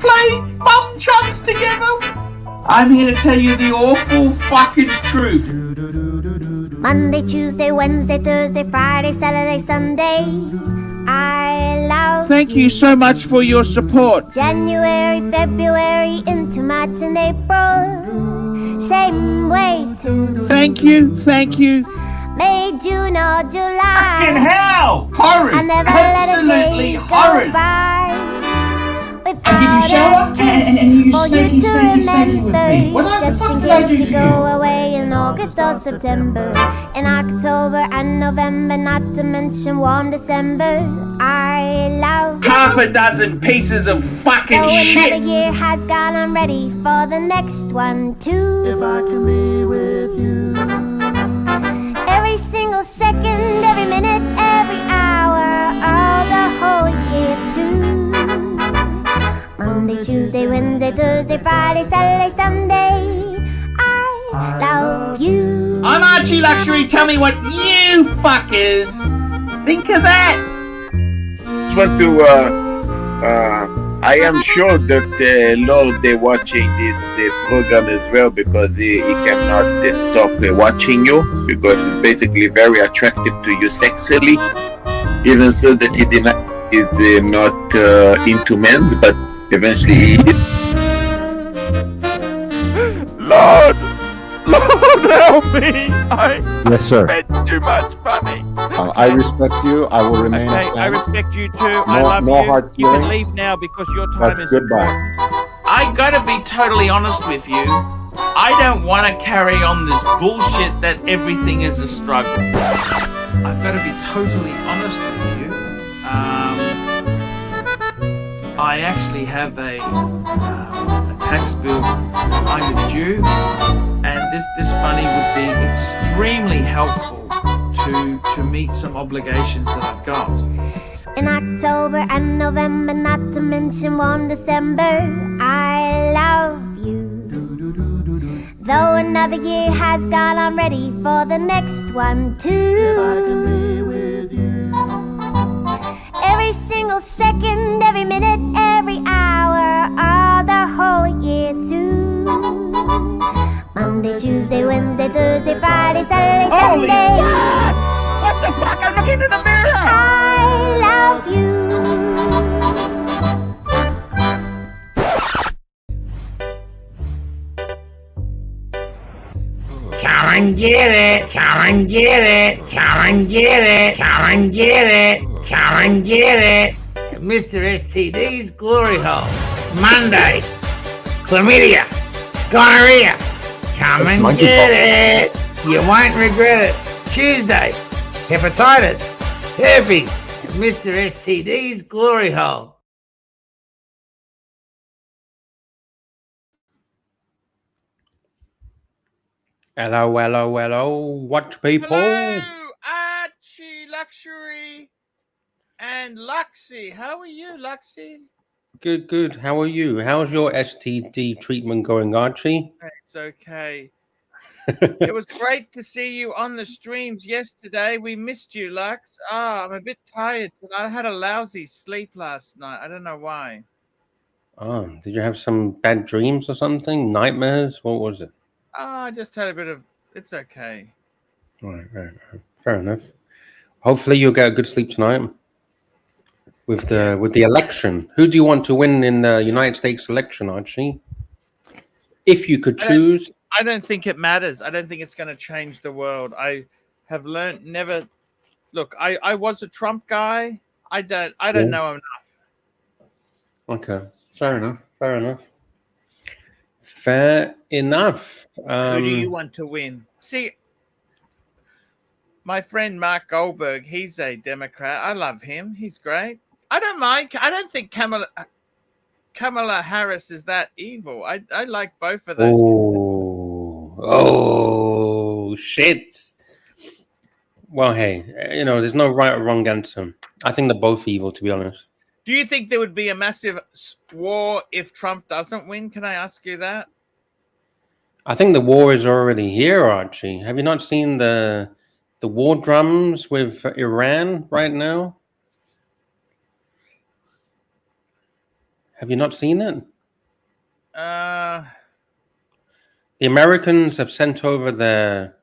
play bum chunks together? I'm here to tell you the awful fucking truth. Monday, Tuesday, Wednesday, Thursday, Friday, Saturday, Sunday. I love Thank you so much for your support. January, February, into March and April. Same way too. Thank you. May, June or July. Fucking hell! Horrid! I never Absolutely let a day horrid! go by I give you shower and you snaky with me. What the fuck did I do to you? Go away in August or September, in October and November, not to mention warm December. I love half a dozen pieces of fucking so shit. another year has gone, I'm ready for the next one too. If I can be with you. Every single second, every minute, every hour, all the whole year through. Monday, Tuesday, Wednesday, Thursday, Friday, Saturday, Sunday. I love you. I'm Archie Luxury. Tell me what you fuckers think of that. Just want to I am sure that Lord they're watching this program as well, because he cannot stop watching you, because it's basically very attractive to you sexually, even so that he is not into men's, but eventually he is. Lord, help me! Yes, sir. spent too much money. I respect you. I will remain. Okay, I respect you too. I No- love no you. hard You can feelings. leave now because your time But is goodbye. important. I gotta be totally honest with you. I don't want to carry on this bullshit that everything is a struggle. I've got to be totally honest with you. I actually have a tax bill kind of due, and this money would be extremely helpful to meet some obligations that I've got. In October and November, not to mention warm December, I love you. Though another year has gone, I'm ready for the next one too. Every single second, every minute, every hour, all the whole year too. Monday, Tuesday, Wednesday, Thursday, Friday, Saturday, Holy Sunday. What the fuck? I'm looking in the mirror! I love you. Come and get it, come and get it, come and get it, come and get it, come and get it. Mr. STD's Glory Hole. Monday, chlamydia, gonorrhea. Come and get it. You won't regret it. Tuesday, hepatitis, herpes. Mr. STD's Glory Hole. Hello, what people? Hello, Archie Luxury and Luxy. How are you, Luxy? Good. How are you? How's your STD treatment going, Archie? It's okay. It was great to see you on the streams yesterday. We missed you, Lux. I'm a bit tired tonight. I had a lousy sleep last night. I don't know why. Oh, did you have some bad dreams or something? Nightmares? What was it? I just had a bit of... It's okay. Right. Fair enough. Hopefully you'll get a good sleep tonight. With the election, who do you want to win in the United States election, Archie? If you could choose. I don't think it matters. I don't think it's going to change the world. I have learned never... Look, I was a Trump guy. I don't know enough. Okay. Fair enough. Who do you want to win? See, my friend Mark Goldberg, he's a Democrat. I love him. He's great. I don't mind. I don't think Kamala Harris is that evil. I like both of those. Oh, shit. Well, hey, there's no right or wrong answer. I think they're both evil, to be honest. Do you think there would be a massive war if Trump doesn't win? Can I ask you that? I think the war is already here, Archie. Have you not seen the war drums with Iran right now? Have you not seen it? The Americans have sent over their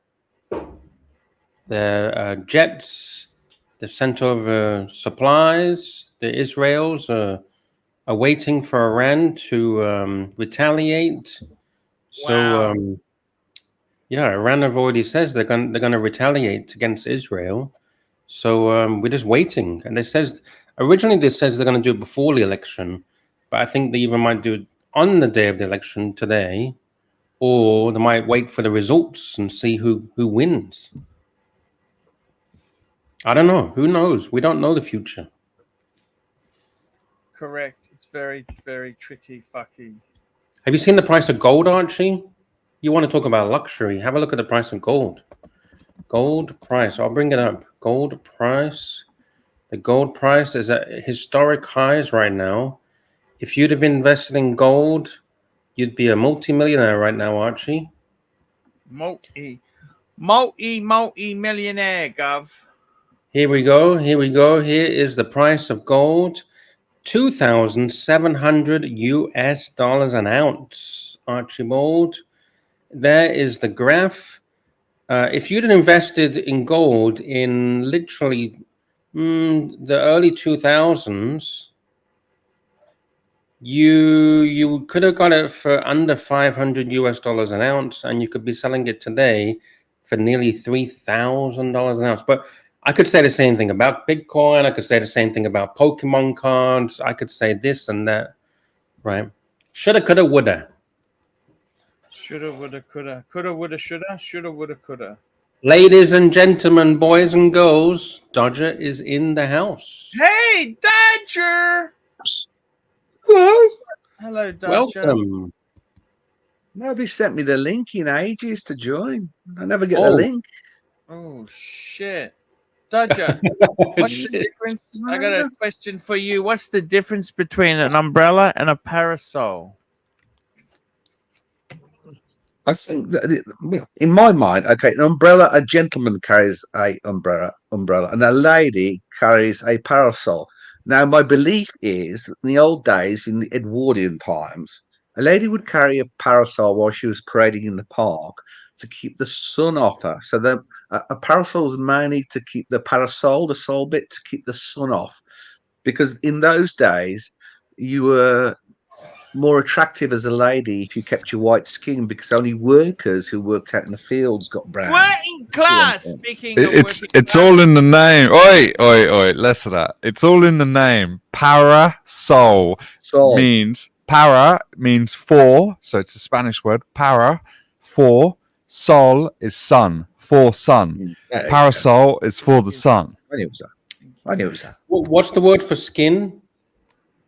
jets. They've sent over supplies. The Israels are waiting for Iran to retaliate. Wow. So yeah, Iran have already says they're going to retaliate against Israel. So we're just waiting. And originally they says they're going to do it before the election, but I think they even might do it on the day of the election today, or they might wait for the results and see who wins. I don't know. Who knows? We don't know the future. Correct. It's very, very tricky, fucky. Have you seen the price of gold, Archie? You want to talk about luxury? Have a look at the price of gold. Gold price. I'll bring it up. Gold price. The gold price is at historic highs right now. If you'd have invested in gold, you'd be a multi-millionaire right now, Archie. Multi-millionaire, Gov. Here we go. Here is the price of gold. $2,700 an ounce, Archibald. There is the graph. If you'd have invested in gold in literally the early 2000s, you could have got it for under $500 an ounce, and you could be selling it today for nearly $3,000 an ounce. But I could say the same thing about Bitcoin. I could say the same thing about Pokemon cards. I could say this and that, right? Shoulda, coulda, woulda. Shoulda, woulda, coulda. Coulda, woulda, shoulda. Shoulda, woulda, coulda. Ladies and gentlemen, boys and girls, Dodger is in the house. Hey, Dodger! Hello. Hello, Dodger. Welcome. Nobody sent me the link in ages to join. I never get the link. Oh, shit. Dodger, what's the difference? I got a question for you. What's the difference between an umbrella and a parasol? I think that in my mind, okay, an umbrella, a gentleman carries a umbrella, and a lady carries a parasol. Now, my belief is that in the old days, in the Edwardian times, a lady would carry a parasol while she was parading in the park to keep the sun off her. So a parasol was mainly to keep the parasol, the sole bit, to keep the sun off. Because in those days, you were more attractive as a lady if you kept your white skin, because only workers who worked out in the fields got brown. Working class, speaking of It's working class. all in the name. Oi, less of that. It's all in the name. Parasol means for, so it's a Spanish word. Para, for, sol is sun, for sun. Parasol is for the sun. I knew it was that. What's the word for skin?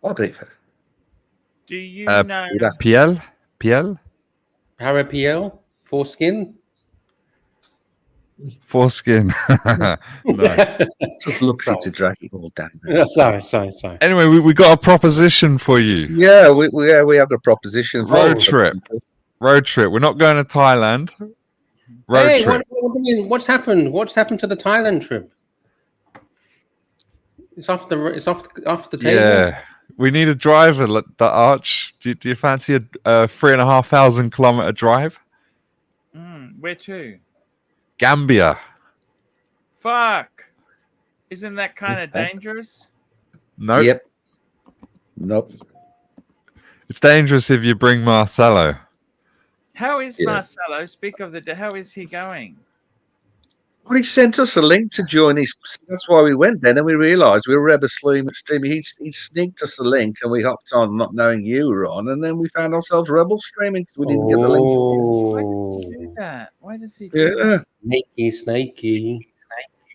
I believe it. Do you know? Piel? Parapiel? Foreskin? Foreskin. Nice. Just looks to drag it all down. Sorry. Anyway, we got a proposition for you. Yeah, we have a proposition. Road trip. We're not going to Thailand. Road trip. What do you mean? What's happened? What's happened to the Thailand trip? It's off the table. Yeah. We need a driver, the Arch. Do you fancy a 3,500 kilometer drive? Where to? Gambia. Fuck. Isn't that kind of dangerous? Nope. Yep. Nope. It's dangerous if you bring Marcelo. How is Marcelo? Speak of how is he going? Well, he sent us a link to join his. That's why we went there. Then we realised we were ever streaming. He sneaked us a link, and we hopped on, not knowing you were on. And then we found ourselves rebel streaming because we didn't get the link. Why does he do that? Why does he do that?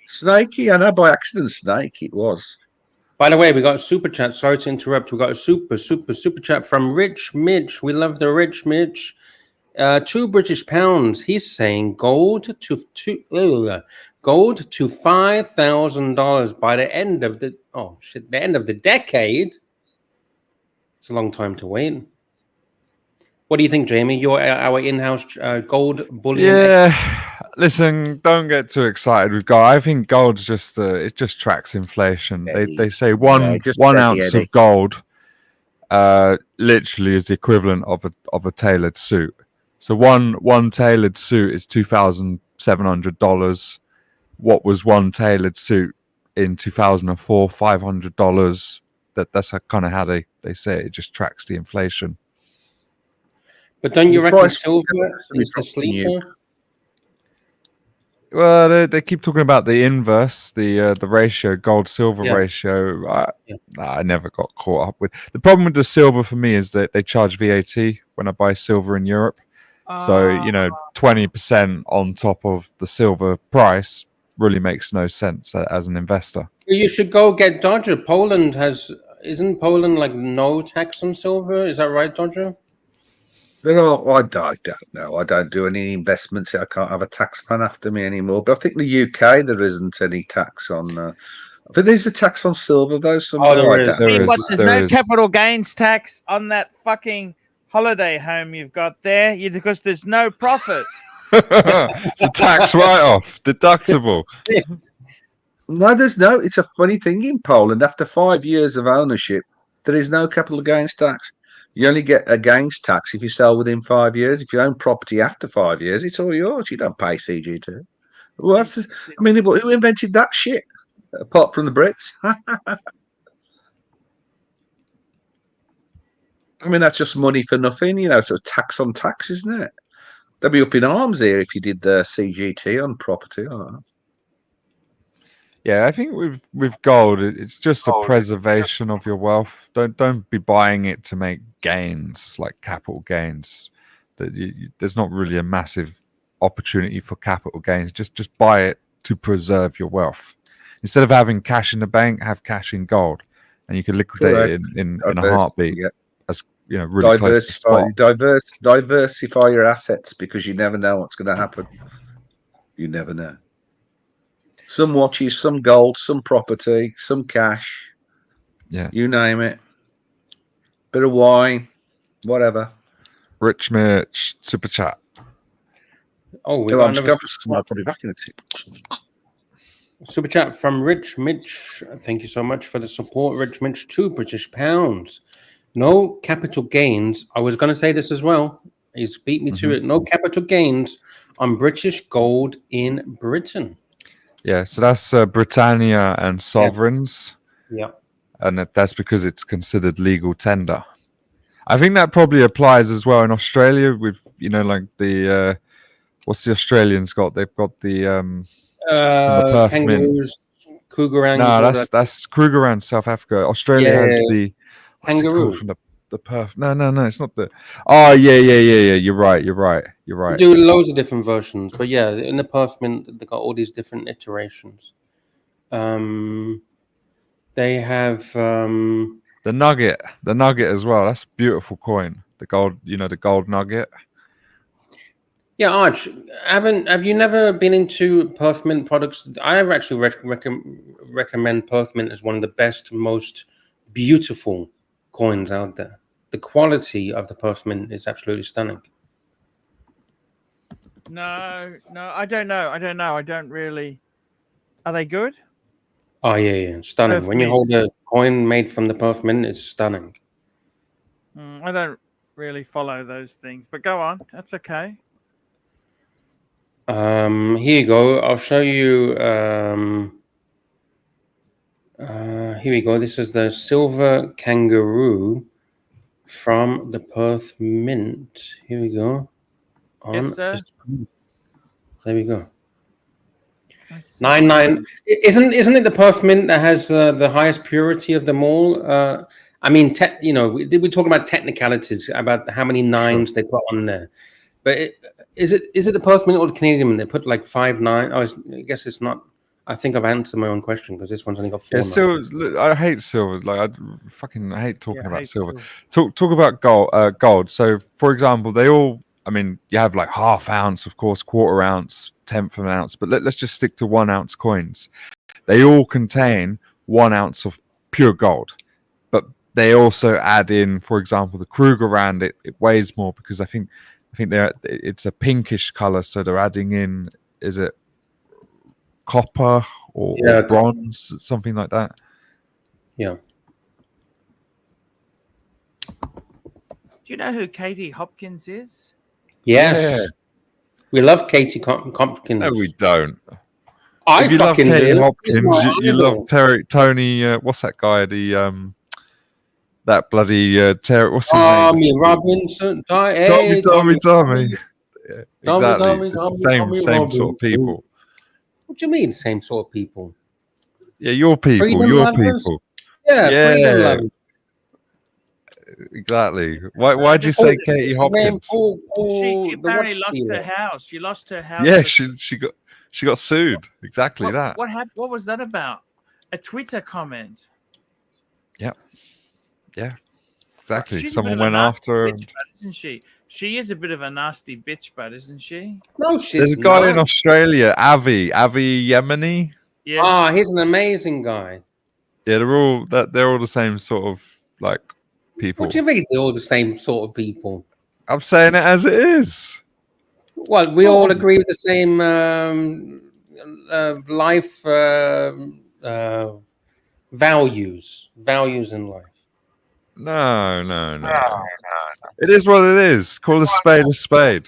Snaky. I know, by accident, Snake it was. By the way, we got a super chat. Sorry to interrupt. We got a super chat from Rich Mitch. We love the Rich Mitch. £2 He's saying gold to $5,000 by the end of the end of the decade. It's a long time to wait. What do you think, Jamie? You're our in-house gold bullion. Yeah, listen, don't get too excited with gold. I think gold's just it just tracks inflation. They say one ounce of gold literally is the equivalent of a tailored suit. So one tailored suit is $2,700. What was one tailored suit in 2004? $500. That's kind of how they say it. It just tracks the inflation. But don't you The reckon price silver actually is the dropped in you. sleeper? Well, they keep talking about the inverse, the ratio, gold silver Yeah. ratio. Yeah. I never got caught up with. The problem with the silver for me is that they charge VAT when I buy silver in Europe. So 20% on top of the silver price really makes no sense as an investor. You should go get Dodger. Isn't Poland like no tax on silver? Is that right, Dodger? I don't know. I don't do any investments. I can't have a tax man after me anymore. But I think the UK there isn't any tax on. I think there's a tax on silver though. There is. There's no capital gains tax on that fucking holiday home you've got there, because there's no profit. It's a tax write-off, deductible. No, there's no. It's a funny thing in Poland. After 5 years of ownership, there is no capital gains tax. You only get a gains tax if you sell within 5 years. If you own property after 5 years, it's all yours. You don't pay CGT. Well, who invented that shit? Apart from the Brits. I mean, that's just money for nothing, sort of tax on tax, isn't it? They'd be up in arms here if you did the CGT on property. Yeah, I think with gold, it's just a preservation of your wealth. Don't be buying it to make gains, like capital gains. There's not really a massive opportunity for capital gains. Just buy it to preserve your wealth. Instead of having cash in the bank, have cash in gold, and you can liquidate it in a heartbeat. Yeah. As really close to spot. Diversify your assets, because you never know what's going to happen. You never know. Some watches, some gold, some property, some cash. Yeah. You name it. Bit of wine, whatever. Rich Mitch, super chat. I'm just going for some. I'll be back in a second. Super chat from Rich Mitch. Thank you so much for the support, Rich Mitch. £2 No capital gains. I was going to say this as well. He's beat me to it. No capital gains on British gold in Britain. Yeah, so that's Britannia and sovereigns. Yeah. And that's because it's considered legal tender. I think that probably applies as well in Australia with, like the, what's the Australians got? They've got the kangaroos, Krugerrangs. No, that's Krugerrand, South Africa. Australia has the kangaroo from the Perth. No, it's not the. Oh yeah. You're right. They do loads of different versions, but yeah, in the Perth Mint, they got all these different iterations. They have the nugget as well. That's a beautiful coin. The gold, the gold nugget. Yeah, Arch, have you never been into Perth Mint products? I actually recommend Perth Mint as one of the best, most beautiful coins out there. The quality of the Perth Mint is absolutely stunning. No, I don't know. I don't really. Are they good? Oh yeah, stunning. Perth when you Mint. hold a coin made from the Perth Mint, it's stunning. I don't really follow those things, but go on. That's okay. Here you go. I'll show you. Here we go. This is the silver kangaroo from the Perth Mint. Here we go. Yes, sir. There we go. 99. Isn't it the Perth Mint that has the highest purity of them all? I mean, we talk about technicalities about how many nines they put on there, but is it the Perth Mint or the Canadian Mint? They put like 5 9. I guess it's not. I think I've answered my own question because this one's only got 4. Yeah, silver. I hate silver. Like I hate talking about silver. Talk about gold. So, for example, they all. I mean, you have like ½ ounce, of course, quarter ounce, 1/10 of an ounce, but let's just stick to 1 ounce coins. They all contain 1 ounce of pure gold, but they also add in, for example, the Krugerrand. It weighs more because I think it's a pinkish color, so they're adding in. Is it copper or bronze, something like that? Yeah. Do you know who Katie Hopkins is? Yes. Yeah. We love Katie Hopkins. No, we don't. I If you love fucking Katie do. Hopkins, She's my you idol. love Tony. What's that guy? That bloody Terry. What's his name? Tommy Robinson. Hey, Tommy. Yeah, Tommy, exactly. Tommy, It's the Tommy, same Tommy sort of Robinson. people. What do you mean, same sort of people? Yeah, your people. Freedom Your lovers? people. Yeah, freedom Yeah, lovers. exactly. Why'd you say Katie Hopkins? She the apparently watch lost dealer. her house. She lost her house. Yeah, for- she got sued. Exactly that. What happened? What was that about? A Twitter comment. Yeah, exactly. She's a bit Someone of a went nasty after her. bitch, but isn't she? She is a bit of a nasty bitch, but isn't she? No, she's There's a guy in not. Australia, Avi Yemeni. Yeah. Ah, he's an amazing guy. Yeah, they're all the same sort of like people. What do you mean they're all the same sort of people? I'm saying it as it is. Well, we all agree with the same life values in life. No. It is what it is. Call a spade a spade.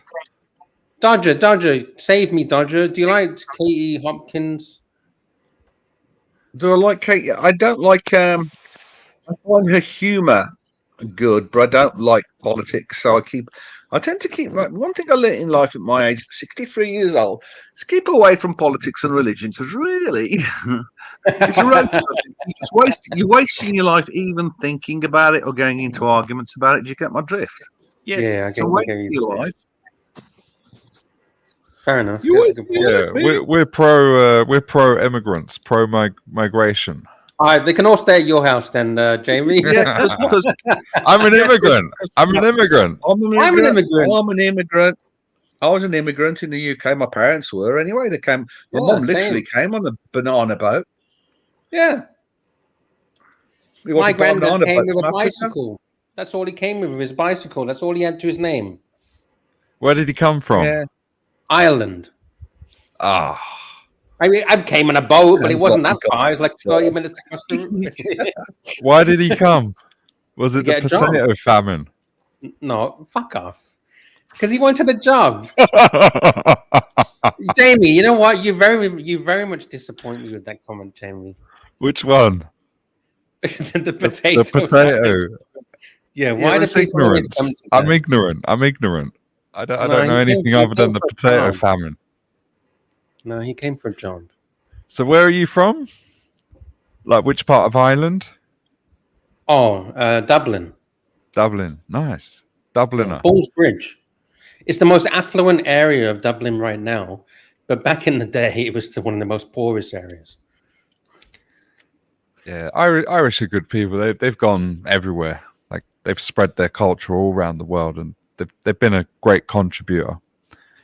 Dodger, save me, Dodger. Do you like Katie Hopkins? Do I like Kate? I don't like. I find her humour good, but I don't like politics. So I tend to keep. One thing I learned in life at my age, 63 years old, is keep away from politics and religion because really, it's irrelevant. You're wasting your life even thinking about it or going into arguments about it. Do you get my drift? Yes. Yeah, I It's a waste of your life. Fair enough. You That's a always- good point. Yeah, we're pro immigrants, pro migration. All right, they can all stay at your house then, Jamie. Yeah, because I'm an immigrant. I'm an immigrant. I'm an immigrant. I'm an immigrant. I was an immigrant in the UK. My parents were anyway. They came. My Yeah, mum literally came on a banana boat. Yeah. It was My a banana granddad came boat with a from Africa. bicycle. That's all he came with his bicycle. That's all he had to his name. Where did he come from? Yeah. Ireland. Ah, I mean, I came on a boat, but it Sounds wasn't like that far. It was like 30 minutes across the why did he come? Was it the get a job. potato famine? No, fuck off. Because he wanted a job. Jamie, you know what? You very much disappoint me with that comment, Jamie. Which one? the potato. The potato. Yeah, Yeah, why do it's people always ignorance. come to I'm that? ignorant. I'm ignorant. I don't know he anything came other than the for a potato job. famine. No, he came for a job. So where are you from? Like which part of Ireland? Oh, Dublin. Dublin. Nice. Dubliner. Balls Bridge. It's the most affluent area of Dublin right now, but back in the day, it was one of the most poorest areas. Yeah, Irish are good people. They've gone everywhere. Like they've spread their culture all around the world, and they've been a great contributor.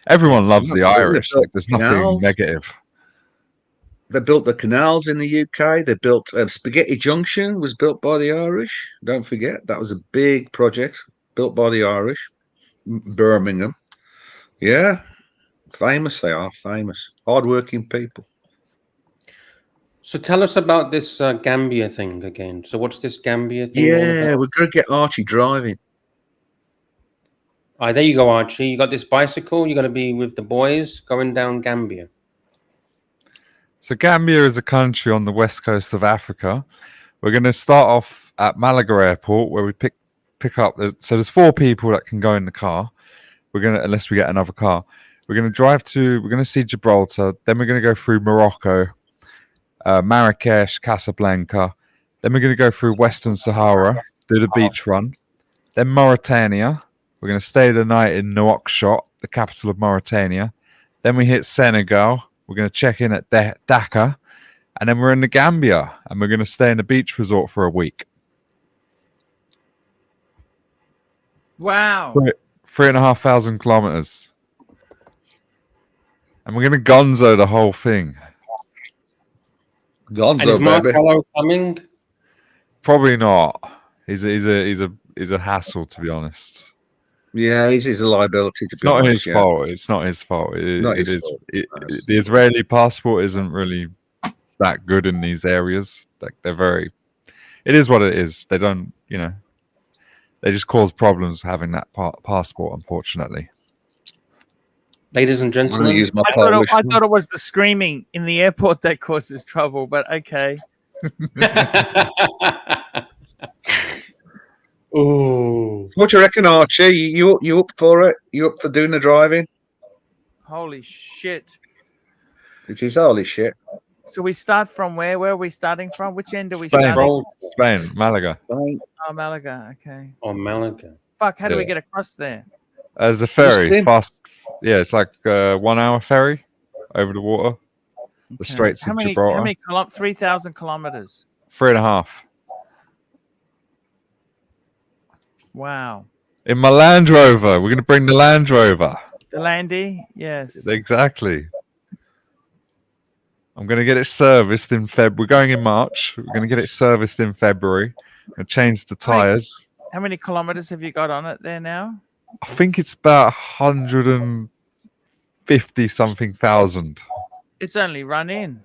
Everyone loves the Irish. Like, there's nothing Canals. negative. They built the canals in the UK. They built Spaghetti Junction was built by the Irish. Don't forget that was a big project built by the Irish. Birmingham. Yeah, famous they are. Famous, hardworking people. So tell us about this Gambia thing again. So what's this Gambia thing? all Yeah, about? we're gonna get Archie driving. All right, there you go, Archie. You got this bicycle. You're going to be with the boys going down Gambia. So Gambia is a country on the west coast of Africa. We're going to start off at Malaga Airport, where we pick up. So there's 4 people that can go in the car. We're gonna, unless we get another car, we're going to see Gibraltar. Then we're going to go through Morocco, Marrakesh, Casablanca. Then we're going to go through Western Sahara, do the beach run. Then Mauritania. We're going to stay the night in Nouakchott, the capital of Mauritania. Then we hit Senegal. We're going to check in at Dakar. And then we're in the Gambia. And we're going to stay in a beach resort for a week. Wow. 3,500 kilometers. And we're going to gonzo the whole thing. And Gonzo, is baby. Marcelo coming? Probably not. He's a hassle, to be honest. Yeah, he's a liability to It's be not honest. his fault. It's not his fault. Not It his is. fault. The Israeli passport isn't really that good in these areas. Like they're very. It is what it is. They don't. they just cause problems having that passport, unfortunately. Ladies and I'm going to gentlemen, use my I Polish. thought it was the screaming in the airport that causes trouble, but okay. ooh, What do you reckon, Archie? You up for it? You up for doing the driving? Holy shit. It is holy shit. So we start from where? Where are we starting from? Which end are we Spain, starting? Spain, Malaga. Right. Oh, Malaga. Okay. or Malaga. Fuck, how do we Yeah. get across there? There's a ferry, in. fast. Yeah, it's like a 1 hour ferry over the water. The Okay. Straits How of many? Gibraltar. How many? 3,000 kilometers. 3.5. Wow. In my Land Rover. We're going to bring the Land Rover. The Landy? Yes. Exactly. I'm going to get it serviced in Feb. We're going in March. We're going to get it serviced in February and change the tyres. How many kilometers have you got on it there now? I think it's about 150 something thousand. It's only run in.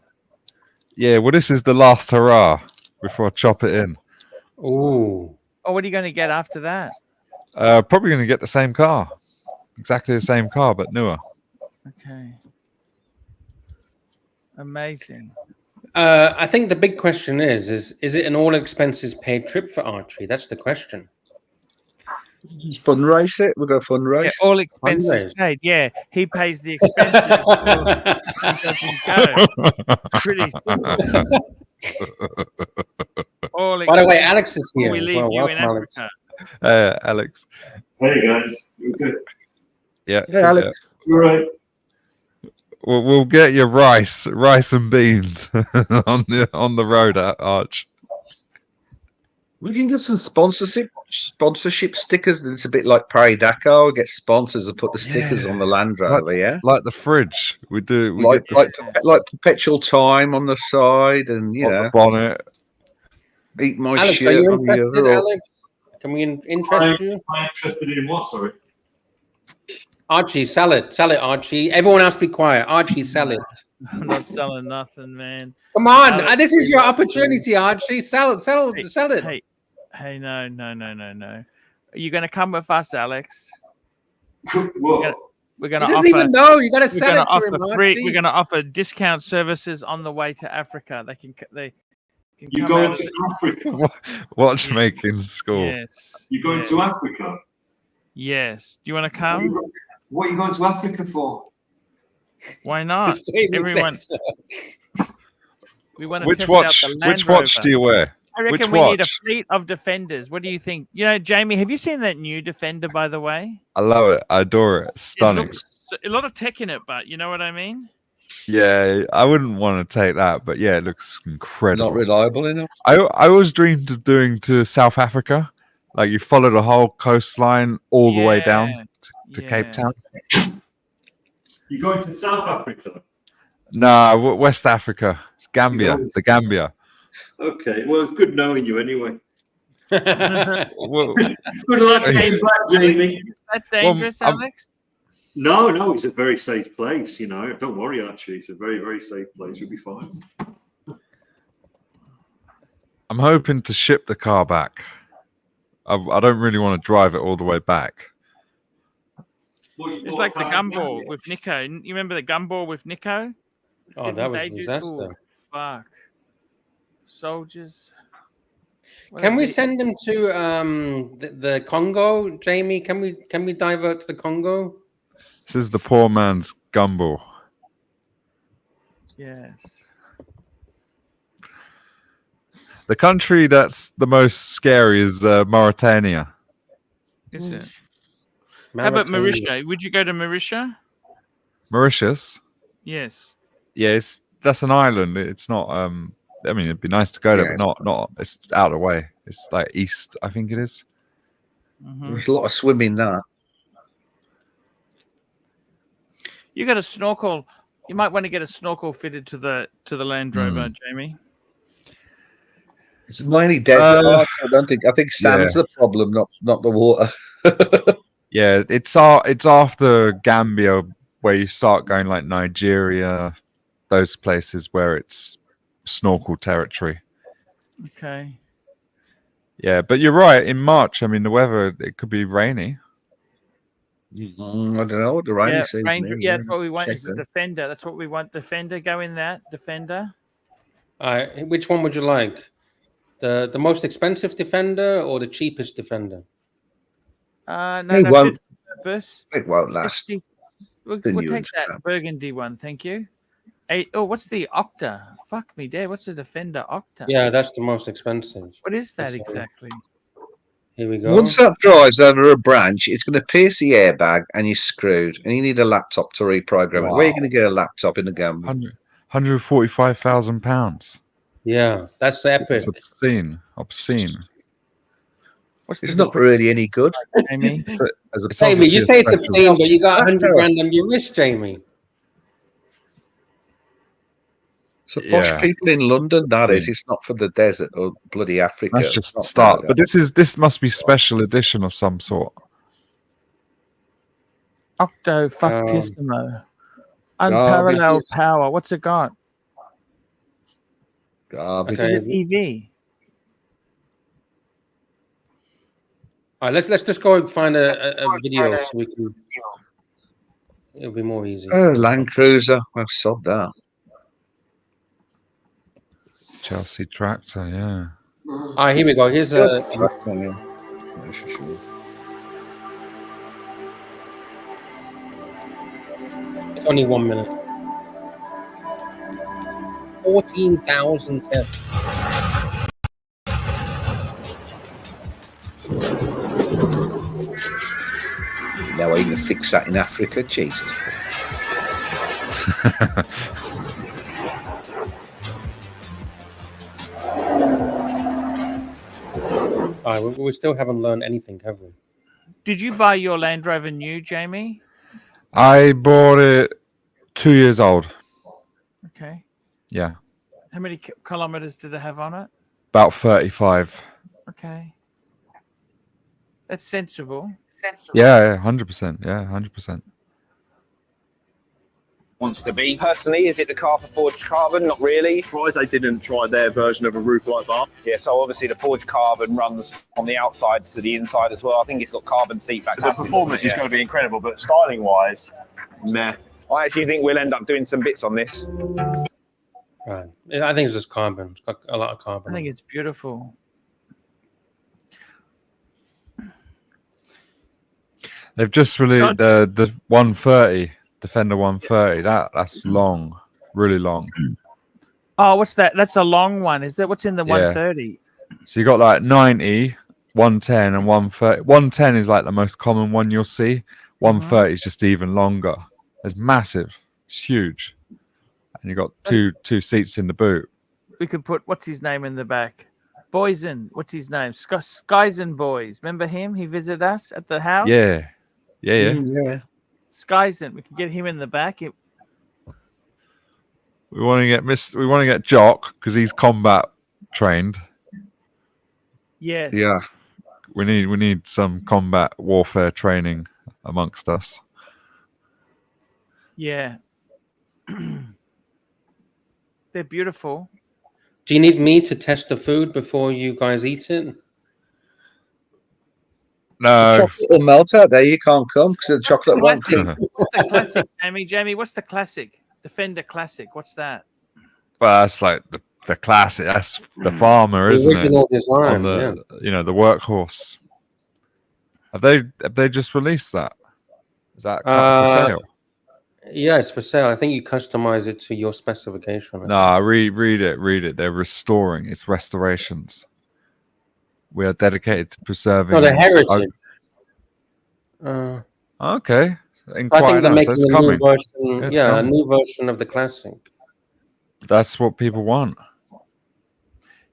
Yeah, well, this is the last hurrah before I chop it in. Ooh. Oh, what are you going to get after that? Probably going to get the same car. Exactly the same car, but newer. Okay. Amazing. I think the big question is it an all expenses paid trip for Archie? That's the question. Fundraise it. We're going to fundraise. Yeah, all expenses Fundraise. paid. Yeah, he pays the expenses. He doesn't go. Pretty simple. All By the way, expenses Alex is before here we as leave well. you in Welcome, Alex. Africa. Alex. Hey guys, you good? Yeah. Yeah, Alex. You right? We'll get you rice and beans on the road at Arch. We can get some sponsorship stickers. It's a bit like Paris Dakar. Get sponsors and put the stickers on the Land Rover. Yeah, Like the fridge. We do. We like get the, like perpetual time on the side, and you on know, the bonnet. eat my Alex, shit. are you on the interested, other. Alex? Can we interest you? I'm interested in what? Sorry. Archie, sell it, Archie. Everyone else be quiet. Archie, sell it. I'm not selling nothing, man. Come on, Alex, this is your opportunity, Archie. Sell it. Hey, no. Are you going to come with us, Alex? What? We're He going to doesn't offer. even know. You got to We're sell going to it to him, offer free. Archie. We're going to offer discount services on the way to Africa. They can You come going out to of Africa? Watchmaking school. Yes. You going to Africa? Yes. Do you want to come? What are you going to Africa for? Why not? Jamie Everyone. said so. We want to Which test watch? out the Land Which watch Rover. do you wear? I reckon Which we need a watch? fleet of Defenders. What do you think? You know, Jamie, have you seen that new Defender, by the way? I love it. I adore it. Stunning. It looks a lot of tech in it, but you know what I mean? Yeah, I wouldn't want to take that, but yeah, it looks incredible. Not reliable enough. I always dreamed of doing to South Africa. Like you follow the whole coastline all the way down to Cape Town. You going to South Africa? Nah, West Africa. Gambia. The Gambia. Okay. Well, it's good knowing you anyway. Well, Good luck getting back, Jamie. Is that dangerous, I'm- Alex? No, it's a very safe place. You know, don't worry, Archie. It's a very, very safe place. You'll be fine. I'm hoping to ship the car back. I don't really want to drive it all the way back. It's like the gumball with Nico. You remember the gumball with Nico? Oh, that was a Ooh, disaster. fuck. Soldiers. What Can are we they- send them to the Congo, Jamie? Can we divert to the Congo? This is the poor man's gumball. Yes. The country that's the most scary is Mauritania. Is it? How about Mauritius? Would you go to Mauritius? Mauritius? Yes. Yeah, that's an island. It's not. I mean, it'd be nice to go there, Yeah, but not. It's out of the way. It's like east, I think it is. Mhm. There's a lot of swimming there. You got a snorkel. You might want to get a snorkel fitted to the Land Rover, Jamie. It's mainly desert. I don't think. I think sand's the problem, not the water. Yeah, it's after Gambia where you start going like Nigeria, those places where it's snorkel territory. Okay. Yeah, but you're right. In March, I mean, the weather, it could be rainy. I don't know what the rainy Yeah, season Ranger. is. Yeah, that's what we want. Check Is the that. Defender? That's what we want. Defender, go in that. Defender. Which one would you like? The most expensive Defender or the cheapest Defender? No, It no, won't. fit for purpose. It won't last. We'll The new take that Instagram. burgundy one, thank you. What's the Octa? Fuck me, Dad. What's the Defender Octa? Yeah, that's the most expensive. What is that Sorry. exactly? Here we go. Once that drives over a branch, it's going to pierce the airbag and you're screwed. And you need a laptop to reprogram it. Where are you going to get a laptop in the Gambia? £145,000. Yeah, that's epic. It's obscene. It's not really any good. Jamie? Jamie, you say it's obscene, but you got 100 grand on your wrist, Jamie. So posh Yeah. people in London, that is. It's not for the desert or bloody Africa. That's It's just not the start. for But this must be special edition of some sort. Octo Fucktissimo. Unparalleled power. What's it got? Garbage. Is it EV? All right, let's just go and find a video so we can. It'll be more easy. Oh, Land Cruiser. I've sobbed that. Chelsea tractor, yeah. All right, here we go. Here's a. It's only 1 minute. 14,000 tips. Now are you going to fix that in Africa? Jesus. All right, we still haven't learned anything, have we? Did you buy your Land Rover new, Jamie? I bought it 2 years old. Okay. Yeah. How many kilometers did it have on it? About 35. Okay. That's sensible. Yeah, 100%. Yeah, 100%. Wants to be. Personally, is it the car for forged carbon? Not really. Surprised they didn't try their version of a roof like that. Yeah, so obviously the forged carbon runs on the outside to the inside as well. I think it's got carbon seat back. The performance is going to be incredible, but styling-wise, meh. I actually think we'll end up doing some bits on this. Right. I think it's just carbon. It's got a lot of carbon. I think it's beautiful. They've just released the 130, Defender 130. That's long, really long. Oh, what's that? That's a long one, is it? What's in the 130? So you got like 90, 110, and 130. 110 is like the most common one you'll see. 130 is just even longer. It's massive. It's huge. And you got two seats in the boot. We could put, what's his name in the back? Boysen. What's his name? Skyzen Boys. Remember him? He visited us at the house? Yeah. Yeah. Skyzen. We could get him in the back. We want to get Jock because he's combat trained. Yes. Yeah. We need some combat warfare training amongst us. Yeah. They're beautiful. Do you need me to test the food before you guys eat it? No. Chocolate will melt out there. You can't come because the chocolate won't come. What's the classic, Jamie? What's the classic? Defender Classic. What's that? Well, that's like the classic. That's the farmer, isn't it? Original design, The workhorse. Have they just released that? Is that for sale? Yeah, it's for sale. I think you customize it to your specification. No, read it. They're restoring. It's restorations. We are dedicated to preserving. The heritage. Okay. I think they're making it's a coming. new version. It's a new version of the classic. That's what people want.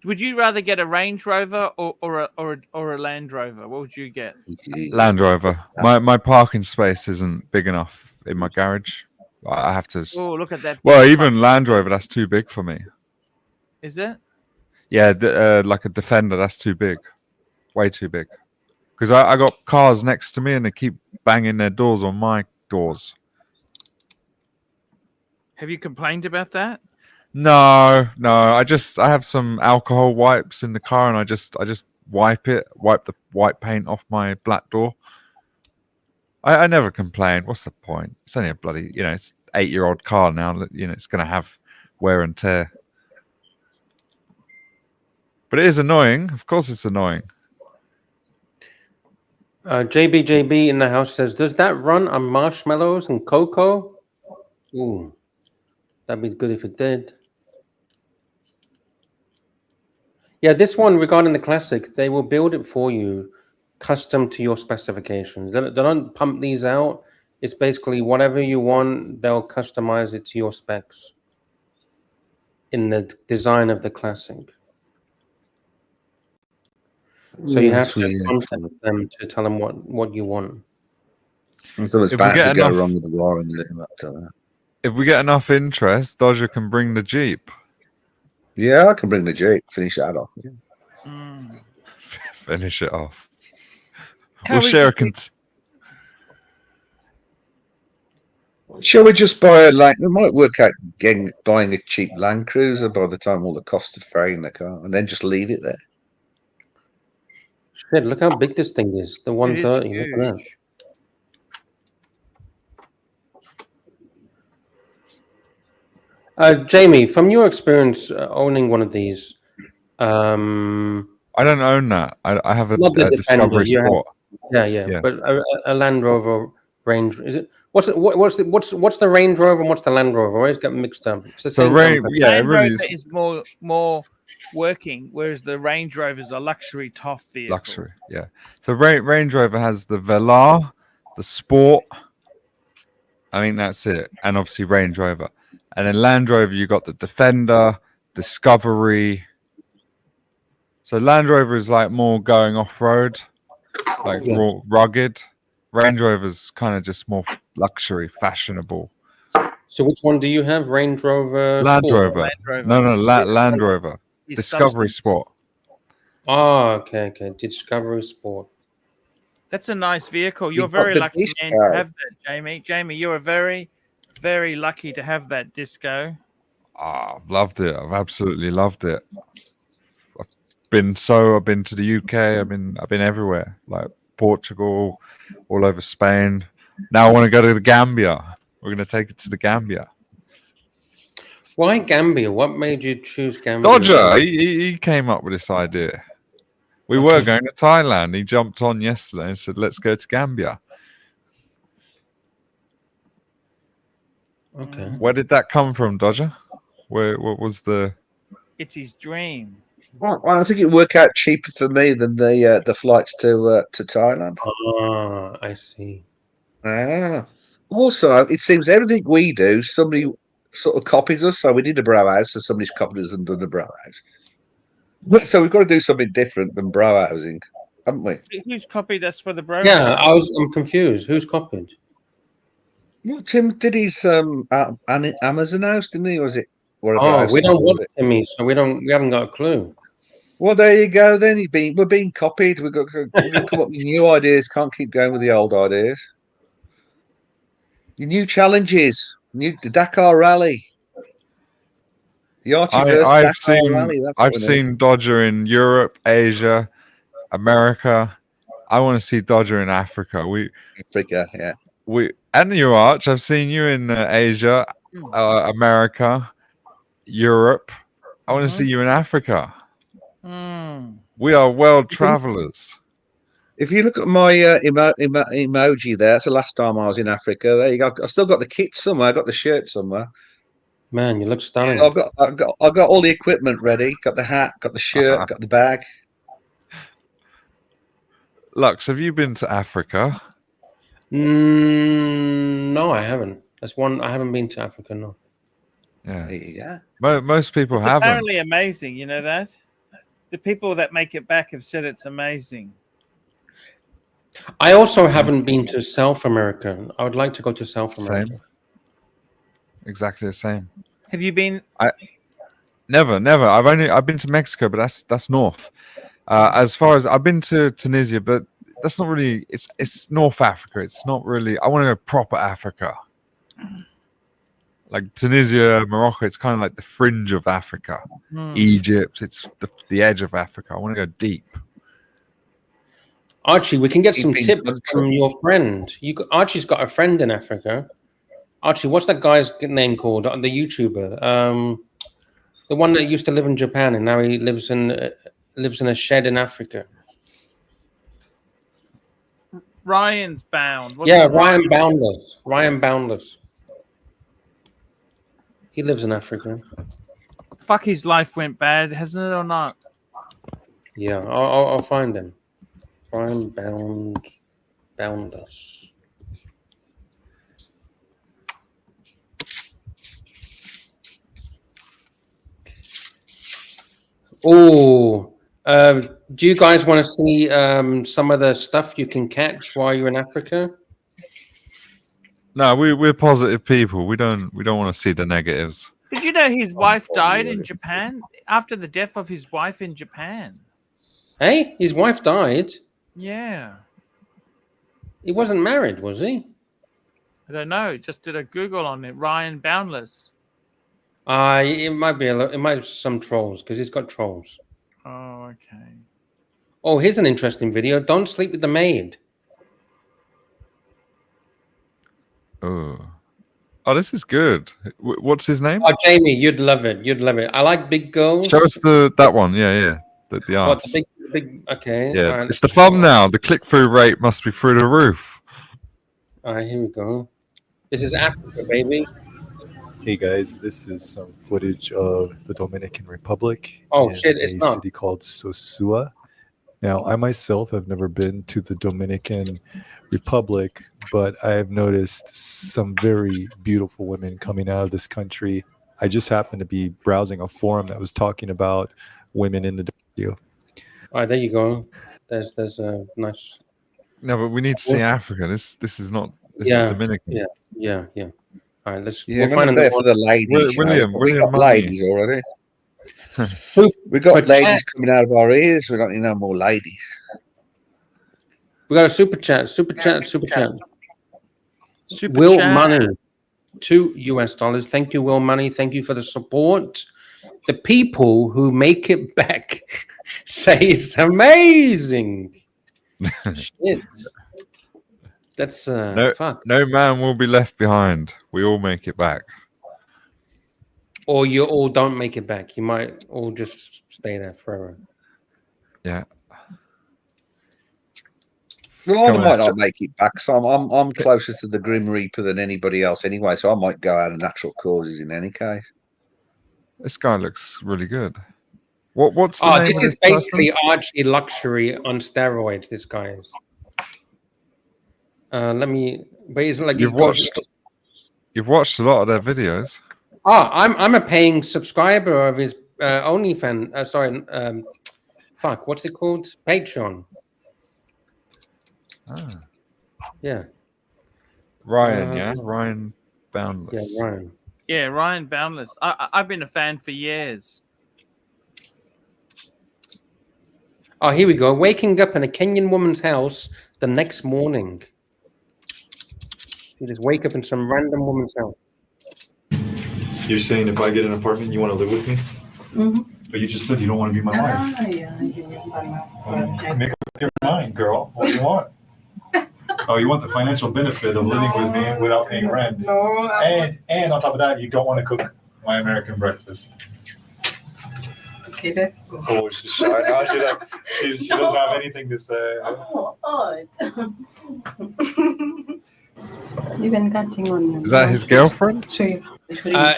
Would you rather get a Range Rover or a Land Rover? What would you get? Land Rover. My parking space isn't big enough in my garage. I have to. Oh, look at that! Well, even Land Rover, that's too big for me. Is it? Yeah, like a Defender, that's too big, way too big. Because I got cars next to me and they keep banging their doors on my doors. Have you complained about that? No. I have some alcohol wipes in the car and I just wipe the white paint off my black door. I never complain. What's the point? It's only a bloody, it's 8-year-old car now. It's going to have wear and tear. But it is annoying. Of course, it's annoying. JBJB in the house says, "Does that run on marshmallows and cocoa?" Ooh, that'd be good if it did. Yeah, this one regarding the Classic, they will build it for you, custom to your specifications. They don't pump these out. It's basically whatever you want, they'll customize it to your specs in the design of the Classic. So you have to contact them to tell them what you want. There's bound to go wrong with the wiring leading up to that. If we get enough interest, Dodger can bring the Jeep. Yeah, I can bring the Jeep. Finish that off. Yeah. Finish it off. We'll share a Shall we just buy a We might work out buying a cheap Land Cruiser by the time all the cost of ferrying the car, and then just leave it there. Shit, look how big this thing is. The 130. Look at that. Jamie, from your experience owning one of these, I don't own that. I have a Discovery Sport. Yeah. But a Land Rover Range, is it? What's the Range Rover and what's the Land Rover? I always get mixed up. It's the same Land Rover is more working, whereas the Range Rover is a luxury tough vehicle. Luxury, yeah. So Range Rover has the Velar, the Sport. I mean, that's it, and obviously Range Rover. And then Land Rover, you got the Defender, Discovery. So Land Rover is like more going off road, like more rugged. Range Rover's kind of just more luxury, fashionable. So which one do you have? Range Rover? Land Sport? Rover. No, Land Rover. Discovery Sport. Oh, okay. Discovery Sport. That's a nice vehicle. You're very lucky, man, to have that, Jamie. Jamie, you're very, very lucky to have that Disco. I've loved it. I've absolutely loved it. I've been to the UK. I've been everywhere, like Portugal, all over Spain. Now I want to go to the Gambia. We're going to take it to the Gambia. Why Gambia? What made you choose Gambia? Dodger, he came up with this idea. We were going to Thailand. He jumped on yesterday and said, "Let's go to Gambia." Okay. Where did that come from, Dodger? What was the? It's his dream. Well, I think it would work out cheaper for me than the flights to Thailand. Ah, I see. Also, it seems everything we do, somebody sort of copies us. So we did a Brow House, so somebody's copied us and done the Brow House. So we've got to do something different than Brow Housing, haven't we? Who's copied us for the Brow Yeah, House? I'm confused. Who's copied? Well, Tim did his Amazon house, didn't he? Or was it? Oh, we don't want Timmy, so we haven't got a clue. Well, there you go. Then we're being copied. We've got to come up with new ideas. Can't keep going with the old ideas. Your new challenges, the Dakar Rally, the Archieverse Dakar Rally. I've seen Dodger in Europe, Asia, America. I want to see Dodger in Africa. Africa, yeah. And you, Arch. I've seen you in Asia, America, Europe. I want to see you in Africa. We are world travelers. If you look at my emoji there, that's the last time I was in Africa. There you go. I still got the kit somewhere. I got the shirt somewhere. Man, you look stunning. So I got all the equipment ready. Got the hat. Got the shirt. Got the bag. Lux, have you been to Africa? No, I haven't. That's one. I haven't been to Africa. No. Yeah. Most people haven't. Apparently amazing. You know that? The people that make it back have said it's amazing. I also haven't been to South America. I would like to go to South America. Same. Exactly the same. Have you been? Never. I've been to Mexico, but that's north. As far as I've been to Tunisia, but that's not really. It's North Africa. It's not really. I want to go proper Africa. Like Tunisia, Morocco, it's kind of like the fringe of Africa. Egypt, it's the edge of Africa. I want to go deep. Archie, we can get some Keeping tips control. from your friend. Archie's got a friend in Africa. Archie, what's that guy's name called? The YouTuber, the one that used to live in Japan and now he lives in a shed in Africa. Ryan's bound. Ryan Boundless. Ryan Boundless. He lives in Africa. Fuck, his life went bad, hasn't it, or not? Yeah, I'll find him. Ryan Boundless. Oh, do you guys want to see some of the stuff you can catch while you're in Africa? No, we're positive people. We don't want to see the negatives. Did you know his wife died in Japan after the death of his wife in Japan? Hey, his wife died. Yeah. He wasn't married, was he? I don't know. Just did a Google on it. Ryan Boundless. It might be it might be some trolls because he's got trolls. Oh, okay. Oh, here's an interesting video. Don't sleep with the maid. Oh, this is good. What's his name? Oh, Jamie, you'd love it. You'd love it. I like big girls. Show us that one. Yeah. The What, arts. the big, okay. Yeah, Right. it's the thumbnail. The click-through rate must be through the roof. All right, here we go. This is Africa, baby. Hey guys, this is some footage of the Dominican Republic. Oh, in shit, it's a not. city called Sosua. Now, I myself have never been to the Dominican Republic, but I have noticed some very beautiful women coming out of this country. I just happened to be browsing a forum that was talking about women in the W. All right, there you go. There's a nice. No, but we need to see Africa. This is not. This is Dominican. Yeah. All right, let's. Yeah, we'll we're find not there for the ladies. William, we got Money. ladies already. We got ladies coming out of our ears. We don't need no more ladies. We got a super chat. Will Money, $2. Thank you, Will Money. Thank you for the support. The people who make it back say it's amazing. Shit. That's fuck. No man will be left behind. We all make it back. Or you all don't make it back. You might all just stay there forever. Yeah. Well, I might not make it back, so I'm closer to the Grim Reaper than anybody else anyway, so I might go out of natural causes in any case. This guy looks really good. What's the name this of is this basically Archie Luxury on steroids. This guy is. But it's like You've watched a lot of their videos. I'm a paying subscriber of his OnlyFans. What's it called? Patreon. Yeah. Ryan, Ryan Boundless. Yeah, Ryan. Yeah, Ryan Boundless. I've been a fan for years. Oh, here we go. Waking up in a Kenyan woman's house the next morning. You just wake up in some random woman's house. You're saying if I get an apartment, you want to live with me? Mm-hmm. But you just said you don't want to be my wife. Make up your mind, girl. What do you want? Oh, you want the financial benefit of living with me without paying rent. No. And on top of that, you don't want to cook my American breakfast. Okay, that's good. Oh, she's shy now. She doesn't have anything to say. Oh, odd. You've been cutting on you. Is that his girlfriend? Sure.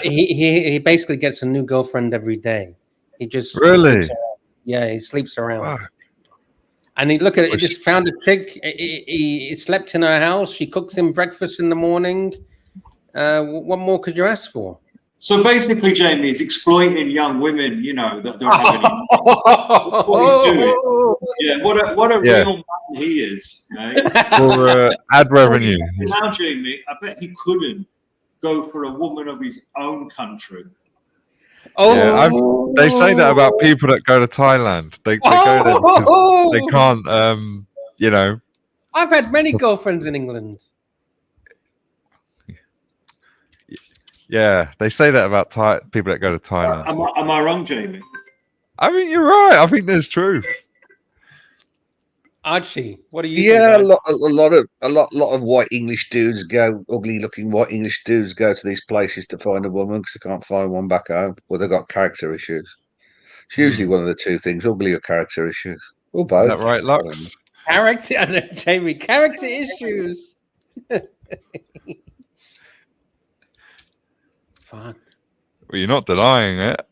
He basically gets a new girlfriend every day. He just really, he sleeps around. Wow. And he look at it. He just found a chick. He slept in her house. She cooks him breakfast in the morning. What more could you ask for? So basically, Jamie is exploiting young women, that don't have any. What he's doing. Yeah, what a real man he is. Right? For ad revenue. Now, Jamie, I bet he couldn't go for a woman of his own country. Oh, yeah, they say that about people that go to Thailand. They go there because they can't, I've had many girlfriends in England. Yeah, they say that about people that go to Thailand. Am I wrong, Jamie? I mean, you're right. I think there's truth. Archie, what do you Yeah, think? a lot of white English dudes go, ugly-looking white English dudes go to these places to find a woman because they can't find one back home, or they've got character issues. It's usually one of the two things: ugly or character issues, or both. Is that right, Lux? Character, I don't know, Jamie. Character issues. Fuck. Well, you're not denying it.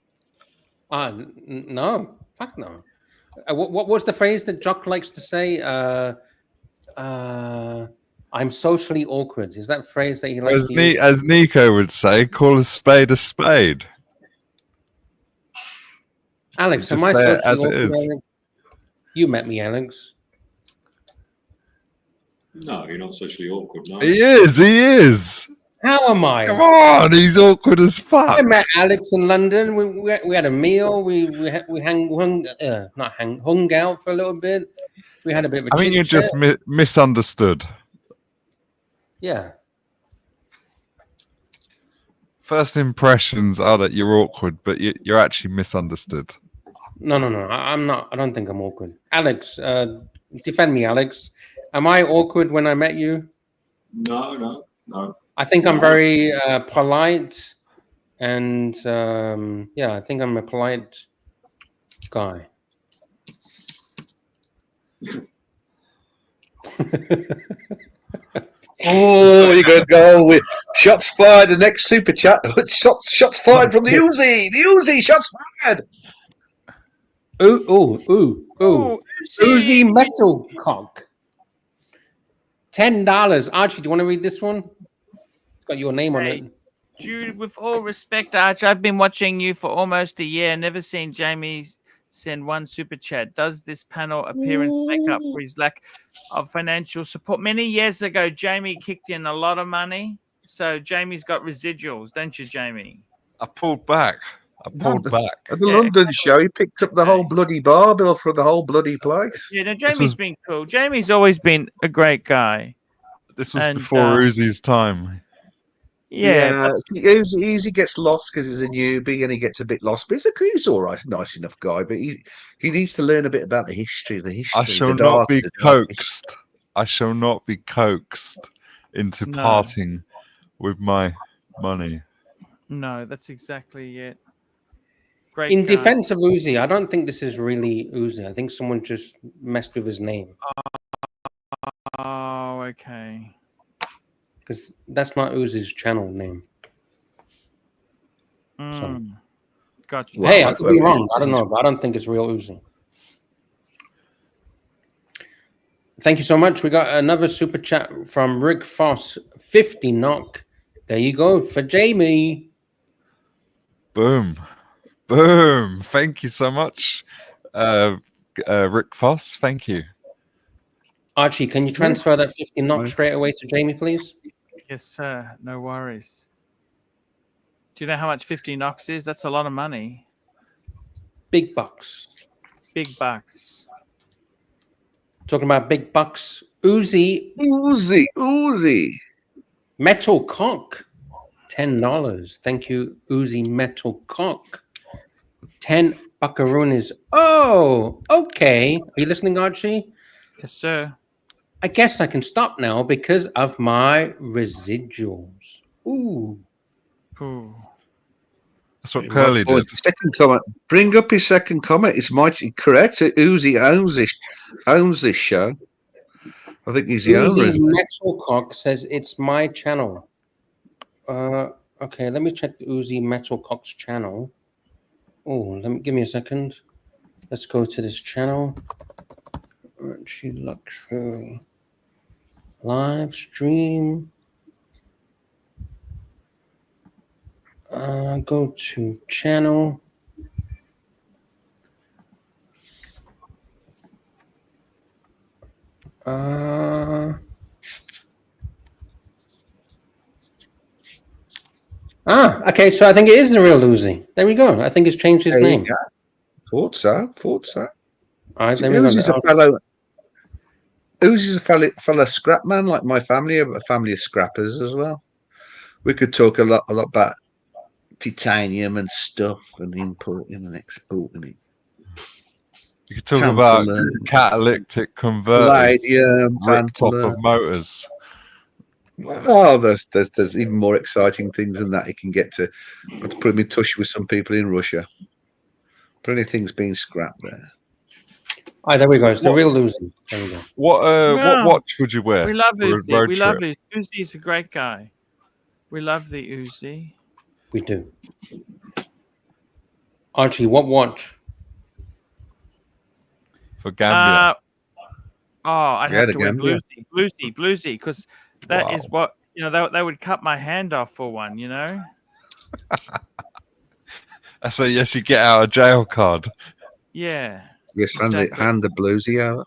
No. Fuck no. What was the phrase that Jock likes to say? I'm socially awkward. Is that a phrase that he likes to use? As Nico would say, call a spade a spade. Alex, Just am I say it socially as it awkward? is. Alex? You met me, Alex. No, you're not socially awkward. No. He is. How am I? Come on, he's awkward as fuck. I met Alex in London. We had a meal. We hung out for a little bit. We had a bit of a I think you're chit-chat. just misunderstood. Yeah. First impressions are that you're awkward, but you're actually misunderstood. No. I'm not. I don't think I'm awkward. Alex, defend me, Alex. Am I awkward when I met you? No. I think I'm very polite, and yeah, I think I'm a polite guy. Oh, you're going to go with shots fired. The next super chat. Shots fired from the Uzi. The Uzi. Shots fired. Ooh. Uzi metal cock. $10. Archie, do you want to read this one? It's got your name on it. Jude, with all respect, Arch, I've been watching you for almost a year. Never seen Jamie send one super chat. Does this panel appearance make up for his lack of financial support? Many years ago, Jamie kicked in a lot of money, so Jamie's got residuals, don't you, Jamie? I pulled back. At the London show, he picked up the whole bloody bar bill for the whole bloody place. Yeah, no, Jamie's been cool. Jamie's always been a great guy. This was before Uzi's time. Yeah, Uzi gets lost because he's a newbie and he gets a bit lost. But he's all right, nice enough guy. But he needs to learn a bit about the history. I shall not be coaxed. I shall not be coaxed into parting with my money. No, that's exactly it. Great. In guy. defense of Uzi, I don't think this is really Uzi. I think someone just messed with his name. Oh, okay. Because that's not Uzi's channel name. So. Gotcha. Hey, I could be wrong. I don't know, but I don't think it's real Uzi. Thank you so much. We got another super chat from Rick Foss. 50 knock. There you go for Jamie. Boom. Thank you so much, Rick Foss. Thank you. Archie, can you transfer that 50 knock straight away to Jamie, please? Yes, sir. No worries. Do you know how much 50 knocks is? That's a lot of money. Big bucks. Big bucks. Talking about big bucks. Uzi. Metal cock. $10. Thank you, Uzi Metal Cock. 10 buckaroonies. Oh, okay. Are you listening, Archie? Yes, sir. I guess I can stop now because of my residuals. Ooh. That's what Curly did. Second comment. Bring up his second comment. It's mighty correct. Uzi owns this show. I think he's the owner. Uzi Metal Cock says it's my channel. Okay, let me check the Uzi Metal Cock's channel. Oh, give me a second. Let's go to this channel. Archie Lux live stream. Go to channel. Okay, so I think it is the real Uzi. There we go. I think he's changed his name. Thought so. All right, Uzi's a fellow scrap man like my family, a family of scrappers as well. We could talk a lot about titanium and stuff and importing and exporting it. You could talk about Tantalum, catalytic converters, palladium, rip-top tantalum. of motors. Oh, there's even more exciting things than that. You can get to. I have to put him in touch with some people in Russia. Plenty of things being scrapped there. Oh, there we go. It's the real losing. There we go. What Well, watch would you wear We love for a Uzi. road We trip? love Uzi. Uzi's a great guy. We love the Uzi. We do. Archie, what watch? For Gambia. I'd Yeah, have the to wear Gambia. bluesy, because that is what they would cut my hand off for one. So yes, you get out of jail card. Yeah. Yes, Exactly. hand the bluesy over.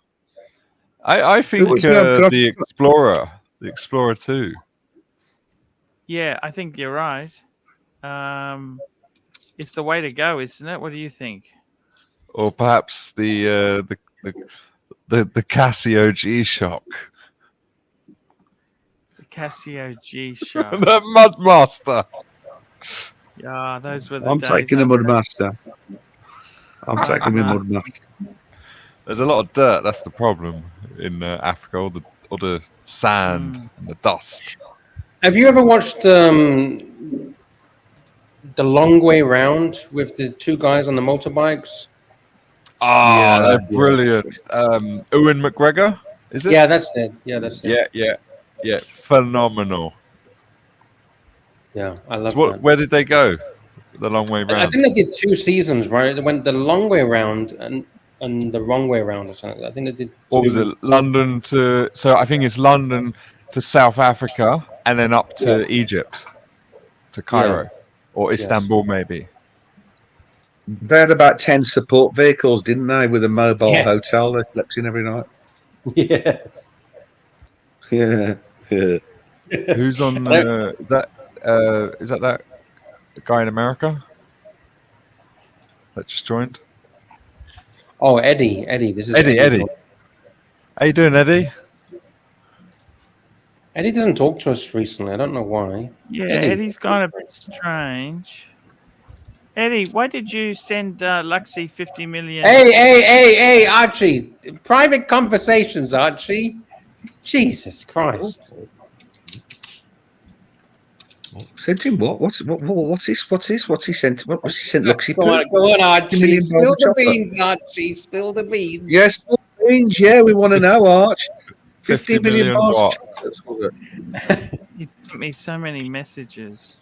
I think the Explorer 2. Yeah, I think you're right. It's the way to go, isn't it? What do you think? Or perhaps the Casio G-Shock. The Casio G-Shock. The Mudmaster. Yeah, those were the I'm days. taking the aren't they? Mudmaster. I'm taking the Mudmaster. There's a lot of dirt. That's the problem in Africa. All the sand and the dust. Have you ever watched The Long Way Round with the two guys on the motorbikes? Ah, they're brilliant. Ewan McGregor, is it? Yeah, that's it. Yeah, that's it. Yeah. Phenomenal. Yeah, I love So that. where did they go? The long way I round. think they did 2 seasons, right? They went the long way round and the wrong way round or something. I think they did. What was it? London to. So I think it's London to South Africa and then up to Egypt, to Cairo or Istanbul, maybe. They had about 10 support vehicles, didn't they, with a mobile hotel they slept in every night? Yes. Yeah. Who's on? Is that guy in America that just joined? Oh, Eddie. This is Eddie. How you doing, Eddie? Eddie doesn't talk to us recently. I don't know why. Yeah, Eddie's gone a bit strange. Eddie, why did you send Luxy 50 million? Hey, Archie. Private conversations, Archie. Jesus Christ. Sent him what? What's this? What's he sent? What's he sent? Luxy. Go on, Archie. million Spill bars of the chocolate. beans, Archie. Spill the beans. Yes, spill the beans. Yeah, we want to know, Arch. 50 million bars what? of chocolate. You sent me so many messages.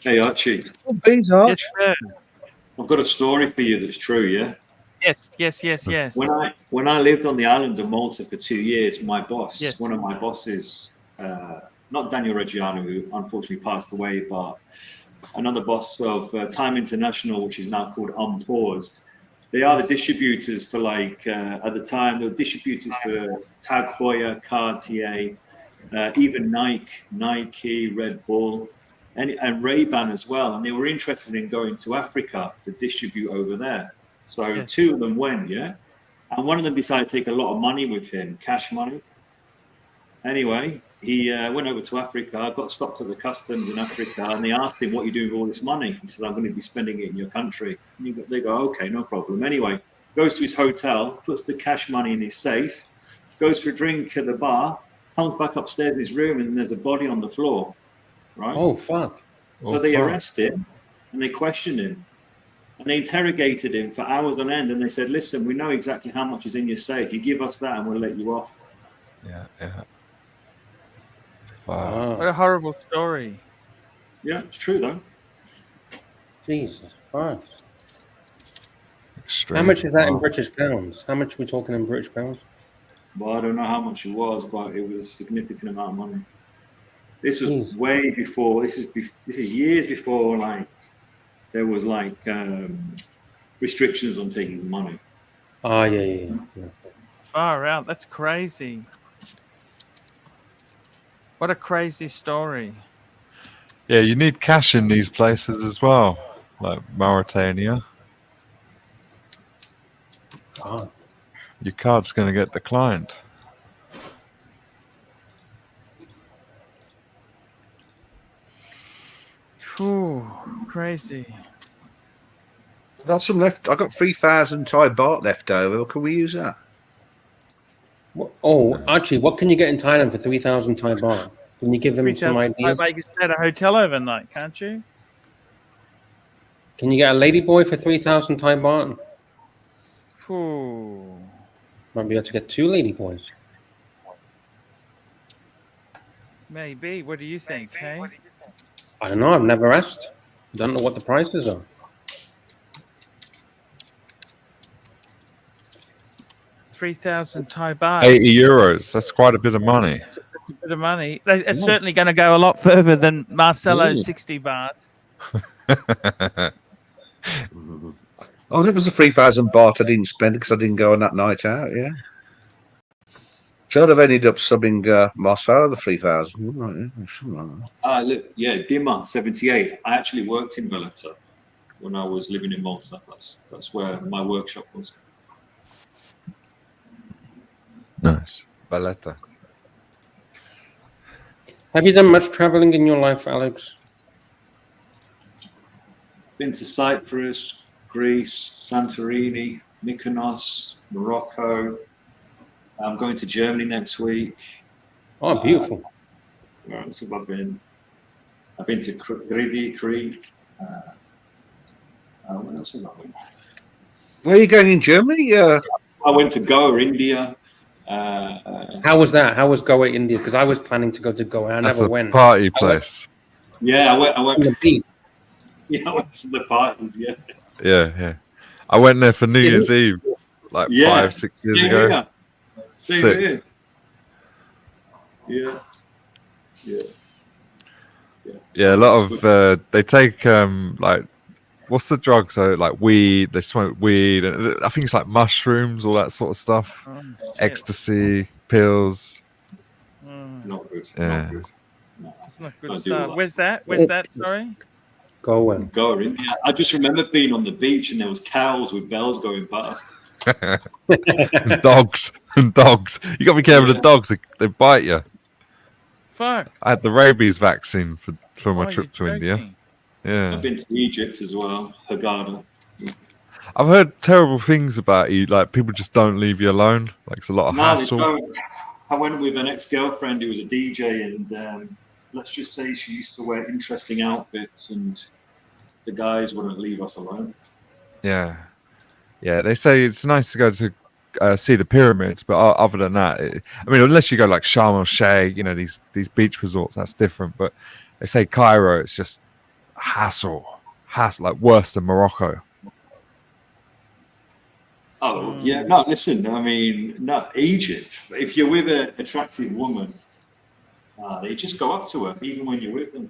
Hey Archie, Beans, Arch. Yes, sir. I've got a story for you that's true. Yeah. Yes. When I lived on the island of Malta for 2 years, my boss, Yes. one of my bosses, not Daniel Reggiano, who unfortunately passed away, but another boss of Time International, which is now called Unpaused. They are the distributors for at the time, they were distributors for Tag Heuer, Cartier, even Nike, Red Bull, and Ray-Ban as well. And they were interested in going to Africa to distribute over there. So 2 of them went, and one of them decided to take a lot of money with him, cash money. Anyway, he went over to Africa, got stopped at the customs in Africa, and they asked him, what are you doing with all this money? He said, I'm going to be spending it in your country. And they go, okay, no problem. Anyway, goes to his hotel, puts the cash money in his safe, goes for a drink at the bar, comes back upstairs in his room, and there's a body on the floor, right? Oh, fuck. So they arrest him, and they question him. And they interrogated him for hours on end, and they said, listen, we know exactly how much is in your safe. You give us that and we'll let you off. Yeah. Wow. What a horrible story. Yeah, it's true, though. Jesus Christ. Extreme. How much is that in British pounds? How much are we talking in British pounds? Well, I don't know how much it was, but it was a significant amount of money. This was way before, this is years before, there was restrictions on taking money. Oh, yeah. Far out. That's crazy. What a crazy story. Yeah, you need cash in these places as well, like Mauritania. Oh. Your card's going to get declined. Whew, crazy. Got some left. I got 3,000 Thai baht left over. Can we use that? Oh, Archie, what can you get in Thailand for 3,000 Thai baht? Can you give them some 3,000 ideas? You can stay at a hotel overnight, can't you? Can you get a ladyboy for 3,000 Thai baht? Ooh. Might be able to get 2 ladyboys. Maybe. What do you think, hey? I don't know. I've never asked. I don't know what the prices are. 3,000 Thai baht. 80 euros. That's quite a bit of money. It's a bit of money. It's certainly going to go a lot further than Marcelo's 60 baht. Oh, that was the 3,000 baht I didn't spend because I didn't go on that night out. Yeah. So I'd have ended up subbing Marcelo the 3,000, wouldn't I? Look, yeah, Dima 78. I actually worked in Valletta when I was living in Malta. That's where my workshop was. Nice. Valletta. Have you done much traveling in your life, Alex? Been to Cyprus, Greece, Santorini, Mykonos, Morocco. I'm going to Germany next week. Oh, beautiful. Where else have I been? I've been to Crete. Where else have I been? Where are you going in Germany? I went to Goa, India. How was that? How was Goa, India? Because I was planning to go to Goa. I That's never a went. party place. Yeah, I went. On the beach. Yeah, I went to the parties. Yeah. Yeah. I went there for New Year's Eve, like 5-6 years ago. Same Sick. here. Yeah. Yeah, a lot of they take like what's the drugs? So like weed, they smoke weed, and I think it's like mushrooms, all that sort of stuff. Ecstasy, pills. Not good. Yeah. Not good. It's not good stuff. Where's that? Where's that? Sorry. Goa. Goa, India. I just remember being on the beach and there was cows with bells going past. Dogs. You got to be careful of the dogs. They bite you. Fuck. I had the rabies vaccine for my Oh, trip to you're India. joking. Yeah. I've been to Egypt as well, Hurghada. I've heard terrible things about you. Like people just don't leave you alone. Like it's a lot of No, hassle. no. I went with an ex-girlfriend who was a DJ, and let's just say she used to wear interesting outfits, and the guys wouldn't leave us alone. Yeah. They say it's nice to go to see the pyramids, but other than that, I mean, unless you go like Sharm el Sheikh, you know, these beach resorts, that's different. But they say Cairo, it's just hassle, like worse than Morocco. Oh, yeah. No, listen, I mean, no, Egypt, if you're with an attractive woman, they just go up to her, even when you're with them.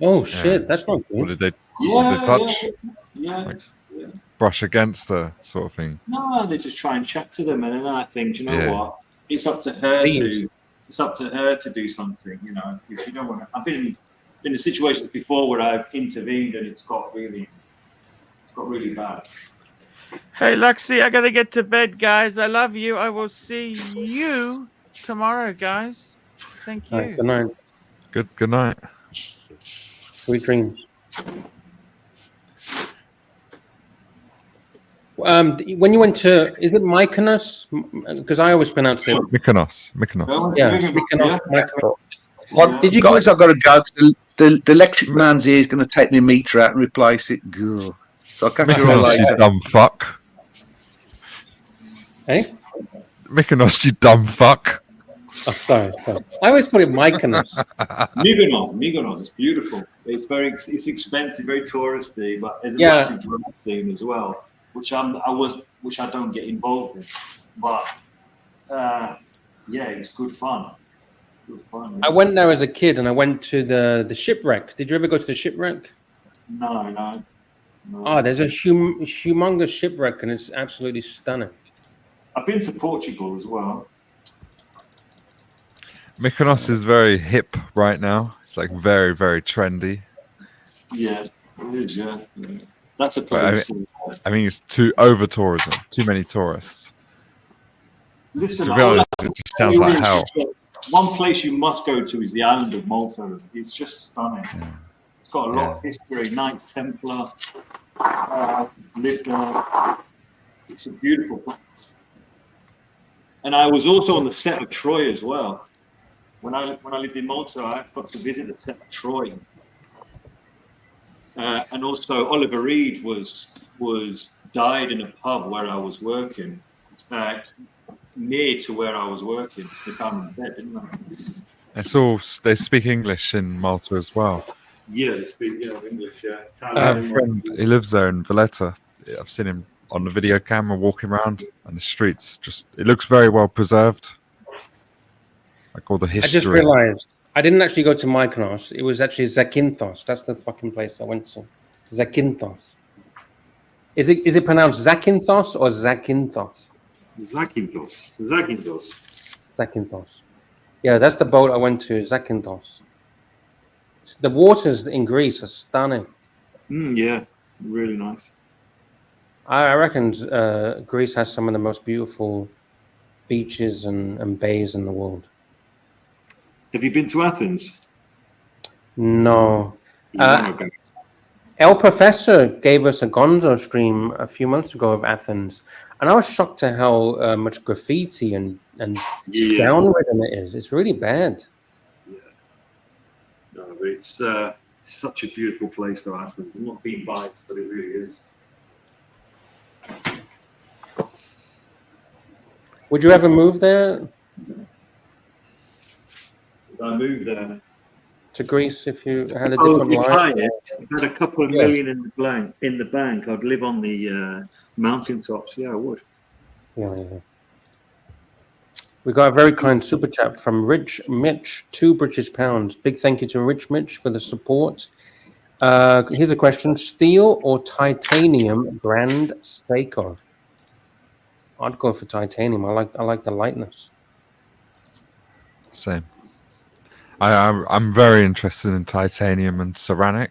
Oh, shit. That's not good. What did they Yeah, touch? Yeah. Like, brush against her, sort of thing. No, they just try and chat to them, and then I think, do you know Yeah. what? It's up to her Please. to. It's up to her to do something, you know. If you don't want to, I've been in situations before where I've intervened, and it's got really bad. Hey, Luxie, I gotta get to bed, guys. I love you. I will see you tomorrow, guys. Thank you. Right, good night. Good night. Sweet dreams. When you went to, is it Mykonos? Because I always pronounce it. Mykonos. Yeah, Mykonos. Mykonos. Well, Did you guys, I've got to go. 'Cause the electric man's here is going to take my meter out and replace it. Gah. So I'll catch you all Mykonos, you later. dumb fuck. Hey? Mykonos, you dumb fuck. Oh, sorry. I always call it Mykonos. Mykonos is beautiful. It's expensive, very touristy, but there's a Yeah. massive drug scene as well, which I don't get involved in. But it's good fun. Good fun. I went there as a kid, and I went to the shipwreck. Did you ever go to the shipwreck? No. Oh, there's a humongous shipwreck, and it's absolutely stunning. I've been to Portugal as well. Mykonos is very hip right now. It's like very, very trendy. Yeah, it is. Yeah. That's a But place. I mean, it's too over tourism. Too many tourists. Listen, To be honest, it just sounds like hell. One place you must go to is the island of Malta. It's just stunning. It's got a lot of history. Knights Templar. lived there. It's a beautiful place. And I was also on the set of Troy as well. When I lived in Malta, I got to visit the set of Troy. And also Oliver Reed was died in a pub where I was working, near to where I was working. They found him dead, didn't they? It's all they speak English in Malta as well. Yeah, they speak English. Yeah, I have a friend, he lives there in Valletta. I've seen him on the video camera walking around, and the streets it looks very well preserved. Like all the history. I just realized I didn't actually go to Mykonos. It was actually Zakynthos. That's the fucking place I went to. Zakynthos. Is it pronounced Zakynthos or Zakynthos? Zakynthos. Yeah, that's the boat I went to, Zakynthos. The waters in Greece are stunning. Yeah, really nice. I reckon Greece has some of the most beautiful beaches and bays in the world. Have you been to Athens? No. El Professor gave us a Gonzo stream a few months ago of Athens, and I was shocked at how much graffiti and downridden it is. It's really bad. Yeah. No, but it's such a beautiful place, though, Athens. I'm not being biased, but it really is. Would you ever move there? I moved there. To Greece if you had a different life? I had a couple of million in the bank. I'd live on the mountaintops. Yeah, I would. Yeah. We got a very kind super chat from Rich Mitch, £2 British. Big thank you to Rich Mitch for the support. Here's a question: steel or titanium brand Seiko? I'd go for titanium. I like the lightness. Same. I'm very interested in titanium and ceramic.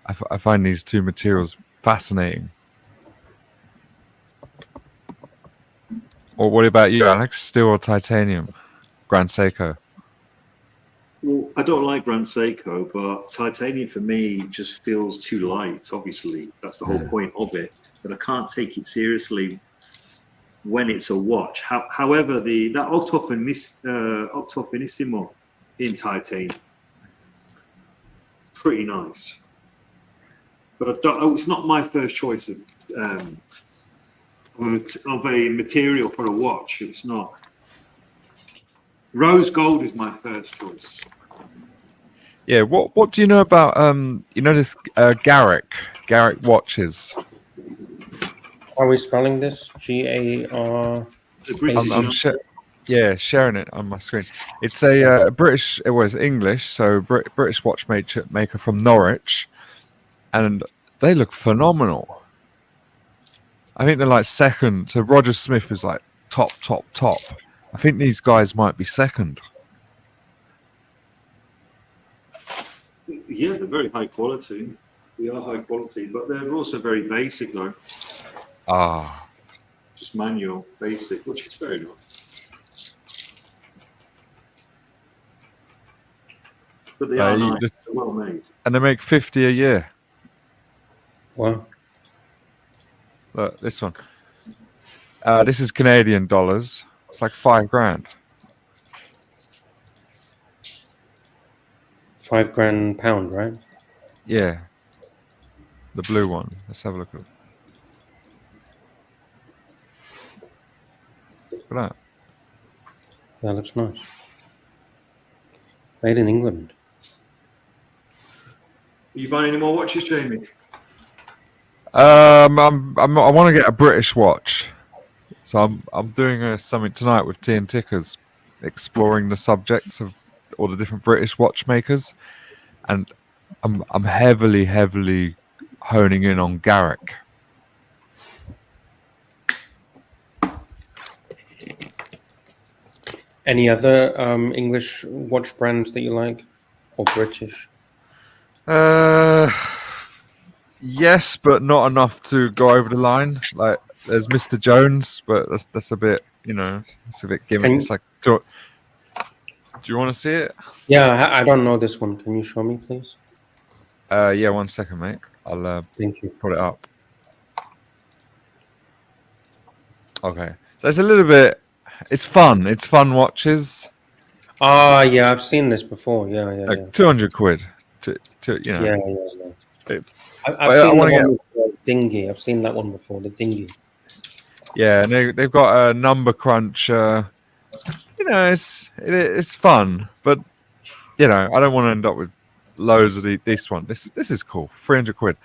I find these two materials fascinating. Or what about you, Alex? Steel or titanium? Grand Seiko. Well, I don't like Grand Seiko, but titanium for me just feels too light. Obviously, that's the whole point of it. But I can't take it seriously when it's a watch. However, that Octo Finissimo in titanium, pretty nice. But it's not my first choice of a material for a watch. It's not. Rose gold is my first choice. Yeah, what do you know about this Garrick watches? Are we spelling this? G-A-R? I'm sharing it on my screen. It's a British. It was English, so British watchmaker from Norwich, and they look phenomenal. I think they're like second. So Roger Smith is like top. I think these guys might be second. Yeah, they're very high quality. They are high quality, but they're also very basic, though. Just manual, basic, which is very nice. But they are nice. They're well made. And they make 50 a year. Wow. Look, this one. This is Canadian dollars. It's like £5,000. £5,000 pound, right? Yeah. The blue one. Let's have a look at it. Look at that. That looks nice. Made in England. Are you buying any more watches, Jamie? I want to get a British watch. So I'm doing something tonight with Tea and Tickers, exploring the subjects of all the different British watchmakers, and I'm heavily honing in on Garrick. Any other English watch brands that you like, or British? Yes, but not enough to go over the line. Like there's Mr. Jones, but that's a bit, it's a bit gimmick. It's like, do you want to see it? Yeah, I don't know this one. Can you show me, please? Yeah, 1 second, mate. I'll Thank you. put it up. Okay, so it's a little bit. It's fun. It's fun watches. Ah, yeah, I've seen this before. Yeah. Like 200 quid. To you know. Yeah. I've But I seen the wanna one with the dinghy. I've seen that one before. The dinghy. Yeah, and they've got a number crunch. You know, it's fun, but you know, I don't want to end up with loads of this one. This is cool. 300 quid.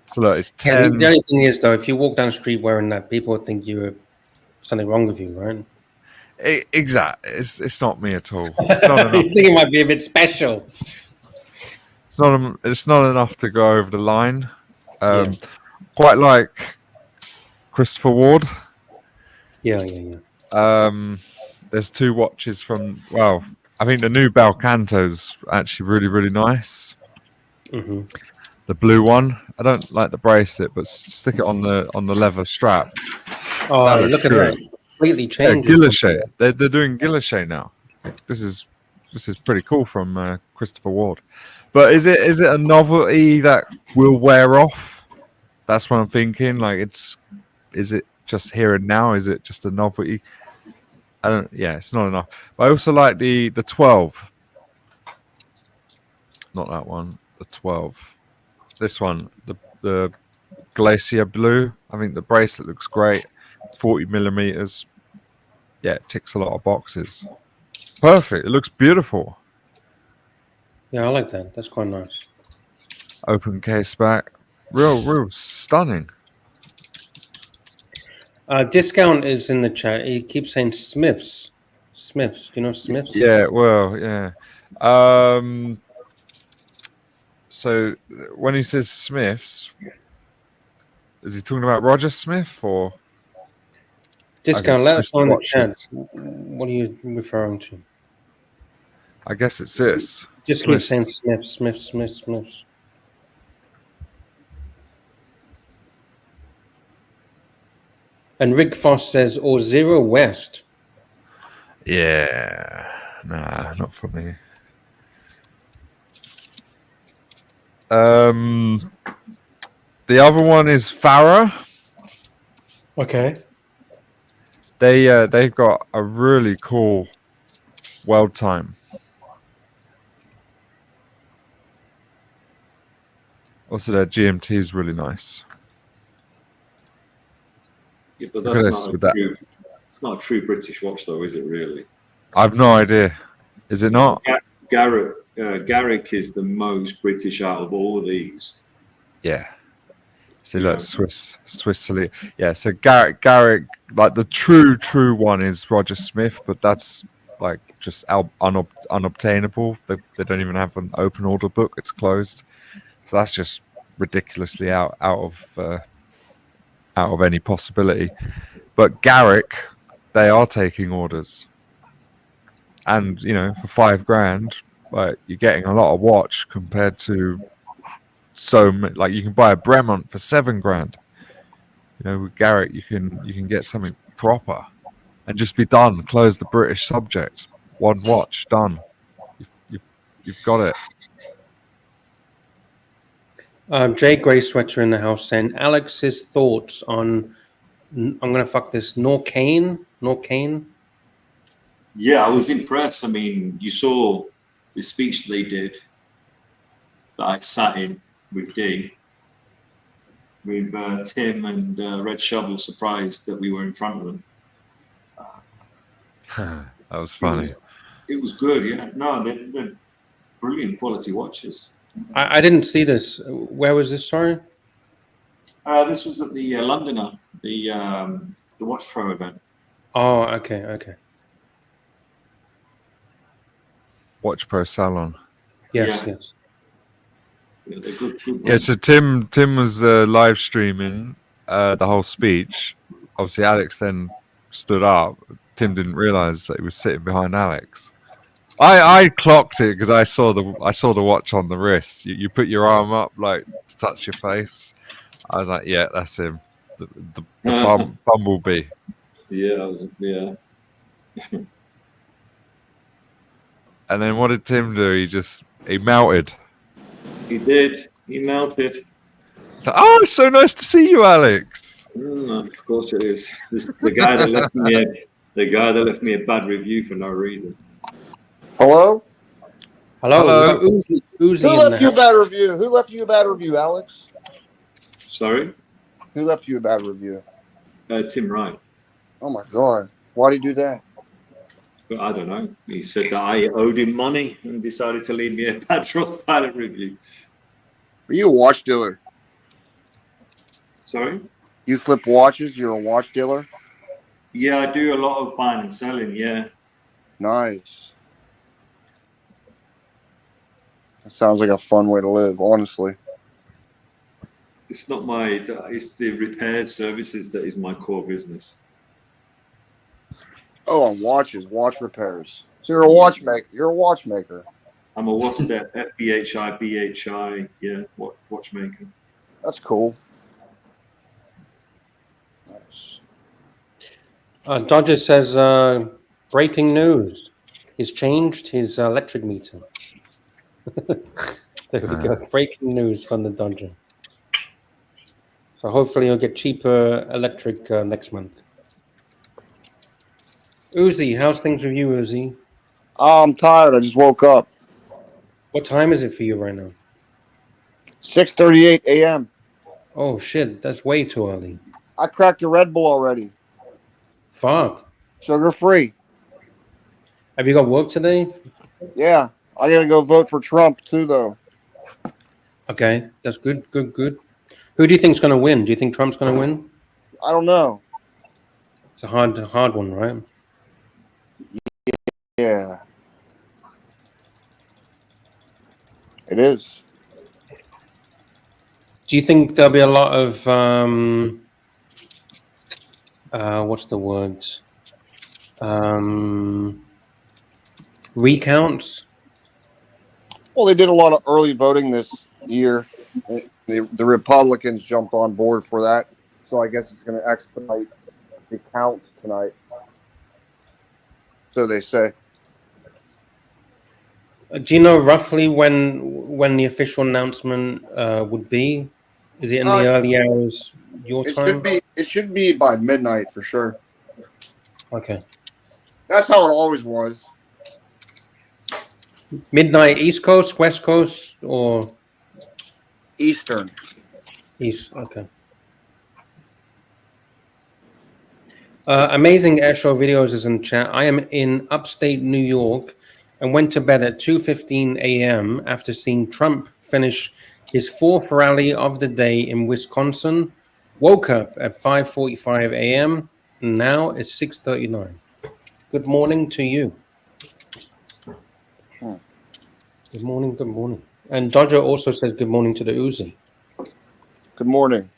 So look, it's 10. The only thing is though, if you walk down the street wearing that, people would think you're something wrong with you, right? Exactly. It's not me at all. It's not enough. You think it might be a bit special. It's not enough to go over the line. Quite like Christopher Ward. Yeah. There's 2 watches from. Well, I think the new Belcanto's actually really, really nice. Mm-hmm. The blue one. I don't like the bracelet, but stick it on the leather strap. Oh, look at that! Completely changed. Guilloche. They're doing Guilloche now. This is pretty cool from Christopher Ward. But is it a novelty that will wear off? That's what I'm thinking. Like, is it just here and now? Is it just a novelty? It's not enough. But I also like the 12. Not that one. The 12. This one, the Glacier Blue. I think the bracelet looks great. 40 millimeters. Yeah, it ticks a lot of boxes. Perfect. It looks beautiful. Yeah, I like that. That's quite nice. Open case back. Real stunning. Discount is in the chat. He keeps saying Smiths. Smiths. Do you know Smiths? Yeah, well, yeah. So when he says Smiths, is he talking about Roger Smith or Discount? Let us know in the chat. What are you referring to? I guess it's this. Just keep saying Smiths. And Rick Foss says, or Zero West. Yeah. Nah, not for me. The other one is Farah. Okay. They've got a really cool world time. Also, their GMT is really nice. Yeah, but Look at that's this it's not a true British watch, though, is it? Really? I've no idea. Is it not? Garrick is the most British out of all of these. Yeah. See, look, Swiss Salute. Yeah, so Garrick, like the true one is Roger Smith, but that's like just unobtainable. They don't even have an open order book; it's closed. So that's just ridiculously out of any possibility. But Garrick, they are taking orders, and you know, for $5,000, like you're getting a lot of watch compared to like you can buy a Bremont for $7,000. You know, with Garrick, you can get something proper and just be done. Close the British subject. One watch done. You've got it. Jay Gray Sweater in the house saying Alex's thoughts on I'm gonna fuck this Norcane. Yeah, I was impressed. I mean, you saw the speech they did that I sat in with D, with Tim and Red Shovel, surprised that we were in front of them. That was funny. It was good, yeah. No, they're brilliant quality watches. I didn't see this. Where was this? Sorry. This was at the Londoner, the Watch Pro event. Oh, okay. Watch Pro Salon. Yes. Yeah, they're good. Yeah, so Tim was live streaming the whole speech. Obviously, Alex then stood up. Tim didn't realize that he was sitting behind Alex. I clocked it because I saw the watch on the wrist. You put your arm up like to touch your face. I was like, yeah, that's him, the bumblebee. Yeah. And then what did Tim do? He melted. He did. You melted. Oh, it's so nice to see you, Alex. Of course it is. This, the guy that left me a bad review for no reason. Hello? Hello. Uzi Who in left the you a house. bad review? Who left you a bad review, Alex? Sorry? Who left you a bad review? Tim Wright. Oh my God. Why did he do that? But I don't know. He said that I owed him money and decided to leave me a bad pilot review. Are you a watch dealer? Sorry? You flip watches? You're a watch dealer? Yeah, I do a lot of buying and selling, yeah. Nice. That sounds like a fun way to live, honestly. It's not it's the repair services that is my core business. Oh, on watches, watch repairs. So you're a watchmaker. You're a watchmaker. I'm a what's that? FBHI, BHI, yeah, watchmaker. That's cool. Nice. Dodger says, breaking news. He's changed his electric meter. There we go. Breaking news from the Dodger. So hopefully you'll get cheaper electric next month. Uzi, how's things with you, Uzi? Oh, I'm tired. I just woke up. What time is it for you right now? 6:38 a.m. Oh, shit. That's way too early. I cracked a Red Bull already. Fuck. Sugar-free. Have you got work today? Yeah. I got to go vote for Trump, too, though. Okay. That's good. Good, good. Who do you think's going to win? Do you think Trump's going to win? I don't know. It's a hard one, right? Yeah. It is. Do you think there'll be a lot of what's the word? Recounts? Well, they did a lot of early voting this year. The Republicans jumped on board for that. So I guess it's going to expedite the count tonight. So they say. Do you know roughly when the official announcement would be? Is it in the early hours your time? It should be by midnight for sure. Okay. That's how it always was. Midnight East Coast, West Coast, or Eastern? East. Okay. Amazing airshow videos is in chat. I am in upstate New York and went to bed at 2:15 a.m. after seeing Trump finish his fourth rally of the day in Wisconsin. Woke up at 5:45 a.m. and now it's 6:39. Good morning to you. Good morning, good morning. And Dodger also says good morning to the Uzi. Good morning.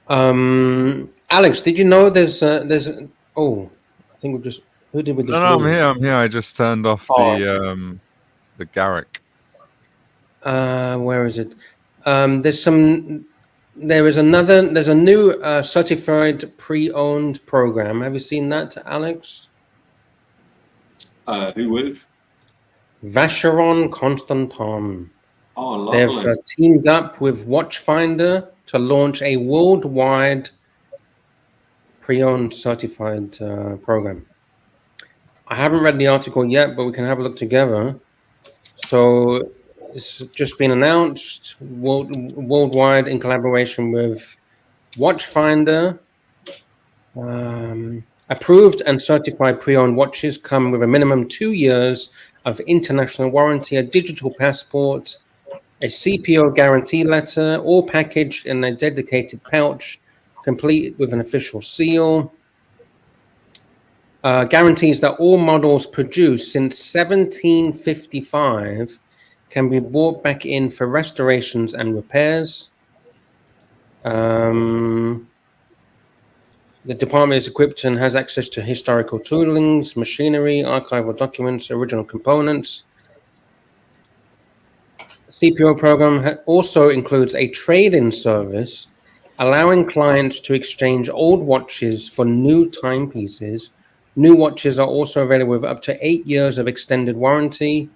Alex, did you know there's oh, I think we just who did we just No, lose? I'm here. I just turned off the Garrick. Where is it? There's a new certified pre-owned program. Have you seen that, Alex? Who with? Vacheron Constantin. Oh, lovely. They've teamed up with Watchfinder to launch a worldwide pre-owned certified program. I haven't read the article yet, but we can have a look together. So it's just been announced worldwide in collaboration with Watchfinder. Approved and certified pre-owned watches come with a minimum 2 years of international warranty, a digital passport, a CPO guarantee letter, all packaged in a dedicated pouch, complete with an official seal. Guarantees that all models produced since 1755 can be brought back in for restorations and repairs. The department is equipped and has access to historical toolings, machinery, archival documents, original components. The CPO program also includes a trade-in service, allowing clients to exchange old watches for new timepieces. New watches are also available with up to 8 years of extended warranty.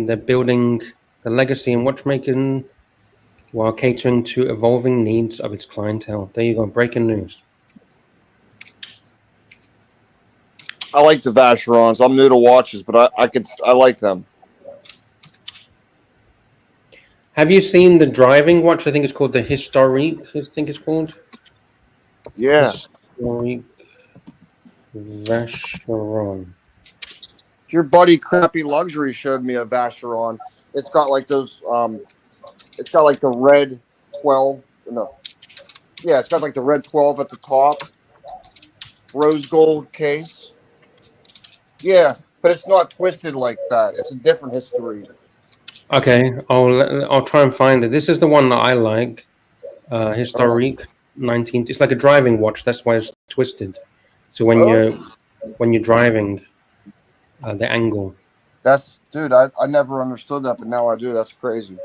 They're building the legacy in watchmaking while catering to evolving needs of its clientele. There you go, breaking news. I like the Vacherons. I'm new to watches, but I like them. Have you seen the driving watch? I think it's called the Historique. I think it's called. Yeah. Historique Vacheron. Your buddy Crappy Luxury showed me a Vacheron. It's got like those. It's got like the red 12. No. Yeah, it's got like the red 12 at the top. Rose gold case. Yeah, but it's not twisted like that. It's a different history. Okay, I'll try and find it. This is the one that I like. Historique 19. It's like a driving watch. That's why it's twisted. So when you're driving, the angle. That's dude. I never understood that, but now I do. That's crazy.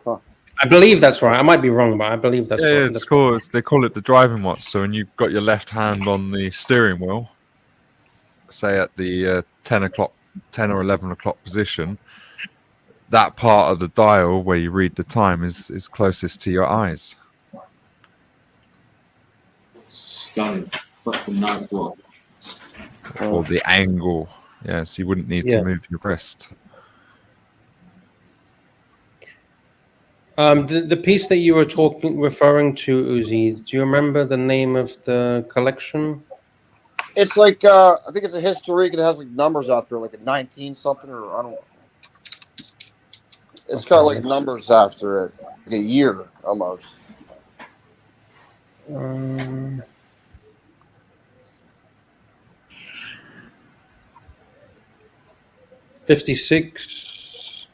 Huh. I believe that's right. I might be wrong, but I believe that's right. Yeah, it's cool. They call it the driving watch. So when you've got your left hand on the steering wheel, say at the 10 or 11 o'clock position, that part of the dial where you read the time is closest to your eyes. Stunning. It's like a night watch. Or the angle. Yes, you wouldn't need to move your wrist. The piece that you were referring to, Uzi, do you remember the name of the collection? It's like I think it's a historique. It has like numbers after it, like a 19 something, or I don't. It's got like numbers after it, like a year almost. 56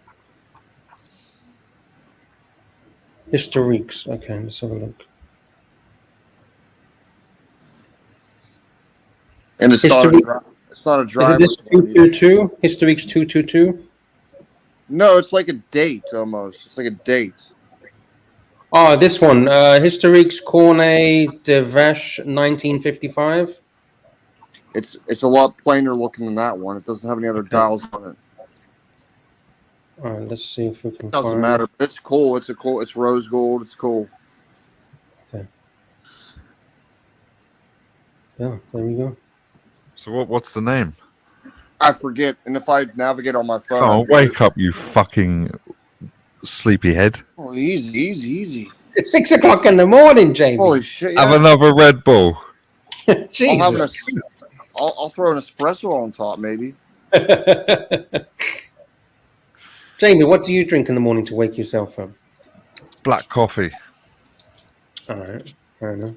historiques. Okay, let's have a look. And it's not a driver. Is it this 222? Historiques 222? No, it's like a date almost. It's like a date. Oh, this one. Historiques Cornet de Vache 1955. It's a lot plainer looking than that one. It doesn't have any other dials on it. All right, let's see if we can. Doesn't matter, but it's cool. It's rose gold. It's cool. Okay. Yeah, there we go. So what's the name? I forget, and if I navigate on my phone. Oh, wake up, you fucking sleepyhead! Oh, easy. It's 6 o'clock in the morning, Jamie. Holy shit! Have another Red Bull. Jesus. I'll throw an espresso on top, maybe. Jamie, what do you drink in the morning to wake yourself up? Black coffee. All right, fair enough.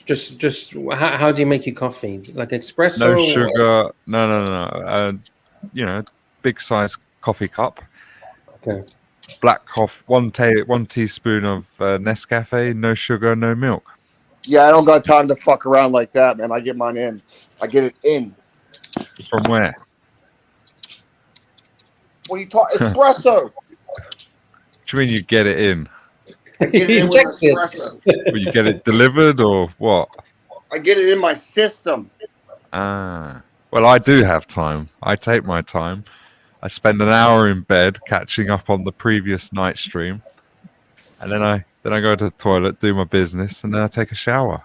Just how do you make your coffee? Like espresso? No sugar. No. Big size coffee cup. Okay. Black coffee. One teaspoon of Nescafe. No sugar. No milk. Yeah, I don't got time to fuck around like that, man. I get mine in. I get it in. From where? What are you talking? Espresso. What do you mean you get it in? I get it in with espresso. Well, you get it delivered or what? I get it in my system. Ah. Well, I do have time. I take my time. I spend an hour in bed catching up on the previous night stream, and then I go to the toilet, do my business, and then I take a shower.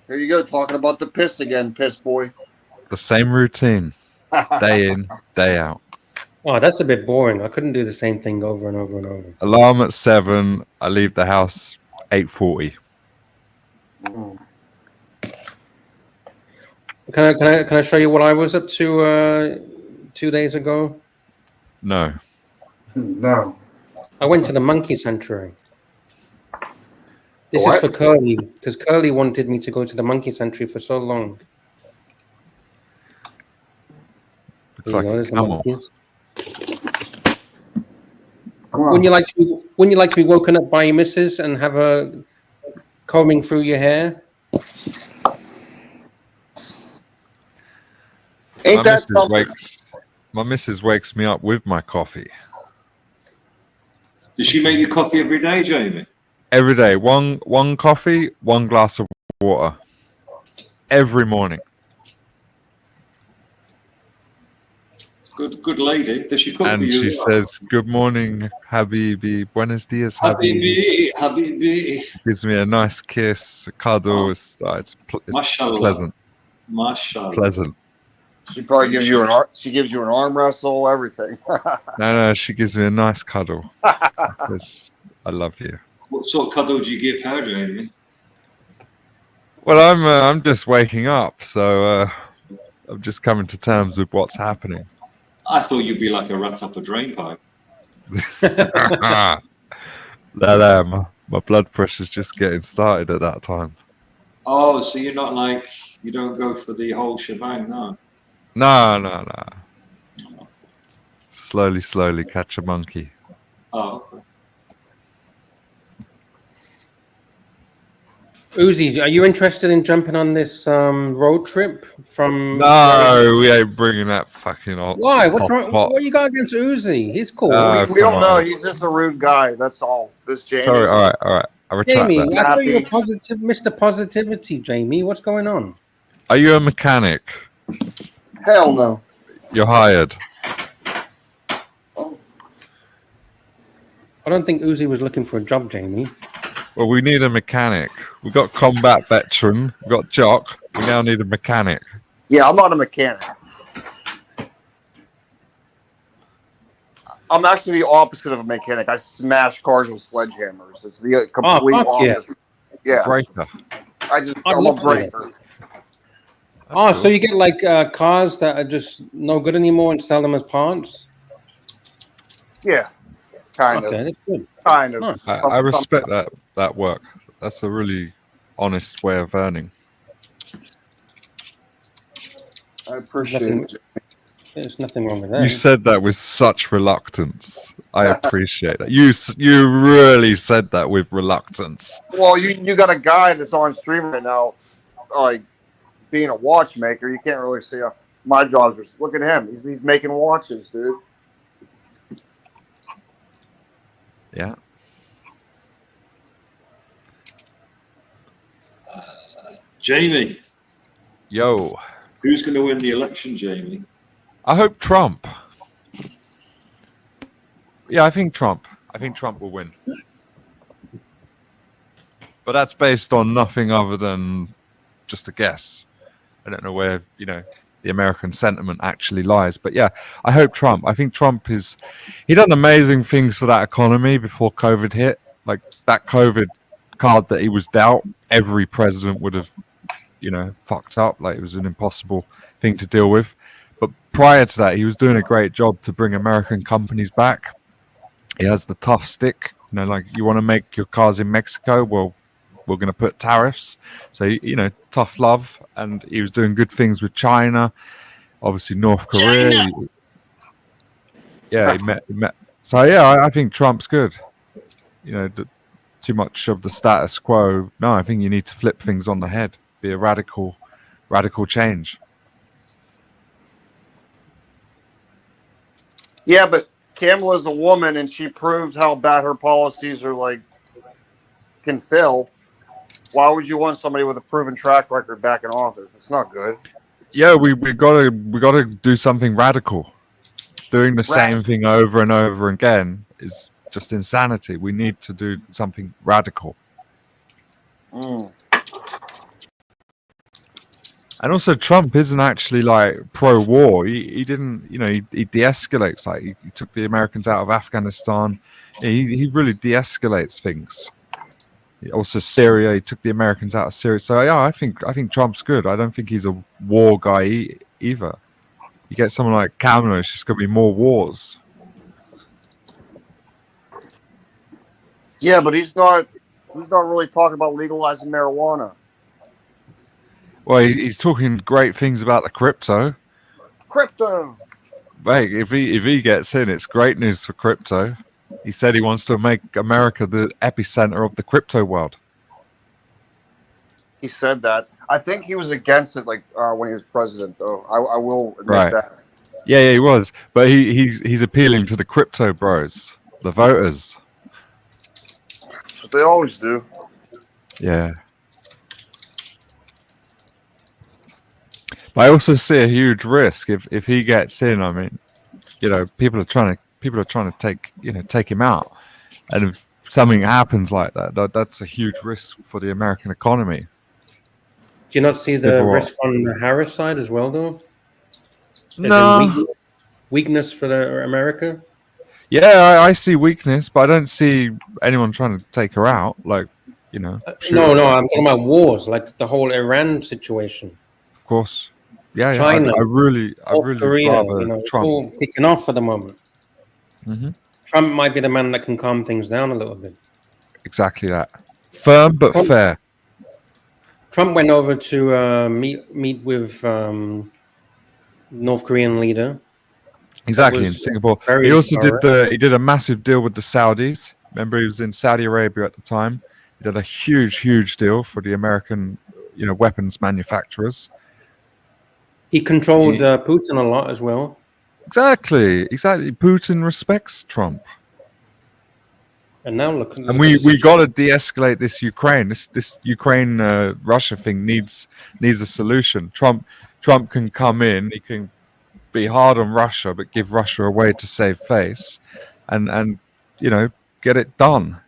Here you go, talking about the piss again, piss boy. The same routine, day in, day out. Oh, that's a bit boring. I couldn't do the same thing over and over and over. Alarm at 7. I leave the house 8:40. Can I show you what I was up to 2 days ago? No. No. I went to the monkey sanctuary. This is for Curly, because Curly wanted me to go to the monkey sanctuary for so long. Looks like a camel. Wouldn't you like to be woken up by your missus and have her combing through your hair? Ain't that something? My missus wakes me up with my coffee. Does she make you coffee every day, Jamie? Every day, one coffee, 1 glass of water, every morning. Good lady. Does she cook for And you? she says, "Good morning, Habibi. Buenos dias, Habibi." Habibi. Gives me a nice kiss, a cuddle. It's Mashallah. pleasant. Mashallah. Pleasant. She probably gives you she gives you an arm wrestle, everything. No, she gives me a nice cuddle. Says, "I love you." What sort of cuddle do you give her, Jamie? Well, I'm just waking up, so I'm just coming to terms with what's happening. I thought you'd be like a rat up a drain pipe. My blood pressure's just getting started at that time. Oh, so you're not like, you don't go for the whole shebang, no? No. Slowly catch a monkey. Oh, okay. Uzi, are you interested in jumping on this road trip from? No, we ain't bringing that fucking off. Why? What's wrong? What you got against Uzi? He's cool. we don't know. He's just a rude guy. That's all. This Jamie. Sorry. All right. I retract Jamie, that. I thought you were positive, Mr. Positivity. Jamie, what's going on? Are you a mechanic? Hell no. You're hired. I don't think Uzi was looking for a job, Jamie. Well, we need a mechanic. We got combat veteran. We got jock. We now need a mechanic. Yeah, I'm not a mechanic. I'm actually the opposite of a mechanic. I smash cars with sledgehammers. It's the complete opposite. Yeah. Breaker. I'm a breaker. Oh, so you get like cars that are just no good anymore and sell them as parts? Yeah. Kind Okay, of. that's good. Kind of. I respect that work. That's a really honest way of earning. I appreciate it. There's nothing wrong with that. You said that with such reluctance. I appreciate that. You really said that with reluctance. Well, you got a guy that's on stream right now, like being a watchmaker. You can't really see my jobs. Look at him. He's making watches, dude. Yeah. Jamie. Yo. Who's going to win the election, Jamie? I hope Trump. Yeah, I think Trump. I think Trump will win. But that's based on nothing other than just a guess. I don't know where, the American sentiment actually lies. But yeah, I hope Trump. I think Trump he done amazing things for that economy before COVID hit. Like that COVID card that he was dealt, every president would have, fucked up. Like it was an impossible thing to deal with. But prior to that, he was doing a great job to bring American companies back. He has the tough stick. Like you want to make your cars in Mexico? Well, we're going to put tariffs. So, tough love. And he was doing good things with China. Obviously, North Korea. He met. So, yeah, I think Trump's good. Too much of the status quo. No, I think you need to flip things on the head. Be a radical change. Yeah, but Kamala's a woman, and she proved how bad her policies are. Can fail. Why would you want somebody with a proven track record back in office? It's not good. Yeah, we gotta do something radical. Doing the same thing over and over again is just insanity. We need to do something radical. And also, Trump isn't actually pro-war. He didn't, he de-escalates. He took the Americans out of Afghanistan. He really de-escalates things. Also, Syria. He took the Americans out of Syria. So yeah, I think Trump's good. I don't think he's a war guy either. You get someone like Kamala, it's just going to be more wars. Yeah, but he's not really talking about legalizing marijuana. Well, he's talking great things about the crypto. Crypto. Mate, if he gets in, it's great news for crypto. He said he wants to make America the epicenter of the crypto world. He said that. I think he was against it, when he was president, though. I will admit that. Yeah, he was. But he's appealing to the crypto bros, the voters. That's what they always do. Yeah. But I also see a huge risk if he gets in. I mean, people are trying to take him out, and if something happens like that's a huge risk for the American economy. Do you not see the risk on the Harris side as well, though? No. Weakness for America? Yeah, I see weakness, but I don't see anyone trying to take her out. Like, No, I'm talking about wars, like the whole Iran situation. Of course. Yeah, China, I really Korea, rather it's Trump. all kicking off for the moment. Mm-hmm. Trump might be the man that can calm things down a little bit. Exactly that. Firm but fair. Trump went over to meet with North Korean leader. Exactly, in Singapore. He also did a massive deal with the Saudis. Remember, he was in Saudi Arabia at the time. He did a huge deal for the American, weapons manufacturers. He controlled Putin a lot as well. Exactly. Putin respects Trump. And now look and we got to de-escalate this Ukraine. This Ukraine Russia thing needs a solution. Trump can come in. He can be hard on Russia, but give Russia a way to save face, and get it done.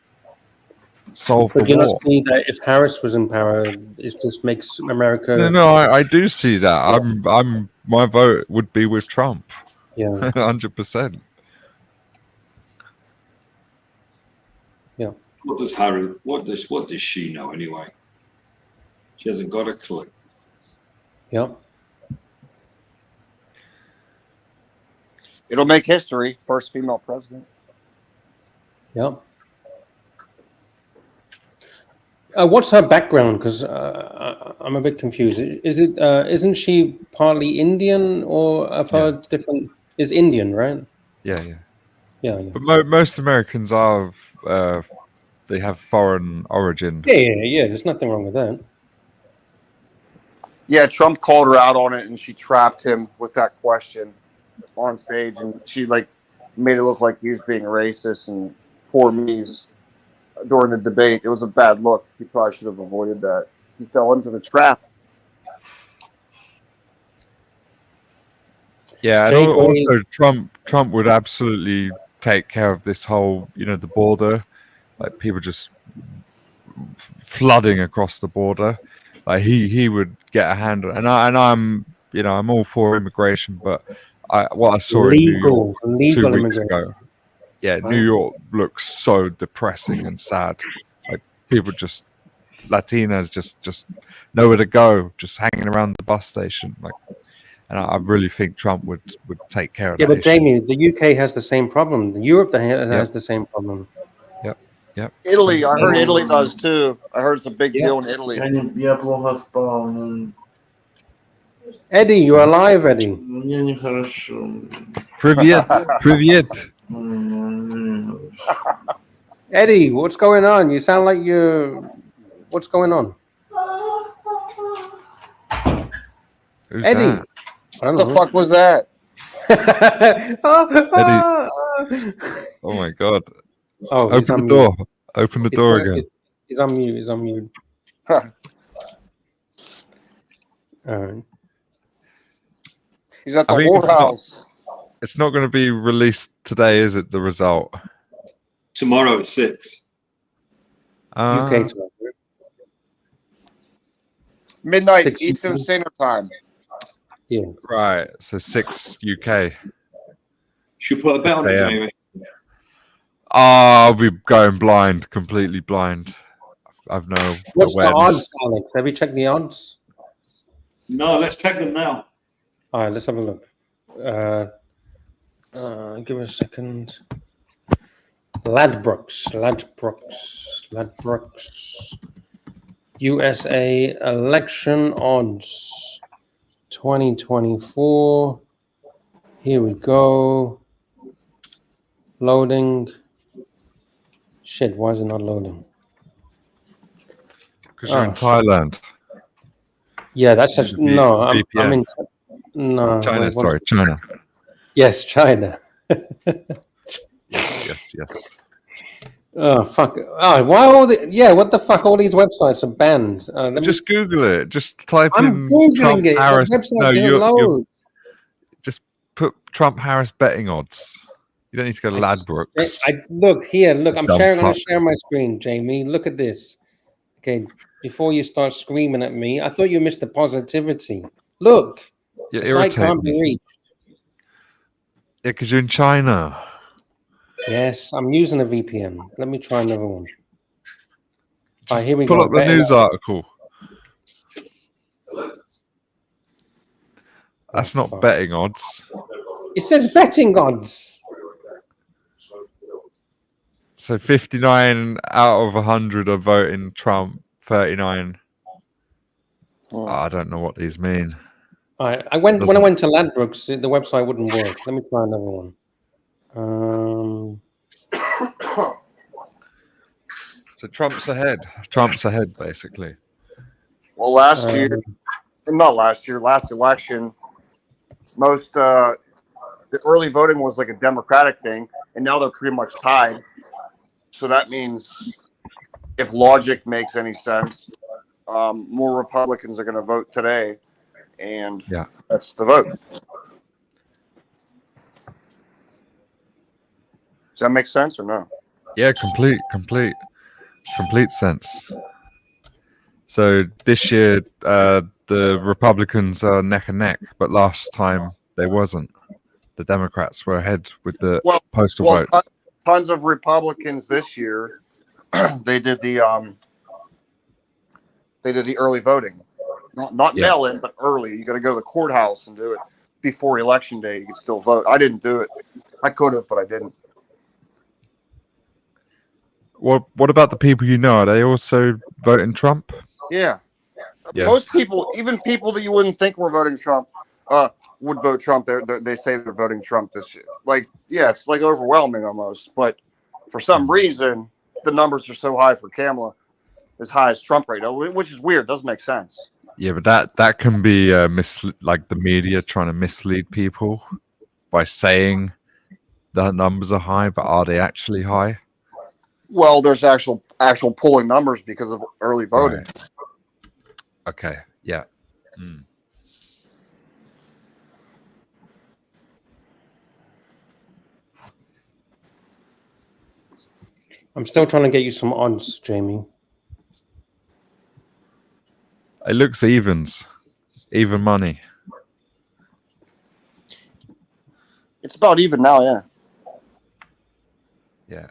Solve the war. You not see that if Harris was in power, it just makes America. No, I do see that. My vote would be with Trump. Yeah, 100%. Yeah. What does Harry? What does she know anyway? She hasn't got a clue. Yeah. It'll make history. First female president. Yeah. What's her background? Because I'm a bit confused. Isn't she partly Indian or of her different? Is Indian, right? Yeah. But most Americans are. They have foreign origin. Yeah. There's nothing wrong with that. Yeah, Trump called her out on it, and she trapped him with that question on stage, and she made it look like he was being racist and poor me's during the debate. It was a bad look. He probably should have avoided that. He fell into the trap. Yeah, and also Trump would absolutely take care of this whole, the border, like people just flooding across the border. Like he would get a handle, and I'm all for immigration, but what I saw in New York 2 weeks ago, New York looks so depressing and sad. Like people Latinas just nowhere to go, just hanging around the bus station. And I really think Trump would take care of that. Yeah, but Jamie, the UK has the same problem. Europe has the same problem. Yep. Italy, I heard Italy does too. I heard it's a big deal in Italy. Eddie, you're alive, Eddie. Привет. Eddie, what's going on? You sound like what's going on? Who's Eddie. that? What the fuck was that? Eddie. Oh my god. Oh, open the door. Open the door again. He's on mute. All right. He's at the whorehouse. It's not going to be released today, is it? The result tomorrow at 6. UK tomorrow. Midnight 6 Eastern Standard Time. Yeah. Right. So 6 UK. Should put a bet on it, Jamie. I'll be going blind, completely blind. I've no What's awareness. the odds, Alex? Have you checked the odds? No, let's check them now. All right, let's have a look. Give me a second. Ladbrokes. USA election odds 2024. Here we go. Loading. Shit, why is it not loading? Because you're in Thailand. Yeah, that's such. No, I'm in. No, China. Sorry, China. Yes, China. Yes. Oh fuck! Oh, why all the? Yeah, what the fuck? All these websites are banned. Just Google it. Just type I'm in Googling Trump it. Harris. The website No, didn't load. just put Trump Harris betting odds. You don't need to go to Ladbrokes. Look here. Look, I'm Dumb sharing. I'm fuck. gonna share my screen, Jamie. Look at this. Okay, before you start screaming at me, I thought you missed the positivity. Look, You're the site can't irritating. be reached. Yeah, because you're in China. Yes, I'm using a VPN. Let me try another one. All right, here we Pull go. up the news article. That's not betting odds. It says betting odds. So 59 out of 100 are voting Trump. 39. Oh, I don't know what these mean. All right, when I went to Ladbrokes, the website wouldn't work. Let me try another one. So Trump's ahead. Trump's ahead, basically. Well, last election, most the early voting was like a Democratic thing, and now they're pretty much tied. So that means, if logic makes any sense, more Republicans are going to vote today, and that's the vote. Does that make sense or no? Yeah, complete sense. So this year, the Republicans are neck and neck, but last time they wasn't. The Democrats were ahead with the postal votes. Tons of Republicans this year. They did the early voting, not mail in, but early. You got to go to the courthouse and do it before election day. You can still vote. I didn't do it. I could have, but I didn't. What about the people you know? Are they also voting Trump? Yeah. Most people, even people that you wouldn't think were voting Trump, would vote Trump. They say they're voting Trump this year. Like, yeah, it's like overwhelming almost. But for some reason, the numbers are so high for Kamala, as high as Trump right now, which is weird. Doesn't make sense. Yeah, but that can be like the media trying to mislead people by saying the numbers are high, but are they actually high? Well, there's actual polling numbers because of early voting. Right. Okay. Yeah. I'm still trying to get you some odds, Jamie. It looks even money. It's about even now, yeah. Yeah.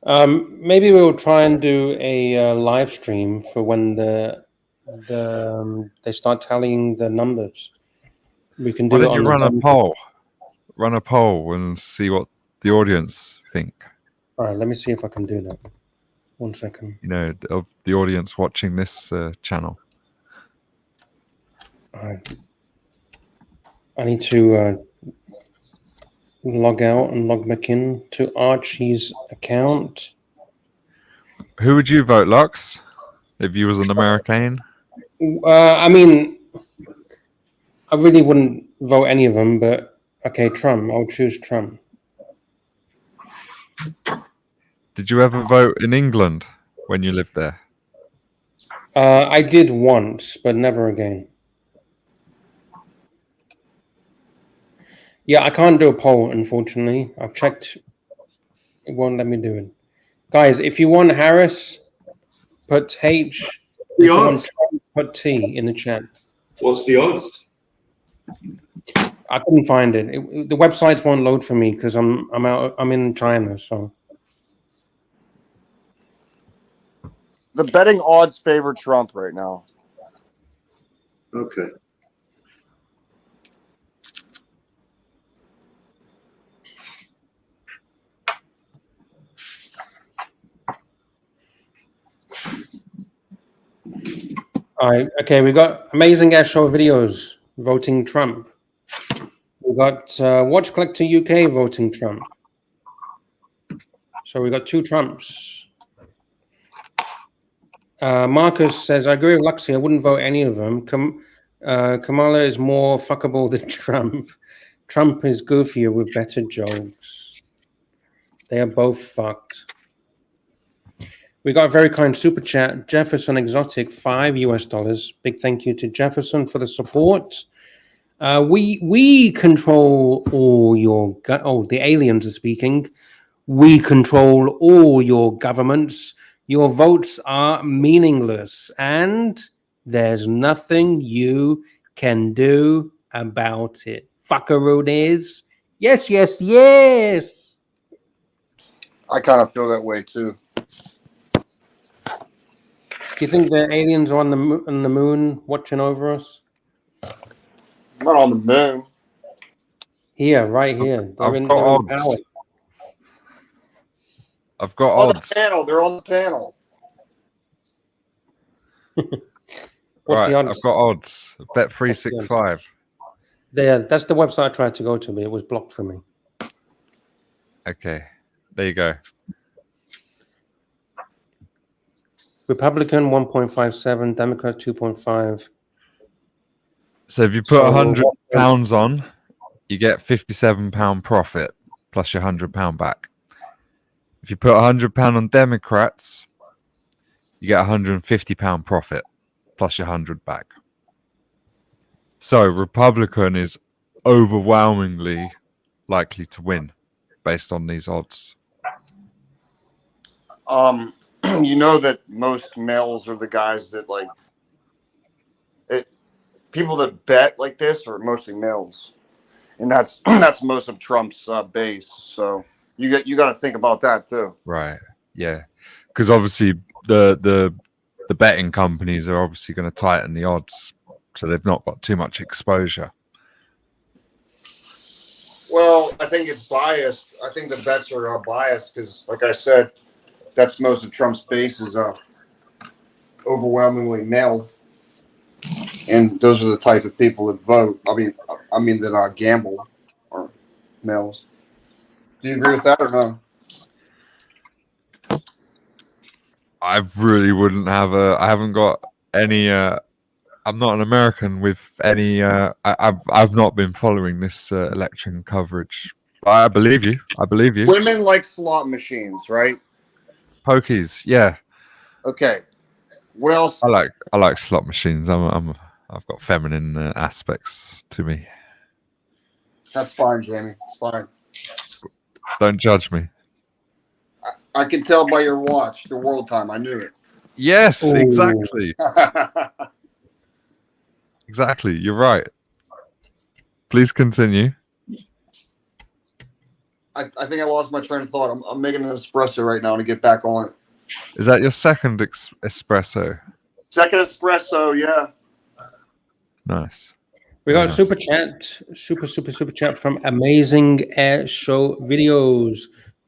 Maybe we'll try and do a live stream for when they start tallying the numbers. We can do Why it don't on you run a poll? Run a poll and see what the audience think. All right, let me see if I can do that. 1 second. You know, of the audience watching this channel. All right. I need to log out and log back in to Archie's account. Who would you vote, Lux, if you was an American? I mean, I really wouldn't vote any of them, but okay, Trump. I'll choose Trump. Did you ever vote in England when you lived there? I did once, but never again. Yeah, I can't do a poll, unfortunately. I've checked. It won't let me do it. Guys, if you want Harris, put H. If you want Trump, put T in the chat. What's the odds? I couldn't find it. The websites won't load for me because I'm in China, so. The betting odds favor Trump right now. Okay. All right. Okay, we got amazing air show videos voting Trump. We got Watch Collector UK voting Trump. So we got 2 Trumps. Marcus says, I agree with Luxie. I wouldn't vote any of them. Kamala is more fuckable than Trump. Trump is goofier with better jokes. They are both fucked. We got a very kind super chat. Jefferson Exotic, $5. Big thank you to Jefferson for the support. We control all your the aliens are speaking. We control all your governments. Your votes are meaningless, and there's nothing you can do about it. Fuckaroonies. Yes, yes, yes. I kind of feel that way too. Do you think the aliens are on the moon watching over us? Not on the moon. Here, right here. They're in odds. power. I've got On odds. the panel. They're on the panel. What's the odds? I've got odds. Bet 365. There, that's the website I tried to go to, but it was blocked for me. Okay, there you go. Republican 1.57, Democrat 2.5. So if you put £100 on, you get £57 profit plus your £100 back. If you put £100 on Democrats, you get £150 profit plus your 100 back. So Republican is overwhelmingly likely to win based on these odds. You know that most males are the guys that like it. People that bet like this are mostly males, and that's most of Trump's base. So you got to think about that too. Right. Yeah. Because obviously the betting companies are obviously going to tighten the odds, so they've not got too much exposure. Well, I think it's biased. I think the bets are biased because, like I said, that's most of Trump's base is overwhelmingly male, and those are the type of people that vote. I mean that gamble are males. Do you agree with that or no? I really wouldn't have I haven't got any. I'm not an American with any. I've not been following this election coverage. I believe you. I believe you. Women like slot machines, right? Pokies, yeah. Okay. What else? I like slot machines. I've got feminine aspects to me. That's fine, Jamie. It's fine. Don't judge me. I can tell by your watch, the world time. I knew it. Yes, exactly. Exactly. You're right. Please continue. I think I lost my train of thought. I'm making an espresso right now to get back on it. Is that your second espresso? Second espresso, yeah. Nice. We got a super chat, super chat from Amazing Air Show Videos,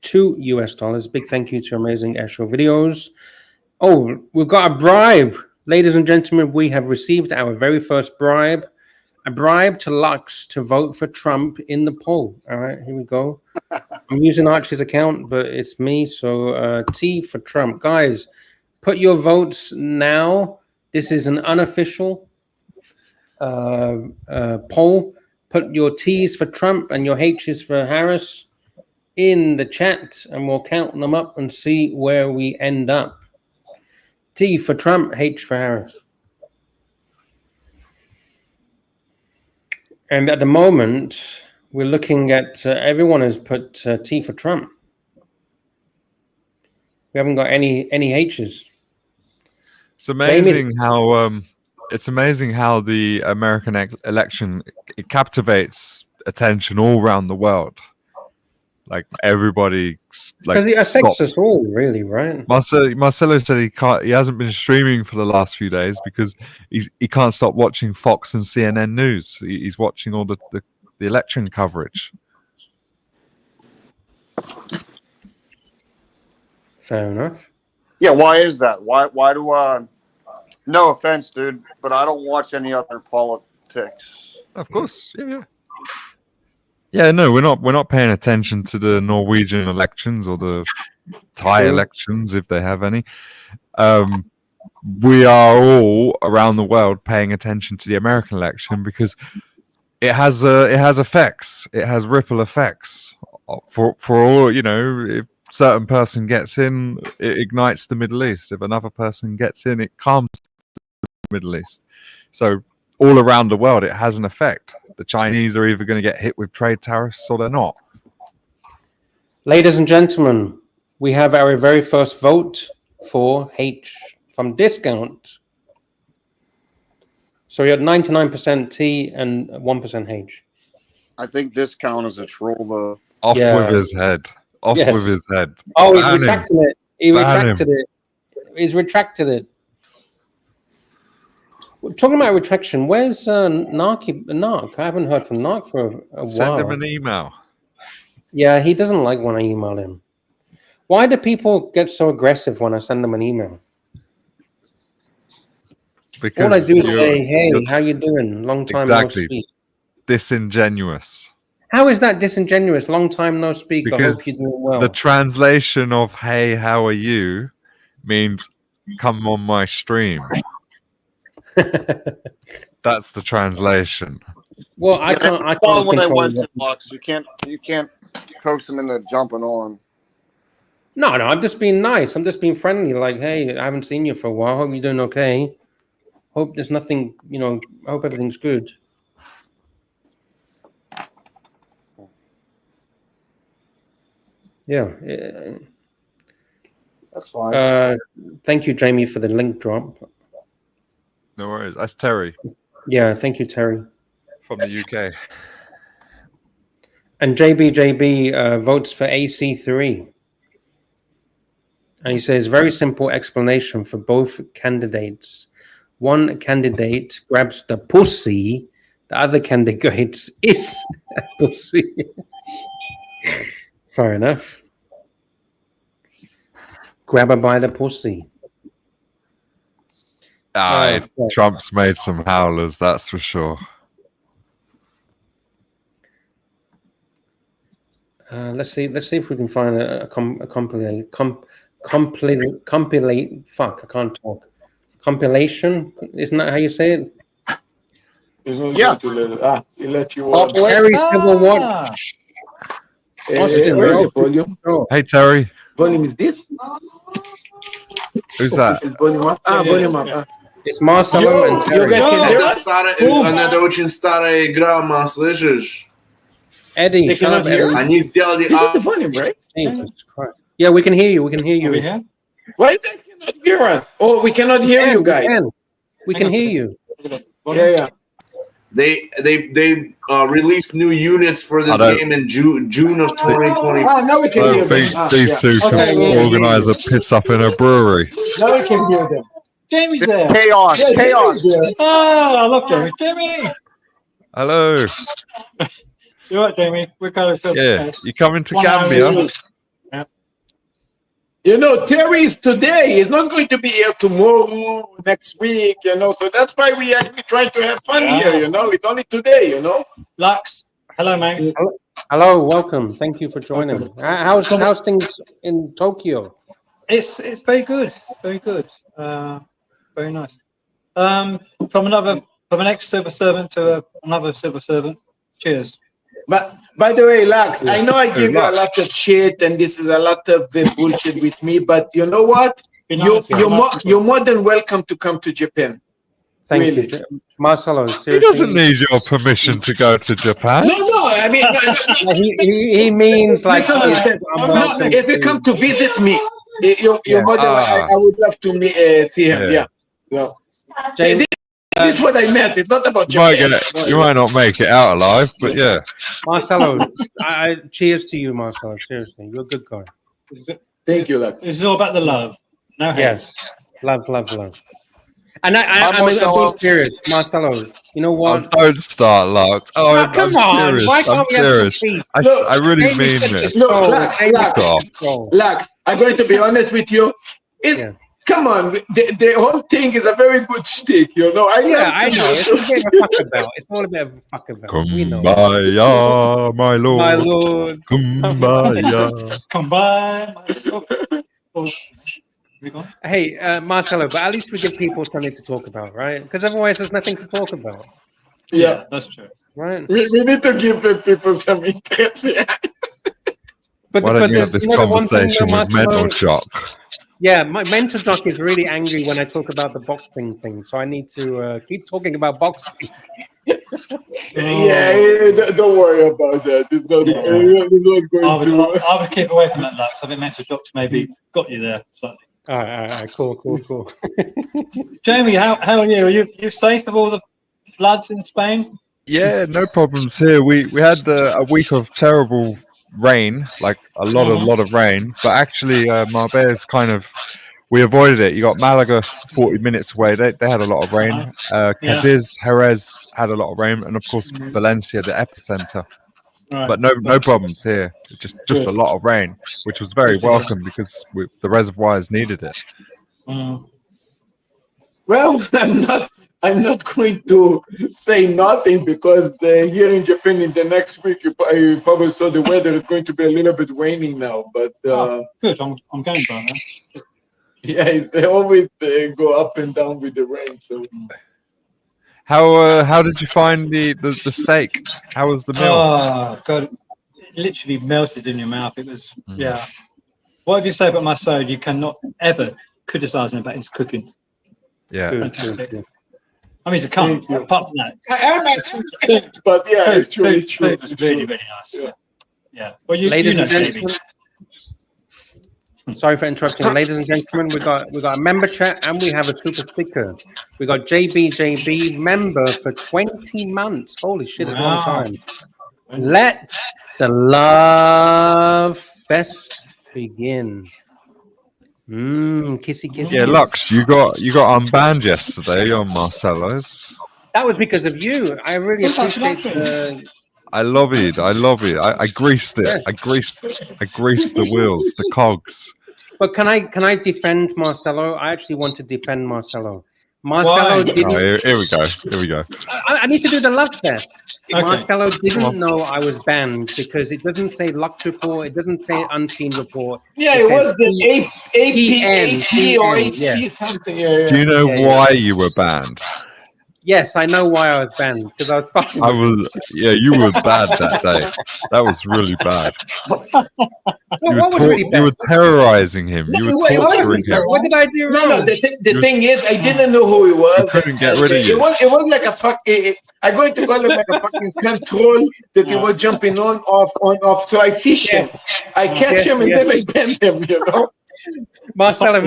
$2. Big thank you to Amazing Air Show Videos. Oh, we've got a bribe. Ladies and gentlemen, we have received our very first bribe. A bribe to Lux to vote for Trump in the poll. All right, here we go. I'm using Archie's account, but it's me. So T for Trump. Guys, put your votes now. This is an unofficial poll. Put your T's for Trump and your H's for Harris in the chat, and we'll count them up and see where we end up. T for Trump, H for Harris. And at the moment, we're looking at everyone has put T for Trump. We haven't got any H's. It's amazing how the American election it captivates attention all around the world. Like everybody, because it affects us all, really, right? Marcelo said he hasn't been streaming for the last few days because he can't stop watching Fox and CNN news. He's watching all the election coverage. Fair enough. Yeah, why is that? Why do no offense, dude, but I don't watch any other politics. Of course, yeah. Yeah, no, we're not paying attention to the Norwegian elections or the Thai elections if they have any. We are all around the world paying attention to the American election because it has effects. It has ripple effects for all. certain person gets in, it ignites the Middle East. If another person gets in, it calms the Middle East. So all around the world, it has an effect. The Chinese are either going to get hit with trade tariffs or they're not. Ladies and gentlemen, we have our very first vote for H from discount. So you're at 99% T and 1% H. I think discount is a troll, though. Off with his head. Off with his head. Oh, he's Ban him. retracting it. He Ban retracted him. it. He's retracted it. Talking about retraction, where's Narc? I haven't heard from Narc for a while. Send him an email. Yeah, he doesn't like when I email him. Why do people get so aggressive when I send them an email? Because all I do is you're- say, "Hey, you're- how you doing? Long time Exactly. no speak." Disingenuous. How is that disingenuous? Long time no speak. I Because hope you're doing well. the translation of "Hey, how are you?" means "Come on my stream." That's the translation. Well, I can't. I Well, can't when I control went what- to Lux, you can't coax them into jumping on. No, I'm just being nice. I'm just being friendly. Like, hey, I haven't seen you for a while. Hope you're doing okay. Hope there's nothing. I hope everything's good. Yeah. That's fine. Thank you, Jamie, for the link drop. No worries. That's Terry Yeah, thank you, Terry. from the UK. And JB votes for AC3. And he says, very simple explanation for both candidates. One candidate grabs the pussy, the other candidate is a pussy. Fair enough. Grab her by the pussy. Trump's made some howlers, that's for sure. Let's see if we can find a compilate. Fuck, I can't talk. Compilation, isn't that how you say it? Yeah. Terry Civil Watch. Austin, bro. Hey, Terry. Volume is this? Who's that? Volume up. Volume up. It's Marcelo and Terry. Это очень старая игра, слышишь? Eddie, shut up, Eddie. Они сделали... This is the volume, right? Jesus Christ. Yeah, we can hear you. We can hear you. Why you guys cannot hear us? Oh, we cannot hear you guys. We can hear you. Yeah. They released new units for this game in June of 2020. Now we can hear them. These two can organise a piss up in a brewery. Now we can hear them. Jamie's there. Chaos. Yeah, Chaos. Jamie's there. Oh, I love Jamie. Jamie! Hello. You're right, Jamie. We're kind of Yeah, you coming to Gambia? You know, Terry is today. He's not going to be here tomorrow, next week, so that's why we actually trying to have fun here, It's only today, Lux, hello, mate. Hello, welcome. Thank you for joining. How's things in Tokyo? It's very good. Very good. Very nice. From an ex-civil servant to another civil servant. Cheers. But by the way, Lux, I know I give you a lot of shit, and this is a lot of bullshit with me. But you know what? You're more than welcome to come to Japan. Thank Really. you, Marcelo. Seriously. He doesn't need your permission to go to Japan. No, I mean, he means like if you come to visit me, you're more than I would love to see him. Yeah. James, this is what I meant. It's not about Japan. You might not make it out alive, but yeah. Marcelo, cheers to you, Marcelo. Seriously, you're a good guy. Thank you, Lux. This is all about the love. No hate. Yes, love. And I'm being serious, Marcelo. You know what? Don't start, Lux. I'm come on. serious. Why can't I'm we have serious. some peace? I really mean this. Lux, I'm going to be honest with you. Come on, the whole thing is a very good stick, I know. It's a bit of a fuck about. It's all a bit of a fuck about. Kumbaya, my lord. My lord. Kumbaya. Kumbaya. Hey, Marcelo, but at least we give people something to talk about, right? Because otherwise there's nothing to talk about. Yeah, that's true. Right. We need to give people something. But Why don't you have there's this the one thing, conversation though, with Mental Marcelo. Jock? Yeah, my mental jock is really angry when I talk about the boxing thing, so I need to keep talking about boxing. Don't worry about that. It's not, it's not going to. I would keep away from that, Lux. I think Mental Jock's maybe got you there slightly. All right, cool. Jamie, how are you? Are you safe with all the floods in Spain? Yeah, no problems here. We had a week of terrible rain, like a lot of rain. But actually, Marbella's we avoided it. You got Malaga 40 minutes away. They had a lot of rain. Cadiz, Jerez had a lot of rain, and of course Valencia, the epicenter. Right. But no problems here. Just a lot of rain, which was very welcome because the reservoirs needed it. Well, I'm not going to say nothing because here in Japan in the next week, you probably saw the weather is going to be a little bit raining now. But good, I'm going by now. Yeah, they always go up and down with the rain. So, how did you find the steak? How was the meal? Oh God, it literally melted in your mouth. It was Whatever you say about my side, you cannot ever criticize him about his cooking. Yeah. Good. I mean, it's a cunt. Apart from that, I'm not, but yeah, it's true. It's true. It was really nice. Yeah. Well, Ladies know, and gentlemen. Sorry for interrupting. Ladies and gentlemen, we got a member chat and we have a super sticker. We got JB member for 20 months. Holy shit, it's a long time. Let the love fest begin. Kissy. Yeah, Lux, you got unbanned yesterday on Marcelo's. That was because of you. I really appreciate I lobbied. I greased it. Yes. I greased the wheels, the cogs. But can I defend Marcelo? I actually want to defend Marcelo. Marcelo didn't. Oh, here we go. I need to do the love test. Okay. Marcelo didn't know I was banned because it doesn't say Lux report. It doesn't say unseen report. Yeah, it was the AP or HC something. Yeah. Do you know why you were banned? Yes, I know why I was banned because I was fucking. You were bad that day. That was really bad. You were terrorizing him. You were torturing him. What did I do wrong? No. The thing is, I didn't know who he was. You couldn't get rid of you. It was like a fucking. I'm going to call it like a fucking control that he was jumping on, off. So I fish him. I catch him and then I bend him. You know. Marcelo.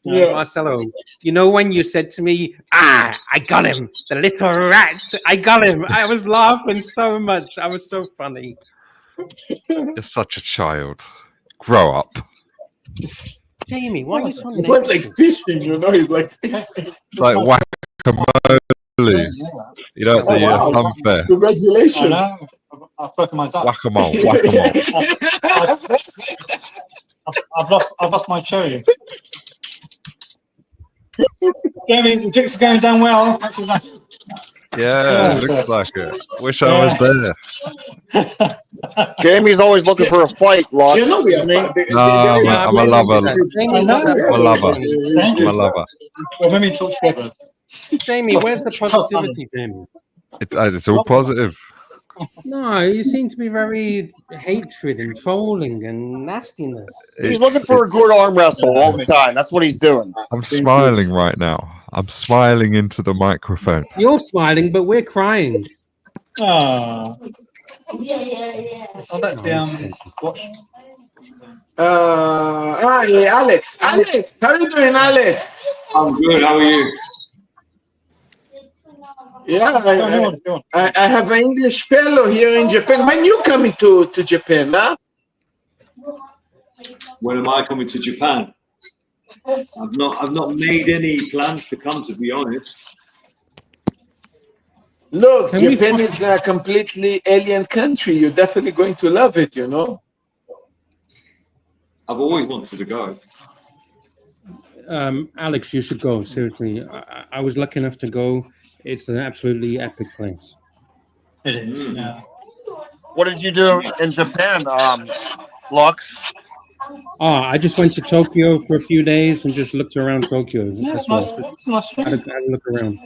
Yeah. Marcelo, you know when you said to me, I got him, the little rat, I got him. I was laughing so much. I was so funny. You're such a child. Grow up. Jamie, why are you so It's not like fishing, you know, he's like fishing. It's like whack-a-mole. You know, the unfair. Congratulations. I've broken my duck. Whack-a-mole. I've lost my cherry. Jamie, the drinks are going down well. Yeah, looks like it. Wish I was there. Jamie's always looking for a fight, Lux. You know we are. I'm a lover. I'm a lover. Well, let me talk together. Jamie, where's the positivity, Jamie? It's all positive. No, you seem to be very hatred and trolling and nastiness. He's looking for a good arm wrestle all the time. That's what he's doing. I'm smiling right now. I'm smiling into the microphone. You're smiling, but we're crying. Oh, that's the what? Alex, how are you doing, Alex? I'm good. How are you? Yeah, I have an English fellow here in Japan. When you coming to Japan, huh? When am I coming to Japan? I've not made any plans to come, to be honest. Look, Japan is a completely alien country. You're definitely going to love it, you know. I've always wanted to go. Alex, you should go. Seriously, I was lucky enough to go. It's an absolutely epic place. It is. Yeah. What did you do in Japan, Lux? I just went to Tokyo for a few days and just looked around Tokyo. That's all. I had a look around.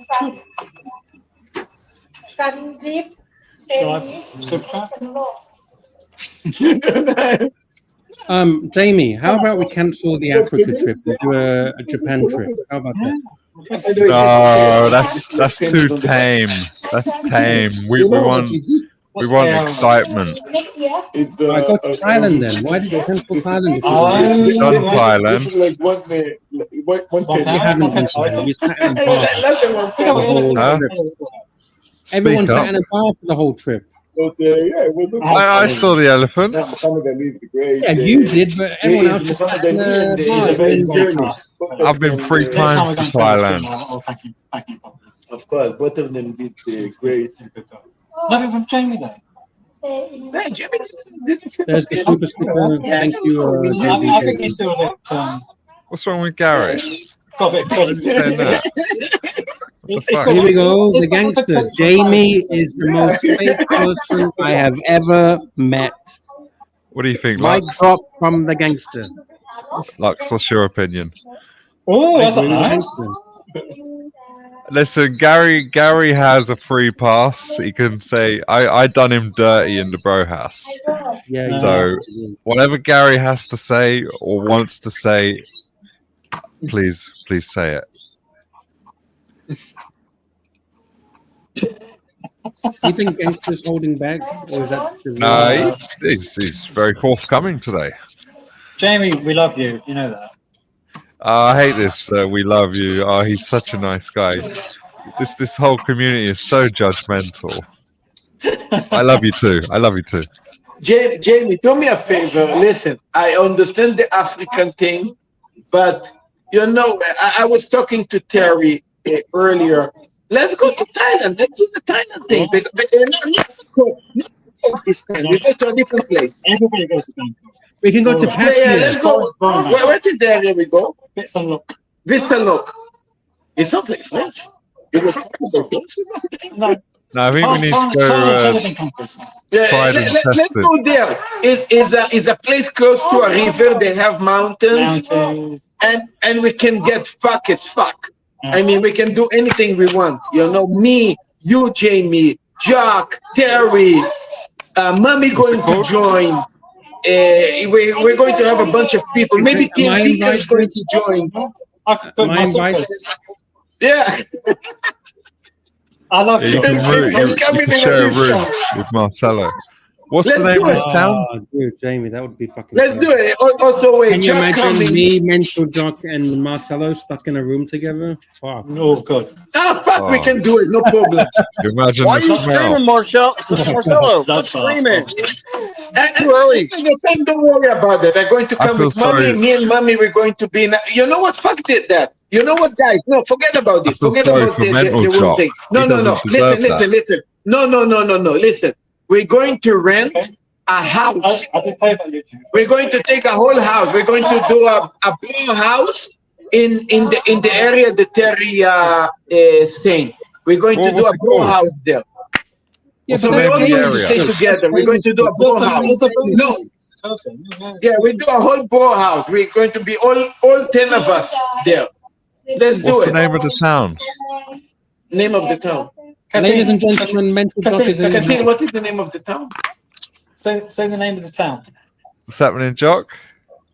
Jamie, how about we cancel the Africa trip and do a Japan trip? How about that? No, that's too tame. That's tame. We want excitement. I go to Thailand then. Why did you cancel Thailand? Done Thailand. This is like one day. You haven't been Thailand. You sat in a bar for the whole trip. Everyone Speak sat in a bar for the whole trip. I saw the elephant. Yeah, you did, but everyone else was sat in a bar. I've been 3 times to Thailand. Of course, both of them did great. Nothing from Jamie though. There's the super sticker. Thank you, I think he's still a bit. What's wrong with Gary? Got a bit. Saying that? What the fuck? Here we go, the gangster. Jamie is the most fake person I have ever met. What do you think, Mic Lux? drop from the gangster. Lux, what's your opinion? Oh, that's nice. Listen, Gary has a free pass. He can say, I done him dirty in the bro house. Yeah. So whatever Gary has to say or wants to say, please say it. Do you think gangster's holding back, or is that? No, he's very forthcoming today. Jamie, we love you. You know that. I hate this. We love you. Oh, he's such a nice guy. This whole community is so judgmental. I love you too. I love you too. Jamie, do me a favor. Listen, I understand the African thing, but you know, I was talking to Terry earlier. Let's go to Thailand. Let's do the Thailand thing. But we go to a different place. Everybody goes to Bangkok. We can go to Pattaya. Yeah, let's go. Where is the area we go? Vistalok. Vistalok. It's not like French. It was No, I think we need to go try it and let's test it. go there. It's a place close to a river. They have mountains. And we can get fuck as fuck. I mean, we can do anything we want. You know, me, you, Jamie, Jack, Terry, Mommy going to join. We're going to have a bunch of people. Maybe Tim Tika is going to join. Yeah. I love You can share a room with Marcelo. What's the name of this town? Oh, dude, Jamie, that would be fucking. Let's do it. Also, wait, can you Jack imagine coming. me, Mental Jock, and Marcelo stuck in a room together? Fuck. Oh god. Ah, fuck, we can do it. No problem. You imagine Why are the you smell. screaming, Marcelo? That's screaming. Too early. Don't worry about it. They're going to I come feel with Mommy. sorry. Me and Mommy, we're going to be in. You know what? Fuck that. You know what, guys? No, forget about it. feel Forget sorry about for the Mental whole Jock. thing. He No. doesn't deserve that. Listen. No. Listen. We're going to rent a house. We're going to take a whole house. We're going to do a big house in the area that Terry is staying. We're going to do a bro house there. Yeah, So but we're all that's going to the stay area. together. We're going to do a bro house. No. Yeah, we do a whole bro house. We're going to be all 10 of us there. Let's do What's the it. name of the town? Name of the town. Ladies and gentlemen, Mental Jock is in. Katin, what is the name of the town? Say the name of the town. What's happening, Jock?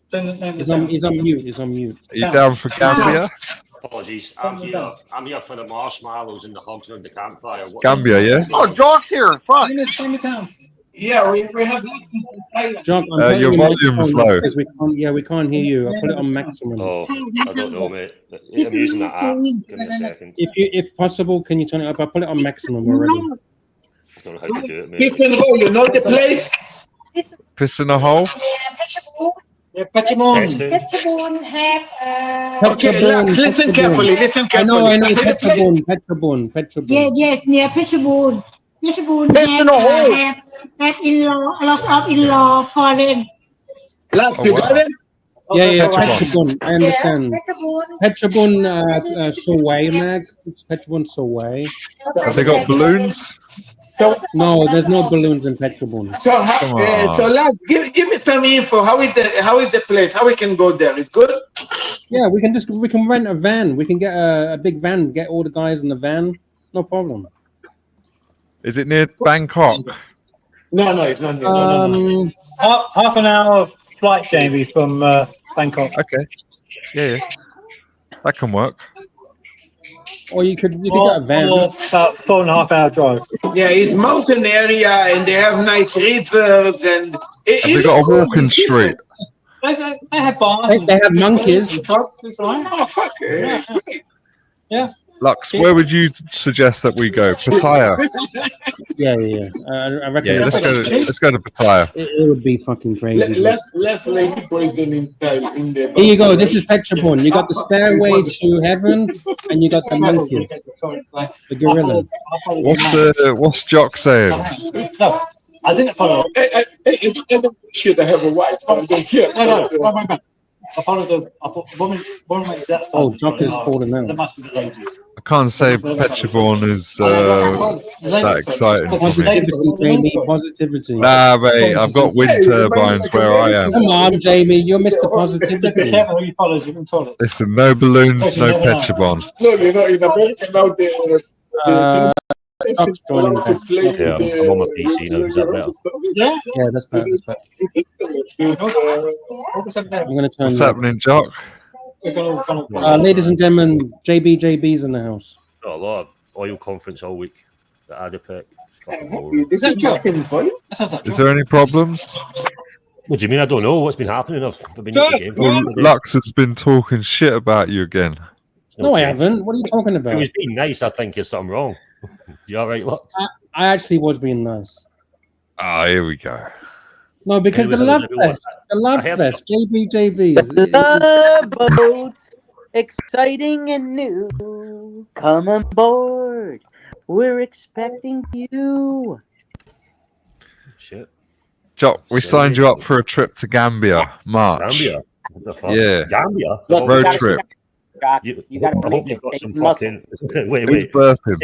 Say the name of He's the on, town. he's on mute. He's on mute. Are you down for Gambia? Apologies, I'm here for the marshmallows and the hogs around the campfire. Gambia, yeah? Oh, Jock's here. Fuck. Say the town. Yeah, we have. Jock, I'm putting your your volume's microphone low. up because we can't hear you. I'll put it on maximum. Oh, I don't know, mate. I'm using that app. Give me a second. If possible, can you turn it up? I'll put it on maximum already. I don't know how to do it, mate. Piss and Hole, you know the place? Piss in a hole? Yeah, Vacheron. Petrobone have Okay, Lux, listen carefully. Listen carefully. I know. Petrobone. yes, near Petrobone. Petrobone Piss in a hole. have in-law, a lot of in-law foreign. Lux, Oh, you wow. got it? Yeah, Petrobone. I understand. Petrobone. Petrobone Solway, Mag. It's Petrobone Solway. Have they got balloons? No, there's no balloons in Petrobone. So, Lux, give me some info. How is the place? How we can go there? It's good? Yeah, we can rent a van. We can get a big van. Get all the guys in the van. No problem. Is it near Bangkok? No, it's not near. Half an hour flight, Jamie, from Bangkok. Okay. Yeah. That can work. Or you could get a van. Or about 4.5 hour drive. Yeah, it's mountain area and they have nice rivers and. Have they got a walking street? They have bars. They have monkeys. Oh, fuck it. Yeah. Lux, where would you suggest that we go? Pattaya. Yeah. I reckon. Yeah, let's go to Pattaya. It would be fucking crazy. Less lady poison in there. Here you go. This is Petrobon. You got the stairway to heaven, and you got the monkeys, the gorilla. What's Jock saying? No, I didn't follow. Should I have a wife? I don't care. No. I followed the. I put one makes that stuff. Oh, Jock is falling out. There must be the ladies. I can't say Petrobon is that exciting for me. Positivity. Nah, mate, I've got wind turbines where I am. Come on, Jamie, you're Mr. Positivity. Be careful who you follow. You can follow. Listen, no balloons, no Petrobon. No, you know, in America now they. Jock's joining back. Yeah, I'm on my PC now. Is that better? Yeah, that's better. I'm going to turn. What's happening, Jock? Ladies and gentlemen, JB's in the house. Got a lot of oil conference all week at Adipec. Is that Jock in for you? Is there any problems? What do you mean? I don't know what's been happening. I've been at the game. Well, Lux has been talking shit about you again. No, I haven't. What are you talking about? If he was being nice, I think there's something wrong. You all right, Lux? I actually was being nice. Ah, here we go. No, because Anyway, the love everyone. fest, JB's. The boat's exciting and new. Come on board. We're expecting you. Shit. Jock, we signed you up for a trip to Gambia, March. Gambia? What the fuck? Yeah. Gambia? Road trip. You got to I hope you've got some fucking. Wait. Who's birthing?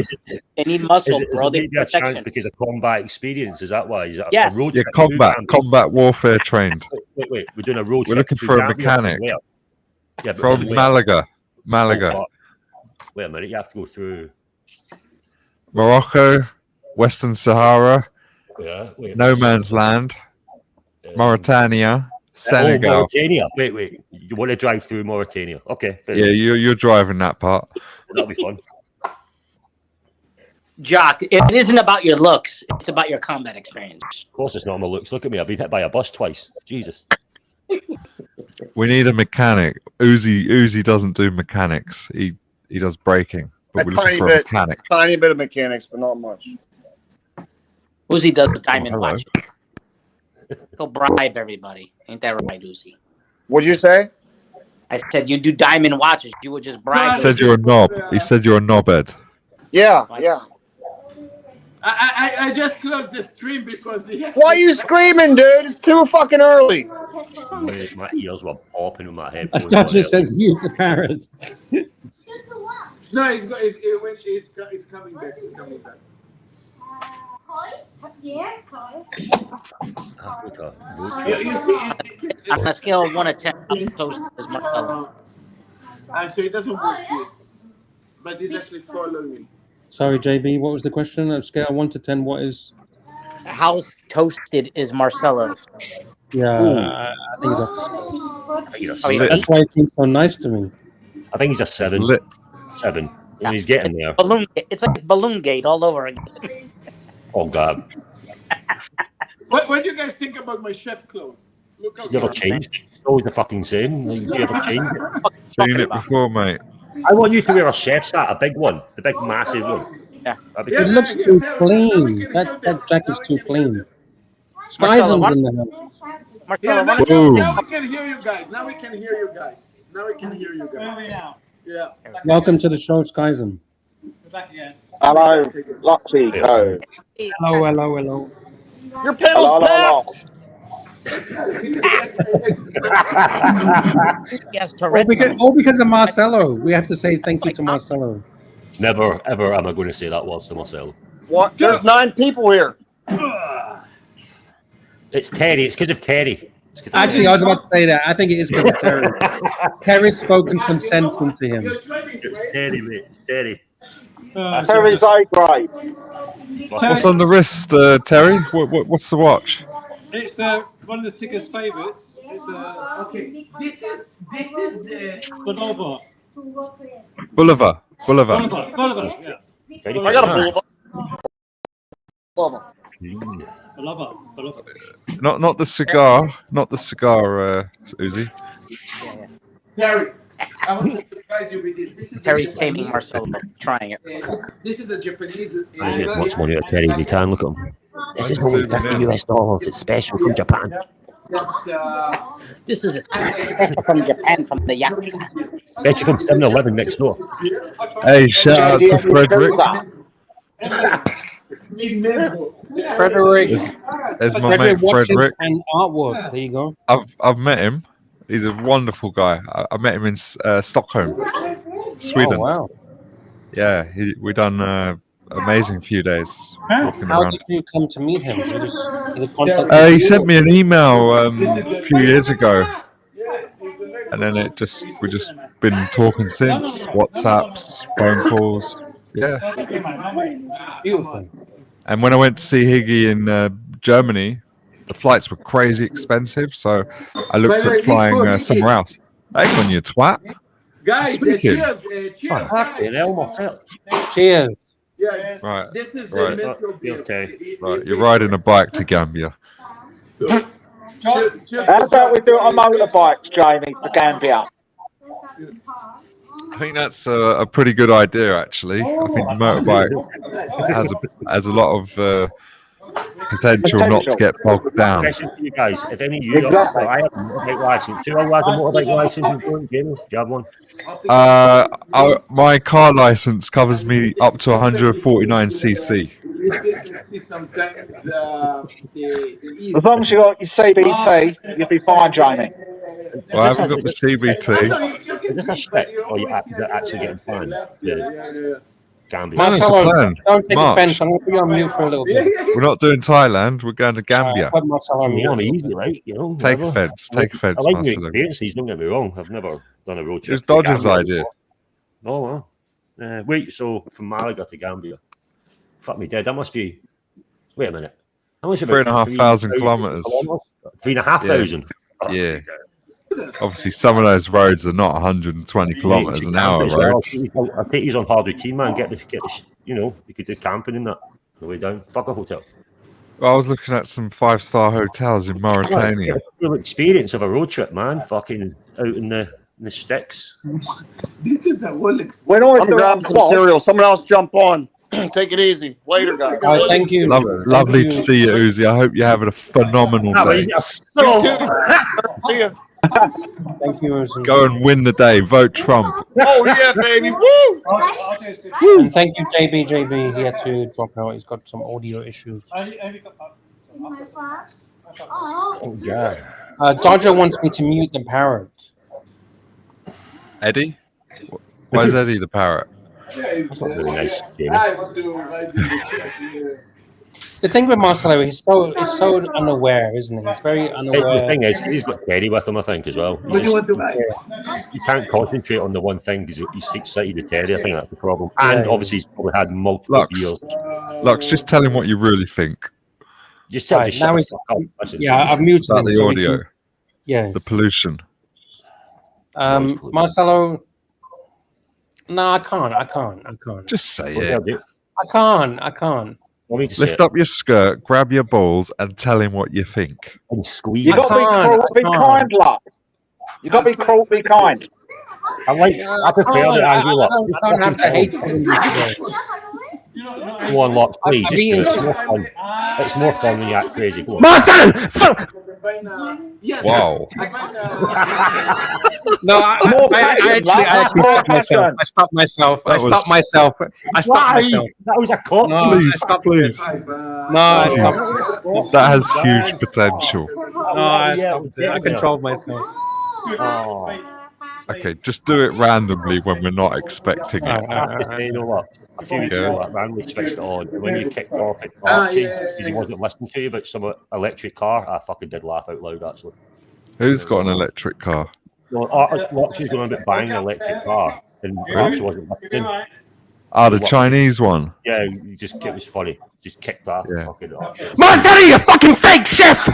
They need muscle, Is bro. it They maybe need a chance protection. because of combat experience? Is that why? Is that Yes. a road Yeah, trip to combat warfare trained. Wait. We're doing a road We're trip. looking to for a Gambia mechanic. from where? Yeah, but From where? Malaga. Oh, fuck. Wait a minute. You have to go through. Morocco, Western Sahara, Yeah. Wait, no man's land, Mauritania, Senegal. Oh, Mauritania. Wait. You want to drive through Mauritania? Okay. fair Yeah, enough. you're driving that part. That'll be fun. Jock, it isn't about your looks. It's about your combat experience. Of course, it's not my looks. Look at me. I've been hit by a bus twice. Jesus. We need a mechanic. Uzi doesn't do mechanics. He does braking. But we're looking for a mechanic. Tiny bit of mechanics, but not much. Uzi does diamond hello. watch. He'll bribe everybody. Ain't that right, Uzi? What'd you say? I said you do diamond watches. You would just bribe. He said you're a knob. He said you're a knobhead. Yeah. I just closed the stream because he had. Why are you screaming, dude? It's too fucking early. My ears were popping with my head. Tasha says mute the parrot. No, it's coming back. It's coming back. Africa. On a scale of 1 to 10, how close is Marcelo? So it doesn't work here, but it's actually following me. Sorry, JB. What was the question? On scale of 1 to 10, what is? How toasted is Marcelo? Yeah, I think he's off. I think he's a 7. That's why he seems so nice to me. I think he's a 7. 7. And he's getting there. It's like Balloon Gate all over again. Oh God. What do you guys think about my chef clothes? Look how It's never changed. It's always the fucking same. Do you ever change it? Seen it before, mate. I want you to wear a chef's hat, a big one, the big massive one. Yeah. It looks too clean. That jacket's too clean. Skyzum's in the house. Yeah, now Boom. we can hear you guys. Now we can hear you guys. Yeah. Welcome to the show, Skyzum. We're back again. Hello, Luxy. Go. Hello. Your pedal's packed. Yes, all because of Marcelo. We have to say thank you to Marcelo. Never, ever am I going to say that word to myself. What? There's 9 people here. It's Terry. It's because of Terry. Actually, I was about to say that. I think it is because of Terry. Terry's spoken some sense into him. It's Terry, mate. It's Terry. Terry's A grade. What's on the wrist, Terry? What's the watch? It's one of the Tigger's favourites. It's okay. This is the Boulevard. Boulevard. Boulevard. Yeah. I got a Boulevard. Boulevard. Not the cigar. Not the cigar, Uzi. Terry, I want to surprise you with this. This is Terry's taming Marcelo, trying it. This is a Japanese. I get as much money out of Terry as he can. Look at him. This is only $50 US. It's special from Japan. This is from Japan, from the Yakuza. Special from 7-Eleven next door. Hey, shout out to Frederick. Frederick. There's my mate Frederick. And artwork. There you go. I've met him. He's a wonderful guy. I met him in Stockholm, Sweden. Oh, wow. Yeah, we done amazing few days. How did you come to meet him? He sent me an email a few years ago, and then we just been talking since. WhatsApps, phone calls. Yeah. Beautiful. And when I went to see Higgy in Germany, the flights were crazy expensive, so I looked at flying somewhere else. Hey, on you twat. Guys, cheers. Cheers. Yeah, Right. This is Right. meant to be Okay. Right, you're riding a bike to Gambia. How about we do it on motorbikes, Jamie, to Gambia? I think that's a pretty good idea, actually. I think the motorbike has a lot of potential not to get bogged down. Question for you guys: if any of you, I have a motorbike license. Do you have a motorbike license? Jamie, do you have one? My car license covers me up to 149cc. As long as you got your CBT, you'll be fine, Jamie. Well, I haven't got the CBT. Is this a shit, or you're actually getting planned? Yeah. Gambia. Marcelo, don't take March. offense. I'm going to put you on mute for a little bit. We're not doing Thailand. We're going to Gambia. Put Marcelo on I'm mute. easy, right? You know. Take whatever. offense. Take offense, I like new Marcelo. experiences. Don't get me wrong. I've never done a road trip. It's Dodger's to Gambia. idea. Oh well. Wait. So from Malaga to Gambia, fuck me dead. That must be. Wait a minute. How much? 3,500 kilometers. 3,500. Yeah. Obviously, some of those roads are not 120 kilometers an hour roads. I'll take you on hard routine, man. Get the, you know, you could do camping in that the way down. Fuck a hotel. Well, I was looking at some 5-star hotels in Mauritania. Real experience of a road trip, man. Fucking out in the sticks. This is the whole experience. When I'm grabbing some cereal, someone else jump on. Take it easy. Later, guys. Thank you. Lovely to see you, Uzi. I hope you're having a phenomenal day. Thank you, Uzi. Go and win the day. Vote Trump. Oh, yeah, baby. Woo! And thank you, JB. He had to drop out. He's got some audio issues. Oh, God. Dodger wants me to mute the parrot. Eddie? Why is Eddie the parrot? That's not really nice, Jamie. The thing with Marcelo, he's so unaware, isn't he? He's very unaware. The thing is, he's got Teddy with him, I think, as well. You can't concentrate on the one thing because he's excited with Teddy. I think that's the problem. And obviously, he's probably had multiple years. Lux, just tell him what you really think. Just tell him to now shut the fuck up. Listen. Yeah, I've muted About him. the so we audio. can- yeah. The pollution. Marcelo. No, I can't. Just say What it. do I do? I can't. Want me to say Lift it? up your skirt, grab your balls, and tell him what you think. And squeeze. You got to be cruel, be kind, Lux. You got to be cruel, be kind. I prefer the angry look. I don't have to hate him today. Go on, Lux, please. Just do it. It's more fun. It's more fun when you act crazy. Go on. Martin! Wow. No, I actually stopped myself. I stopped myself. That was a cop. No, Please. No, I stopped. That has huge potential. No, I stopped it. I controlled myself. Oh. Okay, just do it randomly when we're not expecting it. You know what? A few weeks ago, I randomly switched it on. And when you kicked off at Archie, because he wasn't listening to you about some electric car, I fucking did laugh out loud, actually. Who's got an electric car? Well, Archie's going on about buying an electric car, and Archie wasn't listening. the Chinese one. Yeah, it was funny. Just kicked off. Yeah. Fucking off. Marcelo, you fucking fake chef!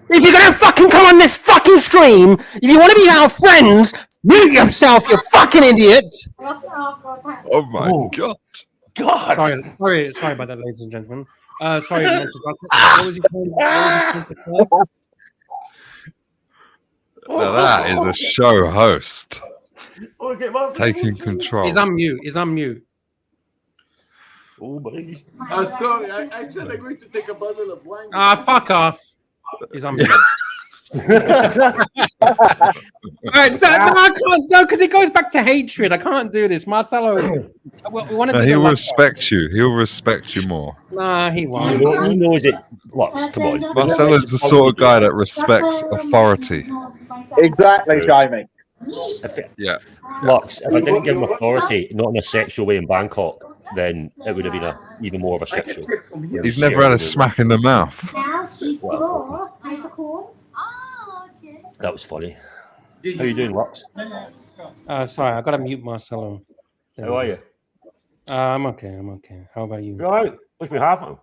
If you're gonna fucking come on this fucking stream, if you want to be our friends, mute yourself, you fucking idiot! Oh my god. God! Sorry about that, ladies and gentlemen. Sorry, what was your point? Now that is a show host taking control. He's on mute. Oh my. Sorry, I said I'm going to take a bottle of wine. Fuck off. He's on mute. Alright, so no, I can't because it goes back to hatred. I can't do this. Marcelo, we wanted to He'll respect you. He'll respect you more. Nah, he won't. He knows it. Lux, come on. Marcelo's the sort of guy that respects authority. Exactly, Jamie. Yeah. Lux, if I didn't give him authority, not in a sexual way in Bangkok, then it would have been even more of a sexual. He's never had a smack in the mouth. That was funny. How you doing, Lux? Sorry, I gotta mute Marcelo. How are you? I'm okay. How about you? You all right? What's been happening?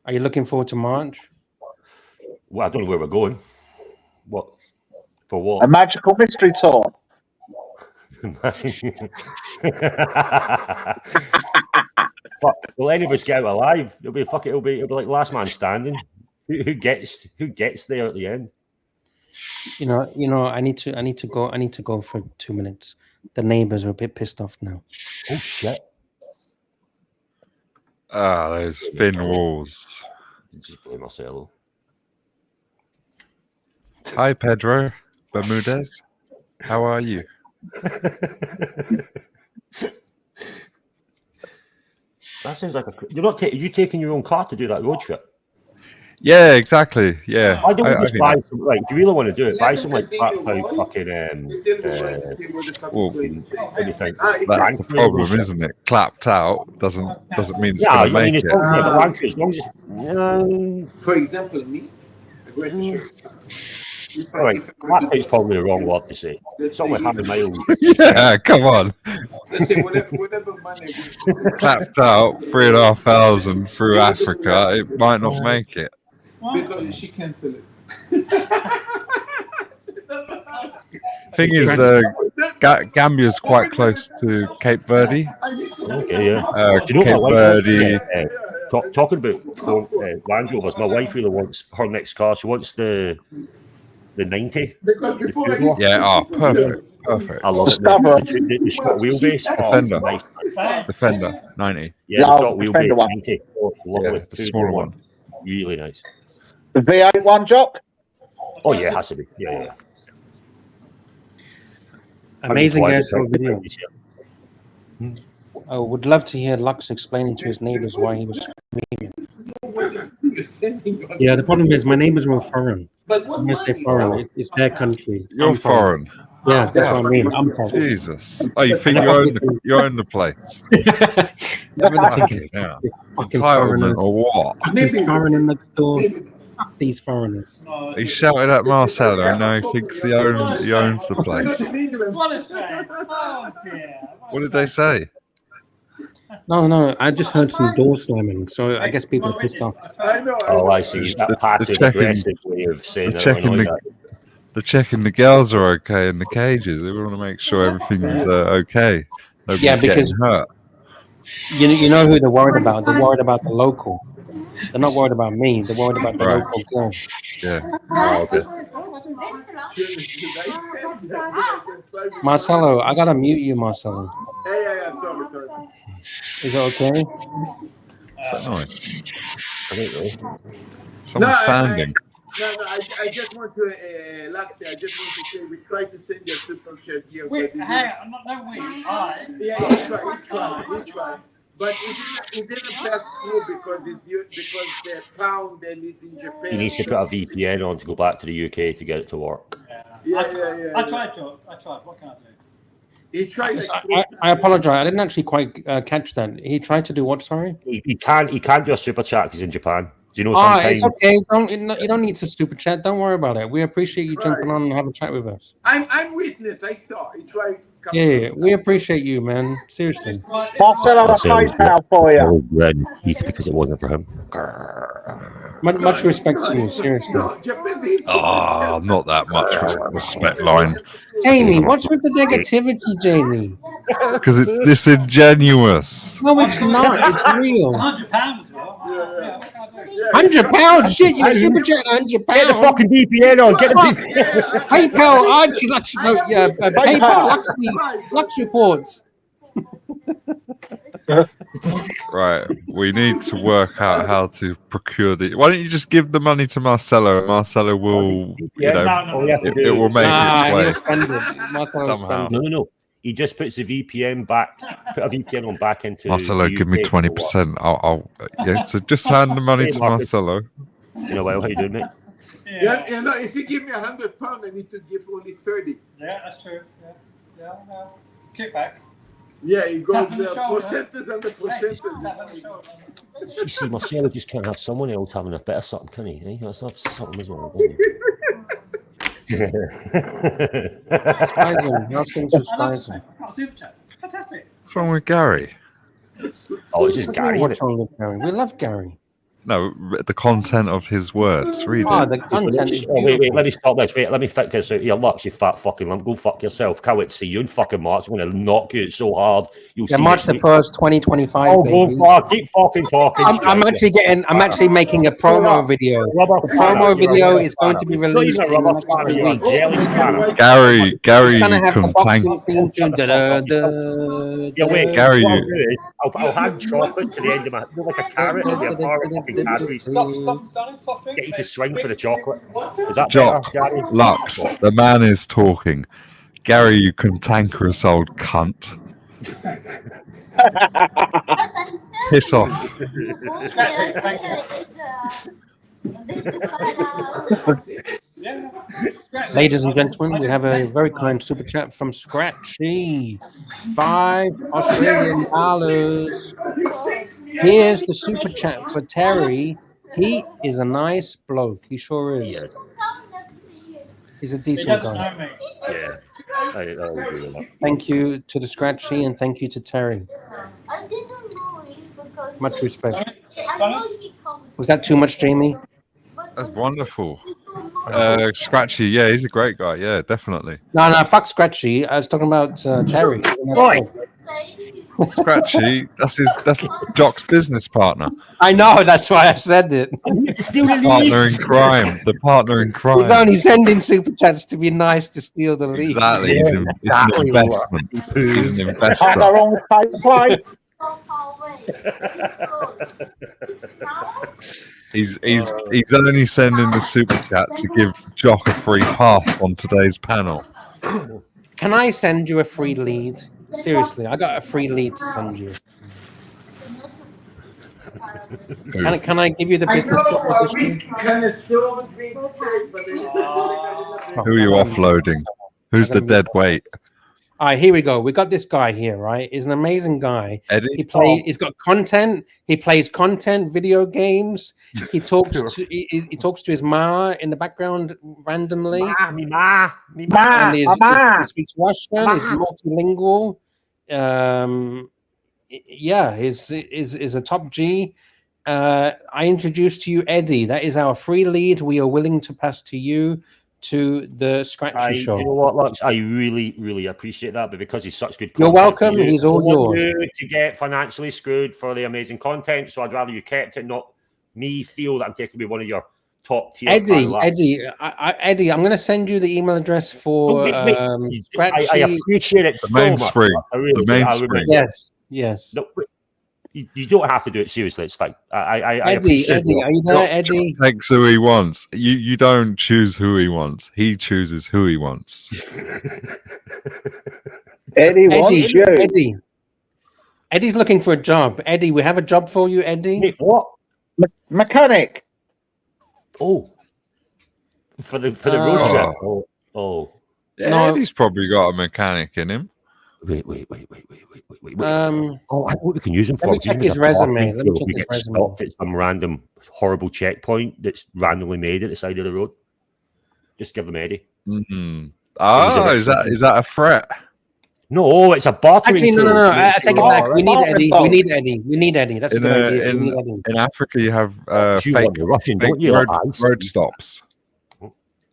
Are you looking forward to March? Well, I don't know where we're going. What? For what? A magical mystery tour. Fuck, will any of us get out alive? It'll be like last man standing. Who gets there at the end? You know. I need to go for 2 minutes. The neighbors are a bit pissed off now. Oh shit! Those thin walls. Just blame Marcelo. Hi, Pedro Bermudez. How are you? That sounds like you're not. Are you taking your own car to do that road trip? Yeah, exactly. Yeah. I don't just buy some. Like, do you really want to do it? Buy some like fucking anything. That's the problem, isn't it? Clapped out doesn't mean it's yeah, going to make it. As long as for example, me. All right, clapped out's probably the wrong word to say. Something like 100 miles. Yeah, come on. Clapped out 3,500 through Africa. It might not make it. Because she cancelled it. Thing is, Gambia's quite close to Cape Verde. Okay, yeah. Cape Verde. Talking about Land Rovers, my wife really wants her next car. She wants the 90. Yeah, perfect. I love it. The short wheelbase. Defender 90. Yeah, the short wheelbase 90. Oh, it's lovely. Yeah, the smaller one. Really nice. The V8 one, Jock? Oh, yeah, it has to be. Yeah. Amazing airshot video. I would love to hear Lux explaining to his neighbors why he was screaming. Yeah, the problem is my neighbors are all foreign. When I say foreign, it's their country. You're foreign. Yeah, that's what I mean. I'm foreign. Jesus. Oh, you think you own the place? Entitlement or what? Foreigner next door. Fuck these foreigners. He shouted at Marcelo and now he thinks he owns the place. What did they say? No, I just heard some door slamming, so I guess people are pissed off. Oh, I see. That passive aggressive way of saying that. They're checking the girls are okay in the cages. They want to make sure everything's okay. Nobody's getting hurt. You know who they're worried about? They're worried about the local. They're not worried about me. They're worried about the local girl. Yeah. Oh, okay. Marcelo, I gotta mute you, Marcelo. Yeah, sorry. Is it okay? Is that noise? I don't know. Someone's sounding. I just want to, Laxi, I just want to say we tried to send you a super chat here. Wait, hang on, we tried. But it didn't pass through because the pound and it's in Japan. He needs to put a VPN on to go back to the UK to get it to work. Yeah. I tried. What can I do? He tried. I apologize. I didn't actually quite catch that. He tried to do what? Sorry. He can't do a super chat because he's in Japan. you know sometimes? It's okay. You don't need to super chat. Don't worry about it. We appreciate you jumping on and having a chat with us. I'm witness. I saw. It's like. Yeah, we appreciate you, man. Seriously. Marcelo, a PayPal for you. Red Heath because it wasn't for him. Much respect to you, seriously. Oh, not that much respect, line. Jamie, what's with the negativity, Jamie? Because it's disingenuous. No, it's not. It's real. £100. £100? Shit, you super chat £100. Get the fucking VPN on. Get the VPN. PayPal, Archie Lux, PayPal, Lux reports. Right, we need to work out how to procure the. Why don't you just give the money to Marcelo? And Marcelo will, it will make its way somehow. No. He just puts the VPN back. Put a VPN on back into. Marcelo, give me 20%. I'll so just hand the money to Marcelo. You know what you doing, mate? Yeah, if you give me £100, I need to give only 30. Yeah, that's true. Yeah. Kickback. Yeah, you go the percentage and the percentage. You see, Marcelo just can't have someone else having a bit of something, can he? He has to have something as well. Fantastic. What's wrong with Gary? Oh, it's just Gary. What's wrong with Gary? We love Gary. No, the content of his words. Read it. The content is wait, let me stop this. Wait, let me fix this out here. Lux, you fat fucking lump. Go fuck yourself. Can't wait to see you in fucking March. I'm going to knock you out so hard. You'll see March the 1st, 2025. Oh, go fuck. Keep fucking talking. I'm actually making a promo video. The promo video is going to be released in the next 3 weeks. Gary Yeah, wait, Gary, I'll hand chocolate to the end of my like a carrot and a bar of fucking Cadbury's. Get you to swing for the chocolate. Is that Jock, better, Gary? Lux, the man is talking. Gary, you cantankerous old cunt. Piss off. Ladies and gentlemen, we have a very kind super chat from Scratchy. $5 Australian. Here's the super chat for Terry. He is a nice bloke. He sure is. He's a decent guy. Yeah. I agree with that. Thank you to the Scratchy and thank you to Terry. Much respect. Was that too much, Jamie? That's wonderful. Scratchy, yeah, he's a great guy. Yeah, definitely. No, fuck Scratchy. I was talking about Terry. Scratchy, that's Jock's business partner. I know, that's why I said it. Partner in crime. The partner in crime. He's only sending super chats to be nice to steal the lead. Exactly. It's an investment. He's an investor. And our own pipeline. He's only sending the super chat to give Jock a free pass on today's panel. Can I send you a free lead? Seriously, I got a free lead to send you. Can I give you the business proposition? Who are you offloading? Who's the dead weight? All right, here we go. We got this guy here, right? He's an amazing guy. Eddie? He's got content. He plays content, video games. He talks to his ma in the background randomly. Me ma. He speaks Russian. He's multilingual. Is a top G. I introduced to you Eddie. That is our free lead. We are willing to pass to you to the Scratchy show. You know what, Lux? I really, really appreciate that, but because he's such good content, you're welcome. He's all yours. To get financially screwed for the amazing content, so I'd rather you kept it, not me feel that I'm taking to be one of your top tier. Eddie, I'm going to send you the email address for Scratchy. I appreciate it so much. The mainspring. Yes. No, you don't have to do it seriously. It's fine. Eddie, are you there, Eddie? Jock takes who he wants. You don't choose who he wants. He chooses who he wants. Eddie wants you. Eddie's looking for a job. Eddie, we have a job for you, Eddie. Wait, what? Mechanic. Oh, for the road trip. Oh. Yeah, Eddie's probably got a mechanic in him. Wait. Um, Oh, I know what we can use him for. let me check his resume. Let me check We his get resume. stopped at some random horrible checkpoint that's randomly made at the side of the road. Just give them Eddie. Mm-hmm. Oh, is that a threat? No, it's a bartering. Actually, no. tool. I take it Oh, back. We need bartering Eddie. tool. We need Eddie. That's a good idea. We need Eddie. In Africa, you have You fake, want the Russian, fake don't you? road, Like ice. road stops,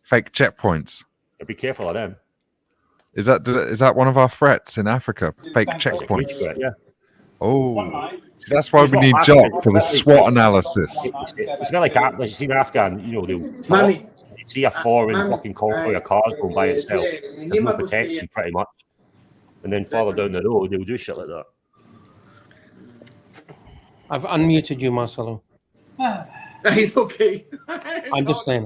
fake checkpoints. Be careful of them. Is that one of our threats in Africa? Fake checkpoints. Threat, yeah. Oh, that's why we need Jock for the SWOT analysis. It's not like you see in Afghan, you know, they'll talk. You see a foreign fucking convoy of cars going by itself. There's no protection, pretty much. And then farther down the road, they'll do shit like that. I've unmuted you, Marcelo. He's okay. I'm just saying.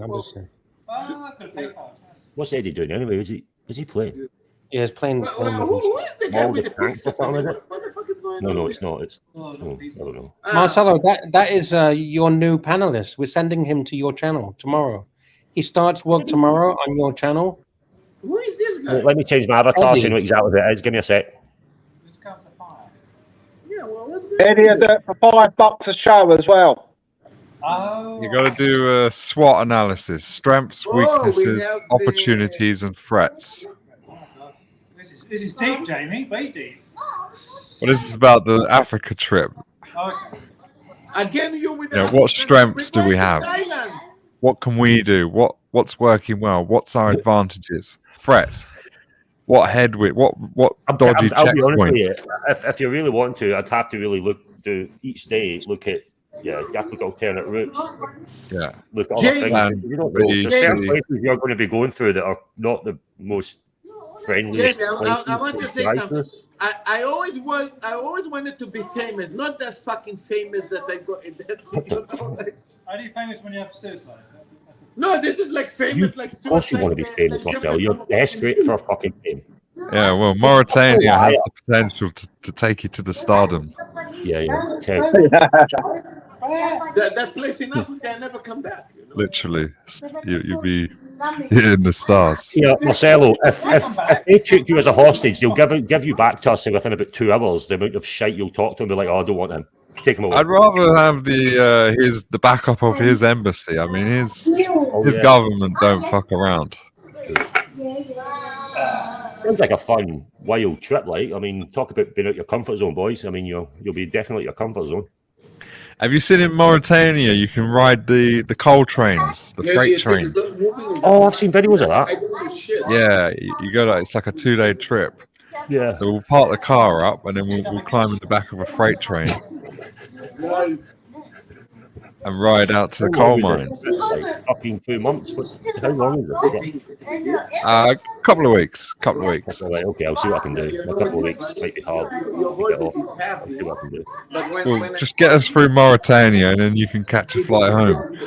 What's Eddie doing anyway? Is he playing? Yeah, he's playing. Who is the guy with the Tanks or something, is it? What the fuck is going No, on? it's not. It's I don't know. Marcelo, that is your new panelist. We're sending him to your channel tomorrow. He starts work tomorrow on your channel. Who is this guy? Let me change my avatar so you know exactly what it is. Give me a sec. Eddie is it for $5 a show as well. You got to do a SWOT analysis: strengths, weaknesses, opportunities, and threats. This is deep, Jamie. Very deep. Well, this is about the Africa trip. Okay. Again, you with What strengths do we have? What can we do? What's working well? What's our advantages? Threats. What headwind? What dodgy I'll be honest with you. checkpoints? If you really want to, I'd have to really do each day. Look at you have to look at alternate routes. Yeah. Look at other things. You don't know. There's certain places you're going to be going through that are not the most friendliest Jamie, places. I want to say something. I always wanted to be famous, not that fucking famous that I got in that. Are you famous when you have suicide? No, this is like famous, like Of course you want to be famous, Marcel. You're desperate for fucking fame. Yeah, well, Mauritania has the potential to take you to the stardom. Yeah. That place in Africa, I never come back. You know? Literally, you'll be in the stars. Yeah, Marcelo, if they took you as a hostage, they'll give you back to us within about 2 hours. The amount of shite you'll talk to and be like, "Oh, I don't want him. Take him away." I'd rather have the backup of his embassy. I mean, his government don't fuck around. Sounds like a fun, wild trip. Like, I mean, talk about being out your comfort zone, boys. I mean, you'll be definitely your comfort zone. Have you seen in Mauritania? You can ride the coal trains, the freight trains. Oh, I've seen videos of that. Yeah, you go it's like a 2-day trip. Yeah. So we'll park the car up and then we'll climb in the back of a freight train and ride out to the coal mines. Like fucking 2 months. How long is it? A couple of weeks. Right, okay, I'll see what I can do. A couple of weeks might be hard to get off. I'll see what I can do. Well, just get us through Mauritania and then you can catch a flight home.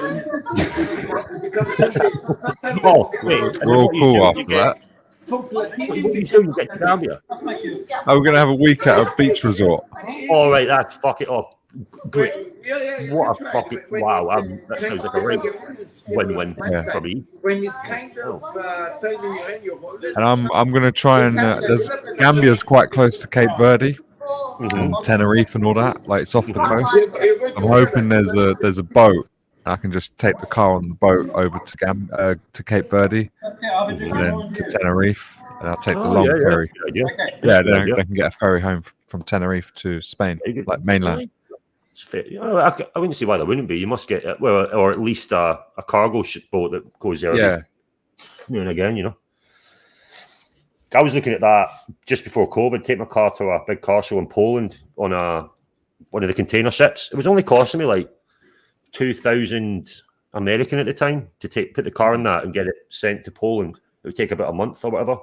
Oh, wait. We're all cool after that. What are you doing? You get to Gambia? Oh, we're going to have a week at a beach resort. All right, that's fuck it up. Great. What a fucking wow! That sounds like a real win-win for me. When it's kind of tight in your hand, you hold it. And I'm going to try and Gambia's quite close to Cape Verde and Tenerife and all that. Like it's off the coast. I'm hoping there's a boat. I can just take the car on the boat over to Cape Verde and then to Tenerife, and I'll take the long ferry. Yeah, then I can get a ferry home from Tenerife to Spain, like mainland. I wouldn't see why there wouldn't be. You must get or at least a cargo boat that goes there. Yeah, now and again, you know. I was looking at that just before COVID. Take my car to a big car show in Poland on one of the container ships. It was only costing me like 2,000 American at the time to put the car in that and get it sent to Poland. It would take about a month or whatever,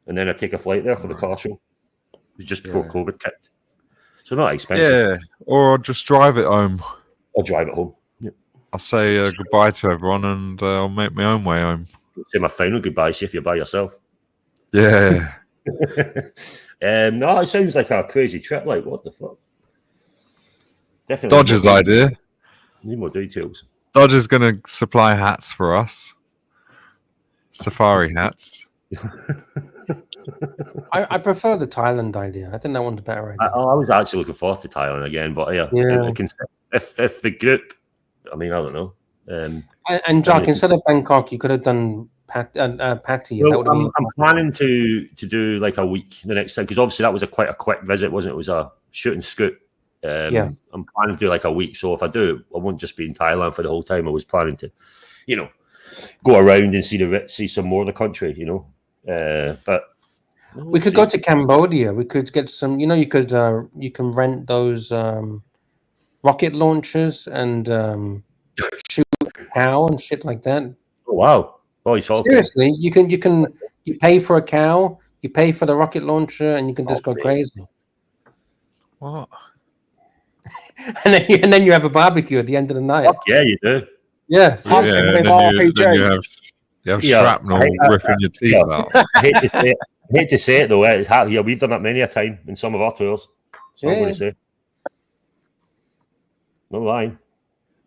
and then I'd take a flight there for the car show. It was just before COVID kicked. So not expensive. Yeah, or I'll just drive it home. I'll drive it home. Yep. I'll say goodbye to everyone and I'll make my own way home. Say my final goodbye, see if you're by yourself. Yeah. No, it sounds like a crazy trip. Like, what the fuck? Definitely. Dodger's idea. Need more details. Dodger's going to supply hats for us. Safari hats. I prefer the Thailand idea. I think that one's a better idea. I was actually looking forward to Thailand again, but yeah. If the group, I mean, I don't know. And Jack, instead of Bangkok, you could have done Pattaya. Well, I'm planning to do like a week the next time, because obviously that was quite a quick visit, wasn't it? It was a shoot and scoot. Yeah. I'm planning to do like a week, so if I do, I won't just be in Thailand for the whole time. I was planning to, go around and see some more of the country, But we could go to Cambodia. We could get some. You can rent those rocket launchers and shoot a cow and shit like that. Oh wow! Oh, you're talking. Seriously, you pay for a cow, you pay for the rocket launcher, and you can just go crazy. What? and then you have a barbecue at the end of the night. Fuck yeah, you do. Yeah. Then you have shrapnel ripping your teeth out. I hate to say it though, it's happened. Yeah, we've done that many a time in some of our tours. So I'm going to say, no lying.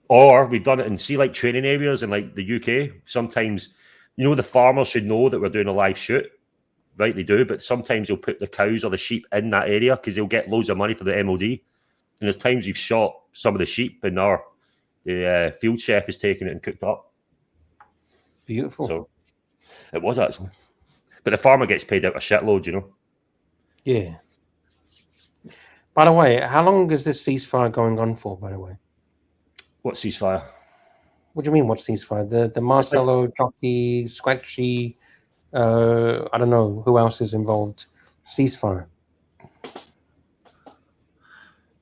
Or we've done it in like training areas in like the UK. Sometimes, the farmers should know that we're doing a live shoot, right? They do, but sometimes they'll put the cows or the sheep in that area because they'll get loads of money for the MOD. And there's times we've shot some of the sheep and the field chef has taken it and cooked up. Beautiful. So it was actually. But the farmer gets paid out a shitload, Yeah. By the way, how long is this ceasefire going on for, by the way? What ceasefire? What do you mean, what ceasefire? The Marcelo, Jockey, Scratchy, I don't know who else is involved. Ceasefire.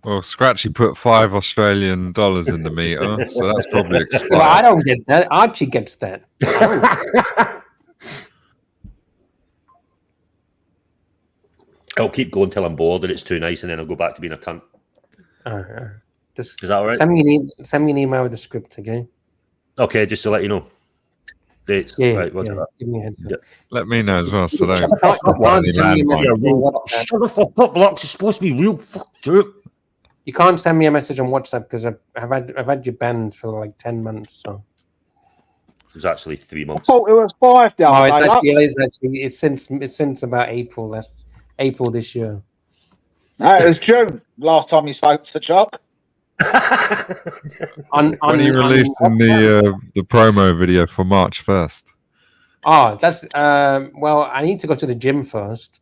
Well, Scratchy put $5 Australian in the meter, so that's probably expired. Well, I don't get that. Archie gets that. I'll keep going till I'm bored and it's too nice, and then I'll go back to being a cunt. Is that all right? Send me an email with the script, okay? Okay, just to let you know. Dates. Yeah, right, give me a heads up. Let me know as well, so don't. Shut the fuck up, Lux. It's supposed to be real fucked up. You can't send me a message on WhatsApp because I've had you banned for like 10 months. So it was actually 3 months. I thought it was 5 the other day. It's since about April. That's April this year. No, it was June last time you spoke to Chuck. When he released the promo video for March 1st. Oh, that's well, I need to go to the gym first.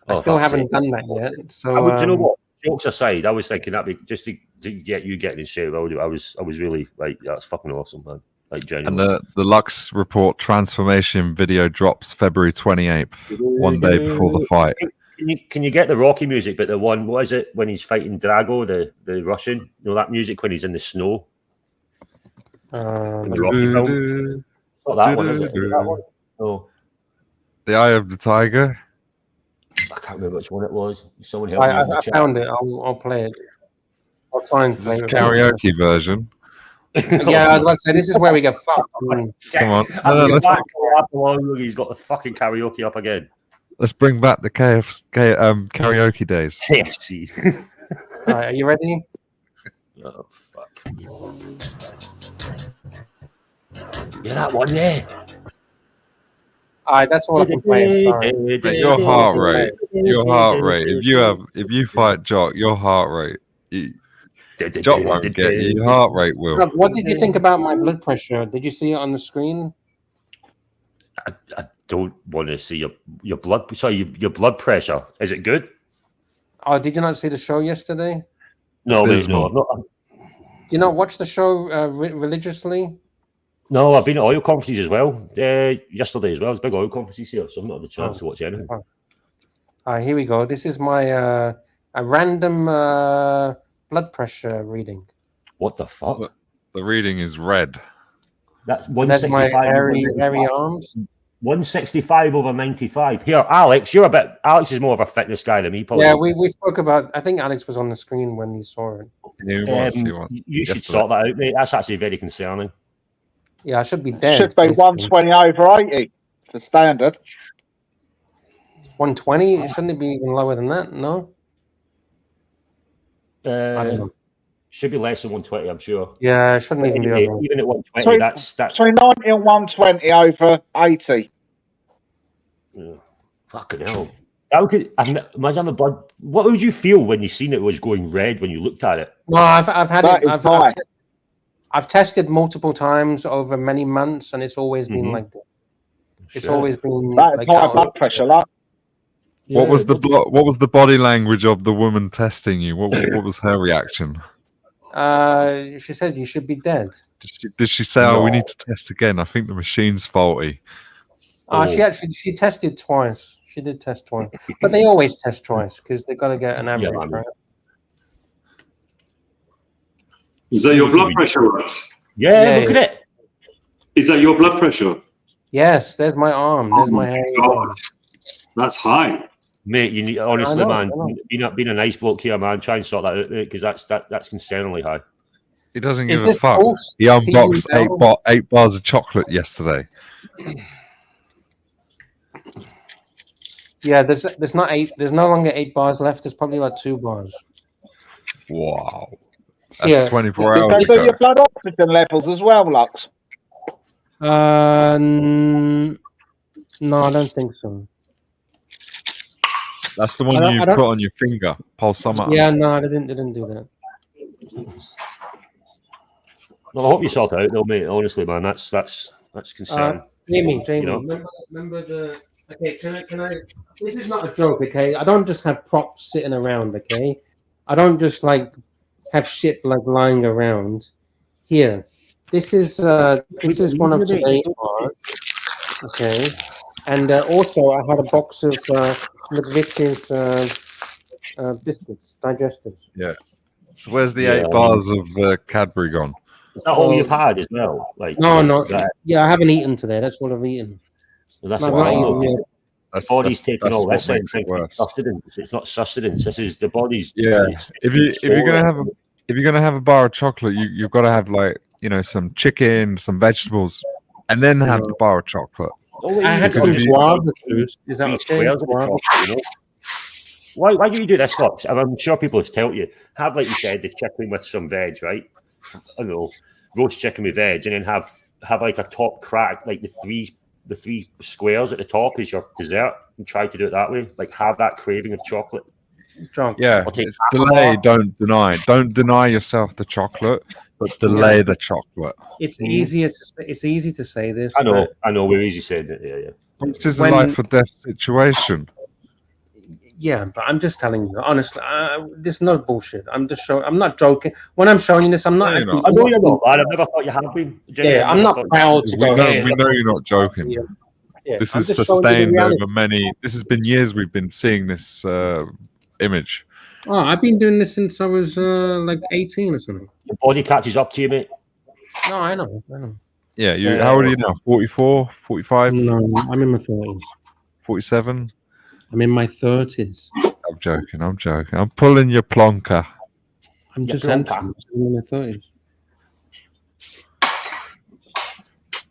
I still haven't done that yet. So do you know what? Jokes aside, I was thinking that'd be just to get you getting in shape. I was really like, that's fucking awesome, man. Like genuinely. And the Lux Report transformation video drops February 28th, one day before the fight. Can you get the Rocky music? But the one, what is it when he's fighting Drago, the Russian? That music when he's in the snow. In the Rocky film. It's not that one, is it? Is it that one? No. The Eye of the Tiger. I can't remember which one it was. Someone help me. I found it. I'll play it. I'll try and play this it. Karaoke version. Yeah, I was about to say this is where we get fucked. Come on. He's got the fucking karaoke up again. Let's bring back the karaoke days. KFC. All right, are you ready? Oh, fuck. Yeah, that one, yeah. All right, that's all I can play. But your heart rate. If you fight Jock, your heart rate. Jock won't get you. Your heart rate will. Look, what did you think about my blood pressure? Did you see it on the screen? I don't want to see your blood. Sorry, your blood pressure. Is it good? Oh, did you not see the show yesterday? No, mate, no. I've not. Do you not watch the show religiously? No, I've been at oil conferences as well. Yesterday as well. There's big oil conferences here, so I've not had the chance to watch anything. All right, here we go. This is my a random blood pressure reading. What the fuck? The reading is red. That's my hairy arms. 165/95. Here, Alex, Alex is more of a fitness guy than me, probably. Yeah, we spoke about. I think Alex was on the screen when he saw it. He was. You should sort that out, mate. That's actually very concerning. Yeah, I should be dead. Should be 120/80 for standard. 120? Shouldn't it be even lower than that? No. I don't know. Should be less than 120, I'm sure. Yeah, it shouldn't even be over. Even at 120, that's between 90 and 120/80. Yeah. Fucking hell. That could must have a blood. What would you feel when you seen it was going red when you looked at it? Well, I've had That it. is high. I've tested multiple times over many months, and it's always been like that. It's always been That is like high blood pressure, like. What was the body language of the woman testing you? What was her reaction? She said you should be dead. Did she say, "Oh, we need to test again. I think the machine's faulty"? She tested twice. She did test twice, but they always test twice because they've got to get an average, right? Is that your blood pressure, Rex? Yeah, look at it. Is that your blood pressure? Yes, there's my arm. There's my hair. That's high. Mate, you need, honestly, I know, man, being a nice bloke here, man, try and sort that out, mate, because that's concerningly high. He doesn't give a fuck. He unboxed 8 bars of chocolate yesterday. Yeah, there's not 8. There's no longer 8 bars left. There's probably like 2 bars. Wow. That's 24 hours Did they do ago. your blood oxygen levels as well, Lux? No, I don't think so. That's the one you put on your finger, pulsometer. Yeah, no, they didn't do that. Well, I hope you sort it out, though, mate. Honestly, man, that's concerning. Jamie, You know? remember the. Okay, can I? This is not a joke, okay? I don't just have props sitting around, okay? I don't just like have shit like lying around. Here, this is one of today's bars, okay? And also, I had a box of McVitie's biscuits, digestives. Yeah. So where's the 8 bars of Cadbury gone? Is that all you've had as well? Like No. Yeah, I haven't eaten today. That's what I've eaten. Well, that's No, what I've I not know. eaten yet. The body's taking all what this in. makes it worse. Sustenance. It's not sustenance. This is the body's. Yeah. If you're gonna have a bar of chocolate, you've got to have some chicken, some vegetables, and then have the bar of chocolate. I had some guava juice. Is that okay? Why do you do this, Lux? I'm sure people have told you. Have, like you said, the chicken with some veg, right? I don't know, roast chicken with veg, and then have like a top crack, like the three squares at the top is your dessert, and try to do it that way. Like have that craving of chocolate. Yeah, it's delay, don't deny. Don't deny yourself the chocolate, but delay the chocolate. It's easier. It's easy to say this. I know. We're easy saying it. Yeah. This is a life or death situation. Yeah, but I'm just telling you honestly. This is no bullshit. I'm just showing. I'm not joking. When I'm showing you this, I'm not. I know you're not. I've never thought you have been. Yeah, I'm not proud to go. We know you're not joking. Yeah, this I'm is just showing you the sustained reality. over many. This has been years. We've been seeing this image. Oh, I've been doing this since I was like 18 or something. Your body catches up to you, mate. No, I know. Yeah, how old are you now? 44, 45? No, I'm in my 30s. 47? I'm in my 30s. I'm joking. I'm pulling your plonker. I'm just entering. I'm in my 30s.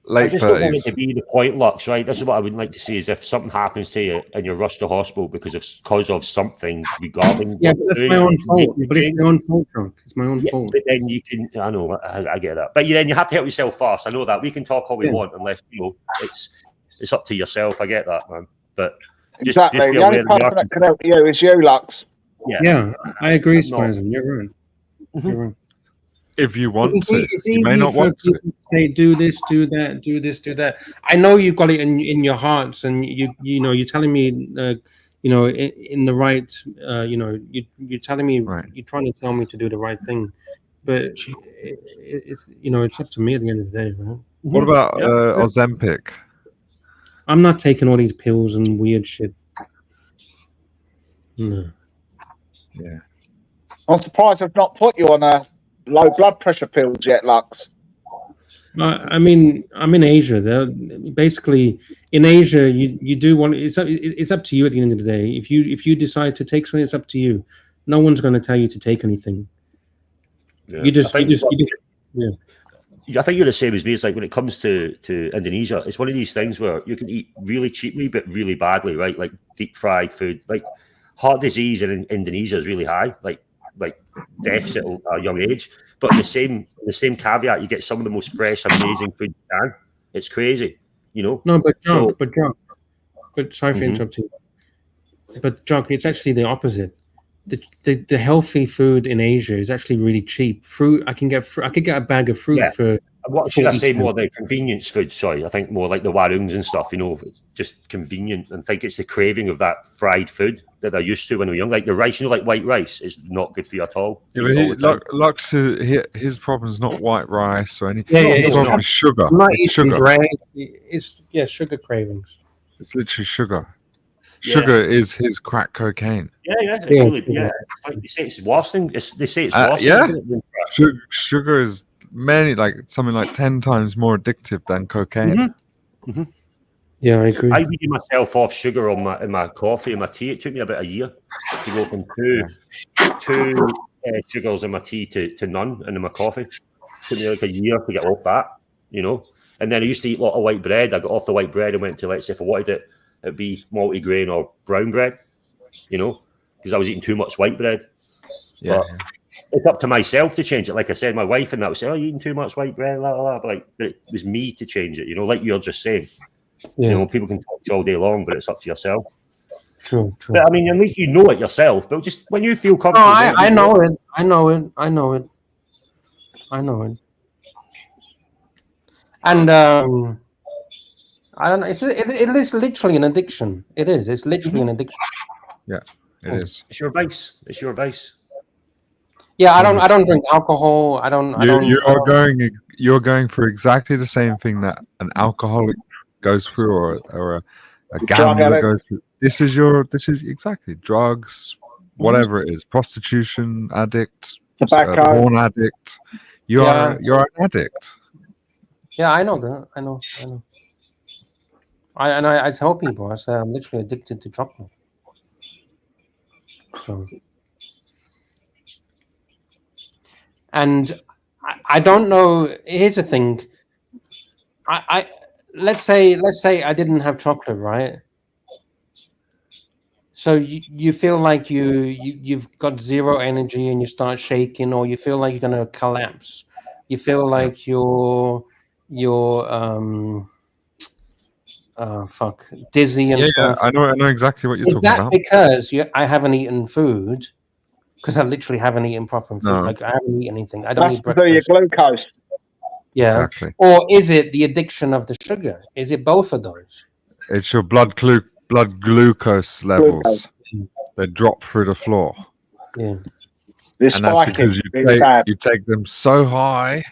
Late I just don't want 30s. it to be the point, Lux, right? This is what I would like to see is if something happens to you and you're rushed to hospital because of something regarding. Yeah, but that's my own fault. But it's my own fault, Drunk. It's my own fault. But then you can, I know, I get that. But then you have to help yourself first. I know that. We can talk all we want unless, it's up to yourself. I get that, man. But just Exactly. be The only aware person that can help you is you, Lux. Yeah, I agree, Spizen. You're right. You're right. If you want It's to, it's you may easy not for want to. people to say, do this, do that, do this, do that. I know you've got it in your hearts, and you're telling me, in the right, you're telling me, you're trying to tell me to do the right thing, but it's it's up to me at the end of the day, right? What about Ozempic? I'm not taking all these pills and weird shit. No. Yeah. I'm surprised I've not put you on a low blood pressure pills yet, Lux. I mean, I'm in Asia. Basically, in Asia, you do want. It's up to you at the end of the day. If you decide to take something, it's up to you. No one's going to tell you to take anything. Yeah. You just yeah. I think you're the same as me. It's like when it comes to Indonesia, it's one of these things where you can eat really cheaply but really badly, right? Like deep fried food. Like heart disease in Indonesia is really high, like deaths at a young age. But the same caveat, you get some of the most fresh, amazing food you can. It's crazy, No, but sorry for interrupting. But Jock, it's actually the opposite. The healthy food in Asia is actually really cheap. Fruit, I could get a bag of fruit for. What should I say? 40 More the convenience food. Sorry, I think more like the warungs and stuff. You know, it's just convenient, and think it's the craving of that fried food that they're used to when we're young. Like the rice, you know, like white rice, is not good for you at all. Yeah, but Lux, his problem is not white rice or anything. Yeah, his problem is sugar. Not It's eating sugar. bread. It's sugar cravings. It's literally sugar. Sugar is his crack cocaine. It's really, It's like they say it's worse than they say it's worse. Yeah, than sugar is something like 10 times more addictive than cocaine. Yeah, I agree. I weeded myself off sugar in my coffee and my tea. It took me about a year to go from two sugars in my tea to none, and in my coffee. It took me like a year to get off that, you know. And then I used to eat a lot of white bread. I got off the white bread and went to, let's say, if I wanted it, it'd be multi-grain or brown bread, you know, because I was eating too much white bread. Yeah. But it's up to myself to change it. Like I said, my wife and that would say, "Oh, you're eating too much white bread," blah, blah, blah. But like, it was me to change it, you know, like you're just saying. Yeah. You know, people can talk to you all day long, but it's up to yourself. True. But I mean, at least you know it yourself. But just when you feel No, comfortable, I know it. I know it. And I don't know. It is literally an addiction. It is. It's literally an addiction. Yeah, it is. It's your vice. It's your vice. Yeah, I don't drink alcohol. You're going for exactly the same thing that an alcoholic goes through, or a gambler goes through. This is exactly drugs, whatever it is, prostitution addict, tobacco, porn addict. You're an addict. Yeah, I know that. I know. I tell people, I say I'm literally addicted to chocolate. So, and I don't know. Here's the thing. Let's say I didn't have chocolate, right? So you feel like you've got zero energy and you start shaking, or you feel like you're gonna collapse. You feel like you're dizzy and stuff. I know exactly what you're talking about. Is that because I haven't eaten food? Because I literally haven't eaten proper food. No. Like I haven't eaten anything. I don't That's eat to do your breakfast. glucose. Yeah. Exactly. Or is it the addiction of the sugar? Is it both of those? It's your blood glucose levels. They drop through the floor. Yeah. And that's because you take them so high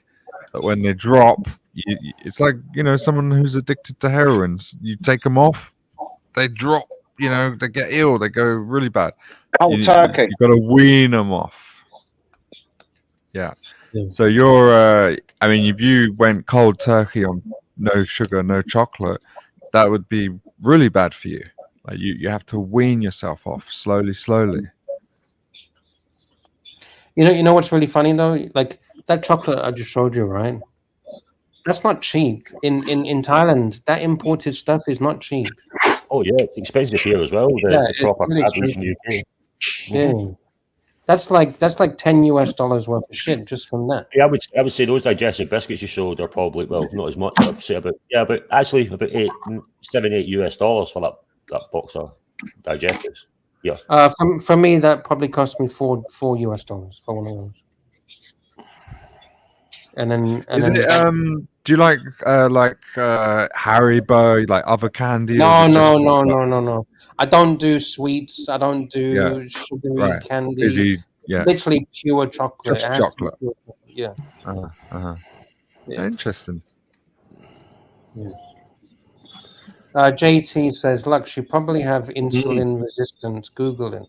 that when they drop, it's like, someone who's addicted to heroin. You take them off, they drop, they get ill, they go really bad. Cold turkey. You've got to wean them off. Yeah. So if you went cold turkey on no sugar, no chocolate, that would be really bad for you. Like you have to wean yourself off slowly. You know what's really funny though? Like that chocolate I just showed you, right? That's not cheap. In Thailand, that imported stuff is not cheap. Oh yeah, it's expensive here as well. The proper really Cadbury's in the UK. Yeah. That's like $10 worth of shit just from that. Yeah, I would say those digestive biscuits you showed are probably, well, not as much. I'd say about $7-8 for that box of digestives. Yeah. For me, that probably cost me $4 for one of those. And then do you like Haribo, like other candy? No. I don't do sweets. I don't do sugary candy. Fizzy, Literally pure chocolate. Just chocolate. Yeah. Interesting. Yeah. JT says, "Lux, you probably have insulin resistance. Google it."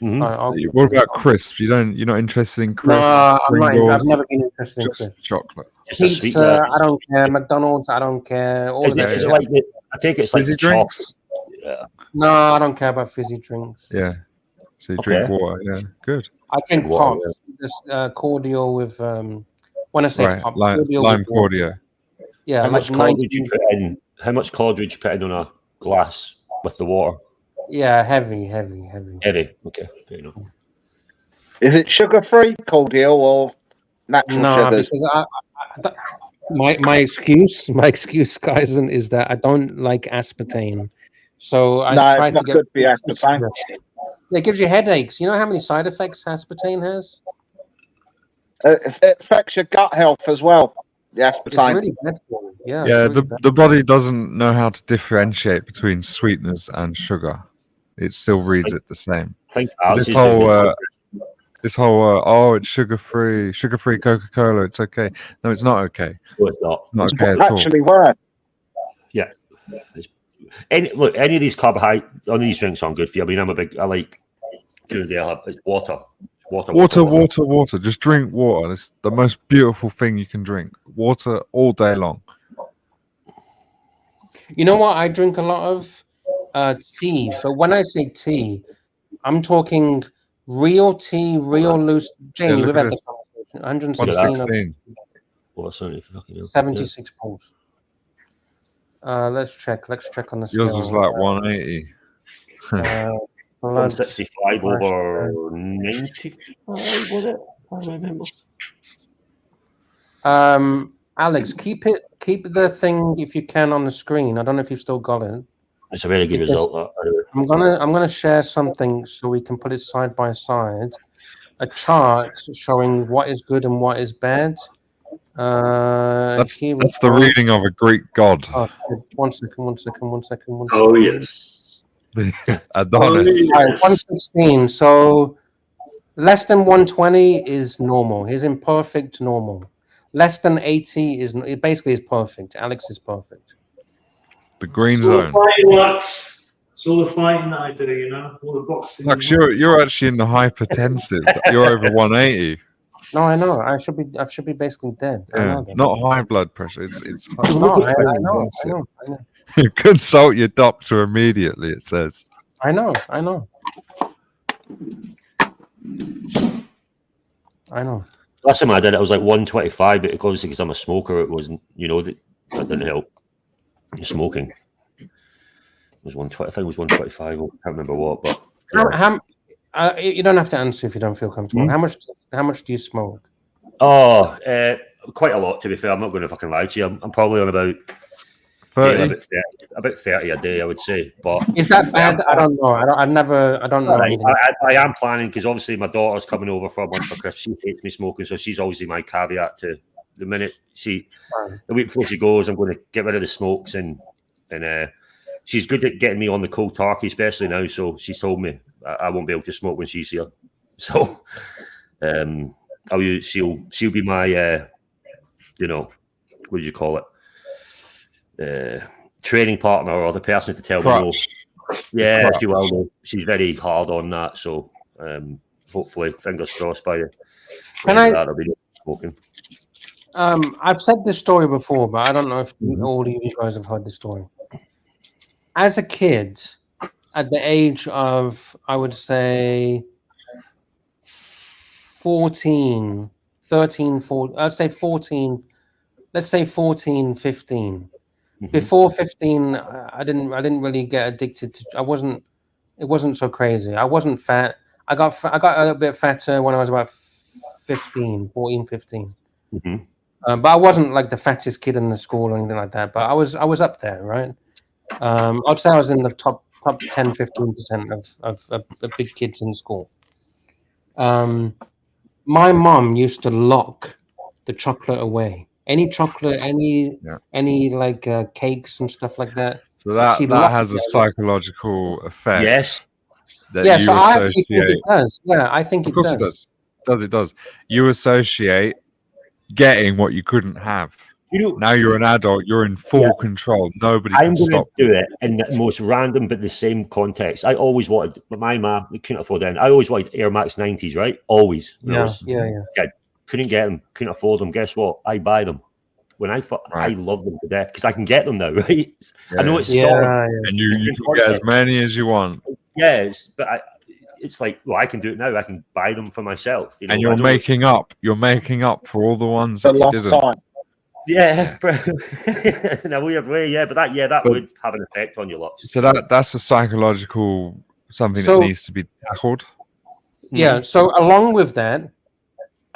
What about crisps? You're not interested in crisps? No, Pringles, I've never been interested in just crisps. chocolate. Pizza, I don't care. McDonald's, I don't care. All Is of that. it like I think it's like Fizzy the drinks? Yeah. No, I don't care about fizzy drinks. Yeah. So you drink water. Yeah, good. I drink Water, pop. This cordial with when I say pop, cordial lime with water. cordial. Yeah, How like much cordial would you put in? How much cordial would you put in on a glass with the water? Yeah, heavy. Heavy. Okay, fair enough. Is it sugar-free cordial or natural sugars? Because my excuse, guys, is that I don't like aspartame. So I No, tried it's not to get good for your aspartame. It gives you headaches. You know how many side effects aspartame has? It affects your gut health as well. The It's aspartame. really bad for you. Yeah, Yeah, it's really bad. the body doesn't know how to differentiate between sweetness and sugar. It still reads it the same. I think So Archie's this whole oh, it's sugar-free Coca-Cola, it's okay. No, it's not okay. No, it's not. It's not It's okay at all. actually worse. Yeah. Any of these carbohydrates, none of these drinks aren't good for you. I mean, I like during the day. It's water. Water. Just drink water. It's the most beautiful thing you can drink. Water all day long. You know what? I drink a lot of tea. So when I say tea, I'm talking real tea, real loose. Jamie, we've had the conversation. 116. 76 pulse. Let's check. Let's check on the scale. Yours was like 180. 165 over 95, was it? I remember. Alex, keep the thing if you can on the screen. I don't know if you've still got it. It's a very good result. I'm gonna share something so we can put it side by side. A chart showing what is good and what is bad. That's the reading of a Greek god. Oh, one second. Oh yes. Adonis. Right, 116. So less than 120 is normal. He's in perfect normal. Less than 80 is it basically is perfect. Alex is perfect. The green It's all zone. the fighting, Lux. It's all the fighting that I do, you know, all the boxing. Lux, you're actually in the hypertensive. You're over 180. No, I know. I should be basically dead. I Yeah, know that. not high blood pressure. It's No, I know. Consult your doctor immediately, it says. I know. Last time I did it, I was like 125, but obviously because I'm a smoker, it wasn't, that didn't help. You're smoking. It was 120. I think it was 125. I can't remember what, but You don't have to answer if you don't feel comfortable. How much do you smoke? Oh, quite a lot, to be fair. I'm not going to fucking lie to you. I'm probably on about 30. About 30 a day, I would say. But Is that bad? I don't know. I don't know. Right. anything. I am planning because obviously my daughter's coming over for a month for Christmas. She hates me smoking, so she's obviously my caveat to the minute the week before she goes, I'm going to get rid of the smokes and she's good at getting me on the cold turkey, especially now. So she's told me I won't be able to smoke when she's here. So she'll be my what do you call it? Training partner or the person to tell me no. Yeah, she will know. She's very hard on that. So hopefully, fingers crossed by you. That'll be smoking. I've said this story before, but I don't know if all of you guys have heard this story. As a kid, at the age of, I would say, 13, 14, I'd say 14, let's say 14, 15. Before 15, I didn't really get addicted to, it wasn't so crazy. I wasn't fat. I got a little bit fatter when I was about 15. But I wasn't like the fattest kid in the school or anything like that. But I was up there, right? I'd say I was in the top 10, 15% of big kids in school. My mom used to lock the chocolate away. Any chocolate, any like cakes and stuff like that. So that has a psychological effect. Yes. So I actually think it does. Yeah, I think it does. Of course it does. You associate getting what you couldn't have. Now you're an adult, you're in full control. Nobody can stop. I'm going to do it in the most random but the same context. I always wanted, but my mom couldn't afford them. I always wanted Air Max 90s, right? Always. Kid. Couldn't get them, couldn't afford them. Guess what? I buy them. When I love them to death because I can get them now, right? I know it's and you can get as many as you want. Yes, but it's like, well, I can do it now. I can buy them for myself. And you're making up for all the ones that you didn't. Time. Yeah, in a weird way, yeah. But that would have an effect on your looks. So that's a psychological something that needs to be tackled. Yeah. So along with that,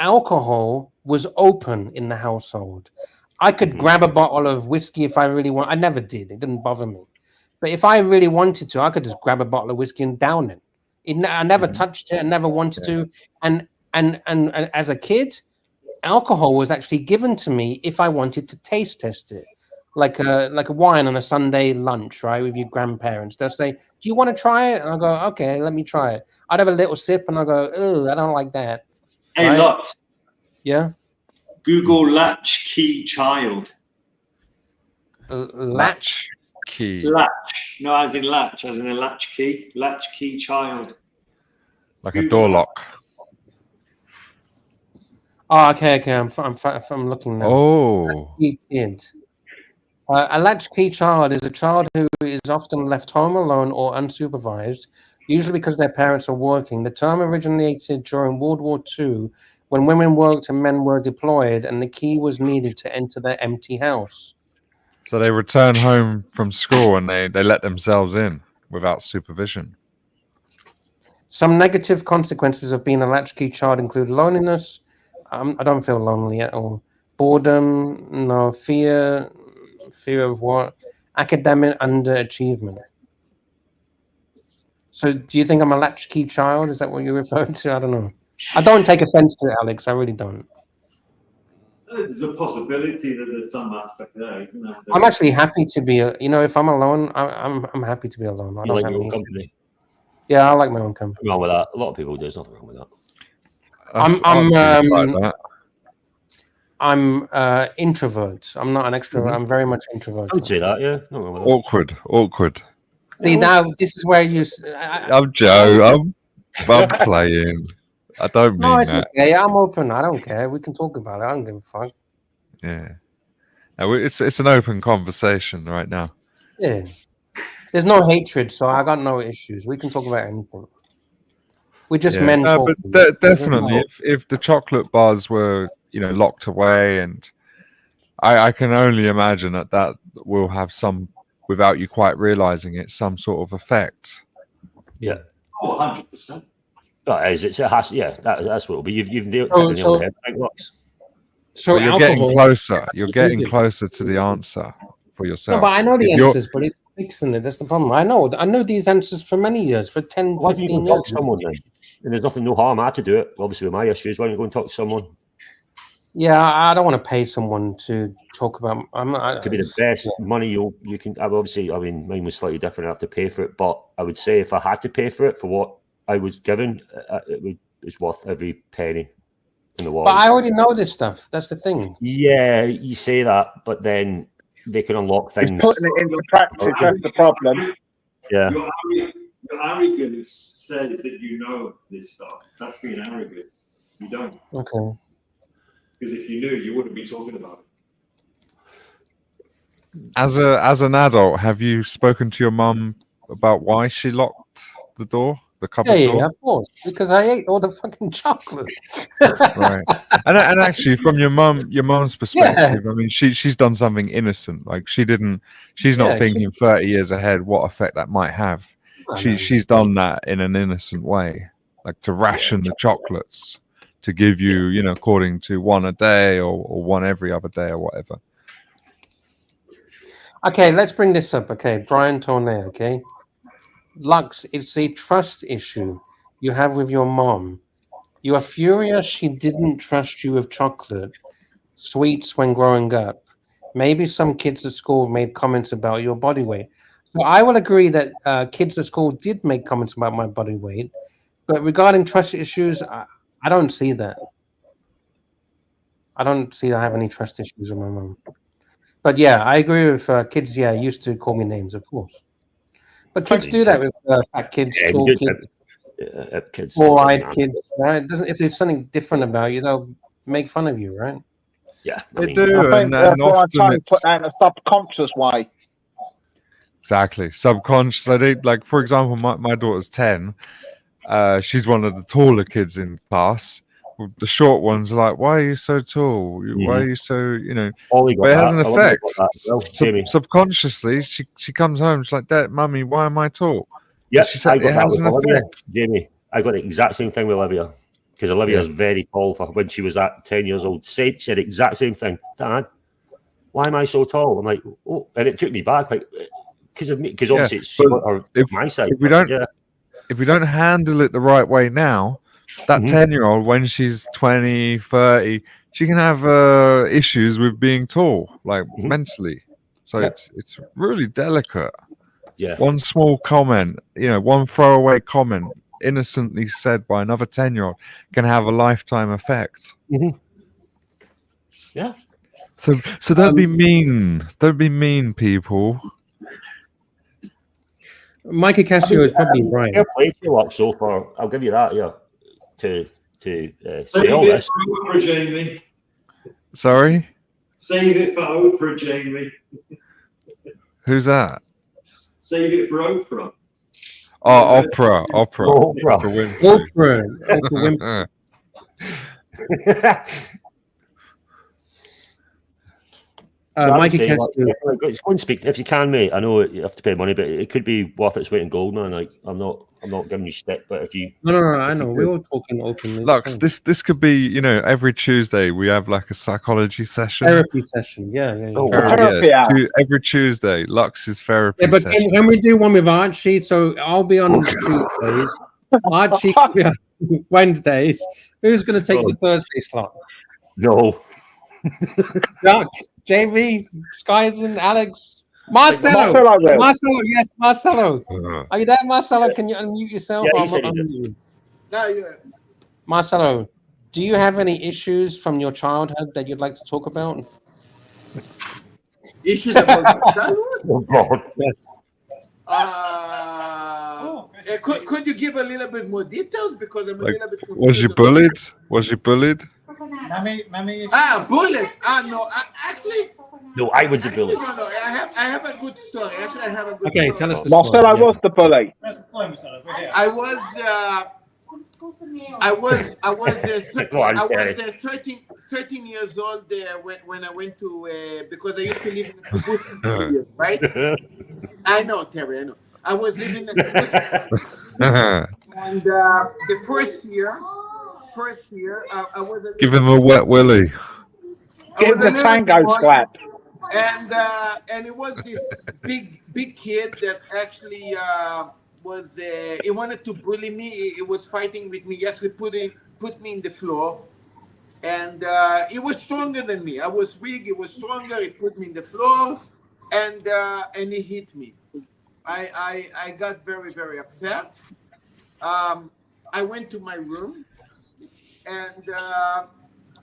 alcohol was open in the household. I could grab a bottle of whiskey if I really want. I never did. It didn't bother me. But if I really wanted to, I could just grab a bottle of whiskey and down it. I never touched it. I never wanted to. And as a kid, alcohol was actually given to me if I wanted to taste test it, like a wine on a Sunday lunch, right, with your grandparents. They'll say, "Do you want to try it?" And I'll go, "Okay, let me try it." I'd have a little sip, and I'll go, "Oh, I don't like that." Hey, right? Lux. Yeah. Google latchkey child. Latch key. Latch. No, as in latch, as in a latchkey. Latchkey child. Like a door lock. Oh, okay. I'm looking now. Oh. Kid. A latchkey child is a child who is often left home alone or unsupervised, usually because their parents are working. The term originated during World War II, when women worked and men were deployed, and the key was needed to enter their empty house. So they return home from school and they let themselves in without supervision. Some negative consequences of being a latchkey child include loneliness. I don't feel lonely at all. Boredom, no, fear of what? Academic underachievement. So do you think I'm a latchkey child? Is that what you're referring to? I don't know. I don't take offense to it, Alex. I really don't. There's a possibility that there's some aspect there, isn't there? I'm actually happy to be, if I'm alone, I'm happy to be alone. I You don't like have your own any- company? Yeah, I like my own company. Nothing wrong with that. A lot of people do. There's nothing wrong with that. I'm introvert. I'm not an extrovert. I'm very much introvert. I would say that, yeah. Nothing wrong with that. Awkward. See, now this is where you. I'm Joe. I'm playing. I don't No, mean it's that. okay. I'm open. I don't care. We can talk about it. I don't give a fuck. Yeah. No, it's an open conversation right now. Yeah. There's no hatred, so I got no issues. We can talk about anything. We're just men No, talking. but definitely, if the chocolate bars were locked away, and I can only imagine that will have some, without you quite realizing it, some sort of effect. Yeah. Oh, 100%. It has. Yeah, that's what it'll be. You've nailed So- the nail on the head. Thank Lux. So But you're getting alcohol- closer. You're getting closer to the answer for yourself. No, but I know the If you're- answers, but it's fixing it. That's the problem. I know these answers for many years, for 10, Why don't you 15 go talk years. to someone then? And there's nothing, no harm. I had to do it. Obviously, with my issues, why don't you go and talk to someone? Yeah, I don't want to pay someone to talk about. It could be the best money you can. Obviously, I mean, mine was slightly different. I have to pay for it, but I would say if I had to pay for it for what I was given, it's worth every penny in the world. But I already know this stuff. That's the thing. Yeah, you say that, but then they can unlock things. It's putting it into practice. That's the problem. Yeah. Your arrogance says that you know this stuff. That's being arrogant. You don't. Okay. Because if you knew, you wouldn't be talking about it. As an adult, have you spoken to your mum about why she locked the door, the cupboard door? Yeah, of course. Because I ate all the fucking chocolate. Right. And actually, from your mum's perspective, I mean, she's done something innocent. Like she's not Yeah, thinking 30 years ahead what effect that might have. She's done that in an innocent way, like to ration the chocolates, to give you, according to one a day or one every other day or whatever. Okay, let's bring this up. Okay, Brian Tornay. Okay, Lux, it's a trust issue you have with your mom. You are furious she didn't trust you with chocolate, sweets when growing up. Maybe some kids at school made comments about your body weight. So I will agree that kids at school did make comments about my body weight, but regarding trust issues, I don't see that. I don't see I have any trust issues with my mom. But yeah, I agree with kids. Yeah, used to call me names, of course. But kids do that with fat kids, Yeah, tall we kids, do. Kids. four-eyed kids. Right? If there's something different about you, they'll make fun of you, right? Yeah, They do. I think And they're trying often to put that in a subconscious way. exactly subconscious. I think, like, for example, my daughter's 10. She's one of the taller kids in class. The short ones are like, "Why are you so tall? Why are you so?" Ollie got But it has that. an I wonder effect. about that as well, Jamie. Subconsciously, she comes home. She's like, "Dad, Mummy, why am I tall?" Yeah, she said I got it that has with an Olivia, effect. Jamie. I got the exact same thing with Olivia because Olivia's very tall for when she was at 10 years old. Said the exact same thing. Dad, why am I so tall? I'm like, oh, and it took me back. Like, because obviously it's but or my side. If we don't, yeah. if we don't handle it the right way now, that 10-year-old, when she's 20, 30, she can have issues with being tall, like mentally. So it's really delicate. Yeah. One small comment, one throwaway comment, innocently said by another 10-year-old, can have a lifetime effect. Yeah. So don't be mean. Don't be mean, people. Mikey Casio is probably right. Fair play to you, Lux, so far. I'll give you that. Yeah. To say all Save it this. for Oprah, Jamie. Sorry? Save it for Oprah, Jamie. Who's that? Save it for Oprah. Oh, Oprah. Oprah Winfrey. Mikey Casio. Go and speak if you can, mate. I know you have to pay money, but it could be worth its weight in gold, man. Like I'm not giving you shit, but if you No, I know. We're all talking openly. Lux, this could be, every Tuesday we have like a psychology session. Therapy session. Yeah. Every Tuesday, Lux's therapy Yeah, but session. can we do one with Archie? So I'll be on Tuesdays. Archie can be on Wednesdays. Who's going to take the Thursday slot? No. Duck, JV, Skyzen, Alex, Marcelo. Yes, Marcelo. Are you there, Marcelo? Can you unmute yourself? Yeah, I'm not unmuted. No, yeah. Marcelo, do you have any issues from your childhood that you'd like to talk about? Issues about childhood? Oh God. Yes. Could you give a little bit more details because I'm a little bit confused. Was you bullied? Was you bullied? Bullet. No, actually. No, I was a bully. No, I have a good story. Actually, I have a good Okay, story. tell us the Marcelo story. was the bully. I was 13 years old when I went to because I used to live in the kibbutz, right? I know, Terry. I know. I was living in the kibbutz, and the first year, I was. Give him a wet willy. Give him the tango slap. And it was this big kid that actually was he wanted to bully me. He was fighting with me. He actually put me in the floor, and he was stronger than me. I was weak. He was stronger. He put me in the floor, and he hit me. I got very, very upset. I went to my room, and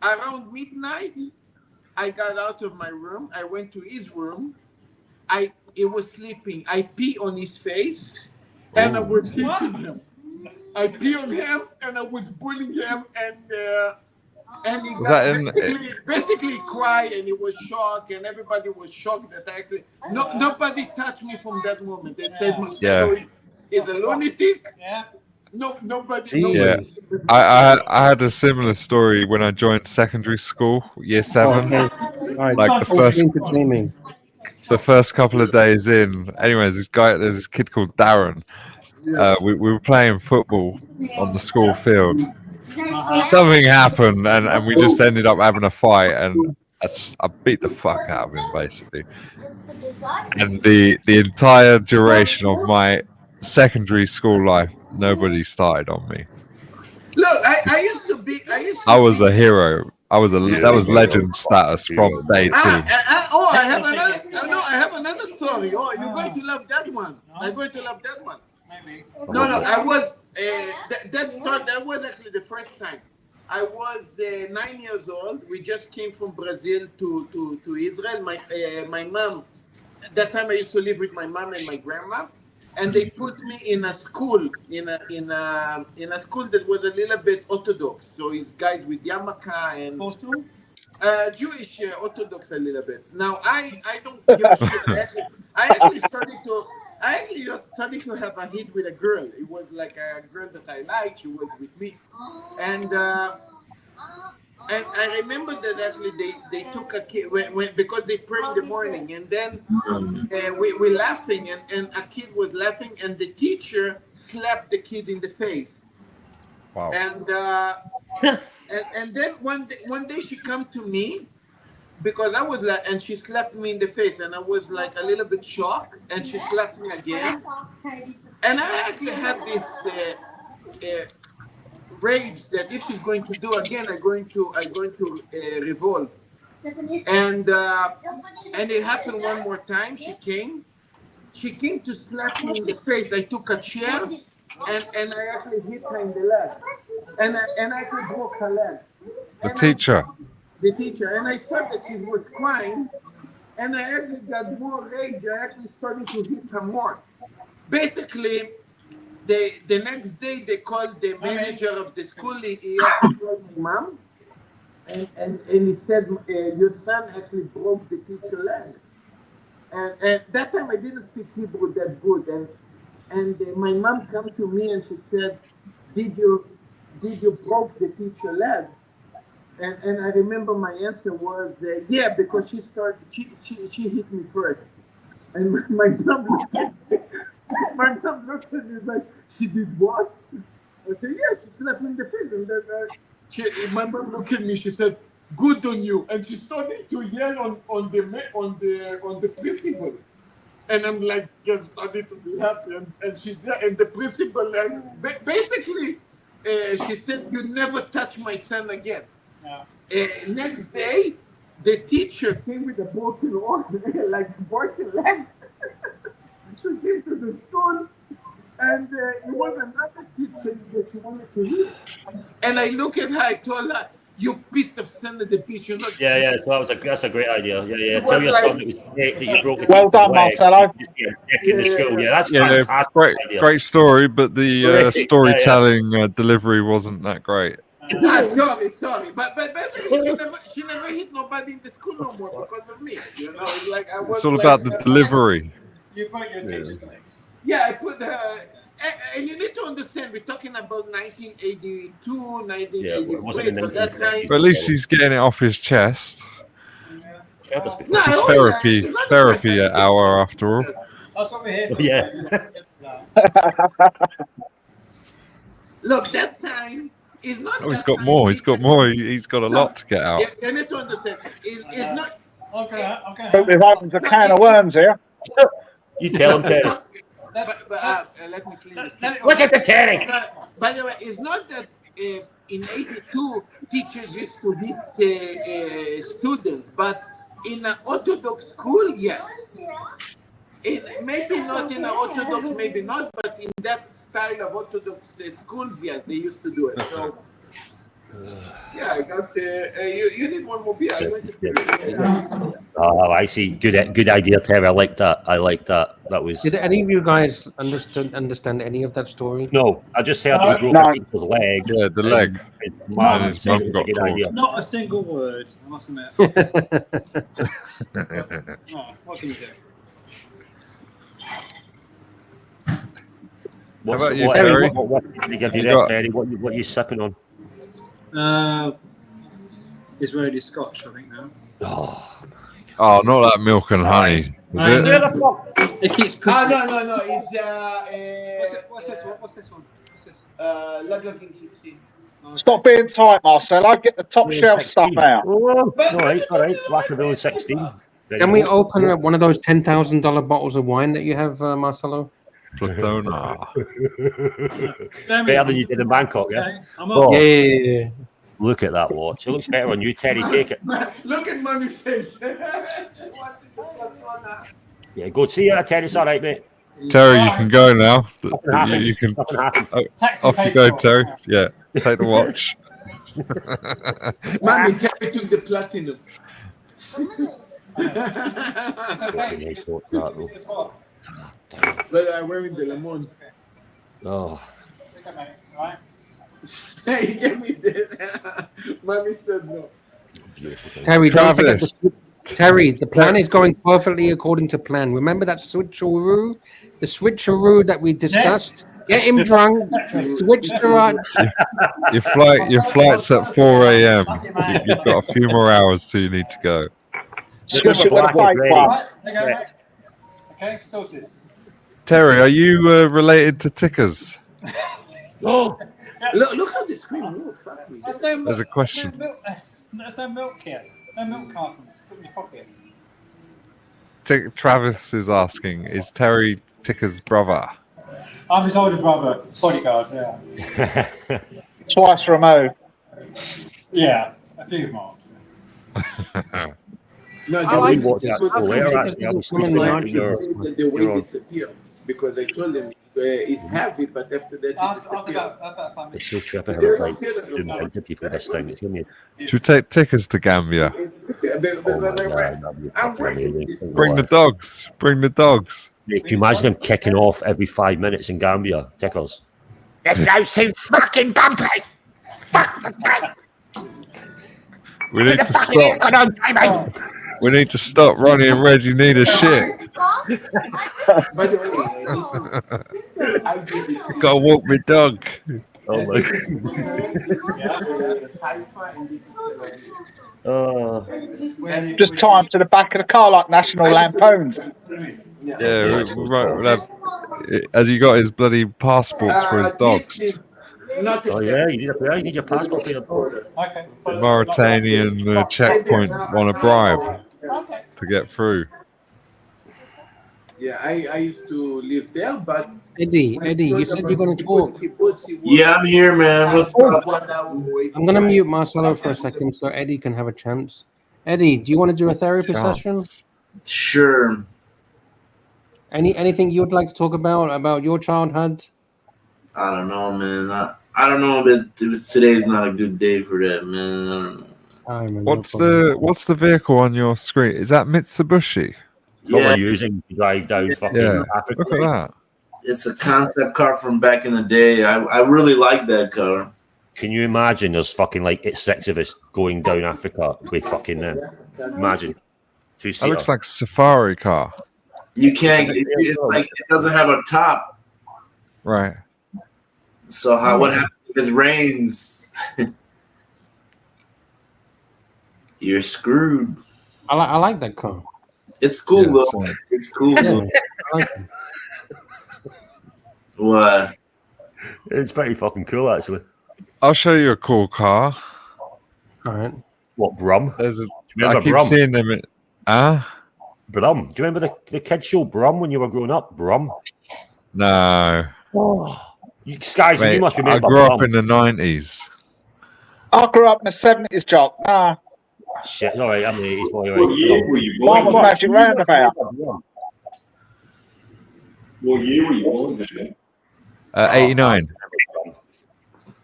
around midnight, I got out of my room. I went to his room. He was sleeping. I pee on his face, and I was hitting him. I pee on him, and I was bullying him, and he basically cried, and he was shocked, and everybody was shocked that actually nobody touched me from that moment. They said Marcelo is a lunatic. Yeah. No, nobody. Yeah, I had a similar story when I joined secondary school, year 7. Like the first couple of days in. Anyways, there's this kid called Darren. We were playing football on the school field. Something happened, and we just ended up having a fight, and I beat the fuck out of him basically. And the entire duration of my secondary school life, nobody started on me. Look, I used to be. I was a hero. That was legend status from day 2. I have another. I have another story. Oh, you're going to love that one. I'm going to love that one. Maybe. No, I was. That was actually the first time. I was 9 years old. We just came from Brazil to Israel. My mom. At that time, I used to live with my mom and my grandma. And they put me in a school, in a school that was a little bit Orthodox. So it's guys with yarmulke and Jewish Orthodox a little bit. Now I don't give a shit. I actually started to have a hit with a girl. It was like a girl that I liked. She was with me, and I remember that actually they took a kid because they pray in the morning, and then we're laughing, and a kid was laughing, and the teacher slapped the kid in the face. Wow. And then one day she come to me, because I was like, and she slapped me in the face, and I was like a little bit shocked, and she slapped me again, and I actually had this rage that if she's going to do again, I'm going to revolt. And it happened one more time. She came to slap me in the face. I took a chair and I actually hit her in the leg, and I actually broke her leg. The teacher. The teacher, and I thought that she was crying, and I actually got more rage. I actually started to hit her more. Basically, the next day they called the manager of the school. He actually called my mom, and he said, your son actually broke the teacher's leg. And that time I didn't speak Hebrew that good, and my mom came to me and she said, did you broke the teacher's leg? And I remember my answer was, yeah, because she hit me first. And my mom looked at me like, she did what? I said, yeah, she slapped me in the face. And then my mom looked at me, she said, good on you. And she started to yell on the principal. And I'm like, just started to be happy. And the principal, basically, she said, you never touch my son again. Yeah. Next day, the teacher came with a broken arm, like broken leg. She came to the school, and it was another teacher that she wanted to hear. And I look at her, I told her, you piece of son of the bitch. You're not. Yeah. So that's a great idea. Yeah. Tell your son that was great that you broke the Well done, Marcelo. In the school. Yeah, that's fantastic. Great story, but the storytelling delivery wasn't that great. Sorry, but she never hit nobody in the school no more because of me. You know, like I was. It's all about the delivery. You put your teacher's names. Yeah, I put and you need to understand, we're talking about 1982, 1983. So that time. But at least he's getting it off his chest. No, It's therapy hour after all. That's what we're here for. Yeah. Look, that time is not. Oh, he's got more. He's got more. He's got a lot to get out. You need to understand. It's not. Okay. But we've opened a can of worms here. You tell him, Terry. Let me clean this. What's it, Terry? By the way, it's not that in 82 teachers used to hit students, but in an Orthodox school, yes. Maybe not in an Orthodox, maybe not, but in that style of Orthodox schools, yes, they used to do it. So, yeah, I got. You need one more beer. I went to. Oh, I see. Good idea, Terry. I like that. That was. Did any of you guys understand any of that story? No, I just heard he broke a teacher's leg. Yeah, the leg. His mum got caught. Not a single word, I must admit. What can you do? How about you, Terry? What did he give you there, Terry? What are you sipping on? Israeli Scotch, I think now. Oh, not that milk and honey, is it? It keeps. No. It's What's this one? Lagavulin 16. Stop being tight, Marcelo. Get the top shelf 16. stuff out. All right. Lagavulin 16. Can we open up one of those $10,000 bottles of wine that you have, Marcelo? Platona. Better than you did in Bangkok, yeah? Yeah. Look at that watch. It looks better on you, Terry. Take it. Look at Mummy's face. Yeah, go see you, Terry. It's all right, mate. Terry, you can go now. You can. Off you go, Terry. Yeah, take the watch. Mommy, Terry took the platinum. But I'm wearing the lemon. Oh. Hey, give me that. Mommy said no. Terry, Terry, the plan is going perfectly according to plan. Remember that switcheroo? The switcheroo that we discussed? Get him drunk, switch the right. Your flight's at 4 a.m. You've got a few more hours till you need to go. Okay, sorted. Terry, are you related to Tickers? Oh, look how the screen moves. There's a question. There's no milk here. No milk cartons. Put in your pocket. Travis is asking, is Terry Ticker's brother? I'm his older brother, bodyguard, yeah. Twice removed. Yeah, a few more. No, I like the Tickers. way How come Tickers doesn't come in the Archieverse? the way disappear because I told them it's heavy, but after that it disappear. It's so trippy how like zoom into people this thing. It's gonna be Should we take Tickers to Gambia? oh my God, that'd be fucking amazing. Bring the dogs. Bring the dogs. Yeah, can you imagine him kicking off every 5 minutes in Gambia? Tickers. This goes too fucking bumpy. We need to stop. We need to stop Ronnie and Reggie need a shit. By the way, I did it. Gotta walk my dog. Oh my Just tie him to the back of the car like National Lampoons. Yeah, we'll have, has he got his bloody passports for his dogs? Oh yeah, you need your passport for your dog. Okay. The Mauritanian checkpoint want a bribe to get through. Yeah, I used to live there, but Eddie, you said you're going to talk. Yeah, I'm here, man. What's up? I'm going to mute Marcelo for a second so Eddie can have a chance. Eddie, do you want to do a therapy session? Sure. Anything you would like to talk about your childhood? I don't know, man. I don't know, but today's not a good day for that, man. I don't know. What's the vehicle on your screen? Is that Mitsubishi? What we're using to drive down fucking Africa. Look at that. It's a concept car from back in the day. I really like that car. Can you imagine there's fucking like 6 of us going down Africa with fucking them? Imagine. That looks like a safari car. You can't. It's like it doesn't have a top. Right. So what happens if it rains? You're screwed. I like that car. It's cool though. It's cool. Yeah, I like it. What? It's pretty fucking cool, actually. I'll show you a cool car. All right. What, Brum? I keep seeing them at... Brum. Do you remember the kids show Brum when you were growing up? Brum? No. You must remember I grew up Brum. in the 90s. I grew up in the 70s, Jock. Nah. Shit, all right, I'm the 80s boy. What year were you born? Mine was Magic Roundabout. What year were you born, man? 89.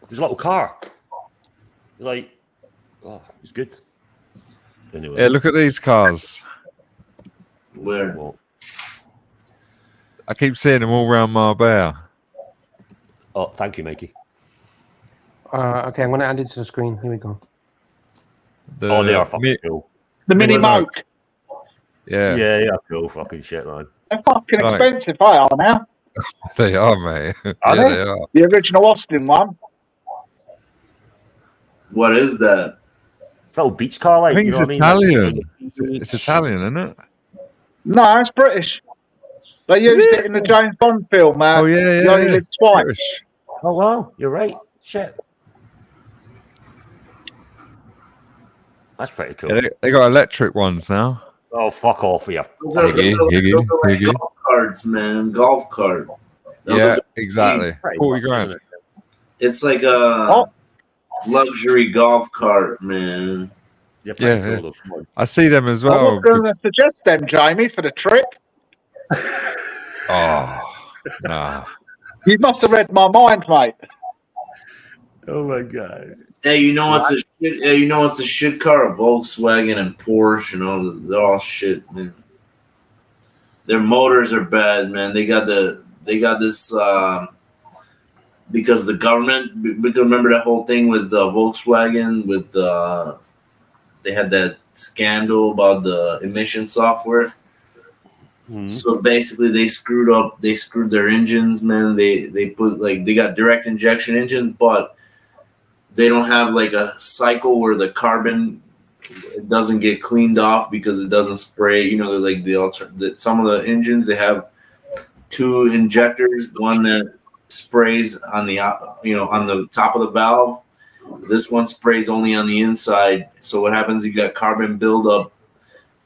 There's a little car. Like, oh, it's good. Anyway. Yeah, look at these cars. Where? I keep seeing them all around Marbella. Oh, thank you, Mikey. Okay, I'm going to add it to the screen. Here we go. They are fucking cool. The Mini Moke. Yeah. Yeah, cool fucking shit, man. They're fucking expensive, they are now. They are, mate. Are Yeah, they? they are. The original Austin one. What is that? It's a little beach car, like. I think you know it's what I mean? Italian. It's Italian, isn't it? No, it's British. They used it in the James Bond film, man. Oh, yeah. You only live twice. British. Oh, wow. You're right. Shit. That's pretty cool. Yeah, they got electric ones now. Oh, fuck off with you. Higgy. Golf carts, man. Golf cart. Yeah, exactly. 40 grand. It's like a luxury golf cart, man. Yeah. I see them as well. I was going to suggest them, Jamie, for the trip. Oh, no. You must have read my mind, mate. Oh my god. Hey, you know what's a shit? Hey, you know what's a shit car? A Volkswagen and Porsche, you know, they're all shit, man. Their motors are bad, man. They got this because the government. Because remember that whole thing with Volkswagen with they had that scandal about the emission software. Mm-hmm. So basically, they screwed their engines, man. They put they got direct injection engines, but they don't have like a cycle where the carbon doesn't get cleaned off because it doesn't spray. You know, like some of the engines, they have two injectors, one that sprays on the on the top of the valve, This one sprays only on the inside. So what happens? You got carbon buildup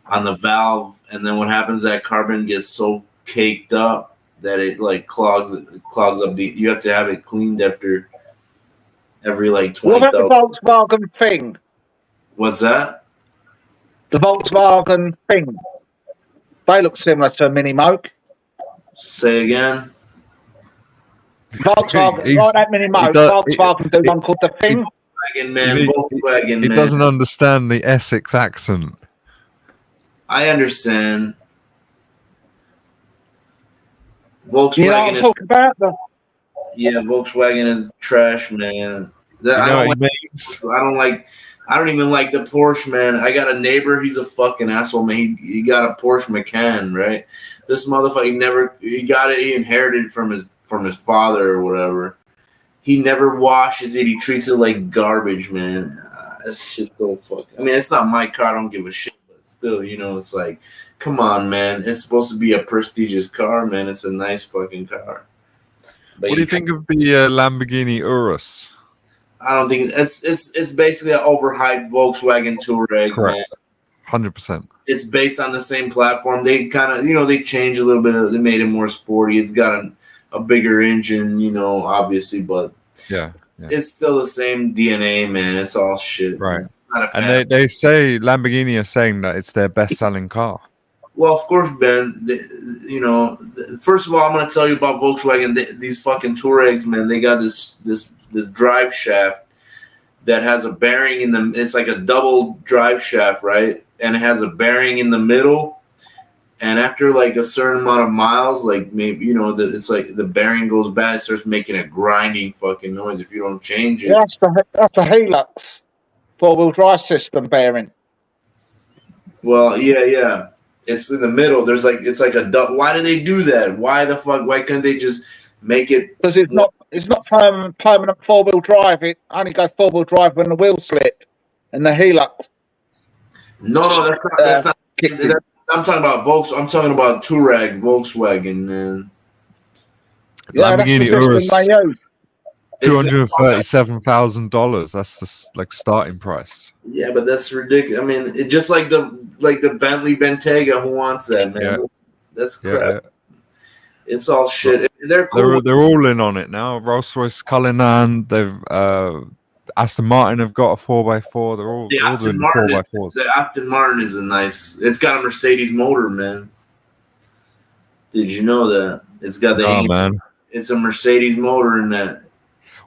on the valve, and then what happens? That carbon gets so caked up that it like clogs up the. You have to have it cleaned after every like 20. What about the Volkswagen thing? What's that? The Volkswagen thing. They look similar to a Mini Moke. Say again. Volkswagen, like that Mini Moke. Volkswagen do one called the thing. Volkswagen man, Volkswagen He man. doesn't understand the Essex accent. I understand. Volkswagen You know what I'm is, talking about? yeah, Volkswagen is trash, man. I don't even like the Porsche, man. I got a neighbor, he's a fucking asshole, man. He got a Porsche Macan, right? This motherfucker, he got it, he inherited it from his father or whatever. He never washes it. He treats it like garbage, man. This shit's so fucking. I mean, it's not my car. I don't give a shit, but still, you know, it's like, come on, man. It's supposed to be a prestigious car, man. It's a nice fucking car. But What do you think of the Lamborghini Urus? I don't think it's basically an overhyped Volkswagen Touareg, man. 100%. It's based on the same platform. They kind of, you know, they changed a little bit. They made it more sporty. It's got a bigger engine, you know, obviously, but Yeah. it's still the same DNA, man. It's all shit. Right. Not a fan. And they say Lamborghini are saying that it's their best-selling car. Well, of course, Ben. First of all, I'm going to tell you about Volkswagen. These fucking Touaregs, man. They got this drive shaft that has a bearing in the. It's like a double drive shaft, right? And it has a bearing in the middle. And after like a certain amount of miles, like maybe it's like the bearing goes bad. It starts making a grinding fucking noise if you don't change it. Yeah, that's the Hilux 4-wheel drive system bearing. Well, yeah. It's in the middle. There's like it's like a. Why do they do that? Why the fuck? Why couldn't they just make it? Because it's not permanent 4-wheel drive. It only goes 4-wheel drive when the wheels slip. And the Hilux. No, that's not. I'm talking about I'm talking about Touareg, Volkswagen, man. Yeah, Lamborghini that's the Urus, $237,000. That's the starting price. Yeah, but that's ridiculous. I mean, it just like the Bentley Bentayga. Who wants that, man? Yeah. That's crap. It's all shit. They're cool. They're all in on it now. Rolls-Royce Cullinan. They've Aston Martin have got a 4x4. They're all doing 4x4s. The Aston Martin is it's got a Mercedes motor, man. Did you know that? It's got the man. It's a Mercedes motor in that.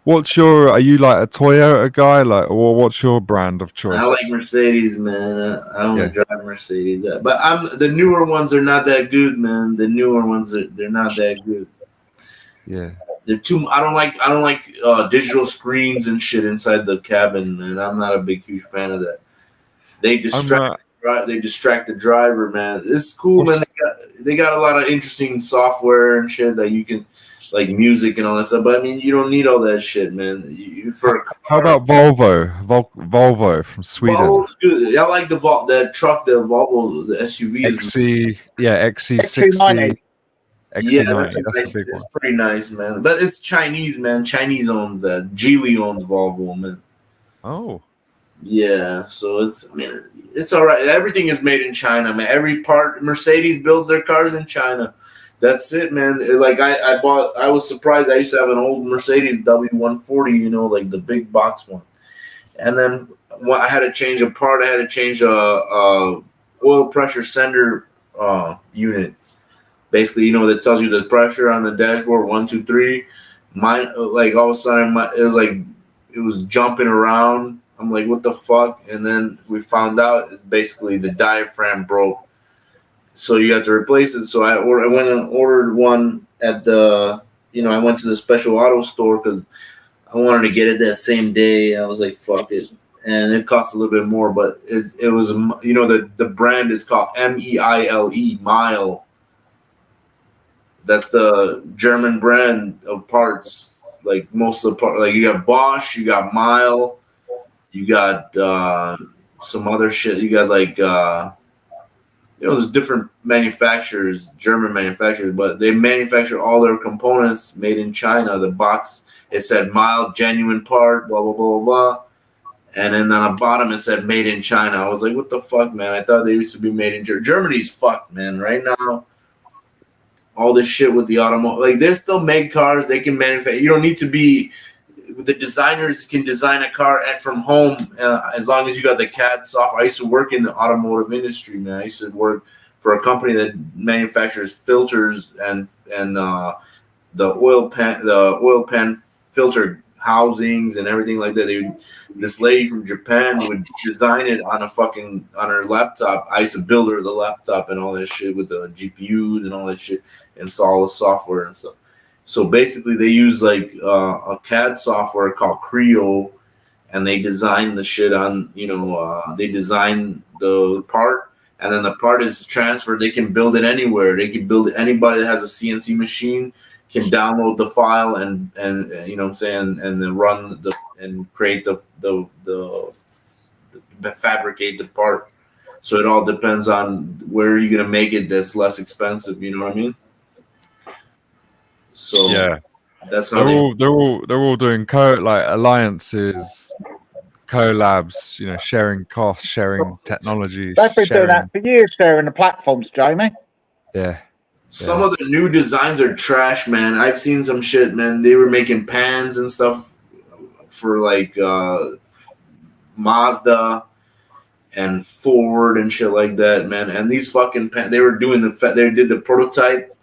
Are you like a Toyota guy, or what's your brand of choice? I like Mercedes, man. I don't drive Mercedes, but the newer ones are not that good, man. The newer ones they're not that good. Yeah, they're too. I don't like digital screens and shit inside the cabin, and I'm not a huge fan of that. They distract. They distract the driver, man. It's cool, man. They got a lot of interesting software and shit that you can. Like music and all that stuff, but I mean, you don't need all that shit, man. How about Volvo? Volvo from Sweden. Volvo's good. I like the truck, the Volvo, the SUV. XC60. Yeah, that's pretty nice, man. But it's Chinese, man. Chinese owns that. Geely owns Volvo, man. Oh. Yeah, so it's all right. Everything is made in China, man. Every part, Mercedes builds their cars in China. That's it, man. Like I was surprised. I used to have an old Mercedes W140, like the big box one. And then I had to change a part. I had to change a oil pressure sender unit. Basically, that tells you the pressure on the dashboard, 1, 2, 3. Mine, like all of a sudden, it was jumping around. I'm like, what the fuck? And then we found out it's basically the diaphragm broke. So you have to replace it. So I went and ordered one at the, I went to the special auto store because I wanted to get it that same day. I was like, fuck it. And it cost a little bit more, but it was, the brand is called MEILE, Mile. That's the German brand of parts. Like most of the parts, like you got Bosch, you got Mile, you got some other shit. You got like, there's different manufacturers, German manufacturers, but they manufacture all their components made in China. The box, it said mild, genuine part, blah, blah, blah, blah, blah. And then on the bottom it said "Made in China." I was like, "What the fuck, man?" I thought they used to be made in Germany. Germany's fucked, man. Right now, all this shit with the automotive, like they still make cars. They can manufacture. You don't need to be. The designers can design a car from home as long as you got the CAD software. I used to work in the automotive industry, man. I used to work for a company that manufactures filters and the oil pan filter housings and everything like that. This lady from Japan would design it on her laptop. I used to build her the laptop and all that shit with the GPUs and all that shit, install the software and stuff. So basically, they use like a CAD software called Creo, and they design the shit on. They design the part, and then the part is transferred. They can build it anywhere. They can build it. Anybody that has a CNC machine can download the file and you know what I'm saying, and then run and create the fabricate the part. So it all depends on where you're gonna make it. That's less expensive. You know what I mean? So yeah, that's how they're all doing alliances, collabs. Sharing costs, sharing technology. They've been doing that for years, sharing the platforms, Jamie. Yeah. Some of the new designs are trash, man. I've seen some shit, man. They were making pans and stuff for like Mazda and Ford and shit like that, man. And these fucking pans, they were doing they did the prototype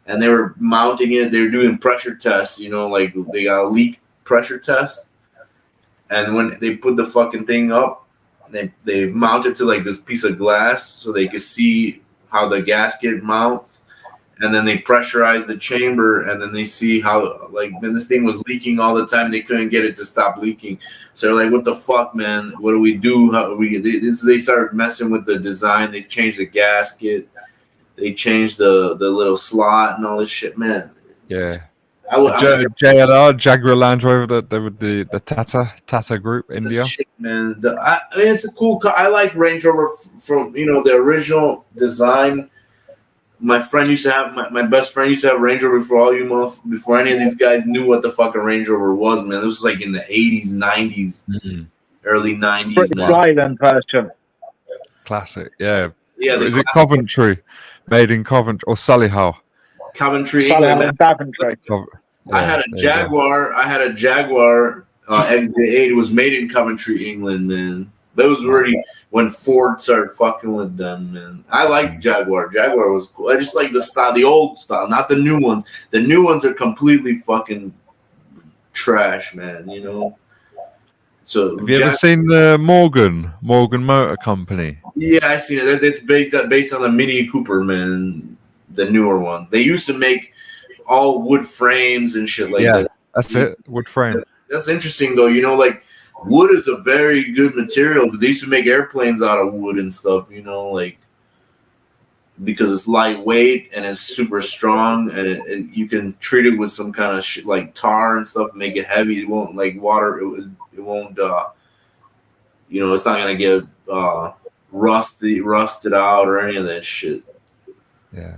and they were mounting it. They were doing pressure tests, like they got a leak pressure test. And when they put the fucking thing up, they mount it to like this piece of glass so they could see how the gasket mounts. And then they pressurize the chamber, and then they see how, man, this thing was leaking all the time. They couldn't get it to stop leaking. So they're like, what the fuck, man? What do we do? They started messing with the design. They changed the gasket. They changed the little slot and all this shit, man. Yeah. JLR, Jaguar Land Rover, the Tata Group, India. Shit, man. It's a cool car. I like Range Rover from, the original design. My friend used to have my best friend used to have Range Rover before any of these guys knew what the fucking Range Rover was, man. This was like in the 80s, 90s, early 90s. British Island version. Classic, yeah. Yeah, is it Coventry? Made in Coventry or Solihull? Coventry, England. I had a Jaguar. XJ8. It was made in Coventry, England, man. That was already when Ford started fucking with them, man. I like Jaguar. Jaguar was cool. I just like the style, the old style, not the new ones. The new ones are completely fucking trash, man. So have you ever seen the Morgan Motor Company? Yeah, I seen it. It's based on the Mini Cooper, man. The newer one. They used to make all wood frames and shit like that. That's it. Wood frame. That's interesting, though. Wood is a very good material. They used to make airplanes out of wood and stuff, because it's lightweight and it's super strong, and you can treat it with some kind of shit like tar and stuff, make it heavy. It won't like water. It won't. It's not gonna get rusted out or any of that shit. Yeah.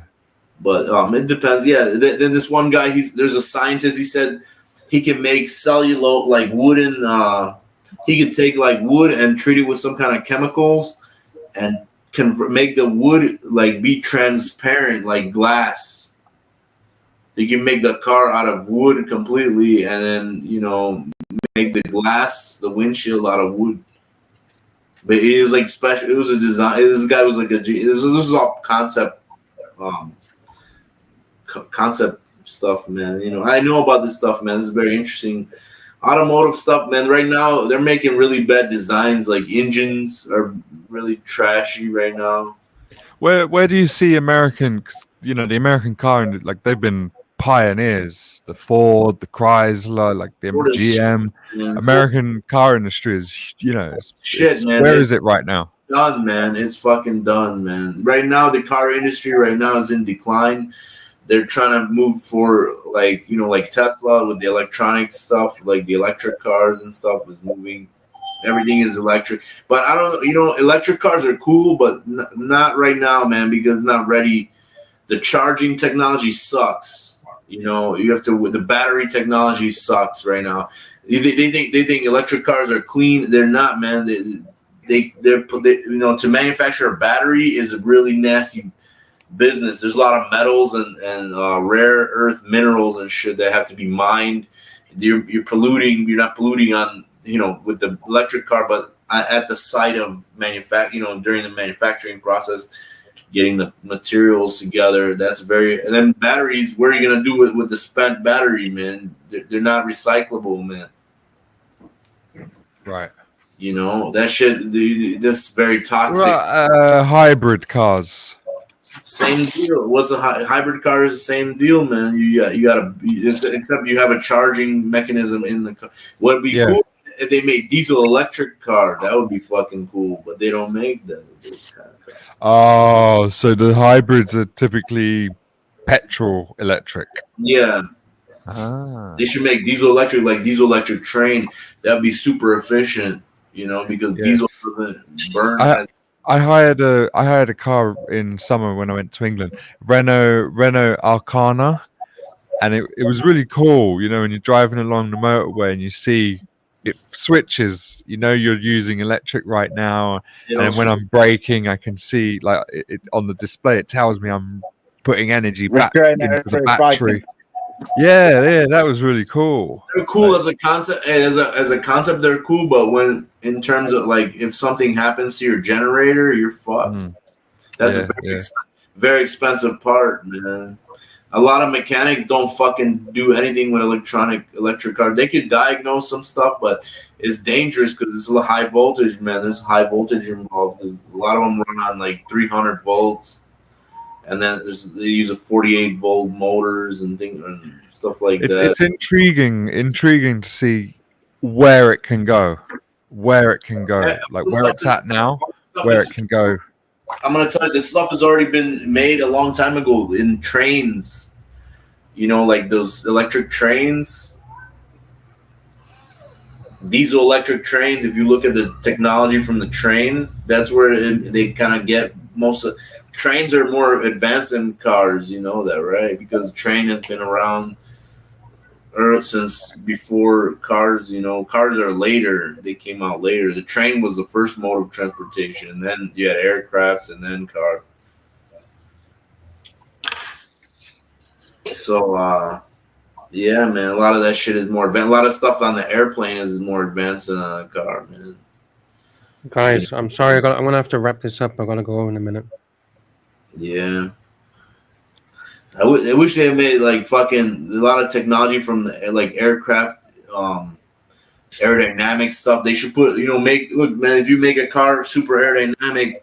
But it depends. Yeah. Then this one guy, there's a scientist. He said he can make cellulose, like wooden. He could take like wood and treat it with some kind of chemicals and make the wood like be transparent like glass. You can make the car out of wood completely, and then make the glass, the windshield out of wood. But it was like special. It was a design. This guy was like this is all concept stuff, man. I know about this stuff, man. This is very interesting. Automotive stuff, man. Right now, they're making really bad designs. Like engines are really trashy right now. Where do you see American? The American car, and like they've been pioneers. The Ford, the Chrysler, like the GM. American car industry is, shit, man. Where is it right now? Done, man. It's fucking done, man. Right now, the car industry right now is in decline. They're trying to move for like Tesla with the electronic stuff, like the electric cars and stuff is moving. Everything is electric, but I don't know. Electric cars are cool, but not right now, man, because it's not ready. The charging technology sucks. You know, you have to. The battery technology sucks right now. They think electric cars are clean. They're not, man. They you know, to manufacture a battery is a really nasty business. There's a lot of metals and rare earth minerals and shit that have to be mined. You're polluting. You're not polluting on, you know, with the electric car, but at the site of you know, during the manufacturing process, getting the materials together. That's very. And then batteries. What are you gonna do with the spent battery, man? They're not recyclable, man. Right. You know, that shit. This very toxic. Hybrid cars. Same deal. What's a hybrid car? Is the same deal, man. You gotta. Except you have a charging mechanism in the car. What'd be cool if they made diesel electric car? That would be fucking cool. But they don't make them. Oh, so the hybrids are typically petrol electric. Yeah. They should make diesel electric, like diesel electric train. That'd be super efficient, you know, because diesel doesn't burn. I hired a car in summer when I went to England, Renault Arcana, and it was really cool. You know, when you're driving along the motorway and you see it switches, you know, you're using electric right now, and when I'm braking, I can see like it on the display. It tells me I'm putting energy back into the battery. Yeah, that was really cool. They're cool as a concept. As a concept, they're cool. But when in terms of like, if something happens to your generator, you're fucked. That's a very expensive part, man. A lot of mechanics don't fucking do anything with electric car. They could diagnose some stuff, but it's dangerous because it's a high voltage, man. There's high voltage involved. A lot of them run on like 300 volts. And then they use a 48 volt motors and things and stuff like that. It's intriguing to see where it can go, like where it's at now, where it can go. I'm gonna tell you, this stuff has already been made a long time ago in trains. You know, like those electric trains, diesel electric trains. If you look at the technology from the train, that's where they kind of get most of. Trains are more advanced than cars, you know that, right? Because the train has been around since before cars. You know, cars are later. They came out later. The train was the first mode of transportation, and then you had aircrafts, and then cars. So, yeah, man, a lot of that shit is more advanced. A lot of stuff on the airplane is more advanced than on a car, man. Guys, I'm sorry. I'm going to have to wrap this up. I'm going to go in a minute. Yeah. I wish they made like fucking a lot of technology from like aircraft, aerodynamic stuff. They should put, you know, look, man, if you make a car super aerodynamic,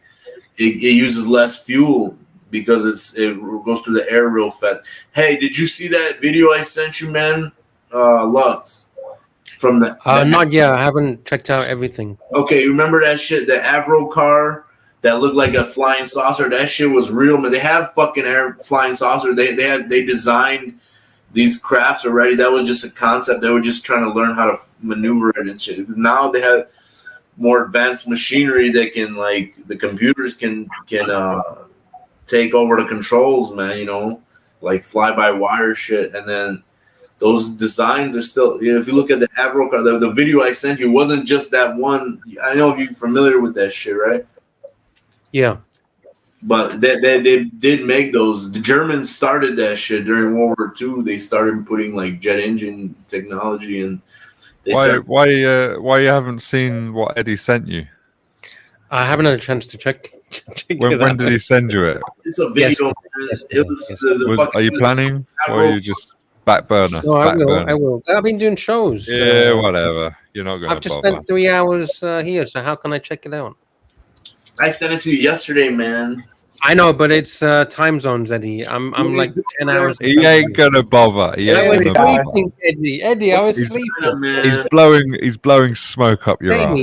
it uses less fuel because it goes through the air real fast. Hey, did you see that video I sent you, man? Lux. From the not yet. I haven't checked out everything. Okay, remember that shit, the Avro car that looked like a flying saucer? That shit was real, man. They have fucking flying saucer. They designed these crafts already. That was just a concept. They were just trying to learn how to maneuver it and shit. Now they have more advanced machinery that can, like, the computers can take over the controls, man. You know, like fly-by-wire shit. And then those designs are still. You know, if you look at the Avro car, the video I sent you wasn't just that one. I know if you're familiar with that shit, right? Yeah, but they did make those. The Germans started that shit during World War II. They started putting like jet engine technology, and why you haven't seen what Eddie sent you? I haven't had a chance to check. When did he send you it? It's a video. Are you planning, or are you just back burner? No, I will. I've been doing shows. Yeah, whatever. You're not going to. I've just spent 3 hours here, so how can I check it out? I sent it to you yesterday, man. I know, but it's time zones, Eddie. I'm like 10 hours. He ain't gonna bother. I was sleeping, Eddie. I was sleeping. He's blowing smoke up your ass.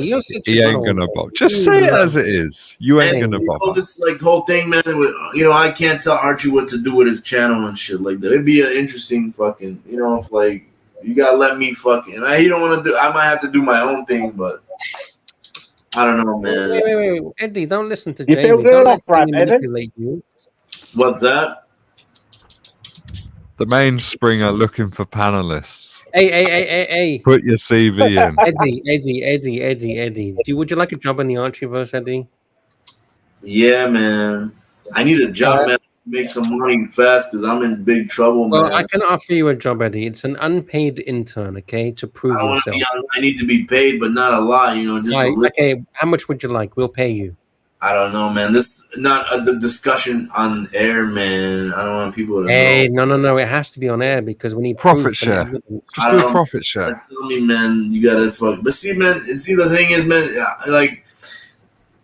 He ain't gonna bother. Just say it as it is. You ain't gonna bother. You know, this like whole thing, man. You know, I can't tell Archie what to do with his channel and shit like that. It'd be an interesting fucking. You know, if like you gotta let me fucking. He don't want to do. I might have to do my own thing, but. I don't know, man. Wait. Eddie, don't listen to Jamie. Don't let Jamie manipulate you. What's that? The Mainspring are looking for panelists. Hey. Put your CV in. Eddie. Would you like a job in the Archieverse, Eddie? Yeah, man. I need a job, man. Make some money fast because I'm in big trouble, Well, man. I can offer you a job, Eddie. It's an unpaid intern, okay, to prove yourself. I need to be paid, but not a lot, you know. Just a little. Okay, how much would you like? We'll pay you. I don't know, man. This is not the discussion on air, man. I don't want people to know. No. It has to be on air because we need profit proof share. and evidence. Just do a profit share. Tell me, man. You gotta fuck. But see, man. The thing is, man. Like,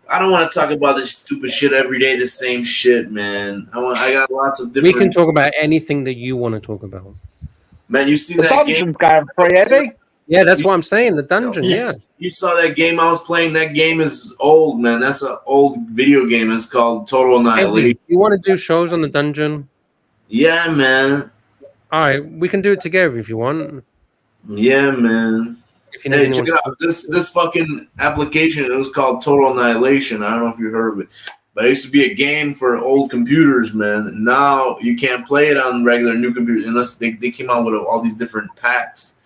I don't want to talk about this stupid shit every day. The same shit, man. I got lots of different. We can talk about anything that you want to talk about. Man, you seen The that dungeon's game? going free, Eddie. Yeah, that's what I'm saying. The dungeon, yeah. You saw that game I was playing. That game is old, man. That's an old video game. It's called Total Annihilation. Eddie, you want to do shows on the dungeon? Yeah, man. All right, we can do it together if you want. Yeah, man. If you need Hey, anyone check it out. This fucking application. It was called Total Annihilation. I don't know if you heard of it, but it used to be a game for old computers, man. Now you can't play it on regular new computers unless they came out with all these different packs.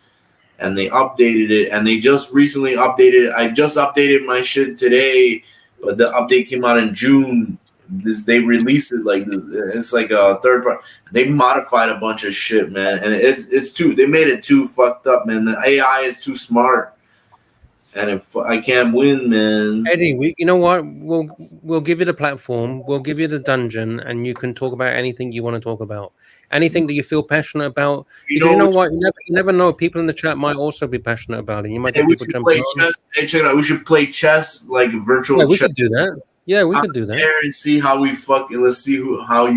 And they updated it, and they just recently updated it. I just updated my shit today, but the update came out in June. They released it like it's like a third part. They modified a bunch of shit, man, and it's too. They made it too fucked up, man. The AI is too smart, and if I can't win, man. Eddie, you know what? We'll give you the platform. We'll give you the dungeon, and you can talk about anything you want to talk about. Anything that you feel passionate about. You know what? You never know. People in the chat might also be passionate about it. You might get people jumping on. Chess. Hey, check it out. We should play chess, like virtual Yeah, we chess. could do that. Yeah, we could do that. And see how we fucking. Let's see how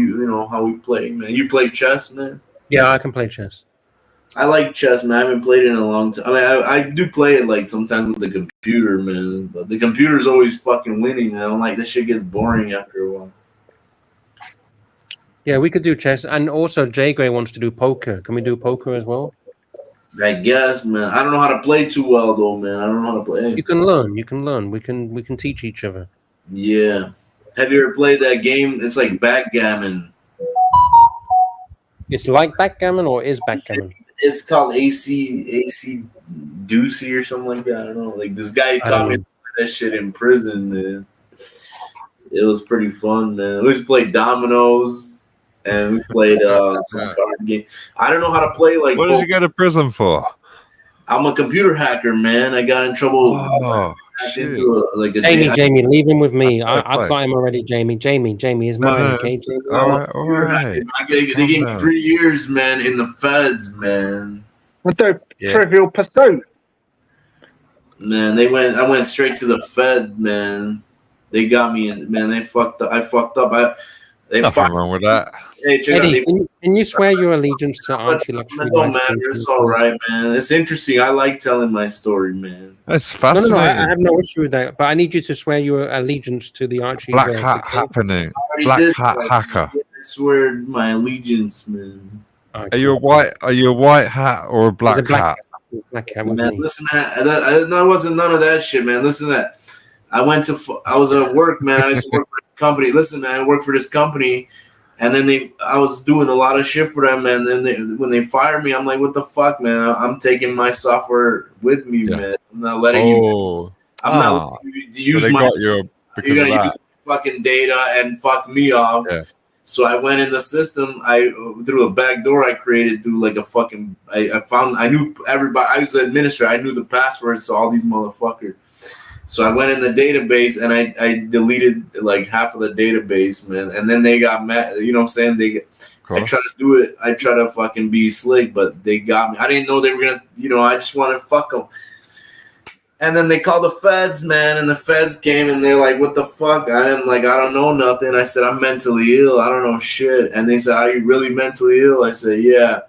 we play, man. You play chess, man? Yeah, I can play chess. I like chess, man. I haven't played it in a long time. I mean, I do play it like sometimes with the computer, man. But the computer's always fucking winning. And I'm like, this shit gets boring after a while. Yeah, we could do chess, and also Jay Gray wants to do poker. Can we do poker as well? I guess, man. I don't know how to play too well, though, man. I don't know how to play. You can learn. You can learn. We can teach each other. Yeah. Have you ever played that game? It's like backgammon. It's like backgammon, or is backgammon? It's called AC Doocy or something like that. I don't know. Like this guy caught me that shit in prison, man. It was pretty fun, man. We just played dominoes. And we played some card game. I don't know how to play like. What did you go to prison for? I'm a computer hacker, man. I got in trouble. Oh, Jamie, leave him with me. I've got him already, Jamie. Jamie is mine. Okay, Jamie. All right. They gave me 3 years, man, in the feds, man. What the Trivial Pursuit? Man, I went straight to the Fed, man. They got me in, man. They fucked up. I fucked up. Nothing wrong with that. Hey, Eddie, can you swear your allegiance to Archie Lux Livestream? Man, it's all right, man. It's interesting. I like telling my story, man. That's fascinating. No, I have no issue with that. But I need you to swear your allegiance to the Archie. Black hat happening. Black hat hacker. I swear my allegiance, man. Are you a white hat or a black hat? Black hat. Man, listen, man. I wasn't none of that shit, man. Listen to that. I was at work, man. I used to work for this company. Listen, man, I worked for this company. And then I was doing a lot of shit for them, and then when they fired me, I'm like, what the fuck, man? I'm taking my software with me, man. I'm not letting you. I'm not letting you use you gotta use fucking data and fuck me off. Yeah. So I went in the system. Through a back door I created through like a fucking. I knew everybody. I was the administrator. I knew the passwords to all these motherfuckers. So I went in the database and I deleted like half of the database, man. And then they got mad. You know what I'm saying? I tried to do it. I tried to fucking be slick, but they got me. I didn't know they were gonna. I just wanted to fuck them. And then they called the feds, man. And the feds came and they're like, "What the fuck?" I don't know nothing. I said, "I'm mentally ill. I don't know shit." And they said, "Are you really mentally ill?" I said, "Yeah."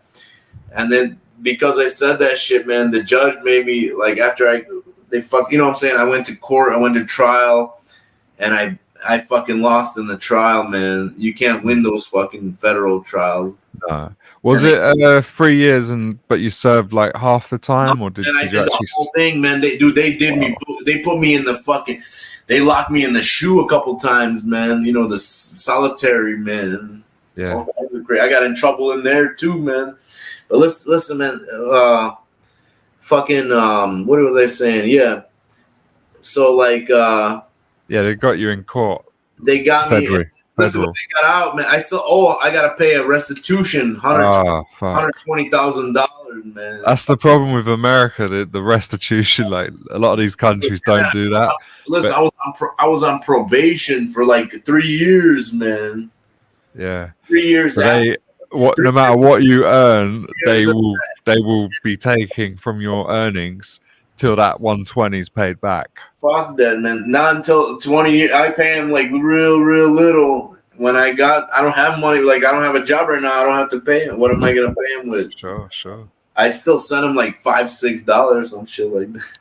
And then because I said that shit, man, the judge made me like after they fuck, you know what I'm saying? I went to court, I went to trial, and I fucking lost in the trial, man. You can't win those fucking federal trials. Was it 3 years but you served like half the time, or did you actually? The whole thing, man. They did me. They put me in the fucking. They locked me in the shoe a couple times, man. The solitary, man. Yeah. All kinds of great. I got in trouble in there too, man. But listen, man. Fucking what was I saying? Yeah. So like yeah, they got you in court. They got me. Federal. Listen, when they got out, man, I gotta pay a restitution, $120,000, man. That's the problem with America, the restitution. Like a lot of these countries don't do that. Listen, But, I was on probation for like 3 years, man. yeah. 3 years. So no matter what you earn, they will be taking from your earnings till that 120 is paid back. Fuck that, man. Not until 20 years. I pay him like real little. When I don't have money. Like I don't have a job right now. I don't have to pay him. What am I gonna pay him with? Sure. I still send him like $5-6, some shit like that.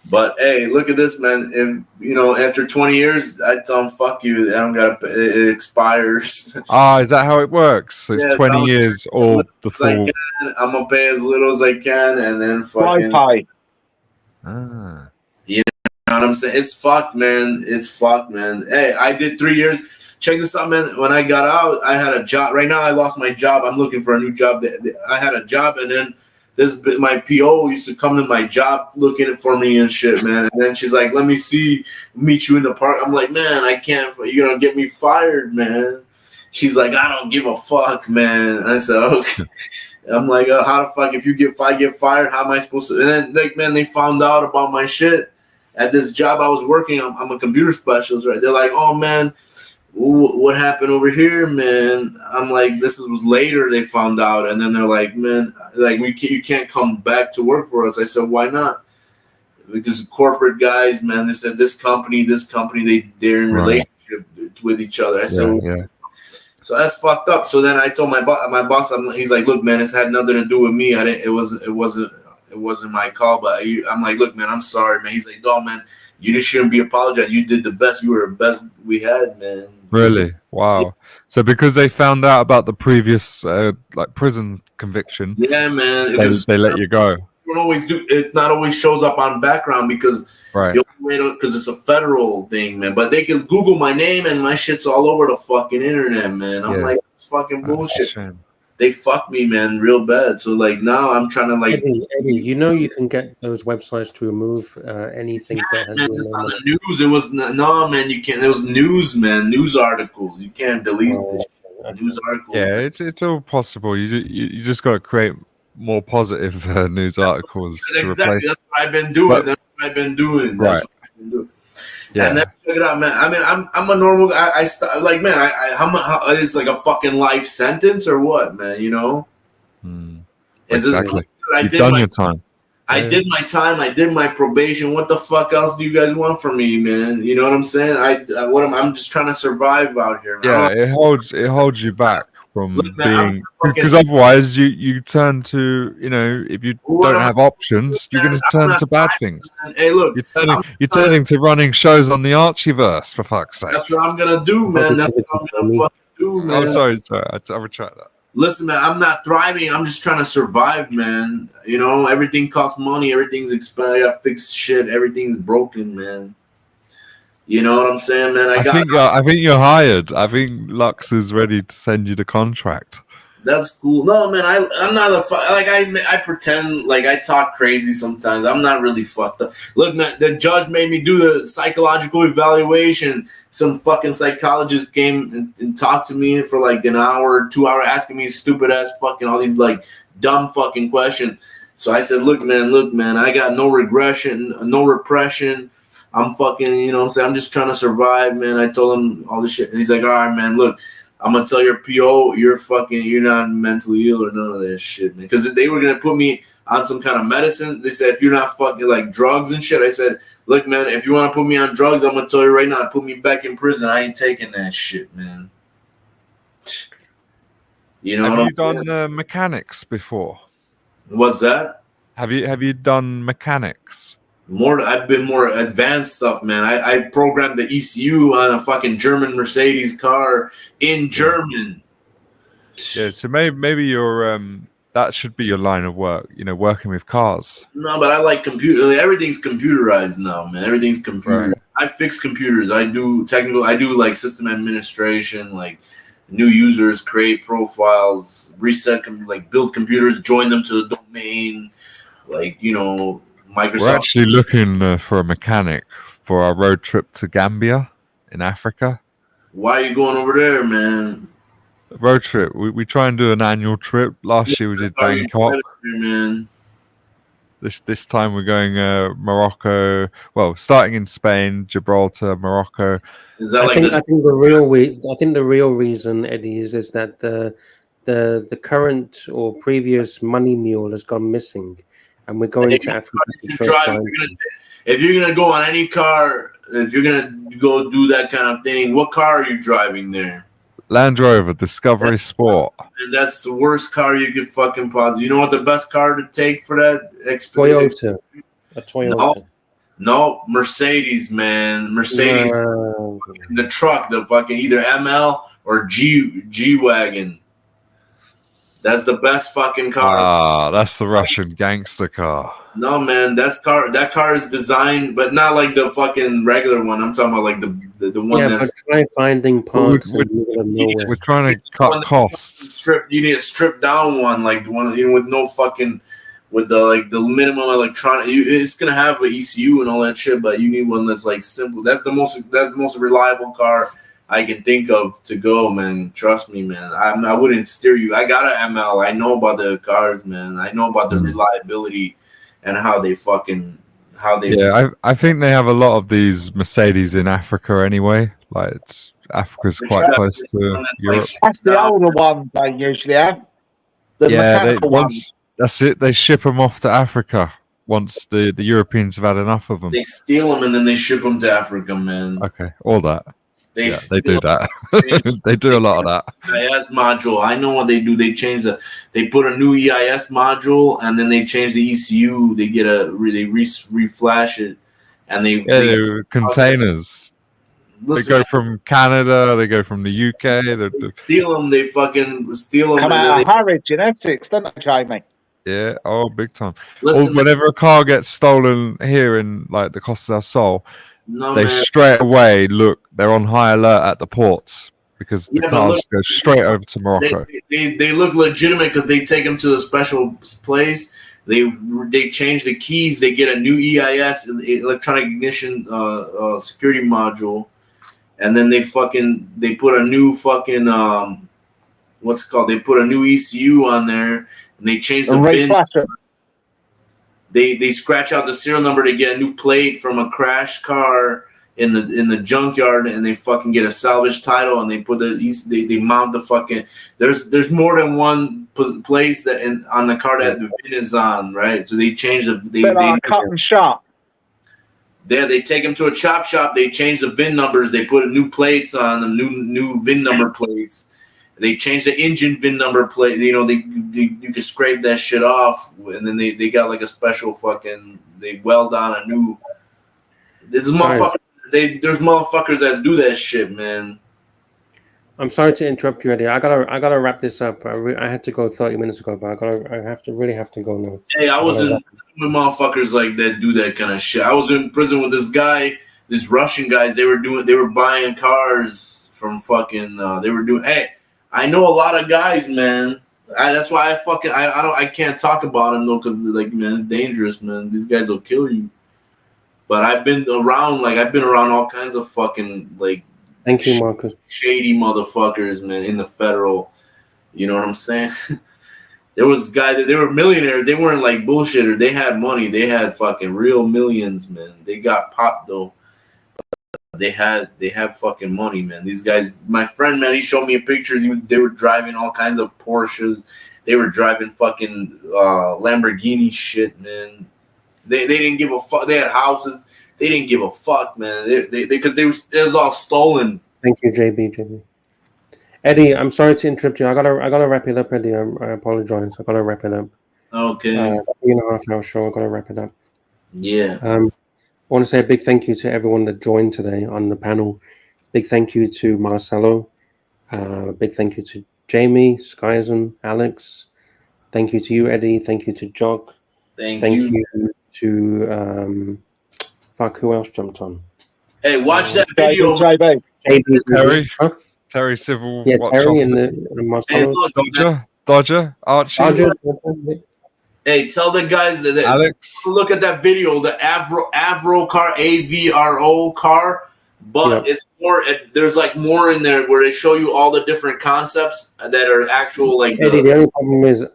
But hey, look at this, man. If after 20 years, I tell him, fuck you. I don't gotta pay. It expires. Is that how it works? So it's 20 years or the full. I'm gonna pay as little as I can, and then fucking. You know what I'm saying? It's fucked, man. It's fucked, man. Hey, I did 3 years. Check this out, man. When I got out, I had a job. Right now, I lost my job. I'm looking for a new job. I had a job, and then my PO used to come to my job looking for me and shit, man. And then she's like, "Let me meet you in the park." I'm like, "Man, I can't. You're gonna get me fired, man." She's like, "I don't give a fuck, man." I said, "Okay." I'm like, "How the fuck? If you get fired, how am I supposed to?" And then, like, man, they found out about my shit at this job I was working. I'm a computer specialist, right? They're like, "Oh man, what happened over here, man?" I'm like, this was later they found out, and then they're like, "Man, like you can't come back to work for us." I said, "Why not?" Because corporate guys, man, they said this company, they're in relationship with each other. I said, yeah. So that's fucked up. So then I told my boss, he's like, "Look, man, it's had nothing to do with me. It wasn't my call." But I'm like, "Look, man, I'm sorry, man." He's like, "No, man, you just shouldn't be apologizing. You did the best. You were the best we had, man." Really? Wow. Yeah. So because they found out about the previous like prison conviction, yeah, man, they let you go. Don't always do it. Not always shows up on background because because it's a federal thing, man. But they can Google my name and my shit's all over the fucking internet, man. I'm like, it's fucking bullshit. They fucked me, man, real bad. So like now I'm trying to like. Eddie, you can get those websites to remove anything that has been on the news. It was no, man. You can't. It was news, man. News articles. You can't delete news articles. Yeah, it's all possible. You just got to create more positive news articles to replace. That's what I've been doing. Right. Yeah. And then check it out, man. I mean, I'm a normal guy. How it's like a fucking life sentence or what, man? You know? Exactly. You've done your time. I did my time. I did my probation. What the fuck else do you guys want from me, man? You know what I'm saying? I'm just trying to survive out here, man. Yeah, it holds you back from being, because otherwise you turn to, if you don't have options, you're going to turn to bad things. Hey, look, you're turning to running shows on the Archieverse, for fuck's sake. That's what I'm gonna do, man. That's what I'm gonna fucking do, man. Oh, sorry, I retract that. Listen, man, I'm not thriving. I'm just trying to survive, man. Everything costs money. Everything's expensive. I got fixed shit. Everything's broken, man. You know what I'm saying, man? I think you're hired. I think Lux is ready to send you the contract. That's cool. No, man, I'm not I pretend like I talk crazy sometimes. I'm not really fucked up. Look, man, the judge made me do the psychological evaluation. Some fucking psychologist came and talked to me for like an hour, 2 hours, asking me stupid ass fucking all these like dumb fucking questions. So I said, look, man, I got no regression, no repression. I'm fucking, you know what I'm saying? I'm just trying to survive, man. I told him all this shit. And he's like, all right, man, look, I'm going to tell your PO you're not mentally ill or none of that shit, man. Because they were going to put me on some kind of medicine. They said, if you're not fucking like drugs and shit, I said, look, man, if you want to put me on drugs, I'm going to tell you right now, put me back in prison. I ain't taking that shit, man. You know Have you done mechanics before? What's that? Have you done mechanics? I've been more advanced stuff, man. I programmed the ECU on a fucking German Mercedes car in German. Yeah, so maybe your that should be your line of work, working with cars. No, but I like computer. Everything's computerized now, man. Everything's computer. Right. I fix computers. I do technical. I do like system administration. Like new users, create profiles, reset, like build computers, join them to the domain, like, you know, Microsoft. We're actually looking for a mechanic for our road trip to Gambia in Africa. Why are you going over there, man? Road trip. We try and do an annual trip. Last year we did Bangkok. Man. This time we're going Morocco. Well, starting in Spain, Gibraltar, Morocco. Is that I think the real reason, Eddie, is that the current or previous money mule has gone missing, and we're going to Africa to try. If you're gonna go on any car, if you're gonna go do that kind of thing, what car are you driving there? Land Rover Discovery Sport. And that's the worst car you could fucking possibly. You know what the best car to take for that Toyota. A Toyota. No, Mercedes, man. Mercedes. No. The truck, the fucking either ML or G wagon. That's the best fucking car. Ah, that's the Russian gangster car. No, man, that car is designed, but not like the fucking regular one. I'm talking about like the one that's. But try finding parts. We're trying to cut costs. You need a stripped down one, like one, you know, with no fucking, with the minimum electronic. It's gonna have an ECU and all that shit, but you need one that's like simple. That's the most reliable car I can think of to go, man. Trust me, man. I wouldn't steer you. I got an ML. I know about the cars, man. I know about the reliability and how they. Yeah, I think they have a lot of these Mercedes in Africa anyway. Like Africa's quite close to Europe. That's the older one they usually have. That's it. They ship them off to Africa once the Europeans have had enough of them. They steal them and then they ship them to Africa, man. Okay, all that. They do that. They do a lot of that. EIS module. I know what they do. They put a new EIS module and then they change the ECU. They get reflash it, and they're containers. Listen, they go from Canada. They go from the UK. They steal them. They fucking steal them. Come out of Harwich in Essex, don't they, Jamie? Yeah. Oh, big time. Listen, whenever a car gets stolen here in like the Costa del Sol. No, they man. straight away they're on high alert at the ports because the cars go straight over to Morocco. They look legitimate because they take them to a special place. They change the keys. They get a new EIS, electronic ignition security module, and then they put a new fucking what's it called? They put a new ECU on there, and they change the VIN. They scratch out the serial number to get a new plate from a crashed car in the junkyard, and they fucking get a salvage title, and they put they mount the fucking. There's more than one place that on the car that the VIN is on, right? So they change the cut and shop. They take them to a chop shop. They change the VIN numbers. They put new plates on them, new VIN number plates. They change the engine VIN number plate. You know, you can scrape that shit off, and then they got like a special fucking. They weld on a new. There's motherfuckers that do that shit, man. I'm sorry to interrupt you, Eddie. I gotta wrap this up. I had to go 30 minutes ago, but I really have to go now. Hey, I was in with motherfuckers like that do that kind of shit. I was in prison with this guy, these Russian guys. They were buying cars from fucking. They were doing. Hey. I know a lot of guys, man. That's why I can't talk about them though, because like, man, it's dangerous, man. These guys will kill you. But I've been around all kinds of fucking like. Thank you, Marcus. Shady motherfuckers, man, in the federal. You know what I'm saying? There was guys that they were millionaires. They weren't like bullshitters. They had money. They had fucking real millions, man. They got popped though. They have fucking money, man. These guys, my friend, man, he showed me a picture. They were driving all kinds of Porsches. They were driving fucking Lamborghini shit, man. They didn't give a fuck. They had houses. They didn't give a fuck, man. Because it was all stolen. Thank you, JB. Eddie, I'm sorry to interrupt you. I gotta wrap it up, Eddie. I apologize. I gotta wrap it up. Okay. 3.5 hour show. I gotta wrap it up. Yeah. I want to say a big thank you to everyone that joined today on the panel. Big thank you to Marcelo. Big thank you to Jamie, Skyzen, Alex. Thank you to you, Eddie. Thank you to Jock. Thank you to who else jumped on? Hey, watch that video. JB. Terry. Terry Civil. Yeah, watch Terry off and the- Marcelo. Dodger, Archie. Dodger. Hey, tell the guys that Alex. look at that video, the Avro car, AVRO car, but it's more. There's like more in there where they show you all the different concepts that are actual like. Eddie, the only problem is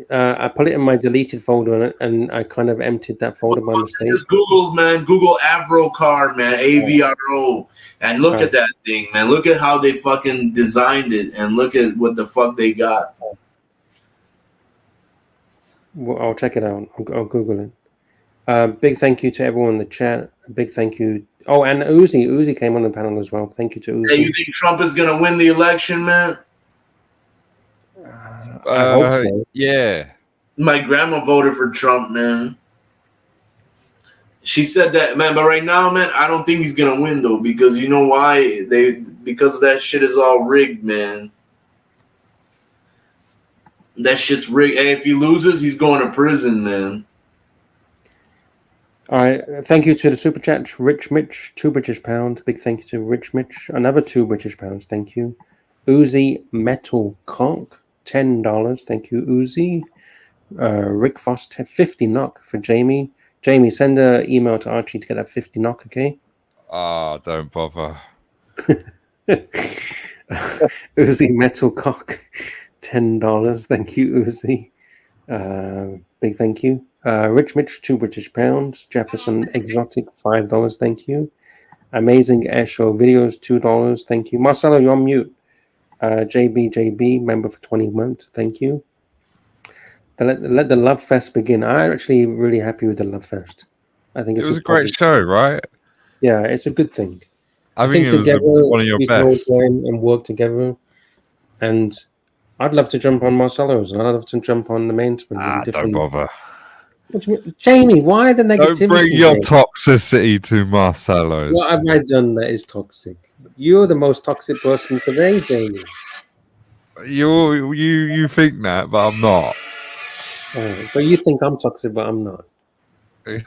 I put it in my deleted folder and I kind of emptied that folder by mistake. Just Google, man. Google Avro car, man. AVRO, and look at that thing, man. Look at how they fucking designed it, and look at what the fuck they got. Well, I'll check it out. I'll Google it. Big thank you to everyone in the chat. A big thank you. Oh, and Uzi. Uzi came on the panel as well. Thank you to Uzi. Hey, you think Trump is gonna win the election, man? I hope so. Yeah. My grandma voted for Trump, man. She said that, man. But right now, man, I don't think he's gonna win though, because you know why? Because that shit is all rigged, man. That shit's rigged. And if he loses, he's going to prison, man. All right. Thank you to the super chat, Rich Mitch, £2 Big thank you to Rich Mitch, another £2. Thank you. Uzi Metal Conk, $10. Thank you, Uzi. Rick Frost, 50 knock for Jamie. Jamie, send an email to Archie to get that 50 knock, okay? Ah, don't bother. Uzi Metal Cock, $10. Thank you, Uzi. Big thank you. Rich Mitch, £2. Jefferson Exotic, $5. Thank you. Amazing Airshow Videos, $2. Thank you. Marcelo, you're on mute. JB, member for 20 months. Thank you. Let the Love Fest begin. I'm actually really happy with the Love Fest. I think it was a great show, right? Yeah, it's a good thing. I think it was one of your best. And work together. And I'd love to jump on Marcelo's, and I'd love to jump on the mainstream. Don't bother. Jamie, why the negativity? Don't bring your toxicity to Marcelo's. What have I done that is toxic? You're the most toxic person today, Jamie. You think that, but I'm not. But you think I'm toxic, but I'm not. We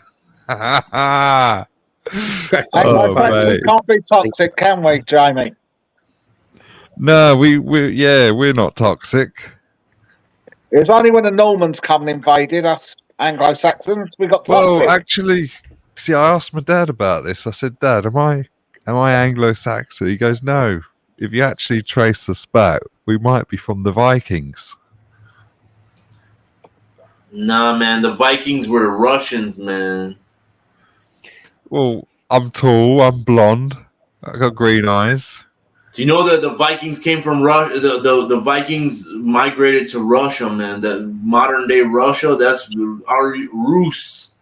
can't be toxic, can we, Jamie? No, we're not toxic. It's only when the Normans come and invaded us Anglo-Saxons we got toxic. Well, actually, see, I asked my dad about this. I said, Dad, am I Anglo-Saxon? He goes, no. If you actually trace us back, we might be from the Vikings. Nah, man, the Vikings were the Russians, man. Well, I'm tall, I'm blonde, I got green eyes. Do you know that the Vikings came from Russia? The Vikings migrated to Russia, man. The modern day Russia, that's our Rus.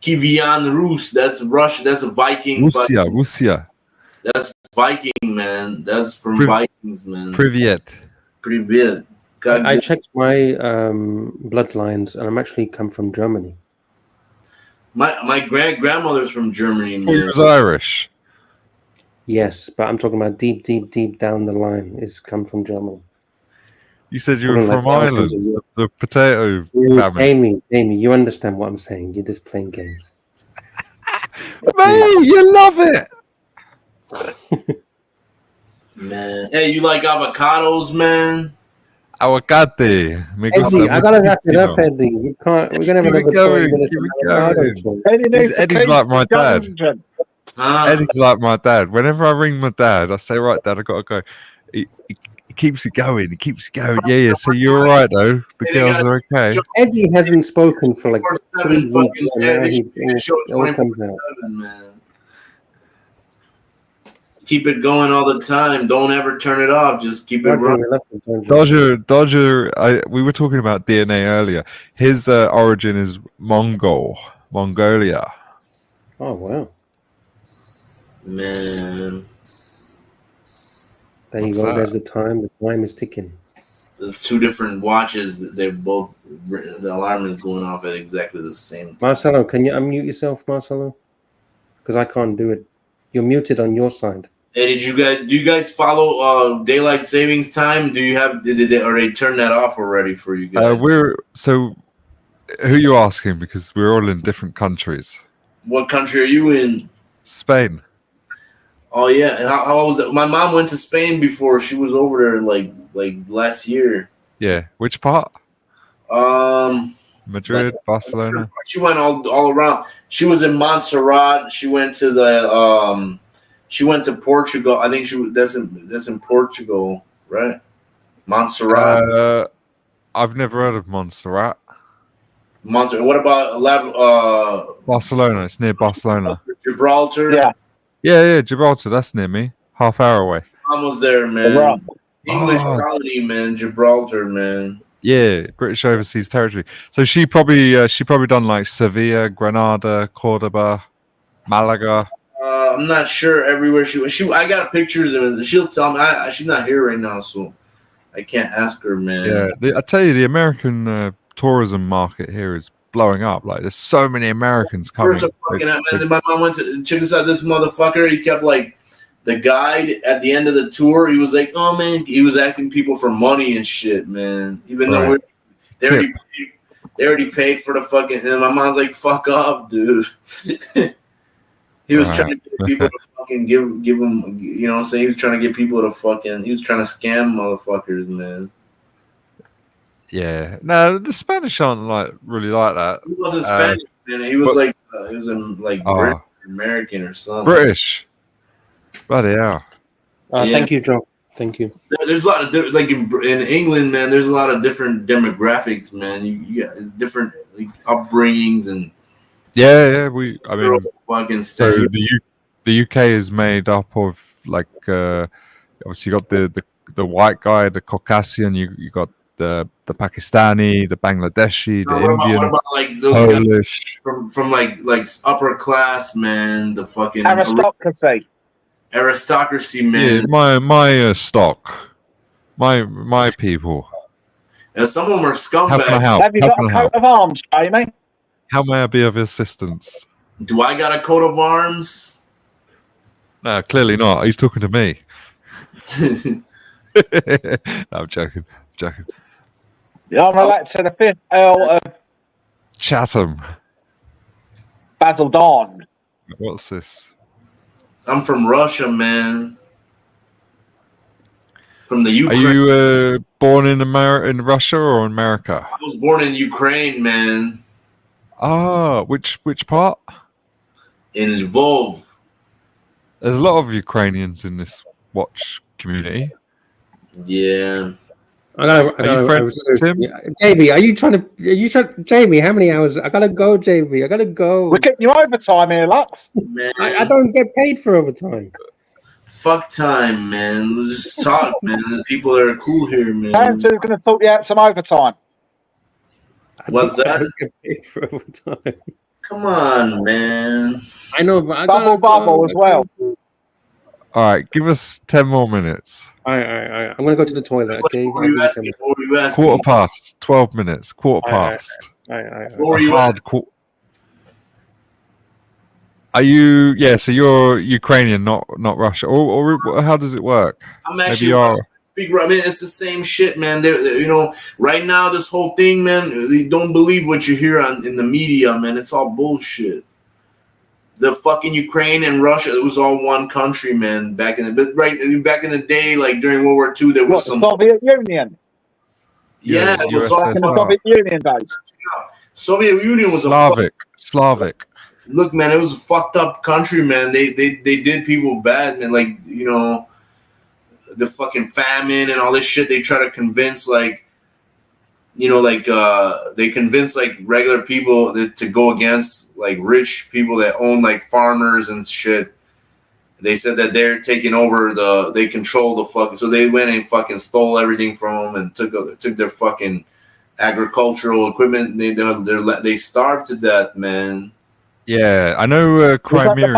Kivian Rus. That's Russia. That's a Viking. Russia. That's Viking, man. That's from Vikings, man. Privyet. I checked my bloodlines, and I'm actually come from Germany. My grandmother's from Germany, man. He was Irish. Yes, but I'm talking about deep down the line. It's come from Germany. You said you were from Ireland, the potato famine. Amy, you understand what I'm saying. You're just playing games. Mate, you love it. Man. Hey, you like avocados, man? Aguacate. Eddie, I gotta wrap it up, Eddie. We're gonna have another 20 minutes of avocado talk. Eddie's like my dad. Eddie's like my dad. Whenever I ring my dad, I say, right, Dad, I gotta go. He keeps it going. He keeps it going. Yeah. So you're all right, though. The girls are okay. Eddie hasn't spoken for like 3 weeks. And it all comes out. Man. Keep it going all the time. Don't ever turn it off. Just keep it running. Dodger. We were talking about DNA earlier. His origin is Mongolia. Oh wow. Man. There you go. There's the time. The time is ticking. There's 2 different watches. They're both. The alarm is going off at exactly the same time. Marcelo, can you unmute yourself, Marcelo? Because I can't do it. You're muted on your side. Hey, do you guys follow daylight savings time? Did they turn that off already for you guys? Who are you asking? Because we're all in different countries. What country are you in? Spain. Oh yeah, how was it? My mom went to Spain before. She was over there like last year. Yeah. Which part? Madrid, Like, Barcelona. she went all around. She was in Montserrat. She went to she went to Portugal. I think that's in Portugal, right? Montserrat. I've never heard of Montserrat. Montserrat. What about Barcelona? It's near Barcelona. Gibraltar? Yeah, Gibraltar. That's near me. Half hour away. I was there, man. English colony, man. Gibraltar, man. Yeah, British overseas territory. So she probably done like Sevilla, Granada, Cordoba, Malaga. I'm not sure everywhere she went. I got pictures of it. She'll tell me. She's not here right now, so I can't ask her, man. Yeah, I tell you, the American tourism market here is blowing up. Like, there's so many Americans coming. Man, my mom went to check this out. This motherfucker, he kept like the guide at the end of the tour. He was like, "Oh man," he was asking people for money and shit, man. Even though they already paid for the fucking. And my mom's like, "Fuck off, dude." He was trying to get people to fucking give him, you know what I'm saying? He was trying to get people to fucking. He was trying to scam motherfuckers, man. Yeah, no, the Spanish aren't really like that. He wasn't Spanish, man. He was he was in like British, American or something. British. Bloody hell. Thank you, Joe. Thank you. There's a lot of like in England, man. There's a lot of different demographics, man. You got different like upbringings and. Yeah. I mean, fucking so the UK is made up of like obviously you got the white guy, the Caucasian. You got the Pakistani, the Bangladeshi, the Indian, what about like those Polish guys from like upper class, man? The fucking aristocracy, man. Yeah, my stock, my people. And some of them are scumbags. How can I help? Have you got a coat of arms, Jamie? How may I be of assistance? Do I got a coat of arms? No, clearly not. He's talking to me. No, I'm joking. Yeah, I'm elected to the 5th Earl of Chatham. Basildon. What's this? I'm from Russia, man. From the Ukraine. Are you born in Russia or America? I was born in Ukraine, man. Ah, which part? In Lvov. There's a lot of Ukrainians in this watch community. Yeah. Tim? Jamie, are you trying to? Jamie, how many hours? I gotta go, Jamie. I gotta go. We're getting you overtime here, Lux. Man. I don't get paid for overtime. Fuck time, man. We'll just talk, man. The people are cool here, man. Parents are going to sort you out some overtime. What's that? I don't get paid for overtime. Come on, man. I know, but I bubble as well. All right, give us 10 more minutes. All right. I'm gonna go to the toilet. Okay. What were you asking? Quarter past. 12 minutes. Quarter past. What were you asking? Are you? Yeah. So you're Ukrainian, not Russia. Or how does it work? I'm actually. I mean, it's the same shit, man. You know, right now, this whole thing, man. You don't believe what you hear in the media, man. It's all bullshit. The fucking Ukraine and Russia, it was all one country, man. Back in the day, like during World War II, there was some Soviet Union. Yeah, it was all in the Soviet Union days. Soviet Union was Slavic. Look, man, it was a fucked up country, man. They did people bad, man. Like, you know, the fucking famine and all this shit. They try to convince, like, you know, like they convince like regular people to go against like rich people that own like farmers and shit. They said that they're taking over they control the fucking. So they went and fucking stole everything from them and took their fucking agricultural equipment. They starved to death, man. Yeah, I know Crimea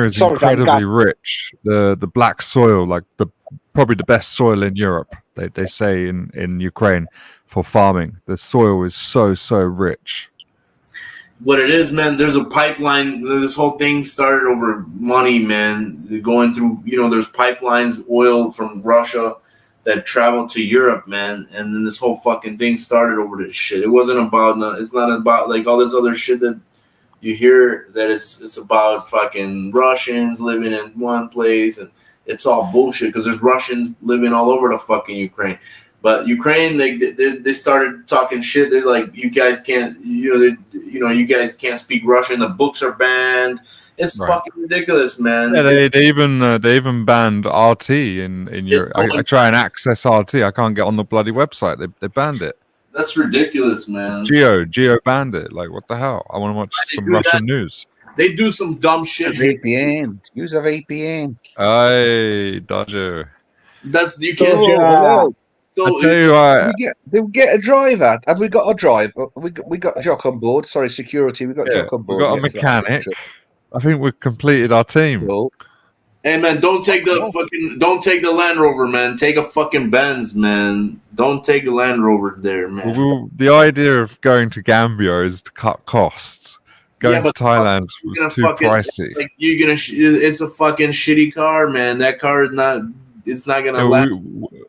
is incredibly rich. The black soil, like probably the best soil in Europe. They say in Ukraine for farming. The soil is so rich. What it is, man, there's a pipeline. This whole thing started over money, man. Going through, you know, there's pipelines, oil from Russia that traveled to Europe, man. And then this whole fucking thing started over this shit. It wasn't about, it's not about like all this other shit that you hear that it's about fucking Russians living in one place, and it's all bullshit because there's Russians living all over the fucking Ukraine. But Ukraine, they started talking shit. They're like, you guys can't, you guys can't speak Russian. The books are banned. It's fucking ridiculous, man. Yeah, they even banned RT in Europe. I try and access RT. I can't get on the bloody website. They banned it. That's ridiculous, man. Geo banned it. Like, what the hell? I want to watch some Russian news. They do some dumb shit. VPN. Use a VPN. Hey, Dodger. That's you can't. I tell you what. Did we get a driver? Have we got a driver? We got Jock on board. Sorry, security. We got Jock on board. We got a mechanic. I think we've completed our team. Cool. Hey man, don't take the Land Rover, man. Take a fucking Benz, man. Don't take a Land Rover there, man. The idea of going to Gambia is to cut costs. Going to Thailand was too pricey. Like it's a fucking shitty car, man. That car is not. It's not gonna last.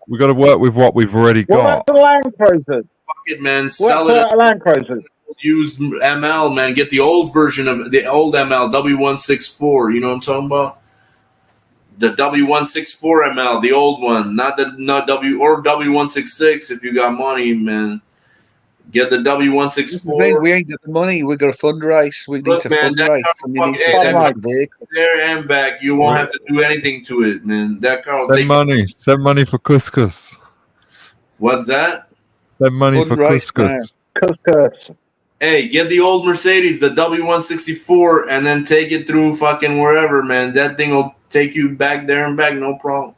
We got to work with what we've already got. What about the Land Cruiser? Fuck it, man. Sell it. A Land Cruiser. Use ML, man. Get the old version of the old ML W164. You know what I'm talking about? The W164 ML, the old one, not W166. If you got money, man, get the W164. We ain't got the money. We got to fundraise. We need to fundraise. There and back. You won't have to do anything to it, man. That car will Send money. Send money for couscous. What's that? Send money for couscous. Couscous. Hey, get the old Mercedes, the W164, and then take it through fucking wherever, man. That thing will take you back there and back, no problem.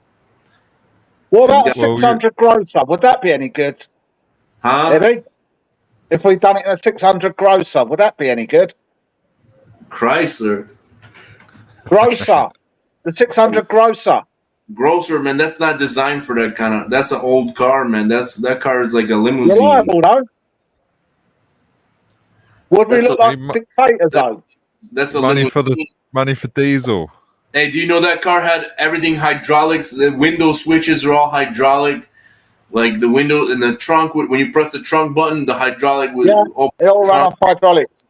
What about a 600 grosser? Would that be any good? Huh? If we done it in a 600 grosser, would that be any good? Chrysler. Grosser. The 600 grosser. Grosser, man, that's not designed for that kind of. That's an old car, man. That car is like a limousine. Reliable, though. Would we look like dictators, though? That's a money limousine. for diesel. Hey, do you know that car had everything hydraulics? The window switches are all hydraulic. Like the window in the trunk, when you press the trunk button, the hydraulic would open. It all ran off hydraulics.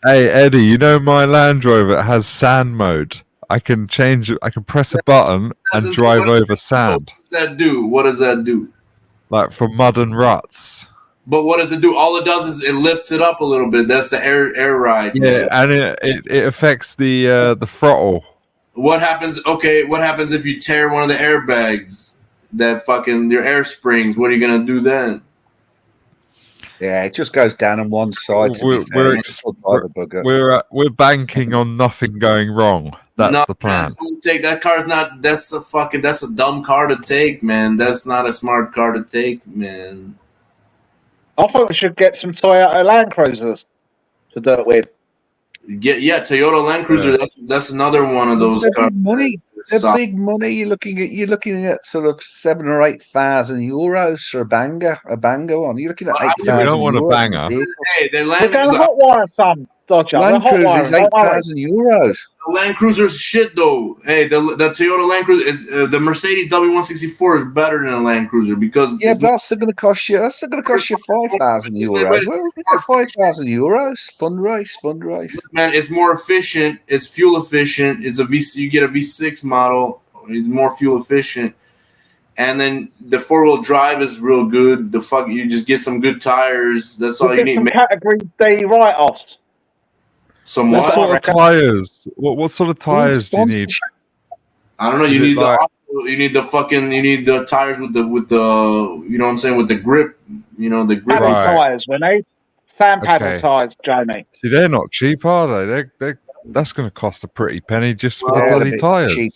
Hey Eddie, you know my Land Rover has sand mode. I can change it. I can press a button and drive over sand. What does that do? What does that do? Like for mud and ruts. But what does it do? All it does is it lifts it up a little bit. That's the air ride. Yeah, and it affects the throttle. What happens? Okay, what happens if you tear one of the airbags? That fucking your air springs. What are you gonna do then? Yeah, it just goes down on one side. We're banking on nothing going wrong. That's the plan. Man, take that car's not. That's a dumb car to take, man. That's not a smart car to take, man. I thought we should get some Toyota Land Cruisers to do it with. Toyota Land Cruiser. That's another one of those cars. They're big money. You're looking at sort of 7,000 or 8,000 euros for a banger one. You're looking at 8,000. We don't want a banger. Hey, we're going to hotwire some, Dodger. Land Cruiser is 8,000 euros. The Land Cruiser's shit though. Hey, the Toyota Land Cruiser is the Mercedes W164 is better than a Land Cruiser because but that's still going to cost you. 5,000 euros. Where was it? 5,000 euros. Fundraise. Man, it's more efficient. It's fuel efficient. It's a V. You get a V6 model. It's more fuel efficient, and then the 4-wheel drive is real good. You just get some good tires. That's all you need. Some category D write-offs. What sort of tires? What sort of tires do you need? I don't know. You need the tires with the you know what I'm saying, with the grip. You know, the grip tires. When they sand paddle tires, Jamie. See, they're not cheap, are they? That's going to cost a pretty penny just for the bloody tires. The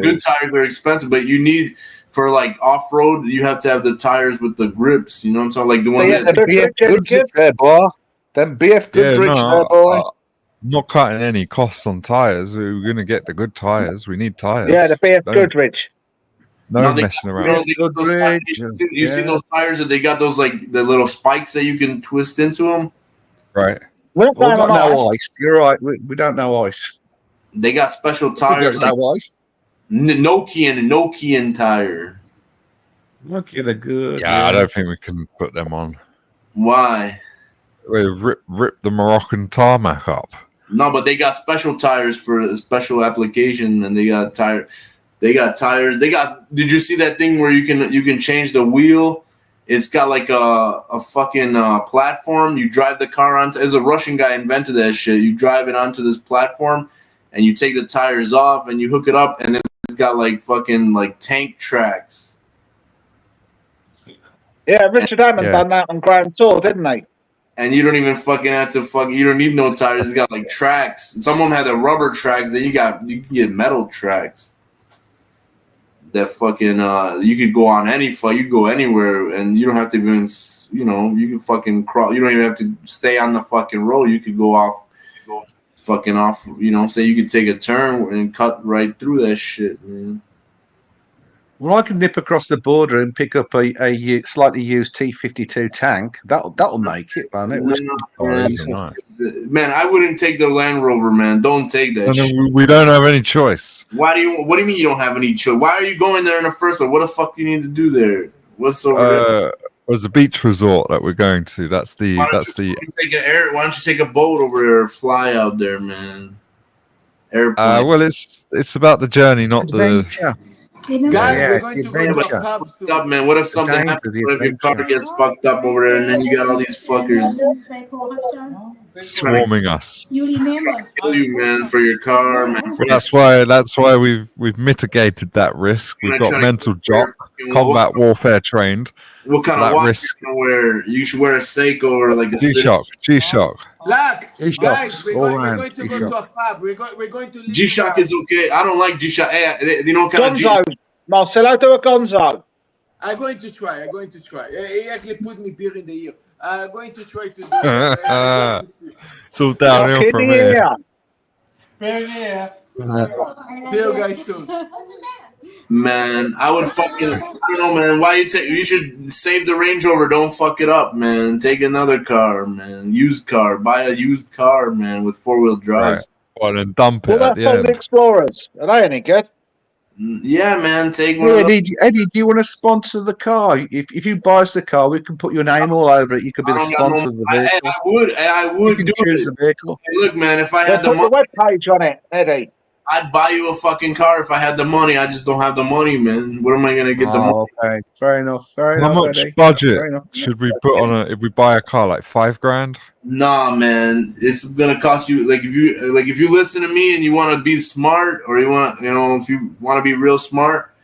good tires are expensive, but you need for like off road. You have to have the tires with the grips. You know what I'm talking? Like the ones that boy. Them BF Goodrich there, boy. I'm not cutting any costs on tires. We're going to get the good tires. We need tires. Yeah, the BF Goodrich. No messing around. You see those tires that they got those like the little spikes that you can twist into them? Right. We don't got no ice. You're right. We don't know ice. They got special tires. Like ice. Nokian tire. Nokia, they're good. Yeah, I don't think we can put them on. Why? rip the Moroccan tarmac up. No, but they got special tires for a special application, and they got tires. They got. Did you see that thing where you can change the wheel? It's got like a fucking platform. You drive the car onto. As a Russian guy invented that shit. You drive it onto this platform, and you take the tires off, and you hook it up, and it's got like fucking like tank tracks. Yeah, Richard Hammond done that on Grand Tour, didn't he? And you don't even fucking have to you don't need no tires. It's got like tracks. Some of them have the rubber tracks. Then you can get metal tracks. That fucking you could go on any you go anywhere, and you don't have to even you can fucking crawl. You don't even have to stay on the fucking road. You could go off. Say you could take a turn and cut right through that shit, man. Well, I can nip across the border and pick up a slightly used T-52 tank. That'll make it, won't it? Man, I wouldn't take the Land Rover, man. Don't take that shit. We don't have any choice. What do you mean you don't have any choice? Why are you going there in the first place? What the fuck do you need to do there? What's over there? It was a beach resort that we're going to. Why don't you take a boat over there or fly out there, man? Airplane. Well, it's about the journey, not the. Guys, we're going to go to a pub soon. Up, man. What if something happens? What if your car gets fucked up over there, and then you got all these fuckers swarming us? You remember? Kill you, man, for your car, man. That's why we've mitigated that risk. We've got mental jock, combat warfare trained. What kind of watch you gonna wear? You should wear a Seiko or like a G-Shock. Lux, guys, we're going to go to a pub. We're going to leave. G-Shock is okay. I don't like G-Shock. Hey, you know what kind of Gonzo. Marcelo, do a Gonzo. I'm going to try. He actually put me beer in the ear. I'm going to try to do it. It's all downhill from here. See you guys soon. Man, I would fucking, man. Why you should save the Range Rover. Don't fuck it up, man. Take another car, man. Used car. Buy a used car, man, with 4-wheel drives. Right. And dump it What at the about end. Explorers? Are they any good? Yeah, man. Take one. Eddie, do you want to sponsor the car? If you buy us the car, we can put your name all over it. You could be the sponsor of the vehicle. I would you can choose the vehicle. Hey, look, man. If I had the Put money, the webpage on it, Eddie. I'd buy you a fucking car if I had the money. I just don't have the money, man. Where am I gonna get the money? Okay, fair enough. How much Eddie. budget should we put on if we buy a car? Like $5,000? Nah, man. It's gonna cost you if you listen to me and you want to be smart, or if you want to be real smart,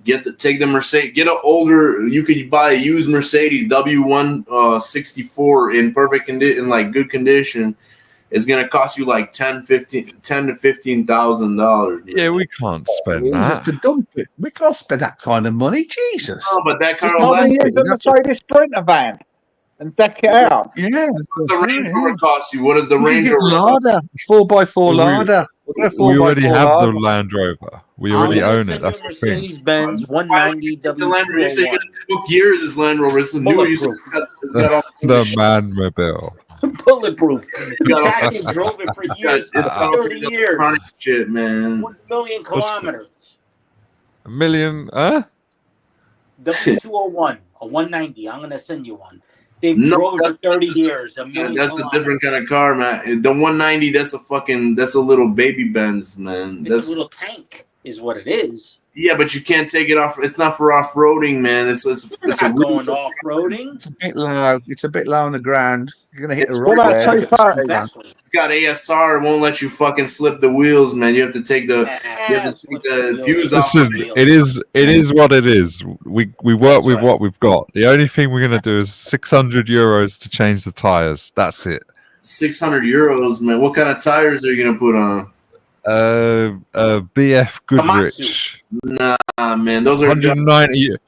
take the Mercedes. Get an older. You could buy a used Mercedes W1 64 in perfect condition, in like good condition. It's gonna cost you like $10,000 to $15,000. Yeah, we can't spend that. Just to dump it. We can't spend that kind of money, Jesus. No, but that car Just will last. use a Mercedes Sprinter van and deck it out. Yeah, what does the Range Rover cost you? What does the Range Rover? Lada, 4x4 Lada. We already have the Land Rover. We already own it. That's the thing. Mercedes-Benz 190 W201. It's gonna take years. This Land Rover. It's the new. The Man-mobile. Bulletproof. The taxi drove it for years. It's 30 years. Shit, man. 1 million kilometers. A million? W201, a 190. I'm gonna send you one. They drove it for 30 years. That's a different kind of car, man. The 190. That's a little baby Benz, man. It's a little tank, is what it is. Yeah, but you can't take it off. It's not for off-roading, man. It's not going off-roading. It's a bit low. It's a bit low on the ground. You're gonna hit the What road. about there. Exactly. It's got ASR. It won't let you fucking slip the wheels, man. You have to take the fuse off. Listen, it is what it is. We work with what we've got. The only thing we're gonna do is €600 to change the tires. That's it. €600, man. What kind of tires are you gonna put on? BF Goodrich. Nah, man. Those are 190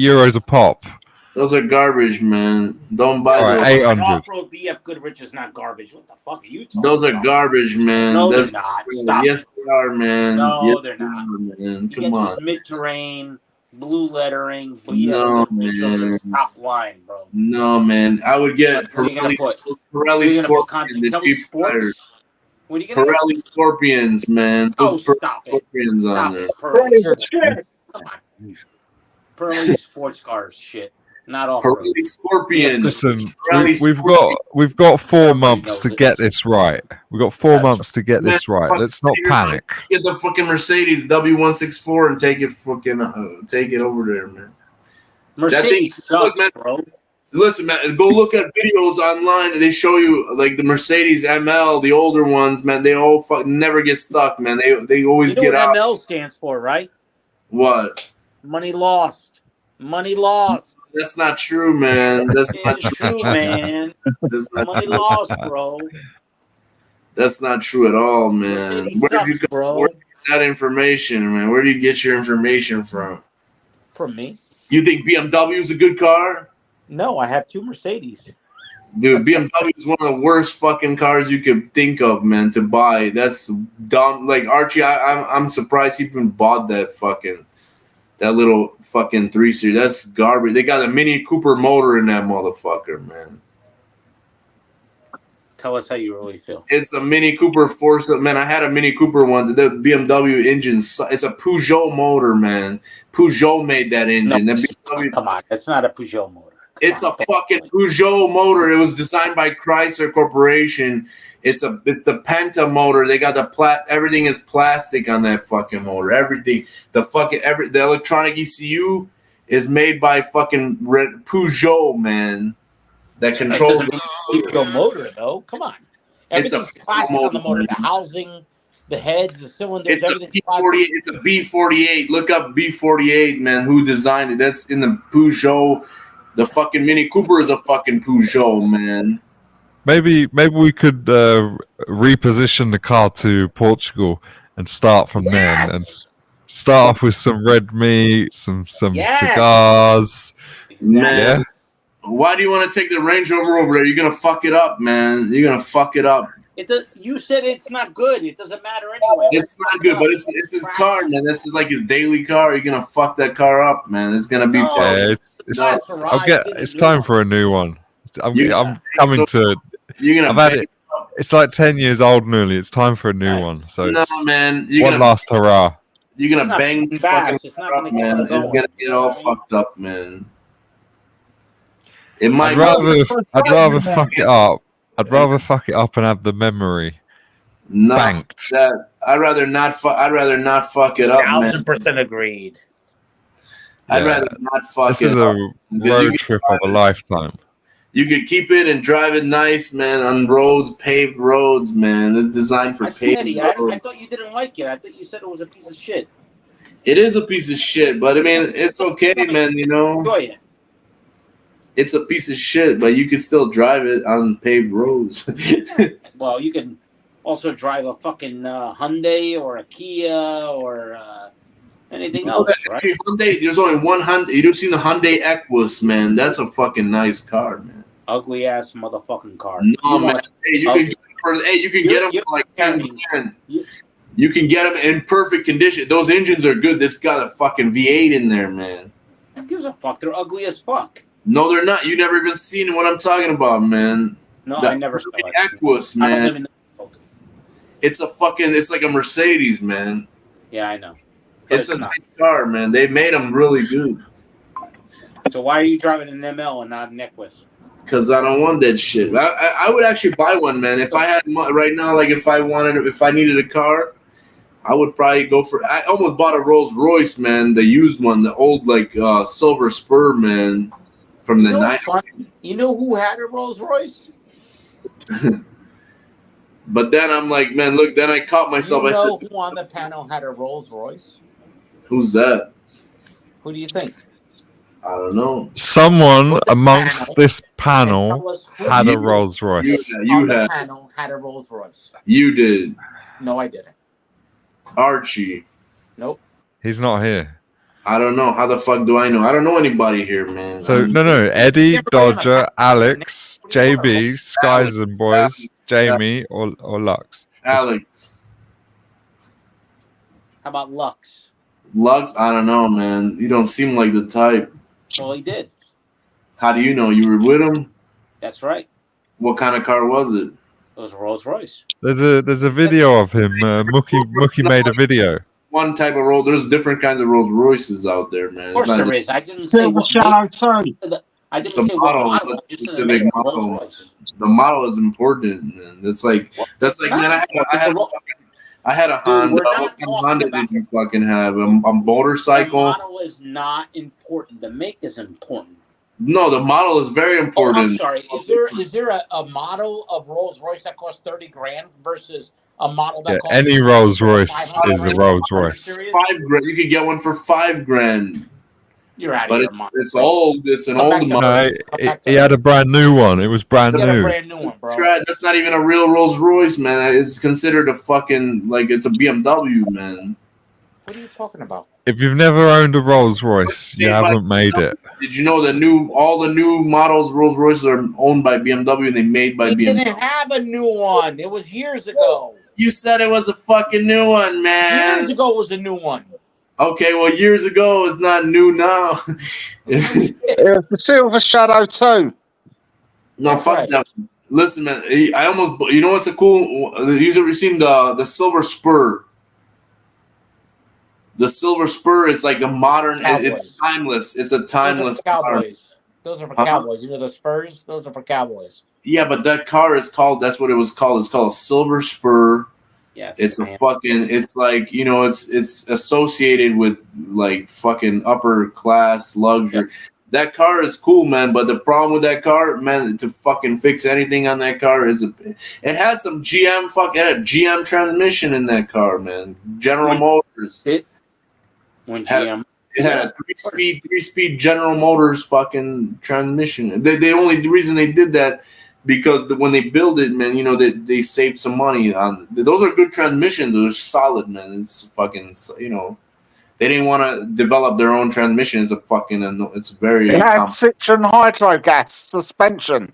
euros a pop. Those are garbage, man. Don't buy All right, those. 800. Off-road BF Goodrich is not garbage. What the fuck are you talking Those are about? garbage, man. No, they're not. Stop. Yes, they are, man. No, yes, they're not. Man. You Come get on. those mid-terrain, blue lettering, No, BF man. top line, bro. No, man. I would get What are you gonna Pirelli gonna put Scorpion, the tell me cheap sports? tires. What are you gonna Pirelli Scorpions, man. Oh, Those stop it. Scorpions on Stop there. it. Pirelli. Come on. Pirelli sports cars shit. Not off Pirelli Scorpion. Listen, Pirelli we've got 4 months to get this right. We've got 4 months to get this right. Let's not panic. Get the fucking Mercedes W164 and take it over there, man. Mercedes sucks, man, bro. Listen, man, go look at videos online. They show you like the Mercedes ML, the older ones, man. They all never get stuck, man. They always get out. ML stands for, right? What? Money lost. Money lost. That's not true, man. That's not true, man. That's not Money true. lost, bro. That's not true at all, man. Where did you get that information, man? Where do you get your information from? From me. You think BMW is a good car? No, I have 2 Mercedes. Dude, BMW is one of the worst fucking cars you could think of, man, to buy. That's dumb. Like Archie, I'm surprised he even bought that little fucking 3 Series. That's garbage. They got a Mini Cooper motor in that motherfucker, man. Tell us how you really feel. It's a Mini Cooper Force. Man, I had a Mini Cooper one. The BMW engine. It's a Peugeot motor, man. Peugeot made that engine. No, come on, it's not a Peugeot motor. It's a fucking Peugeot motor. It was designed by Chrysler Corporation. It's the Penta motor. They got everything is plastic on that fucking motor. Everything. The electronic ECU is made by fucking Peugeot, man. That controls the Peugeot motor, though. Come on. Everything's plastic on the motor. The housing, the heads, the cylinders, everything's plastic. It's a B48. Look up B48, man. Who designed it? That's in the Peugeot. The fucking Mini Cooper is a fucking Peugeot, man. Maybe we could reposition the car to Portugal and start from there and start off with some red meat, some cigars. Man. Yeah. Why do you want to take the Range Rover over there? You're gonna fuck it up, man. You're gonna fuck it up. You said it's not good. It doesn't matter anyway. It's not good, but it's his car, man. This is like his daily car. You're gonna fuck that car up, man. It's gonna be fun. It's time for a new one. I'm coming to it. You're gonna I've had it. It's like 10 years old nearly. It's time for a new one. So man. One last hurrah. You're gonna bang the fucking car up, man. It's gonna get all fucked up, man. I'd rather fuck it up. I'd rather fuck it up and have the memory banked. I'd rather not fuck it up, man. 1000% agreed. I'd rather not fuck it up. This is a road trip of a lifetime. You could keep it and drive it nice, man, on roads, paved roads, man. It's designed for paved roads. I thought you didn't like it. I thought you said it was a piece of shit. It is a piece of shit, but I mean, it's okay, man, you know. Enjoy it. It's a piece of shit, but you can still drive it on paved roads. Well, you can also drive a fucking Hyundai or a Kia or anything else, right? Actually, Hyundai, there's only one Hyundai. You don't see the Hyundai Equus, man. That's a fucking nice car, man. Ugly ass motherfucking car. No, man. Hey, you can get them for like 10. You can get them in perfect condition. Those engines are good. This got a fucking V8 in there, man. Who gives a fuck? They're ugly as fuck. No, they're not. You never even seen what I'm talking about, man. No, I never saw it. Equus, man. It's like a Mercedes, man. Yeah, I know. It's a nice car, man. They made them really good. So why are you driving an ML and not an Equus? Because I don't want that shit. I would actually buy one, man. If I had right now, like if I needed a car, I would probably go for. I almost bought a Rolls Royce, man, the used one, the old like Silver Spur, man. From the night. You know who had a Rolls Royce? But then I'm like, man, look. Then I caught myself. I said, who on the panel had a Rolls Royce? Who's that? Who do you think? I don't know. Someone amongst this panel had a Rolls Royce. You had. Panel had a Rolls Royce. You did. No, I didn't. Archie. Nope. He's not here. I don't know. How the fuck do I know? I don't know anybody here, man. So no. Eddie, Dodger, Alex, JB, Skies and Boys, Jamie, or Lux. Alex. How about Lux? Lux? I don't know, man. You don't seem like the type. Well, he did. How do you know? You were with him? That's right. What kind of car was it? It was a Rolls Royce. There's a video of him. Mookie made a video. One type of Rolls. There's different kinds of Rolls Royces out there, man. Of course there is. I didn't say what I It's didn't the say what model. model. It's I a just said specific make a Rolls model. Royce. The model is important, man. That's like man. I had a Honda. we're not What kind of talking Honda about did you fucking have? A motorcycle? The model is not important. The make is important. No, the model is very Oh, important. I'm sorry. Is there a model of Rolls Royce that costs 30 grand versus a model that costs any Rolls Royce is a 500 Rolls grand? Royce. $5 grand. You could get one for $5 grand. You're out of But your mind. it's old. It's an Come old back to model. No, he had a brand new one. It was brand Get a new. brand new one, bro. That's not even a real Rolls Royce, man. It's considered a fucking it's a BMW, man. What are you talking about? If you've never owned a Rolls Royce, you haven't made it. Did you know all the new models Rolls Royces are owned by BMW and they made by He BMW? didn't have a new one. It was years ago. You said it was a fucking new one, man. Years ago was a new one. Okay, well, years ago is not new now. It was the Silver Shadow too. No, fuck that. Listen, man, I almost, you know what's a cool, you've ever seen the Silver Spur? The Silver Spur is like a modern, it's timeless. It's a timeless Those are for car. cowboys. Those are for cowboys. You know the Spurs? Those are for cowboys. Yeah, but that car is called, that's what it was called. It's called a Silver Spur. Yes. It's a fucking, it's like, you know, it's associated with like fucking upper class luxury. Yep. That car is cool, man. But the problem with that car, man, to fucking fix anything on that car is it had some GM, it had a GM transmission in that car, man. General Motors. When GM. It had a three-speed General Motors fucking transmission. The reason they did that because when they build it, man, you know, they saved some money on. Those are good transmissions. Those are solid, man. It's fucking, you know, they didn't want to develop their own transmission. It's very. It had Citroen hydro gas suspension.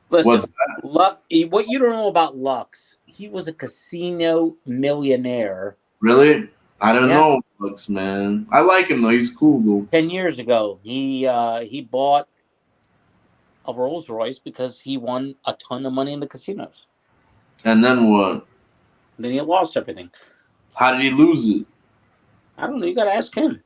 Listen, What's that? What you don't know about Lux? He was a casino millionaire. Really? I don't know, Lux, man. I like him though. He's cool, though. 10 years ago, he bought a Rolls Royce because he won a ton of money in the casinos. And then what? Then he lost everything. How did he lose it? I don't know. You got to ask him.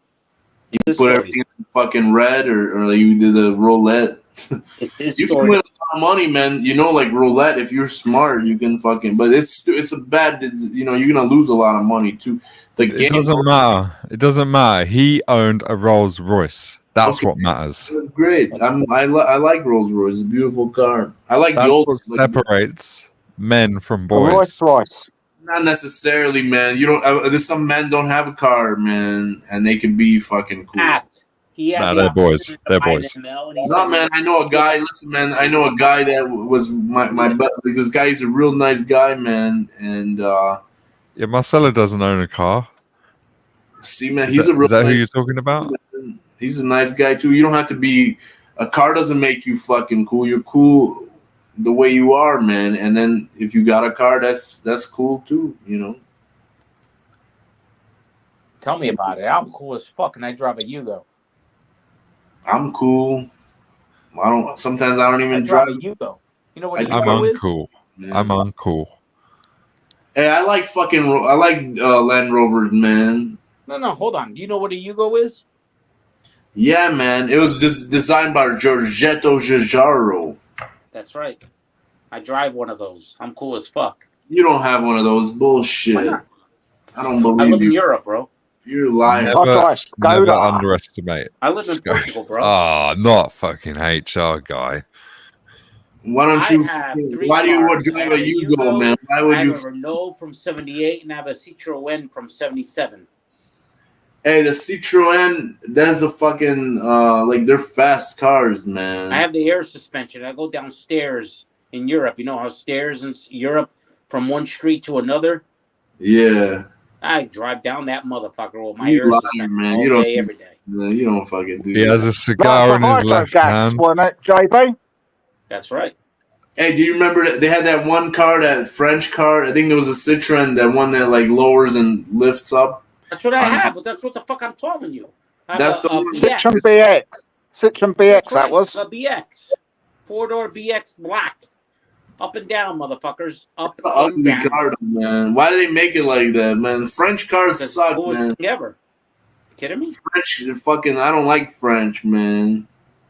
You put everything in fucking red, or you did a roulette. You can win a lot of money, man. You know, like roulette. If you're smart, you can fucking. But it's a bad. You know, you're gonna lose a lot of money too. It doesn't matter. It doesn't matter. He owned a Rolls Royce. That's what matters. That's great. I like Rolls Royce. It's a beautiful car. I like That's the old. what separates men from boys. Royce. Not necessarily, man. You don't. There's some men don't have a car, man, and they can be fucking cool. Nah, they're boys. They're boys. No, man. I know a guy. Listen, man. I know a guy that was my. This guy is a real nice guy, man, and. Yeah, Marcelo doesn't own a car. See, man, he's a real. Is that nice who you're talking about? He's a nice guy too. You don't have to be. A car doesn't make you fucking cool. You're cool the way you are, man. And then if you got a car, that's cool too. You know. Tell me about it. I'm cool as fuck, and I drive a Yugo. I'm cool. Sometimes I don't even drive drive a Yugo. You know what I'm Yugo is? uncool. I'm uncool. Hey, I like Land Rovers, man. No, hold on. Do you know what a Yugo is? Yeah, man. It was designed by Giorgetto Giugiaro. That's right. I drive one of those. I'm cool as fuck. You don't have one of those. Bullshit. Why not? I don't believe I live you. in Europe, bro. You're lying. Never underestimate. I live in Portugal, bro. Oh, not fucking HR guy. Why don't you? Why do you cars. drive a Yugo, man? Why would I you? have a Renault from 78 and I have a Citroen from 77. Hey, the Citroen, that's a fucking like they're fast cars, man. I have the air suspension. I go downstairs in Europe. You know how stairs in Europe from one street to another? Yeah. I drive down that motherfucker with my You air lying, suspension man. all You don't. day, every day. Man, you don't fucking do. He has a cigar in his left hand. Wasn't it, JB? That's right. Hey, do you remember that they had that one car, that French car? I think there was a Citroen, that one that like lowers and lifts up. That's what I have, but that's what the fuck I'm telling you. That's the one. Citroen BX. Citroen BX, that was. A BX. 4-door BX black. Up and down, motherfuckers. Up It's an and ugly down. car, man. Why do they make it like that, man? French cars That's suck, the coolest man. thing ever. Kidding me? French, fucking. I don't like French, man.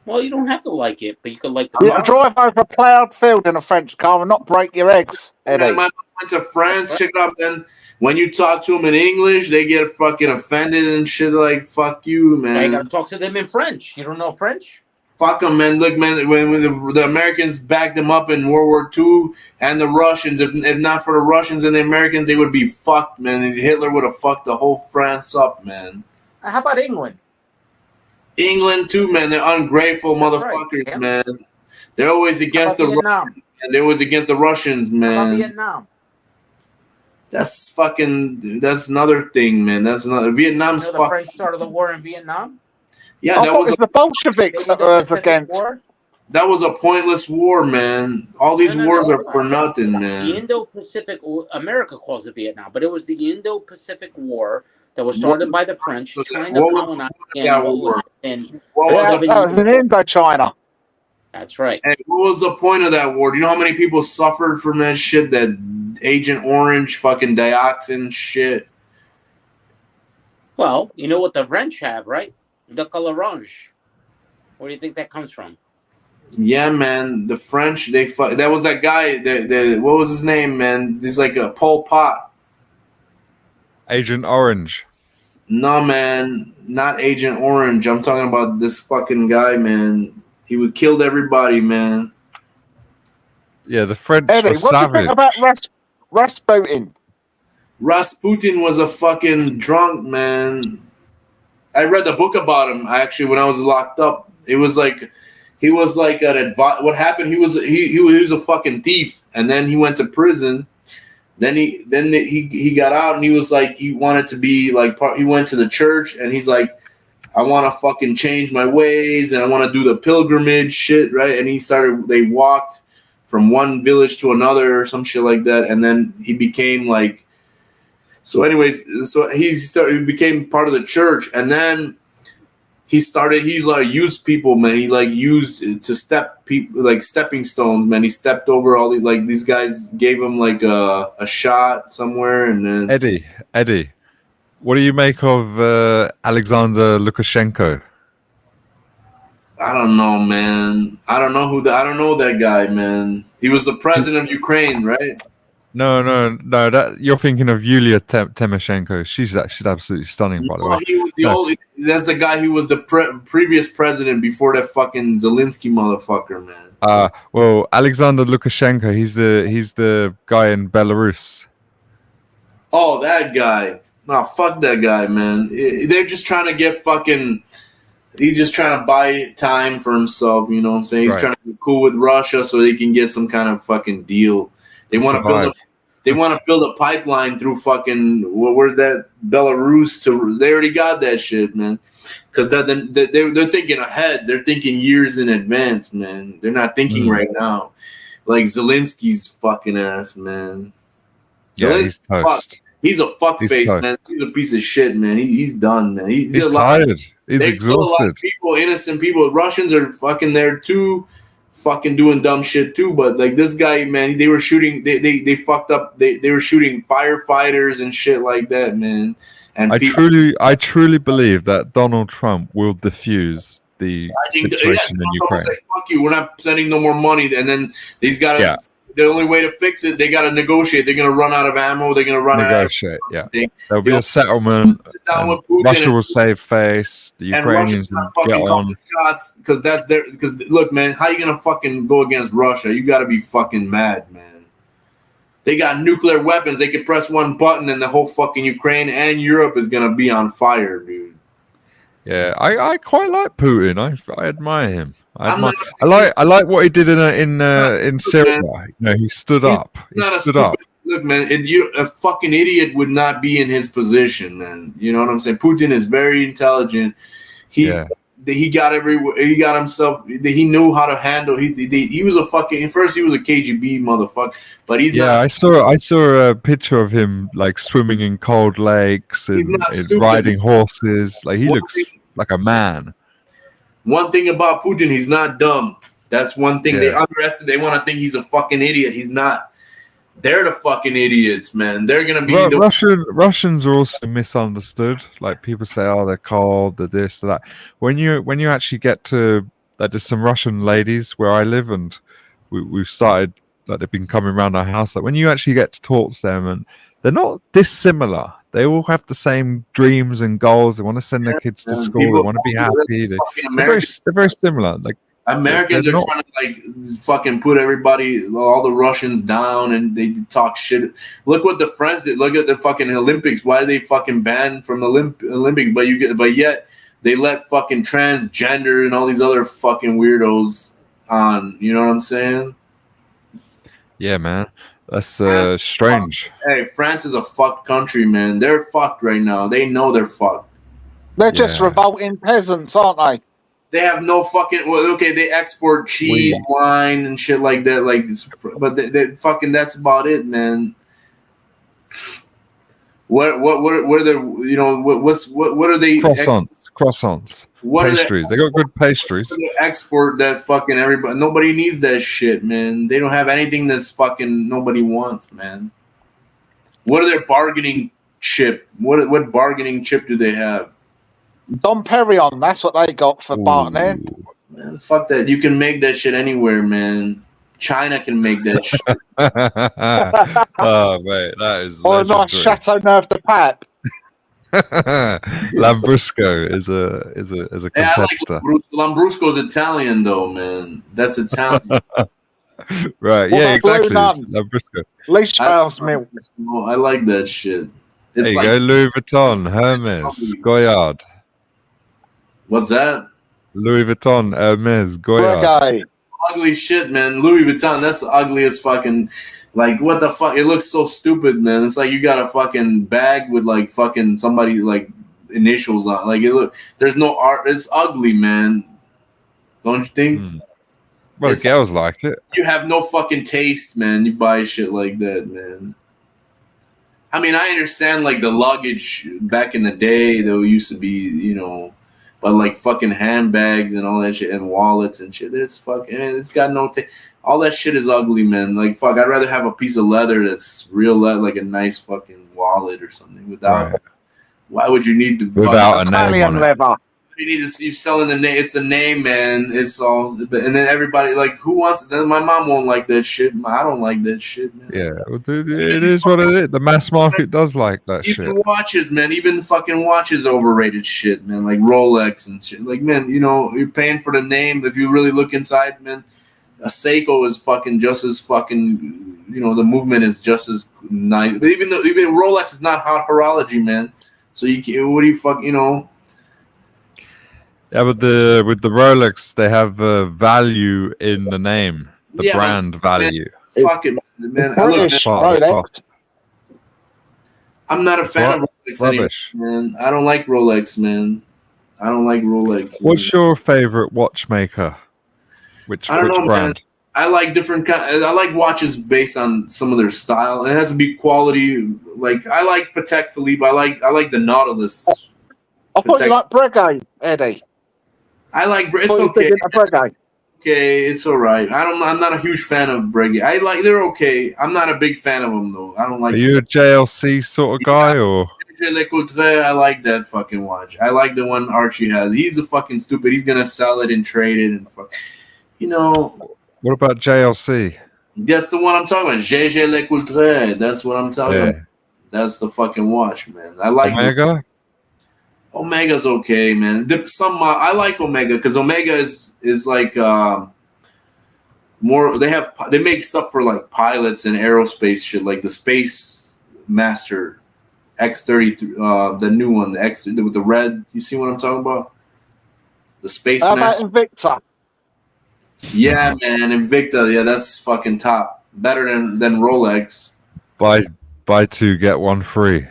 Well, you don't have to like it, but you could like the You car. can drive over a ploughed field in a French car and not break your eggs, And Eddie. my mom went to France, check it out, and when you talk to them in English, they get fucking offended and shit like, fuck you, Now man. you gotta talk to them in French. You don't know French? Fuck them, man. Look, man, when the Americans backed them up in World War II and the Russians, if not for the Russians and the Americans, they would be fucked, man. And Hitler would have fucked the whole France up, man. How about England? England, too, man. They're ungrateful motherfuckers, man. They're always against the Russians, and they're always against the Russians, How about man. Vietnam? That's another thing, man. That's another. Vietnam's You know the fuck. French started the war in Vietnam? Yeah, I that thought it was was the Bolsheviks that was against. that was a pointless war, man. All these wars are for nothing, The man. Indo-Pacific, America calls it Vietnam, but it was the Indo-Pacific War that was started by the French trying to what was colonize that what was war? in What was seven That was in years. Indochina. That's right. And what was the point of that war? Do you know how many people suffered from that shit? That Agent Orange, fucking dioxin shit. Well, you know what the French have, right? The color orange. Where do you think that comes from? Yeah, man. The French, that was that guy. What was his name, man? He's like a Pol Pot. Agent Orange. No, man, not Agent Orange. I'm talking about this fucking guy, man. He would killed everybody, man. Yeah, the French Eddie, were what do you savage. think about Rasputin? Rasputin was a fucking drunk, man. I read the book about him actually when I was locked up. It was like he was like an what happened? He was a fucking thief, and then he went to prison. Then he got out, and he was like he wanted to be like he went to the church, and he's like, I want to fucking change my ways, and I want to do the pilgrimage shit, right? And they walked from one village to another or some shit like that, and then he became like. So, anyways, he became part of the church, and then he's like used people, man. He like used to step people like stepping stones, man. He stepped over all these like these guys gave him like a shot somewhere, and then Eddie, what do you make of Alexander Lukashenko? I don't know, man. I don't know that guy, man. He was the president of Ukraine, right? No. That you're thinking of Yulia Tymoshenko. She's absolutely stunning, by the way. He was that's the guy who was the previous president before that fucking Zelensky motherfucker, man. Well, Alexander Lukashenko. He's the guy in Belarus. Oh, that guy. No, fuck that guy, man. They're just trying to get fucking. He's just trying to buy time for himself. You know what I'm saying? He's Right. trying to be cool with Russia so they can get some kind of fucking deal. They want to build. They want to build a pipeline through fucking where's that Belarus to. They already got that shit, man. Because they're thinking ahead. They're thinking years in advance, man. They're not thinking right now. Like Zelensky's fucking ass, man. Yeah, he's toast. He's a fuckface, toast. man. He's a piece of shit, man. He's done, man. He's tired. He's they killed a lot of exhausted. people, innocent people. Russians are fucking there too, fucking doing dumb shit too. But like this guy, man, they were shooting. They fucked up. They were shooting firefighters and shit like that, man. And I truly believe that Donald Trump will diffuse the situation in Ukraine. Say, fuck you. We're not sending no more money. And then he's got to. Yeah. The only way to fix it, they got to negotiate. They're going to run out of ammo. They're going to run Negotiate, out of yeah. There'll be a settlement. And Russia will save face. The Ukrainians will get on. Shots because that's their. Because look, man, how you going to fucking go against Russia? You got to be fucking mad, man. They got nuclear weapons. They could press one button, and the whole fucking Ukraine and Europe is going to be on fire, dude. Yeah, I quite like Putin. I admire him. I like what he did in Syria. You know, he stood up. He stood up. Look, man, a fucking idiot would not be in his position, man. You know what I'm saying? Putin is very intelligent. He got he got himself. He knew how to handle. He was a fucking. First, he was a KGB motherfucker, but he's not. I saw a picture of him like swimming in cold lakes and riding horses. Like he looks like a man. One thing about Putin, he's not dumb. That's one thing they underestimate. They want to think he's a fucking idiot. He's not. They're the fucking idiots, man. They're gonna be Russians are also misunderstood. Like people say, oh, they're cold, they're this, they're that. When you actually get to Like there's some Russian ladies where I live, and we've started, like they've been coming around our house. Like when you actually get to talk to them, and they're not dissimilar. They all have the same dreams and goals. They want to send their kids to school. They want to be happy. They're very similar. Like Americans are trying to like fucking put everybody, all the Russians down, and they talk shit. Look what the French did. Look at the fucking Olympics. Why are they fucking banned from the Olympics? But yet they let fucking transgender and all these other fucking weirdos on. You know what I'm saying? Yeah, man. That's strange. Hey, France is a fucked country, man. They're fucked right now. They know they're fucked. They're just revolting peasants, aren't they? They have no fucking. Well, okay, they export cheese, wine, and shit like that. Like, but they fucking. That's about it, man. What are the, you know, what are they? Croissants. Pastries. They got good pastries. Export that fucking everybody. Nobody needs that shit, man. They don't have anything that's fucking nobody wants, man. What are their bargaining chip? What bargaining chip do they have? Dom Perignon, that's what they got for bargaining. Man, fuck that. You can make that shit anywhere, man. China can make that shit. Oh, mate, that is or a nice Chateauneuf de Pape. Lambrusco is a competitor. Yeah, Lambrusco's Italian though, man. That's Italian. Right? Yeah, exactly. Lambrusco. Leishman's milk. I like that shit. There you go. Louis Vuitton, Hermes, Goyard. What's that? Louis Vuitton, Hermes, Goyard. Ugly shit, man. Louis Vuitton. That's the ugliest fucking. Like, what the fuck? It looks so stupid, man. It's like you got a fucking bag with like fucking somebody like initials on. Like it look. There's no art. It's ugly, man. Don't you think? Well, the girls like it. You have no fucking taste, man. You buy shit like that, man. I mean, I understand like the luggage back in the day, though, used to be, you know, but like fucking handbags and all that shit and wallets and shit. It's fucking. It's got no taste. All that shit is ugly, man. Like, fuck, I'd rather have a piece of leather that's real leather, like a nice fucking wallet or something. Without, why would you need the without a name on it? You need to. You selling the name. It's the name, man. It's all. And then everybody like, who wants it? Then my mom won't like that shit. I don't like that shit, man. Yeah, it is what it is. The mass market does like that shit. Even watches, man. Even fucking watches, overrated shit, man. Like Rolex and shit. Like, man, you know, you're paying for the name. If you really look inside, man. A Seiko is fucking just as fucking, you know, the movement is just as nice. But even Rolex is not hot horology, man. So you can, what do you fuck, you know? Yeah, but with the Rolex, they have value in the name, the brand value. Man, fuck it, man. I'm not a fan of Rolex anymore, man. I don't like Rolex, man. I don't like Rolex. What's your favorite watchmaker? Which brand? Man. I like different I like watches based on some of their style. It has to be quality. Like I like Patek Philippe. I like the Nautilus. I thought you like Breguet, Eddie. I like it's okay. Okay, it's all right. I'm not a huge fan of Breguet. They're okay. I'm not a big fan of them though. I don't like. Are you a JLC sort of guy or? I like that fucking watch. I like the one Archie has. He's a fucking stupid. He's gonna sell it and trade it and fuck. You know. What about JLC? That's the one I'm talking about. GG Le Coultre. That's what I'm talking about. That's the fucking watch, man. I like Omega. Omega's okay, man. I like Omega because Omega is like more. They make stuff for like pilots and aerospace shit, like the Space Master X30, the new one, the X with the red. You see what I'm talking about? The Space Master. Invicta? Yeah, man, Invicta. Yeah, that's fucking top. Better than Rolex. Buy two, get one free.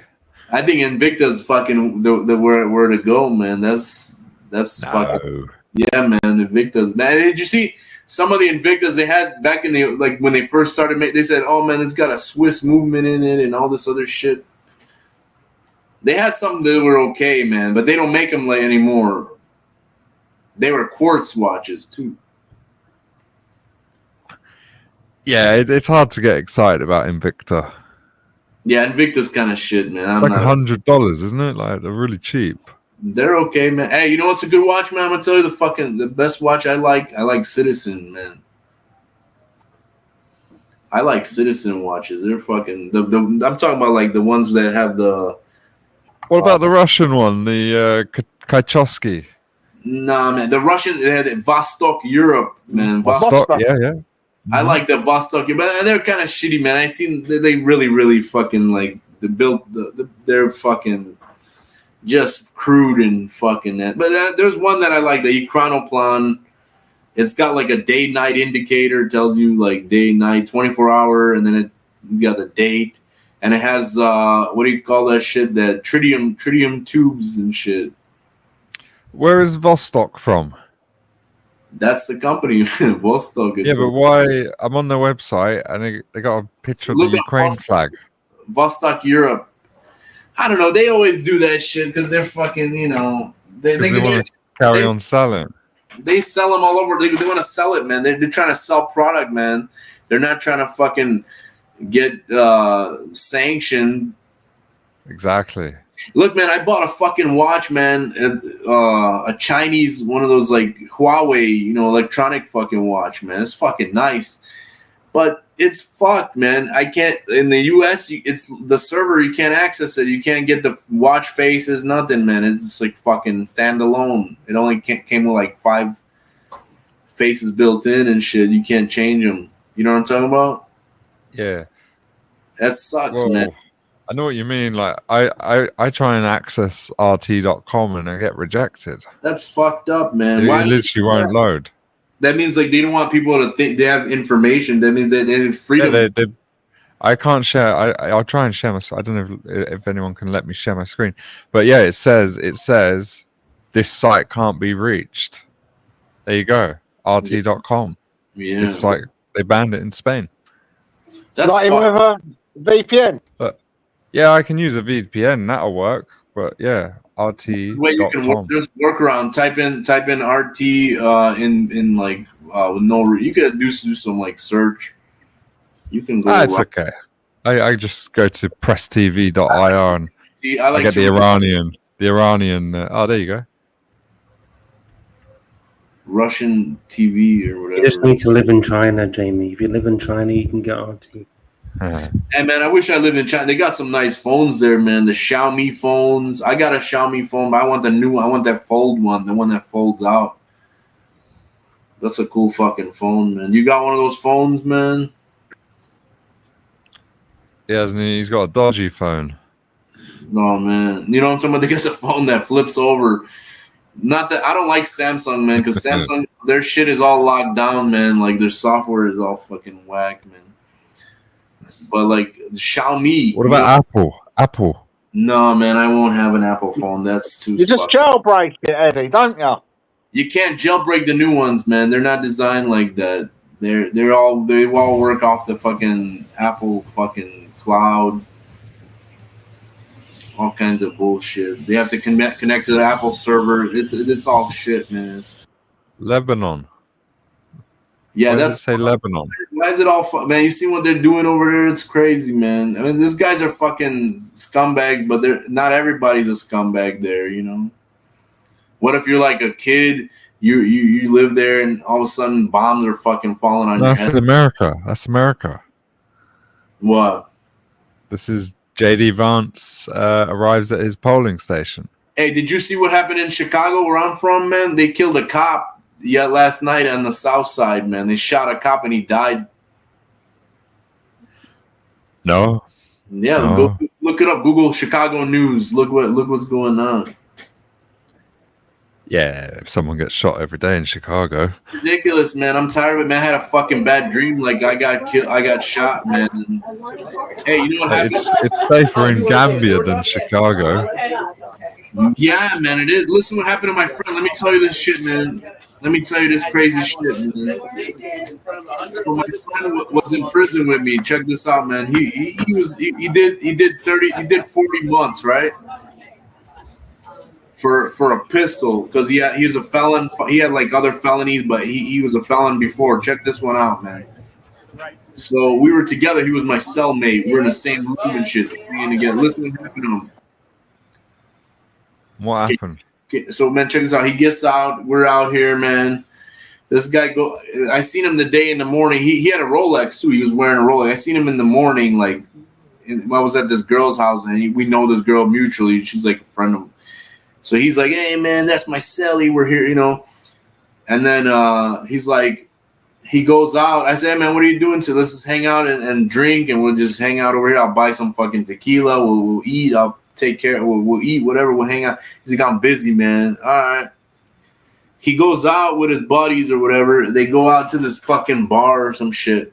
I think Invicta's fucking the where to go, man. That's fucking. Yeah, man, Invicta's. Man, did you see some of the Invictas they had back in the like when they first started? They said, "Oh man, it's got a Swiss movement in it and all this other shit." They had some that were okay, man, but they don't make them like anymore. They were quartz watches too. Yeah, it's hard to get excited about Invicta. Yeah, Invicta's kind of shit, man. It's like $100, isn't it? Like they're really cheap. They're okay, man. Hey, you know what's a good watch, man? I'm gonna tell you the best watch I like. I like Citizen, man. I like Citizen watches. They're fucking I'm talking about like the ones that have the. What about the Russian one, the Kachowski? Nah, man. The Russian, they had Vostok Europe, man. Vostok, yeah. I like the Vostok, but they're kind of shitty, man. I seen they really fucking like the built. They're fucking just crude and fucking that. But there's one that I like, the Chronoplan. It's got like a day-night indicator. It tells you like day-night, 24-hour, and then you got the date. And it has what do you call that shit? That tritium tubes and shit. Where is Vostok from? That's the company, Vostok. Yeah, but why? I'm on their website and they got a picture of the Ukraine flag. Vostok Europe. I don't know. They always do that shit because they're fucking, you know. They want to carry on selling. They sell them all over. They want to sell it, man. They're trying to sell product, man. They're not trying to fucking get sanctioned. Exactly. Look, man, I bought a fucking watch, man. A Chinese, one of those like Huawei, you know, electronic fucking watch, man. It's fucking nice. But it's fucked, man. I can't, in the US, it's the server, you can't access it. You can't get the watch faces, nothing, man. It's just like fucking standalone. It only came with like 5 faces built in and shit. You can't change them. You know what I'm talking about? Yeah. That sucks, man. I know what you mean. Like I try and access RT.com and I get rejected. That's fucked up, man. It literally won't load. That means like they don't want people to think they have information. That means they have freedom. Yeah, I can't share. I'll try and share my. I don't know if anyone can let me share my screen. But yeah, it says this site can't be reached. There you go. RT.com. Yeah. It's like they banned it in Spain. That's not even with a VPN. But yeah, I can use a VPN. That'll work. But yeah, RT.com. Wait, you can there's workaround. Type in RT in like with no. You could do some like search. You can go. It's okay. I just go to presstv.ir and I get the Iranian. Oh, there you go. Russian TV or whatever. You just need to live in China, Jamie. If you live in China, you can get RT. Hey man, I wish I lived in China. They got some nice phones there, man. The Xiaomi phones. I got a Xiaomi phone, but I want the new one. I want that fold one, the one that folds out. That's a cool fucking phone, man. You got one of those phones, man? Yeah, he's got a dodgy phone. No, man. You know what I'm talking about? They get the phone that flips over. Not that I don't like Samsung, man, because Samsung, their shit is all locked down, man. Like their software is all fucking whack, man. But like Xiaomi. What about Apple? No, man, I won't have an Apple phone. That's too. You just jailbreak it, Eddie, don't you? You can't jailbreak the new ones, man. They're not designed like that. They all work off the fucking Apple fucking cloud. All kinds of bullshit. They have to connect to the Apple server. It's all shit, man. Lebanon. Yeah, Why that's does it say Lebanon. Why is it all man? You see what they're doing over there? It's crazy, man. I mean, these guys are fucking scumbags, but they're not everybody's a scumbag there, you know. What if you're like a kid, you live there, and all of a sudden bombs are fucking falling on your head? That's America. That's America. What? This is JD Vance arrives at his polling station. Hey, did you see what happened in Chicago, where I'm from, man? They killed a cop. Yeah, last night on the south side, man. They shot a cop and he died. No. Yeah, No. Go look it up. Google Chicago news. Look what's going on. Yeah, if someone gets shot every day in Chicago. Ridiculous, man. I'm tired of it, man. I had a fucking bad dream. Like I got killed. I got shot, man. Hey, you know what happened? It's safer in Gambia than Chicago. Yeah, man, it is. Listen, what happened to my friend? Let me tell you this shit, man. Let me tell you this crazy shit, man. So my friend was in prison with me. Check this out, man. He did 40 months, right? For a pistol, because he was a felon. He had like other felonies, but he was a felon before. Check this one out, man. So we were together. He was my cellmate. We're in the same room and shit. And again, listen what happened to him. What happened? So man, check this out. He gets out. We're out here, man. This guy I seen him the day in the morning. He had a Rolex too. He was wearing a Rolex. I seen him in the morning, like when I was at this girl's house, and we know this girl mutually. She's like a friend of him. So he's like, "Hey man, that's my celly. We're here, you know." And then he's like, he goes out. I said, "Hey, man, what are you doing? So let's just hang out and drink, and we'll just hang out over here. I'll buy some fucking tequila. We'll eat. I'll take care. We'll eat whatever. We'll hang out." He's like, "I'm busy, man." All right. He goes out with his buddies or whatever. They go out to this fucking bar or some shit.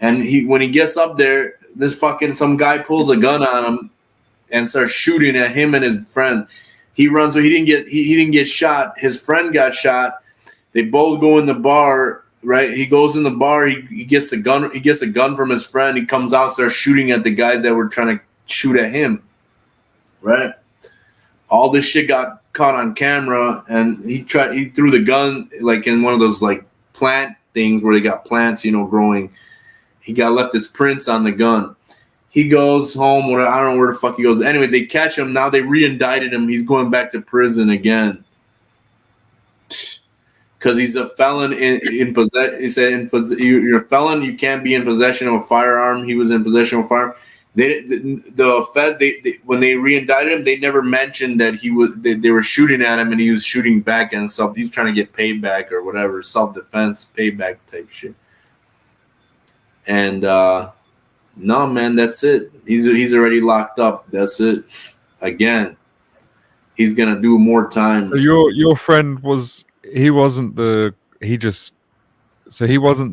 And when he gets up there, some guy pulls a gun on him and starts shooting at him and his friend. He runs, so he didn't get shot. His friend got shot. They both go in the bar, right? He goes in the bar, he gets a gun, from his friend. He comes out, starts shooting at the guys that were trying to shoot at him. Right? All this shit got caught on camera, and he threw the gun like in one of those like plant things where they got plants, growing. He got left his prints on the gun. He goes home, I don't know where the fuck he goes. But anyway, they catch him. Now they re-indicted him. He's going back to prison again because he's a felon in possession. He said, "You're a felon. You can't be in possession of a firearm." He was in possession of a firearm. The feds, when they re-indicted him, they never mentioned that they were shooting at him and he was shooting back and stuff. He was trying to get payback or whatever, self-defense, payback type shit. And no, man, that's it. He's already locked up. That's it. Again, he's gonna do more time. So your friend he wasn't the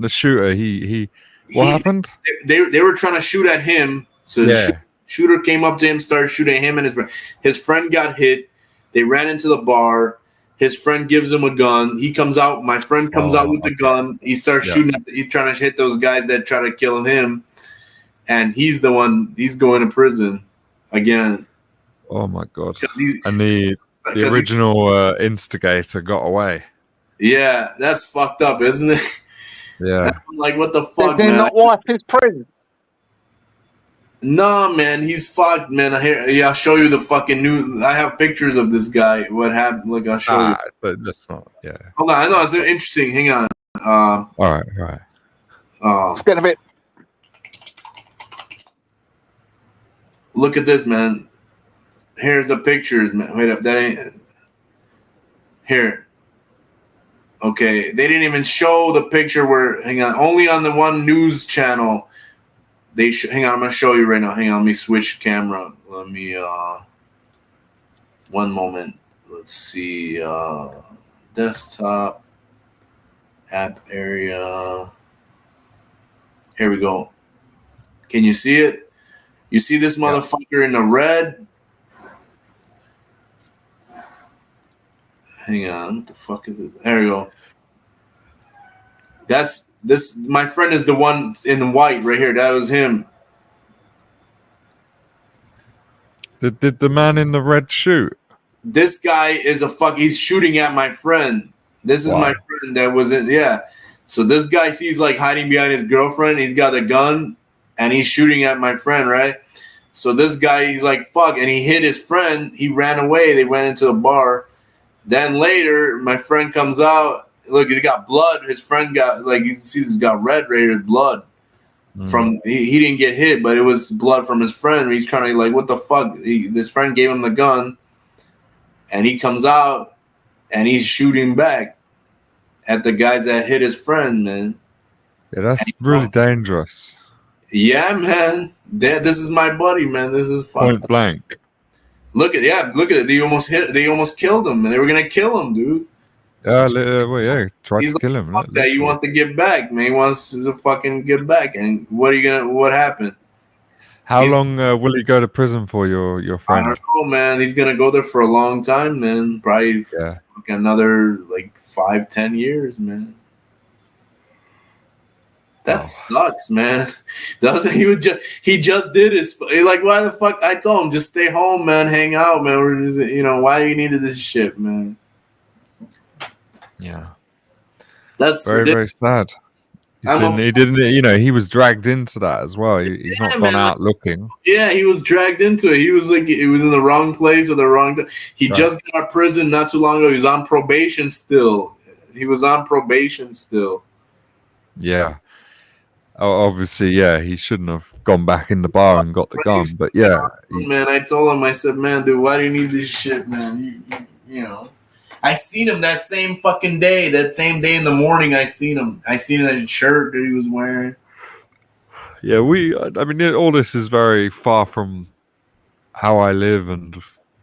shooter. What happened? They were trying to shoot at him. So the shooter came up to him, started shooting at him and his friend. His friend got hit. They ran into the bar. His friend gives him a gun. He comes out. My friend comes out with the gun. He starts shooting. He's trying to hit those guys that try to kill him. And he's the one. He's going to prison again. Oh my god! And the original instigator got away. Yeah, that's fucked up, isn't it? Yeah. I'm like, what the fuck, Did he man? not wipe his prison? No, man, he's fucked, man. I'll show you the fucking news. I have pictures of this guy. What happened? Look, I'll show you. But that's not. Yeah. Hold on, I know it's interesting. Hang on. All right. It's getting a bit. Look at this, man. Here's the pictures, man. Wait up, that ain't here. Okay, they didn't even show the picture where. Hang on, only on the one news channel. Hang on, I'm gonna show you right now. Hang on, let me switch camera. Let me one moment. Let's see. Desktop app area. Here we go. Can you see it? You see this motherfucker in the red? Hang on, what the fuck is this? There we go. That's this. My friend is the one in white right here. That was him. Did the man in the red shoot? This guy is he's shooting at my friend. This is my friend that was in. Yeah. So this guy sees like hiding behind his girlfriend. He's got a gun and he's shooting at my friend, right? So this guy, he's like, fuck. And he hit his friend. He ran away. They went into a bar. Then later, my friend comes out. Look, he got blood. His friend got, like, you can see he's got red right here, blood. From he didn't get hit, but it was blood from his friend. He's trying to, like, what the fuck? This friend gave him the gun. And he comes out and he's shooting back at the guys that hit his friend, man. Yeah, that's really dangerous. Yeah, man. This is my buddy, man. This is point blank. Look at it. They almost killed him, and they were gonna kill him, dude. Tried to kill him. Fuck that. He wants to get back, man. He wants to fucking get back. And what happened? How long will he go to prison for, your friend? I don't know, man. He's gonna go there for a long time, man. Probably another like 5-10 years, man. That sucks, man. He just did his like, why the fuck? I told him just stay home, man. Hang out, man. Why you needed this shit, man? Yeah, that's very sad. He didn't, you know, he was dragged into that as well. He's not gone out looking. Yeah, he was dragged into it. He was like, it was in the wrong place at the wrong time. He Right. just got out of prison not too long ago. He was on probation still. Yeah. Obviously, yeah, he shouldn't have gone back in the bar and got the gun. But yeah, Man, I told him, I said, man, dude, why do you need this shit, man? You know. I seen him that same fucking day. That same day in the morning, I seen him. I seen that shirt that he was wearing. yeah, I mean, all this is very far from how I live and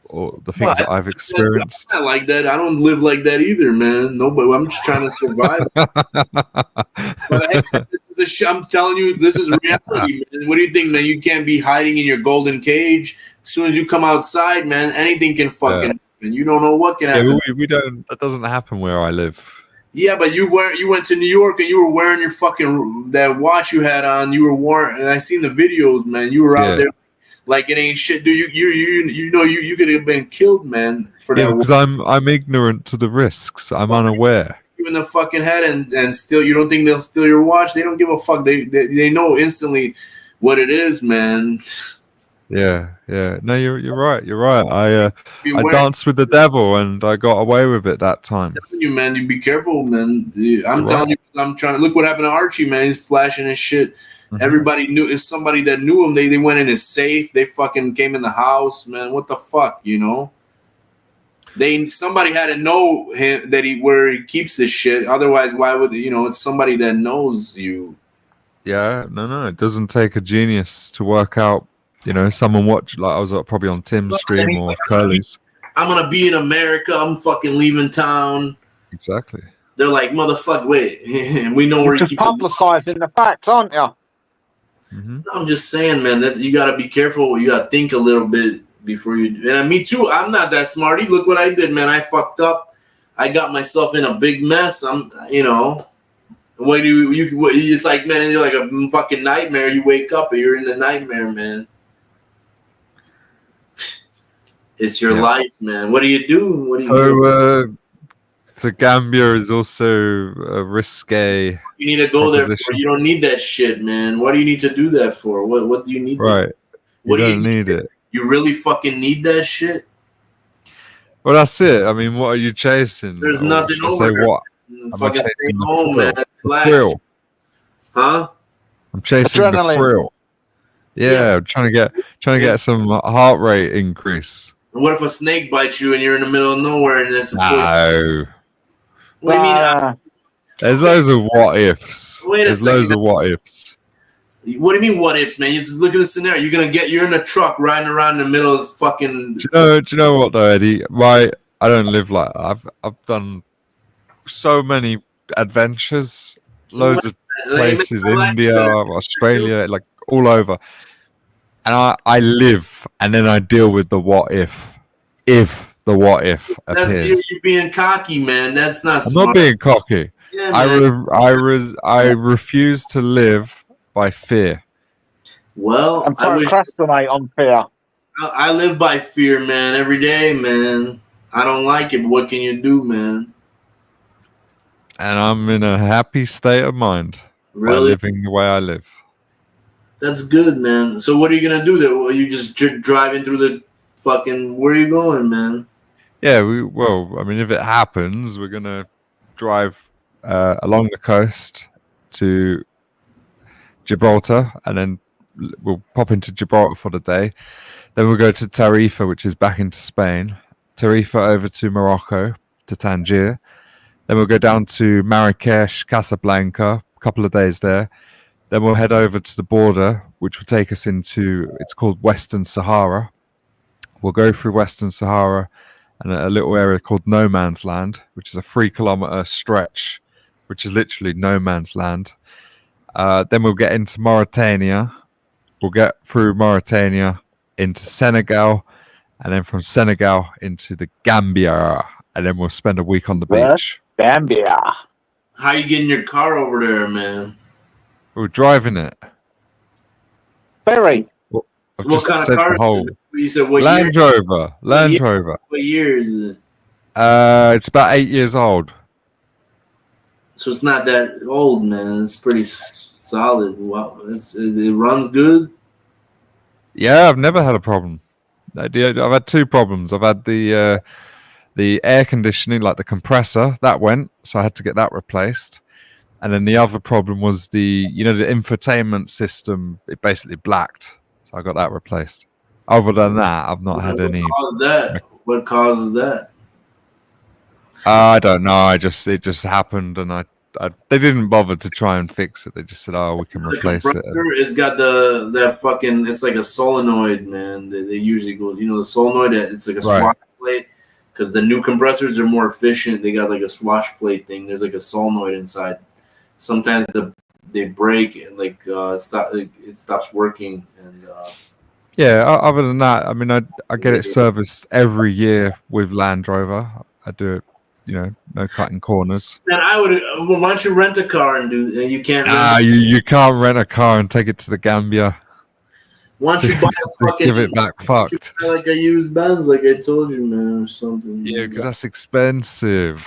all the things that I've experienced. I'm not like that. I don't live like that either, man. Nobody. I'm just trying to survive. But hey, this is I'm telling you, this is reality, man. What do you think, man? You can't be hiding in your golden cage. As soon as you come outside, man, anything can fucking happen. You don't know what can happen. Yeah, we don't. That doesn't happen where I live. Yeah, but you went to New York and you were wearing your fucking that watch you had on. You were wearing, and I seen the videos, man. You were out there like it ain't shit, dude. You know you could have been killed, man. For that because I'm ignorant to the risks. I'm unaware. You in the fucking head and still you don't think they'll steal your watch? They don't give a fuck. They know instantly what it is, man. Yeah. No, you're right. You're right. I danced with the devil and I got away with it that time. You man, you be careful, man. I'm telling you, I'm trying to look what happened to Archie, man. He's flashing his shit. Mm-hmm. Everybody knew. It's somebody that knew him. They went in his safe. They fucking came in the house, man. What the fuck, you know? Somebody had to know him that where he keeps this shit. Otherwise, why would it's somebody that knows you. Yeah, no. It doesn't take a genius to work out. Someone watched, like I was probably on Tim's stream or like, Curly's. I'm gonna be in America. I'm fucking leaving town. Exactly. They're like, motherfucker, wait. We know where. You're just publicizing the facts, aren't you? Mm-hmm. I'm just saying, man. That you gotta be careful. You gotta think a little bit before you. And me too. I'm not that smarty. Look what I did, man. I fucked up. I got myself in a big mess. What do you? It's like, man, you're like a fucking nightmare. You wake up and you're in the nightmare, man. It's your life, man. What do you do? So Gambia is also a risque. You need to go there. You don't need that shit, man. What do you need to do that for? What do you need? Right. What you do don't need it. You really fucking need that shit? Well, that's it. I mean, what are you chasing? There's nothing over there. What? Fucking stay home, man. Relax. Thrill. Huh? I'm chasing the thrill. Yeah, I'm trying to get some heart rate increase. What if a snake bites you and you're in the middle of nowhere and it's no? What do you mean? There's loads of what ifs. There's loads of what ifs. What do you mean what ifs, man? You just look at the scenario. You're in a truck riding around in the middle of the fucking. Do you know what though, Eddie? I don't live like I've done so many adventures, loads of places, India, Australia, like all over. And I live, and then I deal with the what if the what if appears. That's you being cocky, man. That's not. I'm not being cocky. Yeah, I refuse to live by fear. Well, and procrastinate on fear. I live by fear, man. Every day, man. I don't like it, but what can you do, man? And I'm in a happy state of mind by living the way I live. That's good, man. So what are you gonna do there? Are you just driving through the fucking? Where are you going, man? Yeah, I mean, if it happens, we're gonna drive along the coast to Gibraltar, and then we'll pop into Gibraltar for the day. Then we'll go to Tarifa, which is back into Spain. Tarifa over to Morocco, to Tangier. Then we'll go down to Marrakesh, Casablanca, a couple of days there. Then we'll head over to the border, which will take us into, it's called Western Sahara. We'll go through Western Sahara and a little area called No Man's Land, which is a 3-kilometer stretch, which is literally no man's land. Then we'll get into Mauritania. We'll get through Mauritania into Senegal, and then from Senegal into the Gambia, and then we'll spend a week on the beach. Gambia. How you getting your car over there, man? We're driving it. Ferry. What kind of car? You said what Land year? Rover. Land Rover. What year is it? It's about 8 years old. So it's not that old, man. It's pretty solid. Wow, it runs good. Yeah, I've never had a problem. I've had two problems. I've had the air conditioning, like the compressor, that went, so I had to get that replaced. And then the other problem was the infotainment system. It basically blacked, so I got that replaced. Other than that, I've not had any. What causes that? I don't know. It just happened, and they didn't bother to try and fix it. They just said, "Oh, we can replace it." It's got that fucking. It's like a solenoid, man. They usually go. The solenoid. It's like a swash plate. Because the new compressors are more efficient. They got like a swash plate thing. There's like a solenoid inside. Sometimes they break and it stops working. And yeah. Other than that, I mean, I get it serviced every year with Land Rover. I do it. No cutting corners. Man, why don't you rent a car and do? You can't. You can't rent a car and take it to the Gambia. Why don't you buy a fucking give it back fucked? Like a used Benz, like I told you, man, or something. Yeah, because that's expensive.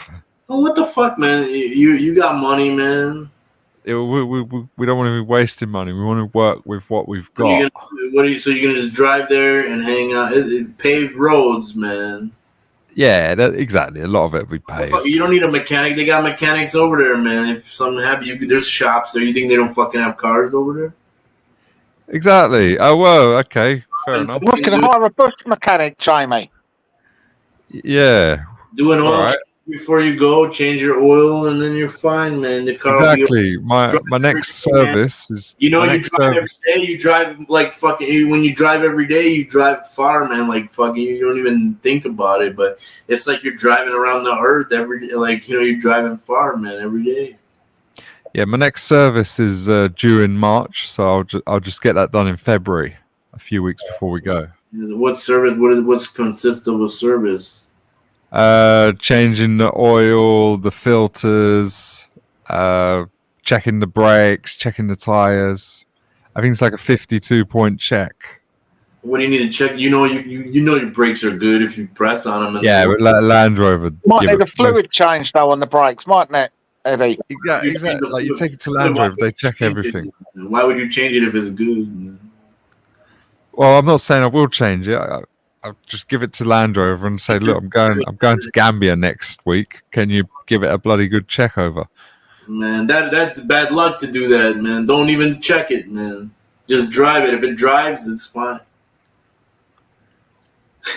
Oh, what the fuck, man? You got money, man. We don't want to be wasting money. We want to work with what we've got. So you're gonna just drive there and hang out? Paved roads, man. Yeah, exactly. A lot of it we pay. You don't need a mechanic. They got mechanics over there, man. If something happens, there's shops there. You think they don't fucking have cars over there? Exactly. Oh, well, okay. Fair enough. We can hire a bus mechanic, Jamie. Yeah. Do an oil change before you go, change your oil, and then you're fine, man. The car exactly. My next service is. You drive every day. You drive like fucking. When you drive every day, you drive far, man. Like fucking, you don't even think about it. But it's like you're driving around the earth every day. Like you're driving far, man, every day. Yeah, my next service is due in March, so I'll just get that done in February, a few weeks before we go. What service? What consists of a service? Changing the oil, the filters, checking the brakes, checking the tires. I think it's like a 52-point check. What do you need to check? You know your brakes are good if you press on them. Yeah, but Land Rover. Might need a fluid change though on the brakes, mightn't it, Eddie? Exactly. Like you take it to Land Rover, they check everything. Why would you change it if it's good? Well, I'm not saying I will change it. I'll just give it to Land Rover and say, look, I'm going to Gambia next week. Can you give it a bloody good check over? Man, that's bad luck to do that, man. Don't even check it, man. Just drive it. If it drives, it's fine.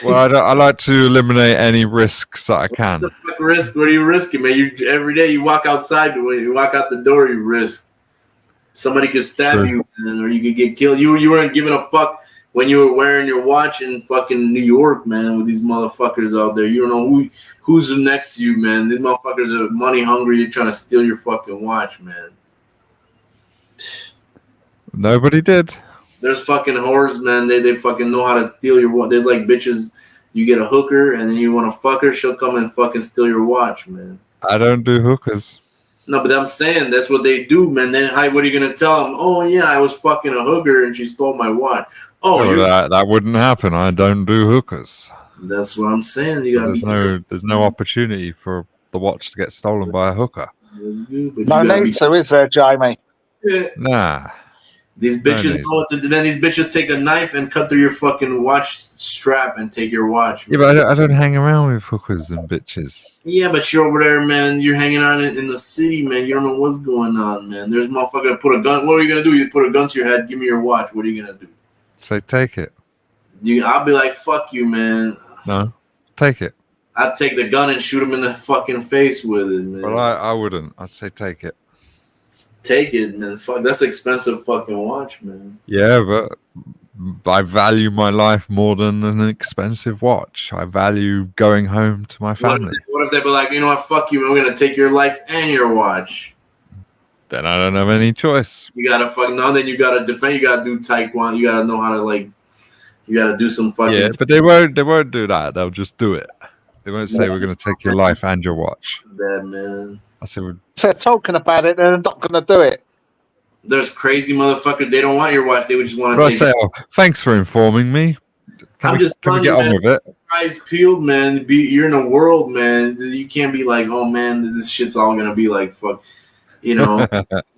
Well, I like to eliminate any risks that I can. What the fuck risk? What are you risking, man? Every day you walk outside, when you walk out the door, you risk. Somebody could stab you, man, or you could get killed. You weren't giving a fuck when you were wearing your watch in fucking New York, man, with these motherfuckers out there. You don't know who's next to you, man. These motherfuckers are money hungry. You're trying to steal your fucking watch, man. Nobody did. There's fucking whores, man. They fucking know how to steal your watch. They're like bitches. You get a hooker, and then you want to fuck her. She'll come and fucking steal your watch, man. I don't do hookers. No, but I'm saying that's what they do, man. Then, what are you gonna tell them? Oh yeah, I was fucking a hooker, and she stole my watch. Oh, that wouldn't happen. I don't do hookers. That's what I'm saying. There's no opportunity for the watch to get stolen by a hooker. No need to, is there, Jamie? Nah. These bitches know what to do. Then these bitches take a knife and cut through your fucking watch strap and take your watch. Man. Yeah, but I don't hang around with hookers and bitches. Yeah, but you're over there, man. You're hanging out in the city, man. You don't know what's going on, man. There's a motherfucker that put a gun. What are you gonna do? You put a gun to your head. Give me your watch. What are you gonna do? Say take it. I'll be like, fuck you, man. No, take it. I'd take the gun and shoot him in the fucking face with it, man. Well, I wouldn't. I'd say take it. Take it, man. Fuck, that's an expensive fucking watch, man. Yeah, but I value my life more than an expensive watch. I value going home to my family. What if they be like, you know what, fuck you, man. We're gonna take your life and your watch. Then I don't have any choice. You gotta then you gotta defend. You gotta do taekwondo. You gotta know how to you gotta do some fucking. Yeah, but they won't do that. They'll just do it. They won't say we're gonna take your life and your watch. Bad, man. I say if they're talking about it, they're not gonna do it. There's crazy motherfuckers. They don't want your watch. They would just want to. I say, thanks for informing me. Can we get on with it? Eyes peeled, man. You're in a world, man. You can't be like, oh man, this shit's all gonna be like fuck. You know,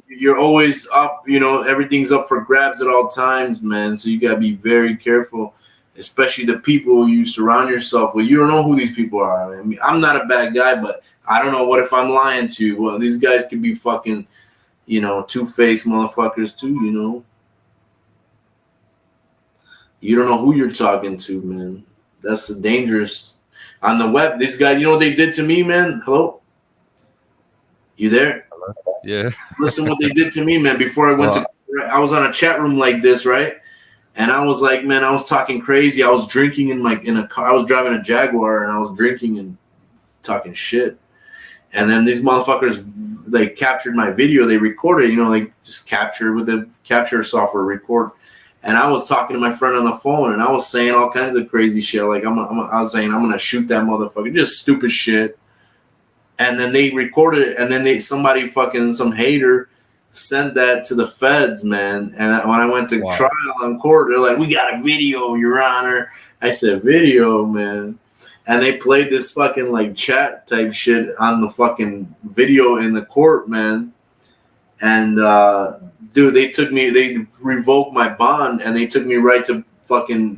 you're always up. You know, everything's up for grabs at all times, man. So you gotta be very careful, especially the people you surround yourself with. You don't know who these people are. I mean, I'm not a bad guy, but I don't know what if I'm lying to you. Well, these guys could be fucking, you know, two-faced motherfuckers too. You know, you don't know who you're talking to, man. That's the dangerous. On the web, this guy, you know what they did to me, man? Hello? You there? Yeah. Listen what they did to me, man. Before I went to, I was on a chat room like this, right? And I was like, man, I was talking crazy. I was drinking in a car. I was driving a Jaguar and I was drinking and talking shit. And then these motherfuckers, they captured my video. They recorded, you know, like just capture with the capture software, record. And I was talking to my friend on the phone, and I was saying all kinds of crazy shit. Like I was saying, I'm gonna shoot that motherfucker, just stupid shit. And then they recorded it, and then some hater sent that to the feds, man. And when I went to trial in court, they're like, "We got a video, Your Honor." I said, "Video, man." And they played this fucking like chat type shit on the fucking video in the court, man. And dude, they revoked my bond and they took me right to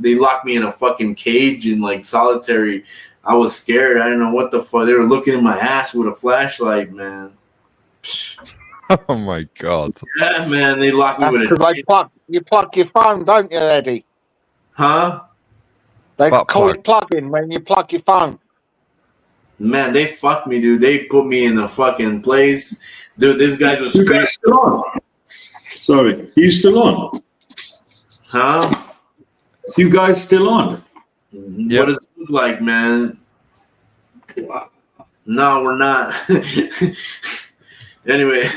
they locked me in a fucking cage in like solitary. I was scared. I didn't know what the fuck. They were looking in my ass with a flashlight, man. Oh my God. Yeah, man, they locked me with Because you plug your phone, don't you, Eddie? Huh? They call it plug-in when you plug your phone. Man, they fucked me, dude. They put me in the fucking place. Dude, this guy was You guys still on? Sorry, you still on? Huh? You guys still on? What does it look like, man? No, we're not. Anyway,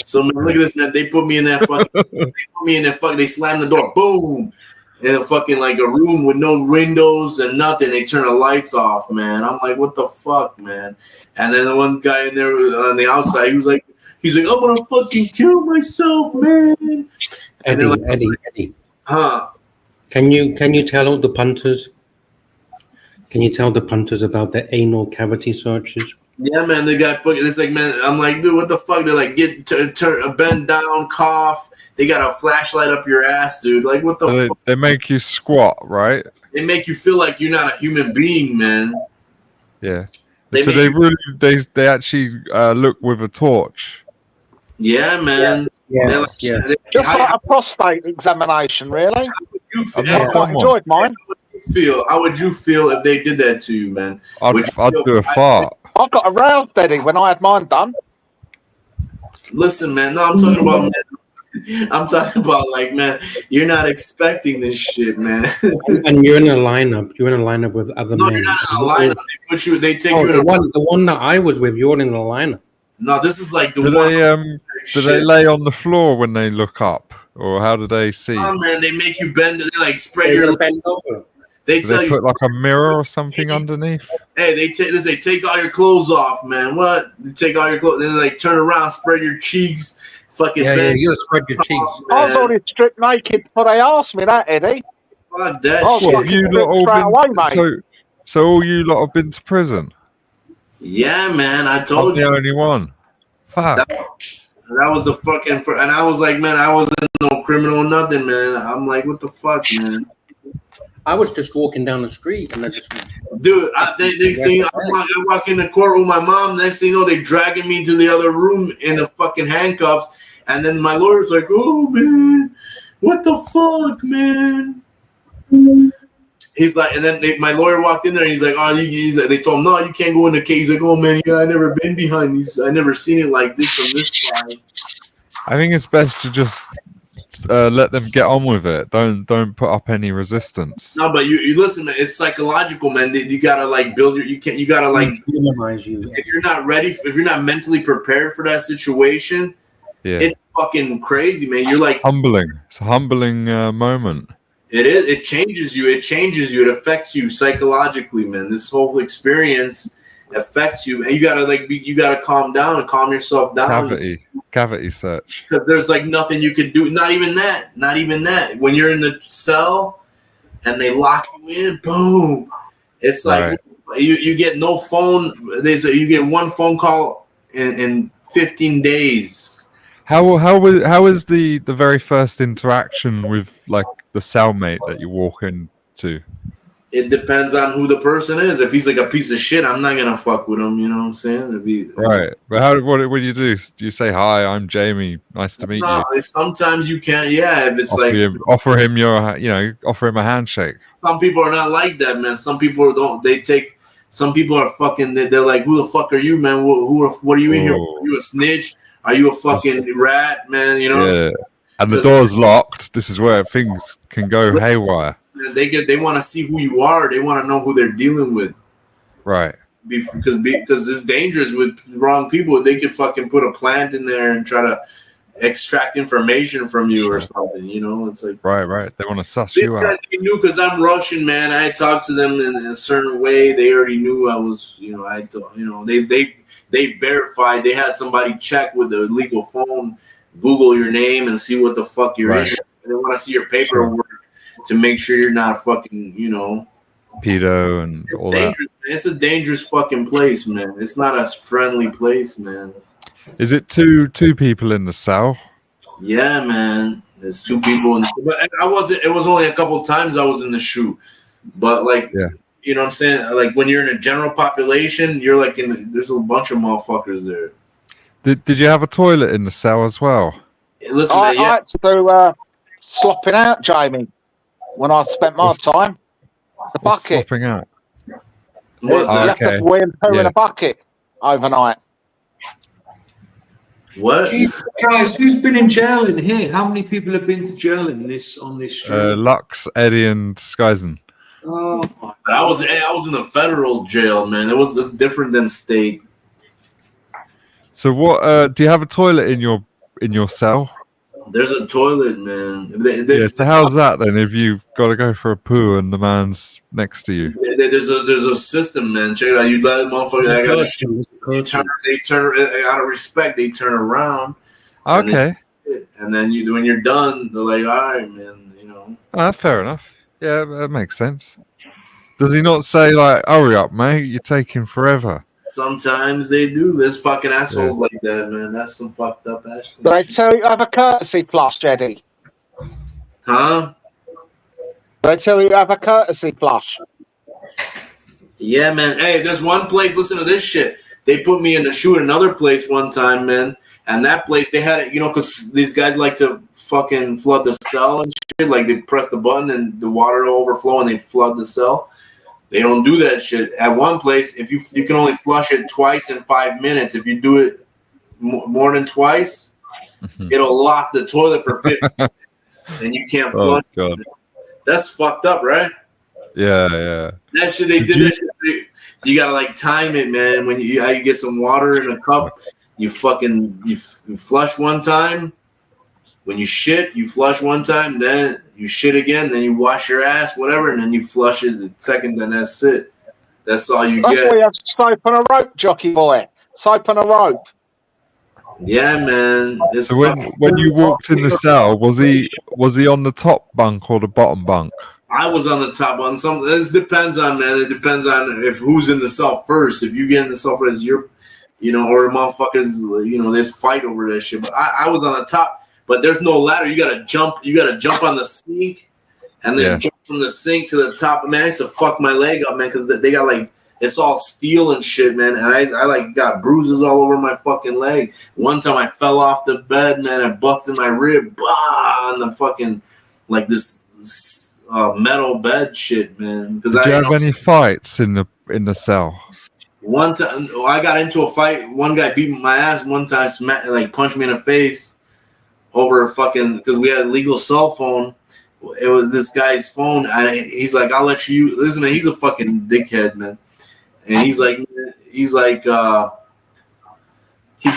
so man, look at this, man. They put me in that fucking. They slammed the door, boom, in a fucking like a room with no windows and nothing. They turn the lights off, man. I'm like, what the fuck, man? And then the one guy in there on the outside, he's like, I'm gonna fucking kill myself, man. Eddie. Huh? Can you tell all the punters? Can you tell the punters about the anal cavity searches? Yeah, man, they got fucking. It's like, man, I'm like, dude, what the fuck? They're like, bend down, cough. They got a flashlight up your ass, dude. Like, what the fuck? They make you squat, right? They make you feel like you're not a human being, man. Yeah. They actually look with a torch. Yeah, man. Just like a prostate examination, really. I quite enjoyed mine. How would you feel if they did that to you, man? I'd do a fart. I got aroused, Eddie, when I had mine done. Listen, man. No, I'm talking about. I'm talking about like, man. You're not expecting this shit, man. And you're in a lineup. You're in a lineup with other men. No, you're not in a lineup. They put you. They take you. The one that I was with. You're in the lineup. No, this is like the one. Do they lay on the floor when they look up, or how do they see? Oh man, they make you bend. They like spread your bend over. They tell you put like a mirror or something underneath. Hey, they say take all your clothes off, man. What? You take all your clothes, then they like turn around, spread your cheeks, fucking. Yeah, you gotta spread your cheeks. I was already stripped naked before they asked me that, Eddie. Fuck that shit. So all you lot have been to prison? Yeah, man. I told you. I'm the only one. Fuck. That was the fucking. And I was like, man, I wasn't no criminal or nothing, man. I'm like, what the fuck, man. I was just walking down the street and I just. Dude, next thing I walk in the court with my mom. Next thing you know, they dragging me to the other room in the fucking handcuffs, and then my lawyer's like, "Oh man, what the fuck, man?" He's like, and then my lawyer walked in there, and he's like, "Oh, they told him, no, you can't go in the case." He's like, "Oh man, yeah, I never been behind these. I never seen it like this from this side." I think it's best to just let them get on with it. Don't put up any resistance. No, but you listen, man. It's psychological, man. You gotta like build your. You gotta like minimize you. If you're not ready, if you're not mentally prepared for that situation, it's fucking crazy, man. You're like humbling. It's a humbling moment. It is. It changes you. It changes you. It affects you psychologically, man. This whole experience affects you, and you gotta calm down and calm yourself down. Cavity search. Because there's like nothing you could do. Not even that. When you're in the cell and they lock you in, boom. It's like you get no phone. They say you get one phone call in 15 days. How is the very first interaction with like the cellmate that you walk into? It depends on who the person is. If he's like a piece of shit, I'm not gonna fuck with him. You know what I'm saying? Right. But what do you do? Do you say, "Hi, I'm Jamie. Nice to meet you"? Sometimes you can't. Yeah, if it's offer him offer him a handshake. Some people are not like that, man. Some people don't. Some people are fucking. They're like, "Who the fuck are you, man? What are you in here? Are you a snitch? Are you a fucking rat, man?" You know. Yeah. And the door's locked. This is where things can go haywire. They want to see who you are. They want to know who they're dealing with. Right. Because it's dangerous with wrong people. They could fucking put a plant in there and try to extract information from you or something. You know, it's like right. They want to suss these you guys, out. they knew because I'm Russian, man. I talked to them in a certain way. They already knew I was. They verified. They had somebody check with the legal phone, Google your name, and see what the fuck you're in. They want to see your paperwork to make sure you're not fucking, pedo and all that. It's a dangerous fucking place, man. It's not a friendly place, man. Is it two people in the cell? Yeah, man. There's two people in the but I wasn't. It was only a couple times I was in the shoe, but you know what I'm saying? Like when you're in a general population, you're like there's a bunch of motherfuckers there. Did you have a toilet in the cell as well? Listen, I had to do slopping out, Jamie, when I spent my time. The bucket. Slopping out. You have to wee and poo in a bucket overnight. What? Jesus Christ, who's been in jail in here? How many people have been to jail on this street? Lux, Eddie, and Skyzen. Oh, I was in the federal jail, man. That's different than state. So what? Do you have a toilet in your cell? There's a toilet, man. So how's that then? If you've got to go for a poo and the man's next to you, there's a system, man. Check it out. You let the motherfucker. They turn out of respect. They turn around. Okay. And then when you're done, they're like, "All right, man." Fair enough. Yeah, that makes sense. Does he not say like, "Hurry up, mate, you're taking forever"? Sometimes they do. There's fucking assholes like that, man. That's some fucked up ass. Did I tell you to have a courtesy flush, Eddie? Huh? Did I tell you to have a courtesy flush? Yeah, man. Hey, there's one place. Listen to this shit. They put me in the shoe at another place one time, man. And that place, they had it, because these guys like to fucking flood the cell and shit. Like they press the button and the water will overflow and they flood the cell. They don't do that shit. At one place, if you can only flush it twice in 5 minutes. If you do it more than twice, it'll lock the toilet for 50 minutes, and you can't flush. Oh, God. That's fucked up, right? Yeah. That shit they did. That shit, you gotta like time it, man. When you get some water in a cup, you flush one time. When you shit, you flush one time, then you shit again, then you wash your ass, whatever, and then you flush it the second, then that's it. That's all you get. That's why you have soap and a rope, jockey boy. Soap and a rope. Yeah, man. So when you walked in the cell, was he on the top bunk or the bottom bunk? I was on the top one. This depends on, man. It depends on if who's in the cell first. If you get in the cell first, or motherfuckers, there's fight over that shit. But I was on the top. But there's no ladder. You gotta jump. You gotta jump on the sink, and then jump from the sink to the top. Man, I used to fuck my leg up, man, because they got like it's all steel and shit, man. And I like got bruises all over my fucking leg. One time I fell off the bed, man. I busted my rib, on the fucking like this metal bed shit, man. Did you have any fights in the cell? One time I got into a fight. One guy beat my ass. One time punched me in the face. Over because we had a legal cell phone. It was this guy's phone, and he's like, "I'll let you listen, man." He's a fucking dickhead, man. And he's like, he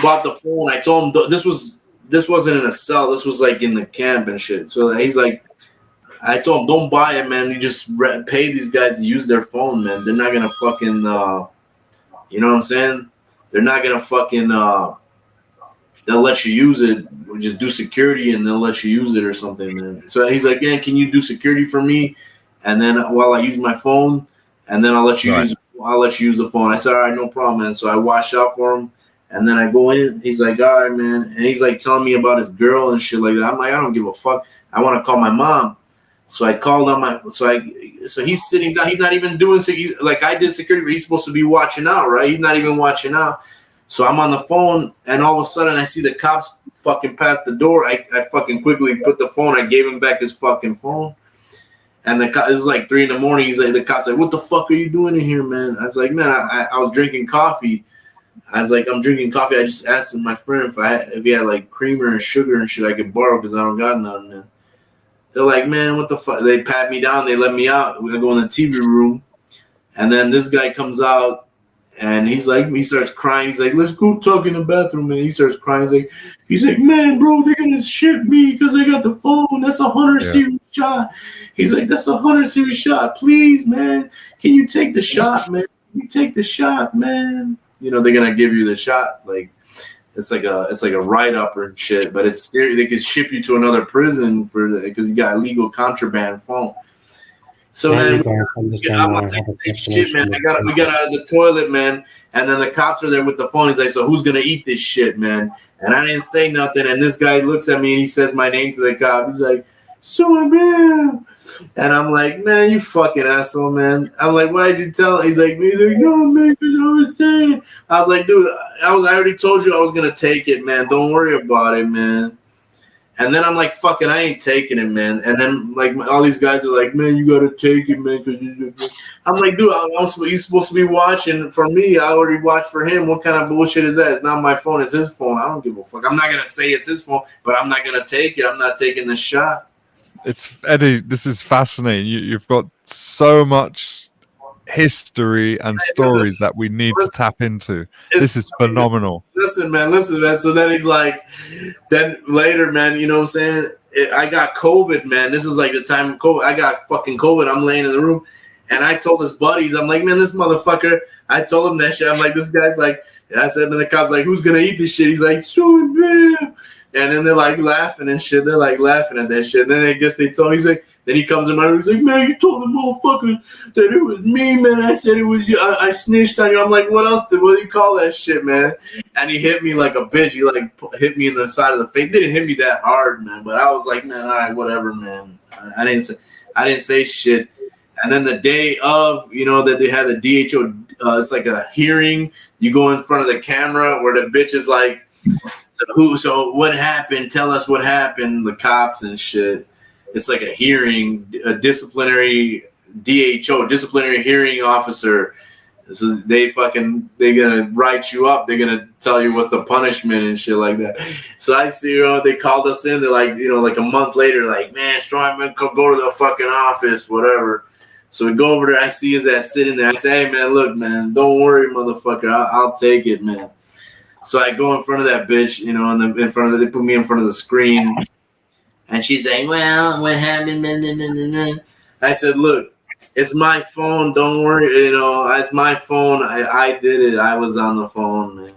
bought the phone. I told him this wasn't in a cell. This was like in the camp and shit. So he's like, I told him, "Don't buy it, man. You just pay these guys to use their phone, man. They're not gonna fucking, you know what I'm saying? They're not gonna fucking." They'll let you use it. Or just do security, and they'll let you use it or something, man. So he's like, "Man, can you do security for me? And then while I use my phone, and then I'll let you use the phone." I said, "All right, no problem, man." So I washed out for him, And then I go in, he's like, all right, man. And he's like telling me about his girl and shit like that. I'm like, I don't give a fuck. I want to call my mom. So I called on so he's sitting down. He's not even doing, like I did security, but he's supposed to be watching out, right? He's not even watching out. So I'm on the phone, and all of a sudden I see the cops fucking pass the door. I fucking quickly put the phone. I gave him back his fucking phone. And it was like 3 a.m. He's like, the cop's like, what the fuck are you doing in here, man? I was like, man, I was drinking coffee. I was like, I'm drinking coffee. I just asked my friend if he had like creamer and sugar and shit I could borrow because I don't got none, man. They're like, man, what the fuck? They pat me down. They let me out. I go in the TV room. And then this guy comes out and he starts crying. He's like, let's go talk in the bathroom, man. He starts crying. He's like, man, bro, they're going to ship me because I got the phone. That's a 100 series shot. He's like, that's a 100 series shot. Please, man. Can you take the shot, man? Can you take the shot, man? You know, they're gonna give you the shot, like it's like a write-up or shit, but it's serious. They could ship you to another prison because you got illegal contraband phone. So man, I'm like, shit, man. We got out of the toilet, man, and then the cops are there with the phone. He's like, so who's gonna eat this shit, man? And I didn't say nothing, and this guy looks at me and he says my name to the cop. He's like, so man. And I'm like, man, you fucking asshole, man. I'm like, why'd you tell him? He's like, no, man, because I was saying. I was like, dude, I already told you I was gonna take it, man. Don't worry about it, man. And then I'm like, fucking, I ain't taking it, man. And then like all these guys are like, man, you gotta take it, man. I'm like, dude, you're supposed to be watching for me. I already watched for him. What kind of bullshit is that? It's not my phone. It's his phone. I don't give a fuck. I'm not gonna say it's his phone, but I'm not gonna take it. I'm not taking the shot. It's Eddie. This is fascinating. You've got so much history and stories that we need to tap into. This is phenomenal. Listen, man. So then he's like, then later, man, you know what I'm saying? I got COVID, man. This is like the time of COVID. I got fucking COVID. I'm laying in the room. And I told his buddies, I'm like, man, this motherfucker, I told him that shit. I'm like, this guy's like, I said, and the cop's like, who's going to eat this shit? He's like, so bad. And then they're like laughing and shit. They're like laughing at that shit. And then I guess they told me, he's like, then he comes in my room. He's like, man, you told the motherfuckers that it was me, man. I said it was you. I snitched on you. I'm like, what else? What do you call that shit, man? And he hit me like a bitch. He like hit me in the side of the face. He didn't hit me that hard, man. But I was like, man, all right, whatever, man. I didn't say shit. And then the day of, you know, that they had the DHO, it's like a hearing. You go in front of the camera where the bitch is like, so what happened? Tell us what happened. The cops and shit. It's like a hearing, a disciplinary DHO, disciplinary hearing officer. So they're gonna write you up. They're gonna tell you what's the punishment and shit like that. So I see, you know, they called us in. They're like, you know, like a month later, like, man, Strongman, go to the fucking office, whatever. So we go over there. I see his ass sitting there. I say, hey, man, look, man, don't worry, motherfucker. I'll take it, man. So I go in front of that bitch, you know, and they put me in front of the screen. And she's saying, well, what happened? I said, look, it's my phone. Don't worry. You know, it's my phone. I did it. I was on the phone, man.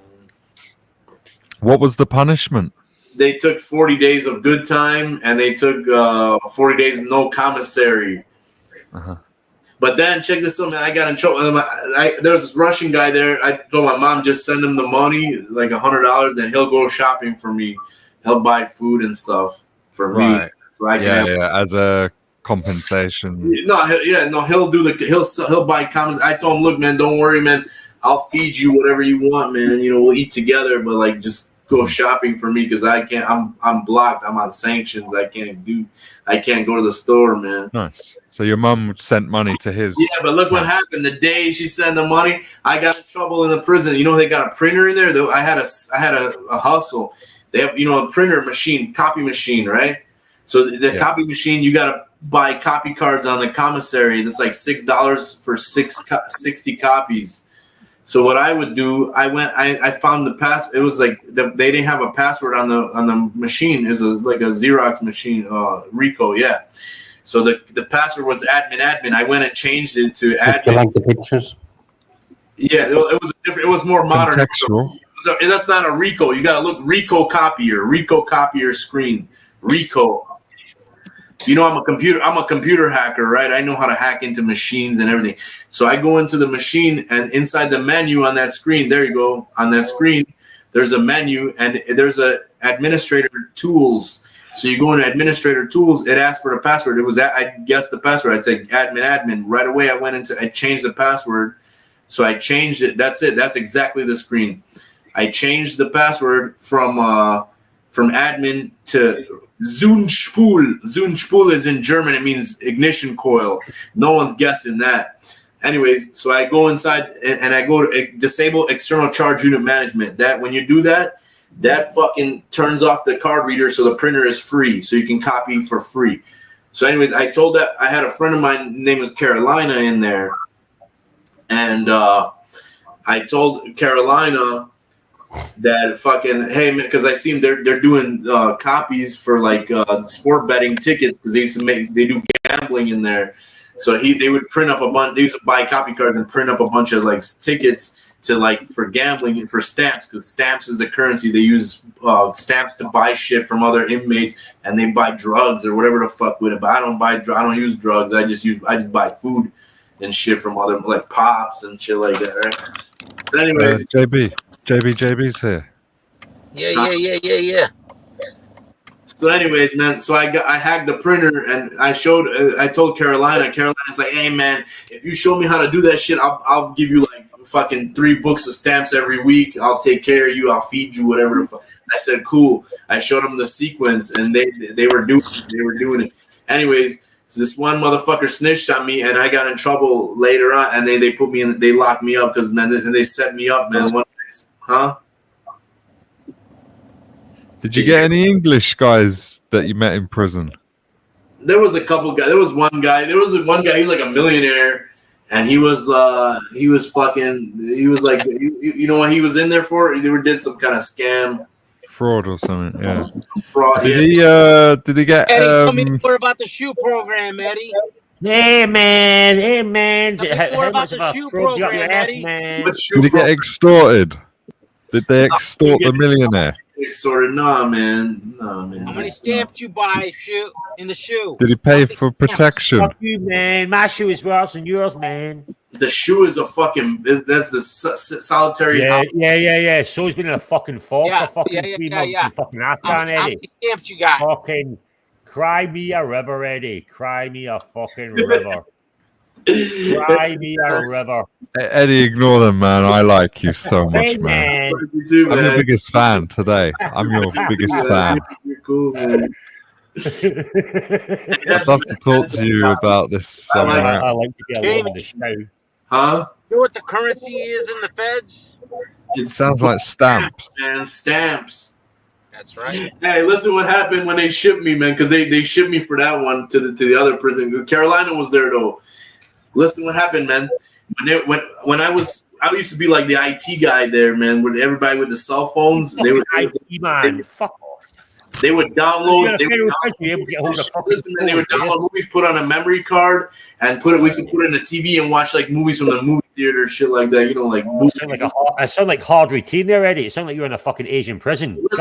What was the punishment? They took 40 days of good time, and they took 40 days no commissary. Uh-huh. But then, check this out, man. I got in trouble. There was this Russian guy there. I told my mom, just send him the money, like $100, and he'll go shopping for me. He'll buy food and stuff for me. So I can as a compensation. He'll buy comments. I told him, look, man, don't worry, man. I'll feed you whatever you want, man. You know, we'll eat together, but like just go shopping for me because I can't. I'm blocked. I'm on sanctions. I can't go to the store, man. Nice. So your mom sent money to his. Yeah, but look what happened. The day she sent the money, I got in trouble in the prison. You know, they got a printer in there. I had a hustle. They have, you know, a printer machine, copy machine, right? So the copy machine, you got to buy copy cards on the commissary. That's like $6 for 60 copies. So what I would do, I found the pass. It was like they didn't have a password on the machine. It was like a Xerox machine, Rico, yeah. So the password was admin. I went and changed it to admin. Do you like the pictures? Yeah, it was different. It was more modern. Contextual. So that's not a Rico. You got to look Rico copier screen. Rico. You know, I'm a computer hacker, right? I know how to hack into machines and everything. So I go into the machine, and inside the menu on that screen, there you go, on that screen, there's a menu, and there's a administrator tools. So you go into administrator tools, it asks for the password. It was I guessed the password. I'd say admin. Right away I changed the password. So I changed it. That's it. That's exactly the screen. I changed the password from admin to Zündspul. Zündspul is in German. It means ignition coil. No one's guessing that. Anyways, so I go inside and I go to disable external charge unit management. That when you do that fucking turns off the card reader, so the printer is free, so you can copy for free. So anyways, I told that I had a friend of mine named was Carolina in there, and I told Carolina that fucking, hey man, because I see them, they're doing copies for like sport betting tickets, because they do gambling in there. So they would print up a bunch. They used to buy copy cards and print up a bunch of like tickets to like for gambling and for stamps, because stamps is the currency. They use stamps to buy shit from other inmates, and they buy drugs or whatever the fuck with it. But I don't use drugs. I just buy food and shit from other, like pops and shit like that. Right? So anyways, JB's here. Yeah. So anyways, man, so I hacked the printer, and I told Carolina's like, hey man, if you show me how to do that shit, I'll give you like fucking 3 books of stamps every week. I'll take care of you. I'll feed you, whatever the fuck. I said, cool. I showed them the sequence, and they were doing it. Anyways, so this one motherfucker snitched on me, and I got in trouble later on, and they put me in, they locked me up because man, they set me up, man. Huh? Did you get any English guys that you met in prison? There was a couple guys. There was one guy. He was like a millionaire, and he was like, you know what he was in there for? He did some kind of scam, fraud or something. Yeah, fraud. Did he get? Eddie, tell me more about the shoe program, Eddie. Hey man. Tell me more about the shoe program, Eddie. Did he get extorted? Did they extort the millionaire? Extorted? Nah, man. How many stamps you buy in the shoe? Did he pay for protection? Fuck you, man. My shoe is worse than yours, man. The shoe is a fucking. That's the solitary. Yeah. So he's been in a fucking fort for fucking 3 months. In fucking Afghan, How Eddie. many stamps you got? Fucking cry me a river, Eddie. Cry me a fucking river. Cry me a river. Eddie, ignore them, man. I like you so much, man. You do, I'm man. your biggest fan today. I'm your biggest fan. You're cool, man. I'd love to talk to you about this. I like to get along in the show. Huh? You know what the currency is in the feds? It sounds like stamps. Man, stamps. That's right. Hey, listen what happened when they shipped me, man, because they shipped me for that one to the other prison. Carolina was there though. Listen what happened, man. When I used to be like the IT guy there, man, with everybody with the cell phones. They would IT man. Fuck off. They would download. They would download movies, put on a memory card, and we used to put it in the TV and watch like movies from the movie theater, shit like that. You know, like. I sound like hard routine there, Eddie. It sounds like you're in a fucking Asian prison. This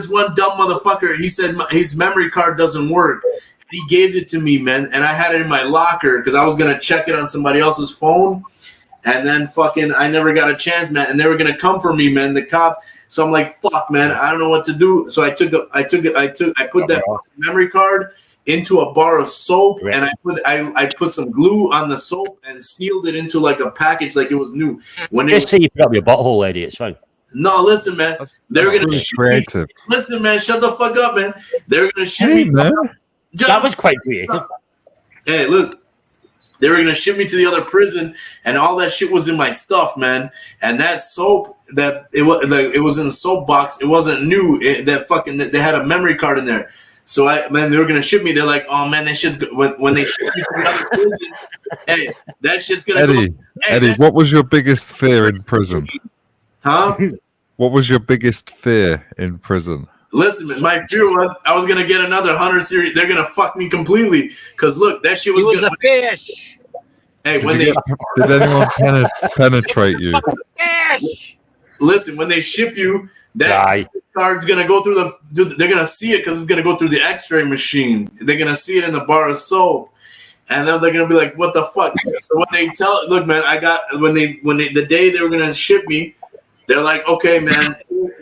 one dumb motherfucker. He said his memory card doesn't work. He gave it to me, man, and I had it in my locker because I was gonna check it on somebody else's phone, and then fucking I never got a chance, man. And they were gonna come for me, man. The cop. So I'm like, fuck, man, I don't know what to do. So I put that memory card into a bar of soap, and I put some glue on the soap and sealed it into like a package, like it was new. When Just say you put up your butthole, Eddie. It's fine. No, listen, man. They're gonna really shoot creative. me. Listen, man, shut the fuck up, man. They're gonna shoot me. Man. That was quite creative. Hey, look. They were gonna ship me to the other prison, and all that shit was in my stuff, man. And that soap, it was in the soap box. It wasn't new. They had a memory card in there. So they were gonna ship me. They're like, oh man, that shit's when they ship me to the other prison. Hey, that shit's gonna Eddie, go. Hey, Eddie, what was your biggest fear in prison? Huh? What was your biggest fear in prison? Listen, man, my fear was I was gonna get another 100 series. They're gonna fuck me completely. Cause look, that shit was a fish. Hey, Did anyone penetrate you? Fish. Listen, when they ship you, that card's gonna go they're gonna see it because it's gonna go through the X-ray machine. They're gonna see it in the bar of soap, And then they're gonna be like, "What the fuck?" So when they tell, look, man, I got when they the day they were gonna ship me, they're like, "Okay, man,"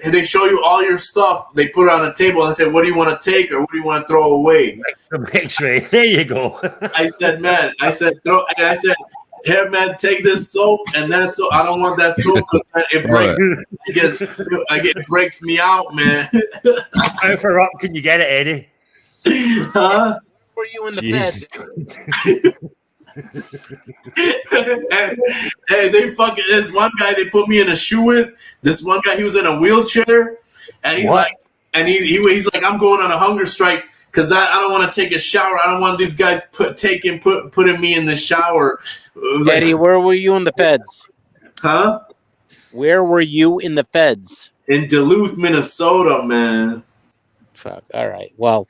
and they show you all your stuff. They put it on a table and say, "What do you want to take or what do you want to throw away?" X-ray. There you go. I said, "Man," I said, "Here, man, take this soap and that soap. I don't want that soap because it breaks me out, man." How far up can you get it, Eddie? Huh? Were you in the bed? Hey, they fucking this one guy they put me in a shoe with. This one guy, he was in a wheelchair, and he's like, he's like, I'm going on a hunger strike because I don't want to take a shower. I don't want these guys putting me in the shower. Like, Eddie, where were you in the feds? Huh? Where were you in the feds? In Duluth, Minnesota, man. Fuck. All right. Well,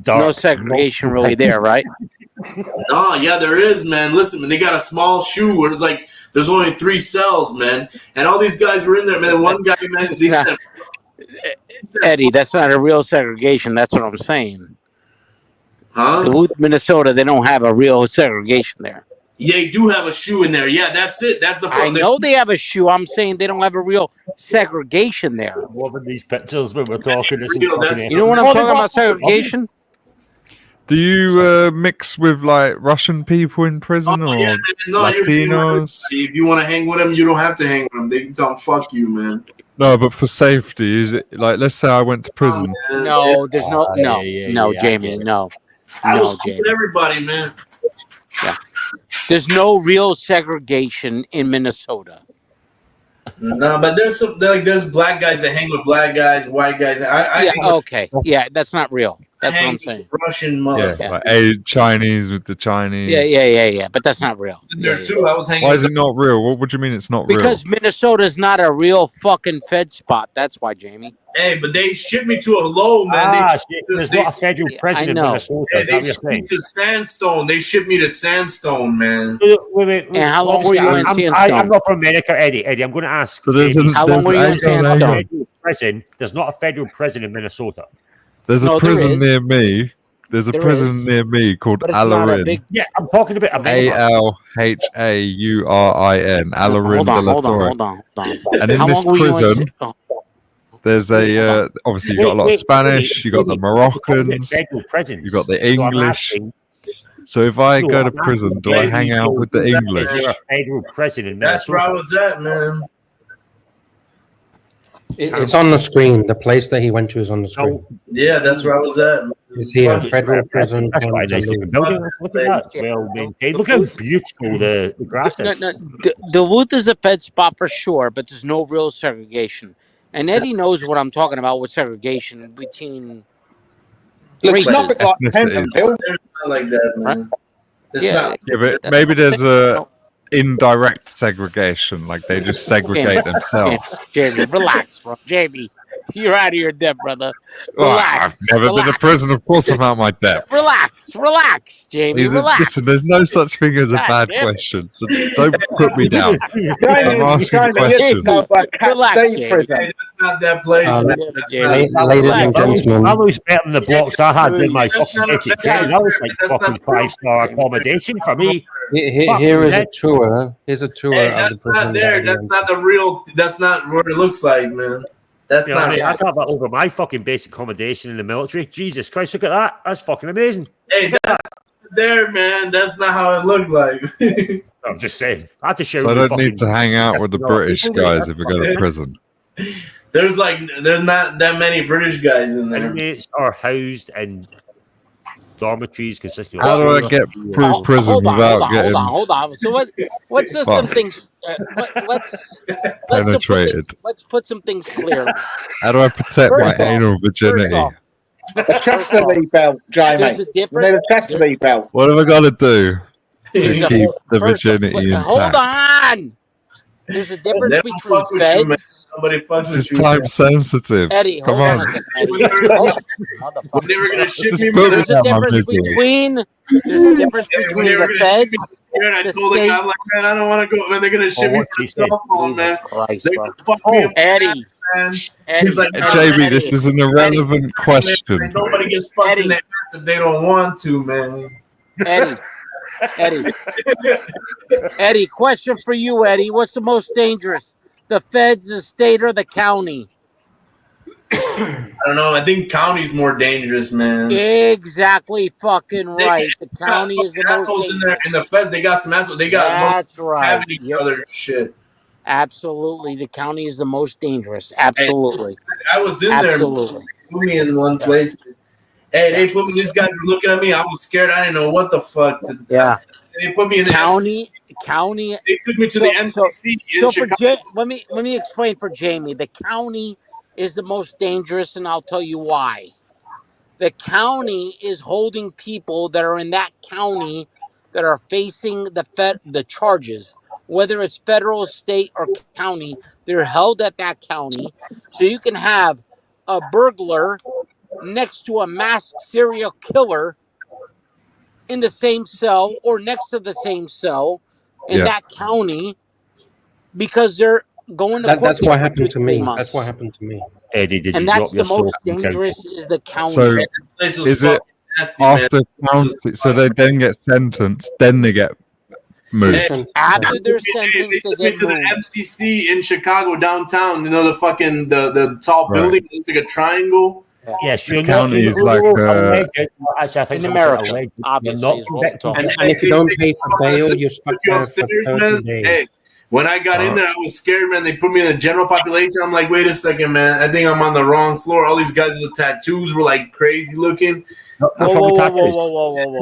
no segregation really there, right? No, yeah, there is, man. Listen, man, they got a small shoe where it's like there's only 3 cells, man, and all these guys were in there, man. One guy, man, Eddie, that's not a real segregation. That's what I'm saying. Huh? Duluth, Minnesota, they don't have a real segregation there. They do have a shoe in there. Yeah, that's it. That's the. I know they have a shoe. I'm saying they don't have a real segregation there. I'm loving these pictures when we're talking. You know what I'm talking about? Segregation. Do you mix with like Russian people in prison or Latinos? If you want to hang with them, you don't have to hang with them. They can tell them "fuck you," man. No, but for safety, is it like? Let's say I went to prison. No, there's no, Jamie, no. I was with everybody, man. Yeah, there's no real segregation in Minnesota. No, but there's black guys that hang with black guys, white guys. Yeah, that's not real. That's what I'm saying. Russian motherfucker. Yeah, like Chinese with the Chinese. Yeah. But that's not real. There too. I was hanging. Why is it not real? What do you mean it's not real? Because Minnesota's not a real fucking Fed spot. That's why, Jamie. Hey, but they shipped me to a low, man. There's not a federal prison in Minnesota. Hey, they shipped me to Sandstone. They shipped me to Sandstone, man. Wait. And how long were you in Sandstone? I'm not from America, Eddie. I'm going to ask. How long were you in Sandstone? There's not a federal prison in Minnesota. There's a prison near me. There's a prison near me called Alarin. Yeah, I'm talking about Alhaurin. Alarin de la Torre. Hold on. And in this prison, there's a obviously you got a lot of Spanish. You got the Moroccans. You got the English. So if I go to prison, do I hang out with the English? Is there a federal prison in Minnesota? That's where I was at, man. It's on the screen. The place that he went to is on the screen. Yeah, that's where I was at. Is here federal prison? That's quite a nice looking building. Look at that. Well maintained. Look how beautiful the grass is. Duluth is a Fed spot for sure, but there's no real segregation. And Eddie knows what I'm talking about with segregation between. Looks nothing like Pentonville. It's not like that, man. It's not. Yeah, but maybe there's a indirect segregation, like they just segregate themselves. Jamie, relax, bro. Jamie, you're out of your depth, brother. Well, I've never been to prison. Of course, I'm out my depth. Relax, Jamie. Relax. Listen, there's no such thing as a bad question, so don't put me down. I'm asking a question. Relax, Jamie. That's not that place. Ladies and gentlemen, I was better than the blocks I had in my fucking ticket. That was like fucking 5-star accommodation for me. Here is a tour. Here's a tour of the That's prison. not there. That's not the real. That's not what it looks like, man. That's You know what I not. mean? I'd have that over my fucking basic accommodation in the military. Jesus Christ, look at that. That's fucking amazing. Hey, that's there, man. That's not how it looked like. I'm just saying. I had to share So I with don't need to hang out with the British guys if we go to prison. There's not that many British guys in there. Inmates are housed in dormitories consisting of. How do I get through prison without getting Hold on. So what's the something? Let's penetrated? Let's put some things clearly. How do I protect my anal virginity? The chastity belt, Jamie. There's a difference. The chastity belt. What have I got to do to keep the virginity intact? Hold on. There's a difference between feds. Somebody fucks This is time sensitive. Eddie, Come hold on. on a second, Eddie. When they were gonna ship Just me, put There's a difference between the feds. And I told the guy, I'm like, man, I don't want to go. Man, they're gonna ship me for a cell phone, man. They're gonna fuck me up, Eddie. man. He's like, JB, this is an irrelevant question. Nobody gets fucked in the ass if they don't want to, man. Eddie. Eddie, question for you, Eddie. What's the most dangerous? The feds, the state, or the county? I don't know. I think county's more dangerous, man. Exactly fucking right. The county is the most assholes in dangerous. there. In the Fed, they got some assholes. They got That's right. having each other shit. Absolutely, the county is the most dangerous. Absolutely. I was in Absolutely. there. Put me in one place. Hey, they put me. These guys were looking at me. I was scared. I didn't know what the fuck to do. Yeah. They put me in the county. They took me to the MCC in Chicago. Let me explain for Jamie. The county is the most dangerous, and I'll tell you why. The county is holding people that are in that county that are facing the charges, whether it's federal, state, or county. They're held at that county, so you can have a burglar next to a masked serial killer in the same cell or next to the same cell in that county because they're going to court. That's what happened to me. Months. That's what happened to me. Eddie, did and you that's drop the your most dangerous is the county. So is it after county? So they then get sentenced, then they get moved. After they're sentenced, they they took me get to moved. the MCC in Chicago downtown. You know the fucking the tall building. It looks like a triangle. Yes, The county is like actually, I think in it's America, alleged. obviously, You're not is what we're talking convicted. about. And if you don't pay for bail, you're stuck there for 30 days. Hey, when I got in there, I was scared, man. They put me in the general population. I'm like, wait a second, man. I think I'm on the wrong floor. All these guys with tattoos were like crazy looking. Whoa.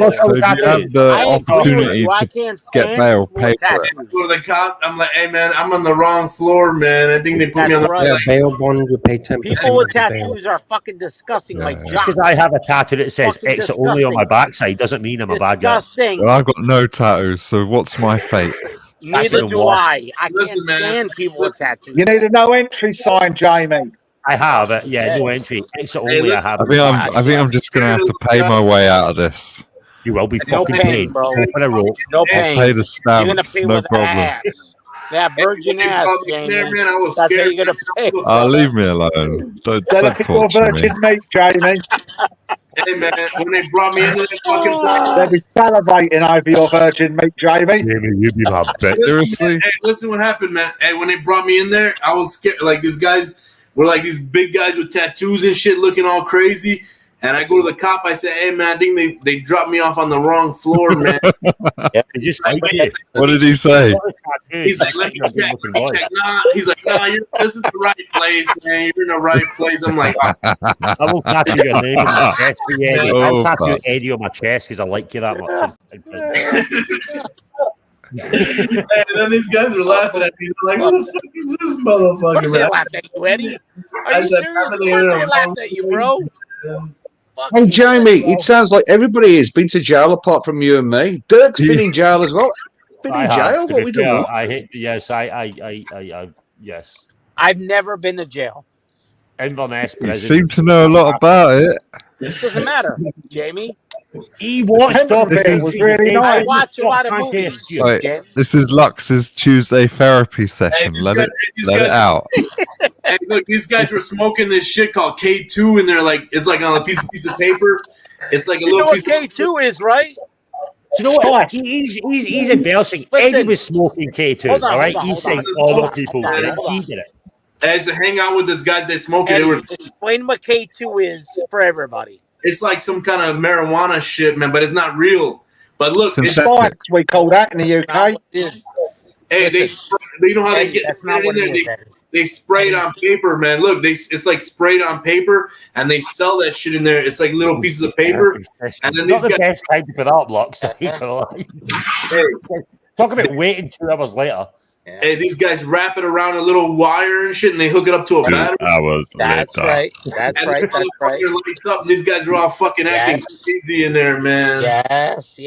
So if you have the opportunity to get bail, pay for it. For the cop, I'm like, hey, man, I'm on the wrong floor, man. I think they put me on the Yeah, bail bond, you pay 10%. People with tattoos are fucking disgusting, like Just Jock. because I have a tattoo that says Fucking exit only on my disgusting. backside doesn't mean I'm a bad guy. Disgusting. Well, I've got no tattoos, so what's my fate? Neither do I. I can't stand people with tattoos. You need a no entry sign, Jamie. I have it. Yeah, no entry. Exit only. I have. I think I'm just gonna have to pay my way out of this. You will be No fucking pain, paid. bro. Open a rope. No I'll pain. pay the You're gonna stamps, pay no with problem. ass. That virgin ass, Jamie. There, man, I was That's how scared. you're gonna pay. Leave me alone. Don't They're looking for torture me. virgin meat, Jamie. Hey, man, when they brought me into that fucking They'll be salivating over your virgin meat, Jamie. You be my bitch. Seriously? Hey, listen what happened, man. Hey, when they brought me in there, I was scared. Like, these guys were like these big guys with tattoos and shit looking all crazy. And I go to the cop. I say, hey, man, I think they dropped me off on the wrong floor, man. What did he say? He's like, let me check. He's like, nah, this is the right place, man. You're in the right place. I'm like, oh. I will tattoo your name on my chest, Eddie. Oh, I'll tattoo fuck. Eddie on my chest because I like you that much. And then these guys were laughing at me. They're like, who the fuck is this motherfucker, They man? laughed at you, Eddie. Are I you said, serious? "I'm Of in course the they laughed at you, bro. Hey, Jamie, it sounds like everybody has been to jail apart from you and me. Dirk's been in jail as well. Been in jail? What we doing? I hate. Yes, yes. I've never been to jail. Inverness You prison. seem to know a lot about it. It doesn't matter, Jamie. He watched I watch a lot of movies. Wait, Jamie. this is Lux's Tuesday therapy session. Let it out. Hey, look, these guys were smoking this shit called K2, and they're like, it's like on a piece of paper. It's like a You know little what piece K2 is, right? You know what? He's embarrassing. Eddie was smoking K2, Hold on, all right? hold on, He's hold saying on. all Hold the on, people hold on, did it. hold He on. did it. I used to hang out with this guy. They smoke it. They were. Explain what K2 is for everybody. It's like some kind of marijuana shit, man, but it's not real. But look, it's Spikes, we call that in the UK. Hey, you know how they get that's not it what in it there? is, Eddie. They spray it on paper, man. Look, it's like sprayed on paper, and they sell that shit in there. It's like little pieces of paper, and then Not these the guys. best time to put up, Lux. Talk about waiting 2 hours later. Hey, these guys wrap it around a little wire and shit, and they hook it up to a battery. That's right. That's And right. the That's right. motherfucker lights up, and these guys are all fucking acting crazy in there, man. Yes.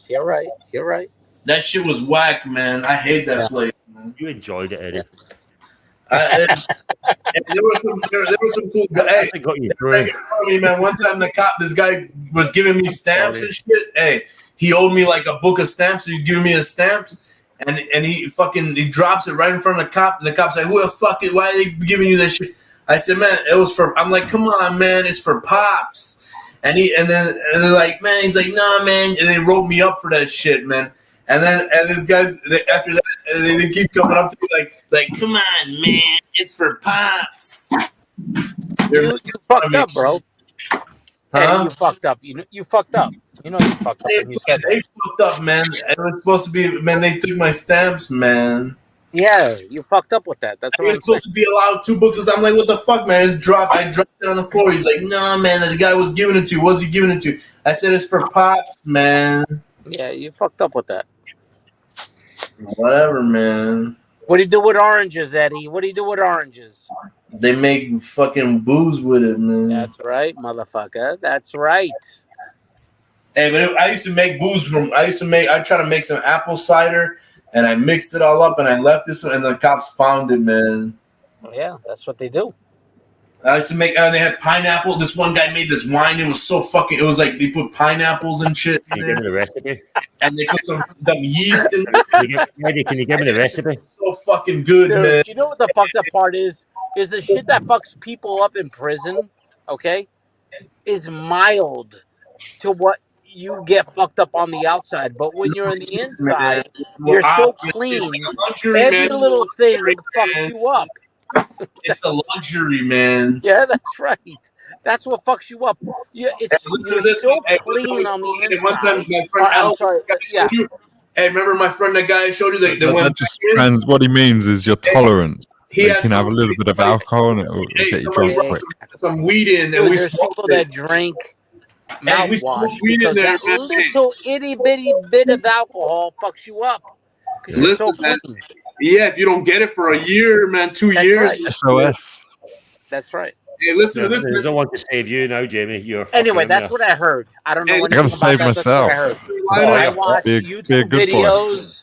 You're right. You're right. That shit was whack, man. I hate that place, man. You enjoyed it, Eddie. And there was some cool guys. Hey, got you me, man. One time this guy was giving me stamps and shit. Hey, he owed me like a book of stamps, so he's giving me the stamps. And he drops it right in front of the cop, and the cop's like, "Who the fuck is? Why are they giving you that shit?" I said, "Man, it was for." I'm like, "Come on, man, it's for Pops." And they're like, man, he's like, nah, man, and they wrote me up for that shit, man. And this guy's after that, they keep coming up to me like, come on, man, it's for pops. You fucked up, bro. Huh? Eddie, you fucked up. You fucked up. You know you fucked up when you said They that. fucked up, man. It was supposed to be, man. They took my stamps, man. Yeah, you fucked up with that. That's what You're I'm saying. supposed to be allowed 2 books. I'm like, what the fuck, man? I dropped it on the floor. He's like, no, man, the guy was giving it to you. What's he giving it to? I said, it's for pops, man. Yeah, you fucked up with that. Whatever, man. What do you do with oranges, Eddie? What do you do with oranges? They make fucking booze with it, man. That's right, motherfucker. That's right. Hey, but I used to make booze I try to make some apple cider, and I mixed it all up, and I left this, and the cops found it, man. Oh, yeah, that's what they do. I used to make, they had pineapple. This one guy made this wine. It was so fucking, it was like they put pineapples and shit in Can you there. give me the recipe? And they put some yeast in there. Can you give me the recipe? So fucking good, Dude, man. you know what the fucked up part is? Is the shit that fucks people up in prison, okay, is mild to what you get fucked up on the outside. But when you're on the inside, you're so clean. Every little thing fucks you up. It's a luxury, man. Yeah, that's right. That's what fucks you up. You're so clean on the inside. One time, my friend I'm sorry. Yeah. Hey, remember my friend, that guy I showed you? What he means is your tolerance. He You has can have a little bit of alcohol and it will get you drunk quick. some weed in, and Dude, we there's smoked people it. that drink Hey, we mouthwash smoked weed in because there, that man. little itty bitty bit of alcohol fucks you up. Because you're so Listen, man. clean. Yeah, if you don't get it for a year, man, 2 That's years. right. SOS. That's right. Hey, listen to this. There's no one to save you now, Jamie. You're Anyway, fucking that's there. what I heard. I don't know Hey, anything I gotta about save that. That's what myself. I heard. Oh, I yeah. watch Be a YouTube good boy. videos.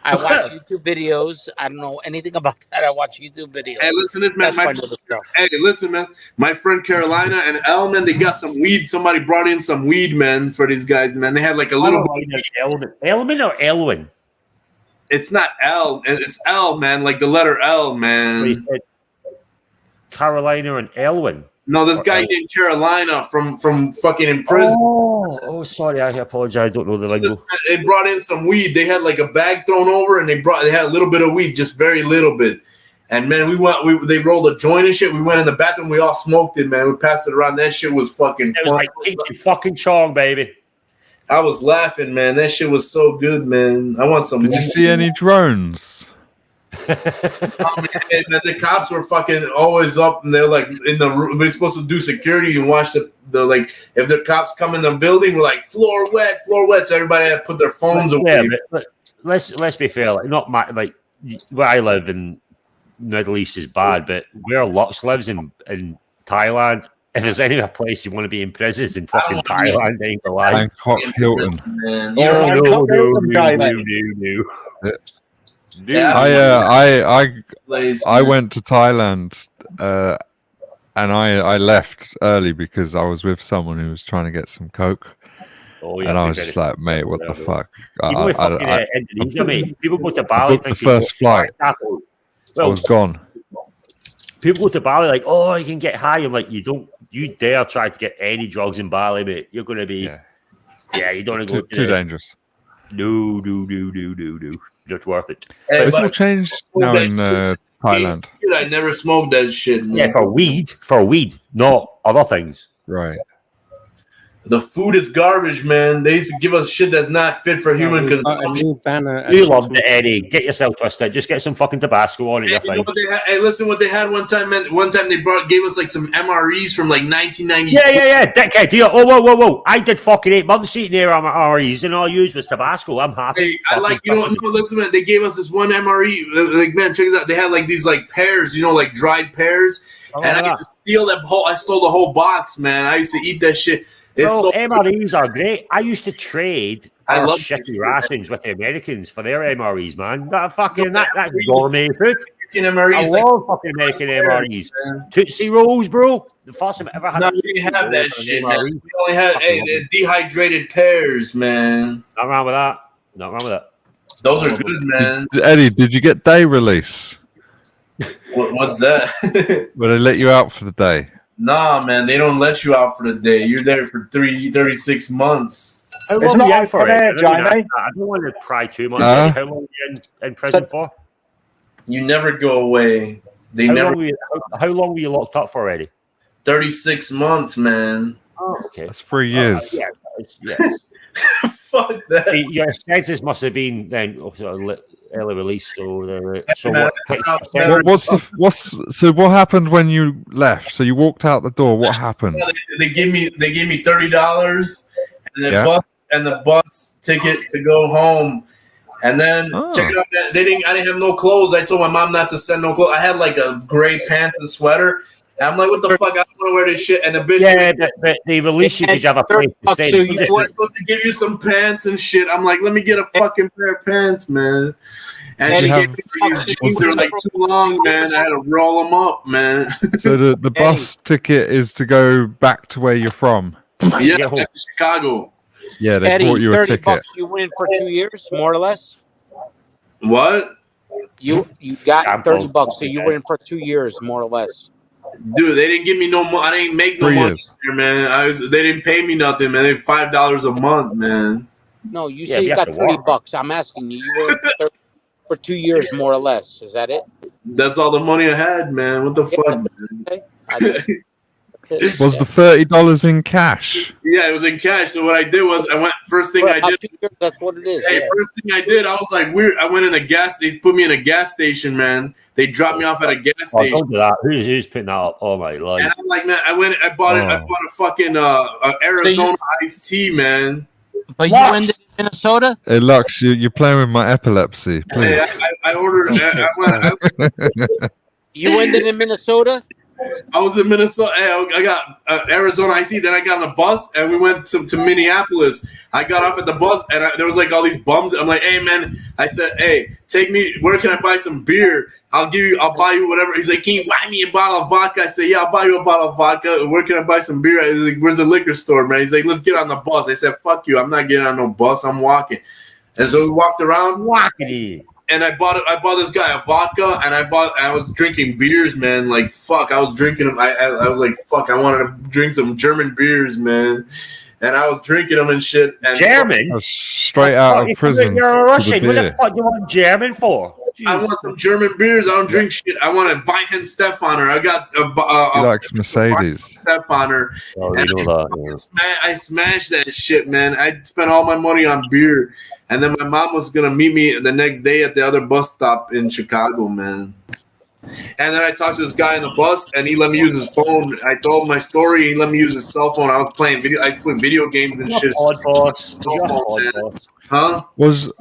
I watch YouTube videos. I don't know anything about that. I watch YouTube videos. Hey, listen, this man. That's my little stuff. Hey, listen, man. My friend Carolina and Elman, they got some weed. Somebody brought in some weed, man, for these guys, man. They had like a little. Elman or Elwin? It's not L. It's L, man. Like the letter L, man. Carolina and Elwin. No, this guy named Carolina from fucking in prison. Oh, sorry. I apologize. I don't know the lingo. They brought in some weed. They had like a bag thrown over, and they had a little bit of weed, just very little bit. And man, they rolled a joint and shit. We went in the bathroom. We all smoked it, man. We passed it around. That shit was fucking. It was like Cheech and fucking Chong, baby. I was laughing, man. That shit was so good, man. I want some. Did you see any drones? Oh, man, the cops were fucking always up, and they're like in the room. We're supposed to do security and watch the like. If the cops come in the building, we're like floor wet. So everybody had to put their phones away. Yeah, but let's be fair. Like, not my like where I live in Middle East is bad, but where Lux lives in Thailand. If there's any place you want to be in prison, it's in fucking Thailand. Ain't the lie. Bangkok Hilton. I went to Thailand and I left early because I was with someone who was trying to get some coke. Oh, yeah, and I was just like, mate, what the fuck? Indonesia, mate. People go to Bali. The first flight, I was gone. People go to Bali like, oh, you can get high. I'm like, you dare try to get any drugs in Bali, mate. You're going to be, you don't want to go Too dangerous. No. Not worth it. Hey, it's all changed now in Thailand. I never smoked that shit, man. Yeah, for weed, not other things. Right. The food is garbage, man. They used to give us shit that's not fit for human. Because you loved it, Eddie. Get yourself twisted. Just get some fucking Tabasco on it. Hey, you know what they had? Hey, listen, what they had one time, man. One time they gave us like some MREs from like 1990. Yeah. Dickhead. Whoa. I did fucking 8 months eating their MREs, and all I used was Tabasco. I'm happy. Hey, I like, no, listen, man. They gave us this one MRE. Like, man, check this out. They had like these like pears, like dried pears. And I used to steal that whole. I stole the whole box, man. I used to eat that shit. MREs are great. I used to trade our shitty rations with the Americans for their MREs, man. That's gourmet food. I love fucking American MREs. Tootsie Rolls, bro. The first time I ever had. No, we didn't have that shit, man. We only had the dehydrated pears, man. Not wrong with that. Those are good, man. Eddie, did you get day release? What's that? Where they let you out for the day? Nah, man, they don't let you out for the day. You're there for 36 months. How It's long are not you in for? open air, Eddie? I Jamie. don't want to pry too much. Eddie. How long are you in prison for? You never go away. They How never. long were you, how long were you locked up for, Eddie? 36 months, man. Oh, okay. That's 3 years. Yeah, yeah. Fuck that. Your sentences must have been then sort of early release. So Man, so what happened when you left? So you walked out the door. What happened? They gave me $30 and the Yeah. bus ticket to go home. And then check it out, man, I didn't have no clothes. I told my mom not to send no clothes. I had like a gray pants and sweater. And I'm like, what the fuck? I don't want to wear this shit. And the bitch, yeah, but they release you because you have a place to stay. so you were supposed to give you some pants and shit. I'm like, let me get a fucking pair of pants, man. And she gave me these jeans. They were like too long, man. I had to roll them up, man. So the bus ticket is to go back to where you're from. Yeah, back to Chicago. Yeah, they Eddie, bought you a 30 ticket. bucks you win for 2 years, more or less. What? You got 30 bucks, so you win for 2 years, more or less. Dude, they didn't give me no more. I didn't make no 3 money years. there, man. They didn't pay me nothing, man. They $5 a month, man. No, you say you got 30 bucks. I'm asking you. You win for 2 years, more or less. Is that it? That's all the money I had, man. What the fuck, man? Okay. I just, Was the $30 in cash? Yeah, it was in cash. So what I did was I went. First thing I did. That's what it is. Hey, first thing I did, I was like weird. I went in the gas. They put me in a gas station, man. They dropped me off at a gas Oh, station. don't do that. Who's putting that up? Oh my life. And I'm like, man, I bought a fucking Arizona iced tea, man. But you ended in Minnesota? Hey, Lux, you're playing with my epilepsy. Please. I ordered. You ended in Minnesota? I was in Minnesota. I got Arizona iced tea. Then I got on the bus and we went to Minneapolis. I got off at the bus and there was like all these bums. I'm like, hey man, I said, hey, take me. Where can I buy some beer? I'll buy you whatever. He's like, can you buy me a bottle of vodka? I said, yeah, I'll buy you a bottle of vodka. Where can I buy some beer? I was like, where's the liquor store, man? He's like, let's get on the bus. I said, fuck you. I'm not getting on no bus. I'm walking. And so we walked around. Walking. And I bought this guy a vodka, and I was drinking beers, man. Like fuck, I was drinking them. I was like, fuck, I wanted to drink some German beers, man. And I was drinking them and shit. And German? Straight out of prison. You're a Russian. What the fuck do you want German for? I want some German beers. I don't drink shit. I want a Weihen Stefaner. I got He likes Mercedes. Stefaner. Oh, And you know that, I smashed that shit, man. I spent all my money on beer. And then my mom was going to meet me the next day at the other bus stop in Chicago, man. And then I talked to this guy in the bus, and he let me use his phone. I told him my story. He let me use his cell phone. I was playing video games and shit. Huh? Was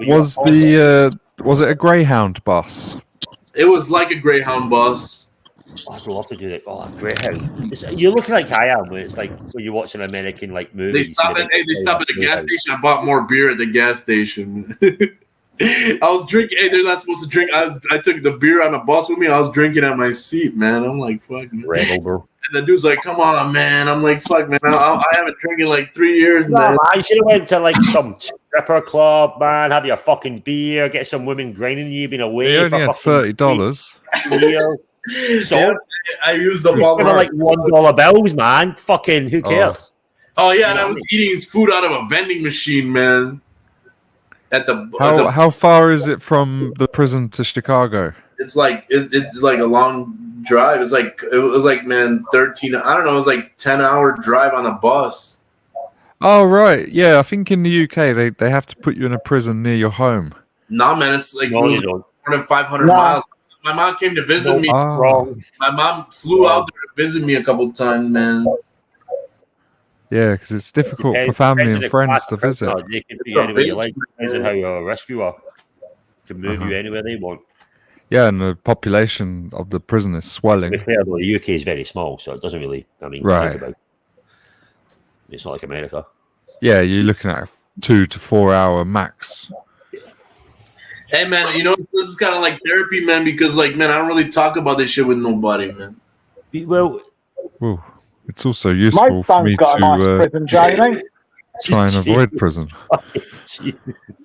it a Greyhound bus? It was like a Greyhound bus. I'd love to do that. Oh, Greyhound. You're looking like I am. When it's like when you watch an American like movie. They stop at the gas station. I bought more beer at the gas station. I was drinking. Hey, they're not supposed to drink. I took the beer on the bus with me. I was drinking at my seat, man. I'm like, fuck, man. And the dude's like, come on, man. I'm like, fuck, man. I haven't drinking in like 3 years, man. No, I should have went to like some stripper club, man. Have your fucking beer. Get some women grinding you. Been away. He only had $30. So I used the ball like $1 bills, man. Fucking who cares? Oh yeah, and I was eating his food out of a vending machine, man. How far is it from the prison to Chicago? It's like it's like a long drive. It was like man 13. I don't know. It was like 10-hour drive on a bus. Oh right, yeah. I think in the UK they have to put you in a prison near your home. Nah, man, it's like more than 500 miles. My mom came to visit me. My mom flew out there to visit me a couple times, man. Yeah, because it's difficult for family and friends to visit. They can be anywhere you like. Depends on how your rescuer can move you anywhere they want. Yeah, and the population of the prison is swelling. The UK is very small, so it doesn't really. I mean, right. Think about it. It's not like America. Yeah, you're looking at a 2 to 4 hour max. Hey man, you know this is kind of like therapy, man, because like man, I don't really talk about this shit with nobody, man. Well, ooh, it's also useful for me to try and avoid prison.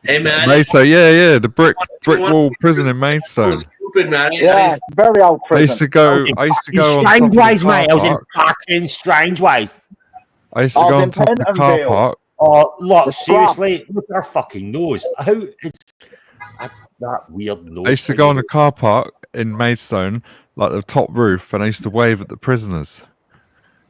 Hey man, Maidstone, yeah, the brick wall prison in Maidstone. stupid, man. Yeah, very old I used to prison. go. I used to go on top of Strange the ways, car mate. I was in park. fucking strange ways. I used to I go was on in top of the car Pentonville. park. Oh, look, The scruff. seriously, look at her fucking nose. How it's that weird nose. I used to thing go on you a car park in Maidstone, like the top roof, and I used to wave at the prisoners.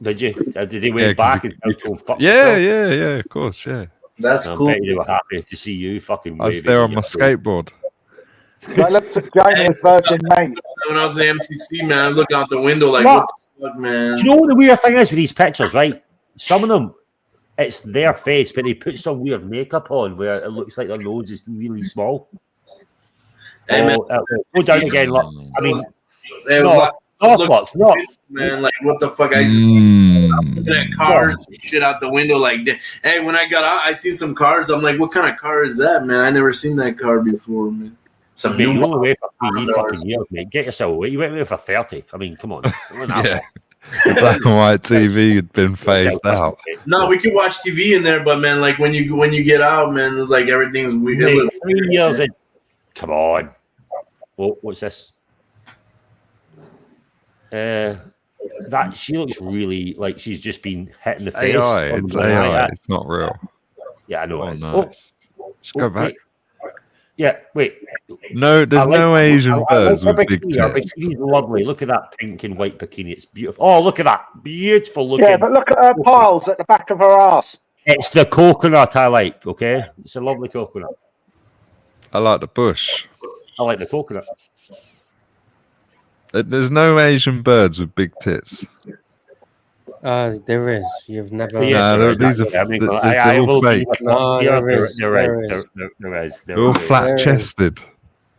do. Did you? Did they Yeah, wave 'cause back and go fuck Yeah, yourself? of course, yeah. That's I cool. bet you they were happy to see you fucking I was waving. there at on my your food. skateboard. I looked at Jamie as Virgin Mate. When I was in MCC, man, I look out the window like, Look. what the fuck, man? Do you know what the weird thing is with these pictures, right? Some of them, it's their face, but they put some weird makeup on where it looks like their nose is really small. Hey, man. Go down again. Look, I mean, Hey, no, look, no. man, like what the fuck? I used to see looking at cars and shit out the window. Like, hey, when I got out, I seen some cars. I'm like, what kind of car is that, man? I never seen that car before, man. Some Mate, new you only wait for 3 cars. fucking years, mate. Get yourself away. You went away for 30. I mean, come on. Yeah. The black and white TV had been phased out. No, we could watch TV in there, but man, like when you get out, man, it's like everything's weird. Mate, 3 years in. Come on. What's this? That she looks really like she's just been hit in the face. AI. It's AI. It's not real. Yeah, I know. Oh, it is. nice. Just go back. Wait. Yeah, wait. No, there's no Asian birds with big bikini. Her tits. bikini's lovely. Look at that pink and white bikini. It's beautiful. Oh, look at that. Beautiful looking. Yeah, but look at her piles at the back of her ass. It's the coconut I like, okay? It's a lovely coconut. I like the bush. I like the coconut. There's no Asian birds with big tits. There is. You've never. Yes, No, there is. these are I mean, they're all will fake. be there is. There is. They're all flat chested.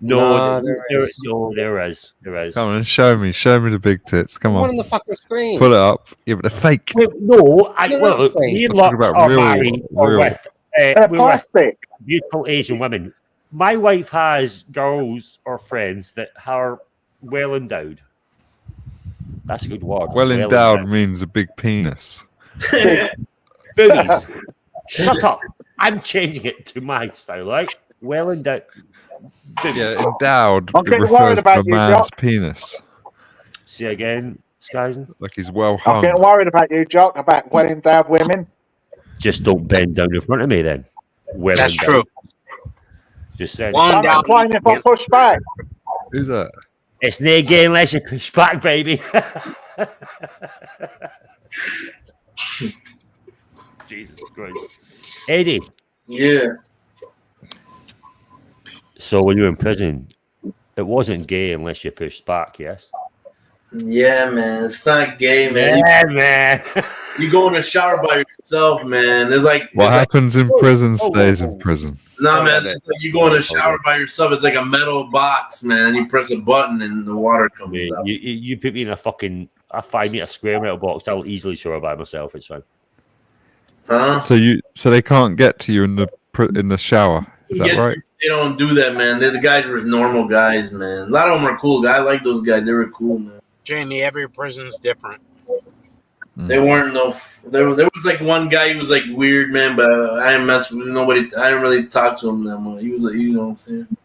No, there is. Come on, show me the big tits. Come One on, on the fucking screen. pull it up. Yeah, but they're fake. No, You're well, not saying. me and I'm talking Lux about are real- married or real. with. They're We're with plastic. beautiful Asian women. My wife has girls or friends that are well endowed. That's a good word. Well endowed means a big penis. Boobies. Shut up. I'm changing it to my style, right? Well endowed. Boobies. Yeah, endowed. I'm It getting refers worried to about a you, man's Jock. penis, See again, Skizen? like he's well I'm hung. getting worried about you, Jock, about well endowed women. Just don't bend down in front of me then. Well That's endowed. true. Just saying. One I'm down. fine if I push back. Who's that? It's no gay unless you push back, baby. Jesus Christ. Eddie. Yeah. So when you were in prison, it wasn't gay unless you pushed back, yes? Yeah, man. It's not gay, man. Yeah, man. You go in the shower by yourself, man. It's like What happens in prison oh, stays oh, in prison. no, man. It's like you go in the shower by yourself. It's like a metal box, man. You press a button and the water comes Mate, out. you put me in a 5 meter square metal box, I'll easily shower by myself. It's fine. Huh? So they can't get to you in the shower. Is that right? They don't do that, man. The guys were normal guys, man. A lot of them are cool. I like those guys. They were cool, man. Jamie, every prison's different. They weren't there was like one guy who was like weird, man, but I didn't mess with nobody. I didn't really talk to him that much. He was like, you know what I'm saying?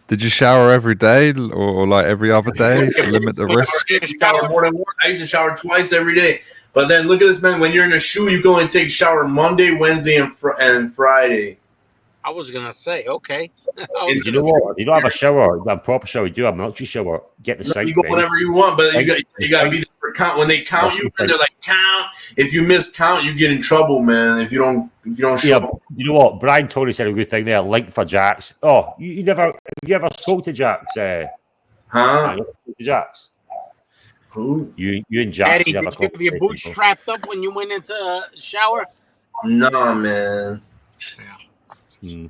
Did you shower every day or like every other day to limit the risk? I used to shower more than once. I used to shower twice every day. But then look at this, man. When you're in a shoe, you can only take a shower Monday, Wednesday, and Friday. I was gonna say, okay. You know what? You don't have a shower, a proper shower. You do have a military shower. Get the site. You go whenever you want, but you got to be there for count. When they count you, they're like count. If you miss count, you get in trouble, man. If you don't show. Yeah, you know what? Brian Tony said a good thing there. Link for Jax. Oh, you never have you ever spoke to Jax? Huh? Jax. Who? You and Jax. Eddie, did you have your boots strapped up when you went into the shower? Nah, man. Yeah. Yeah,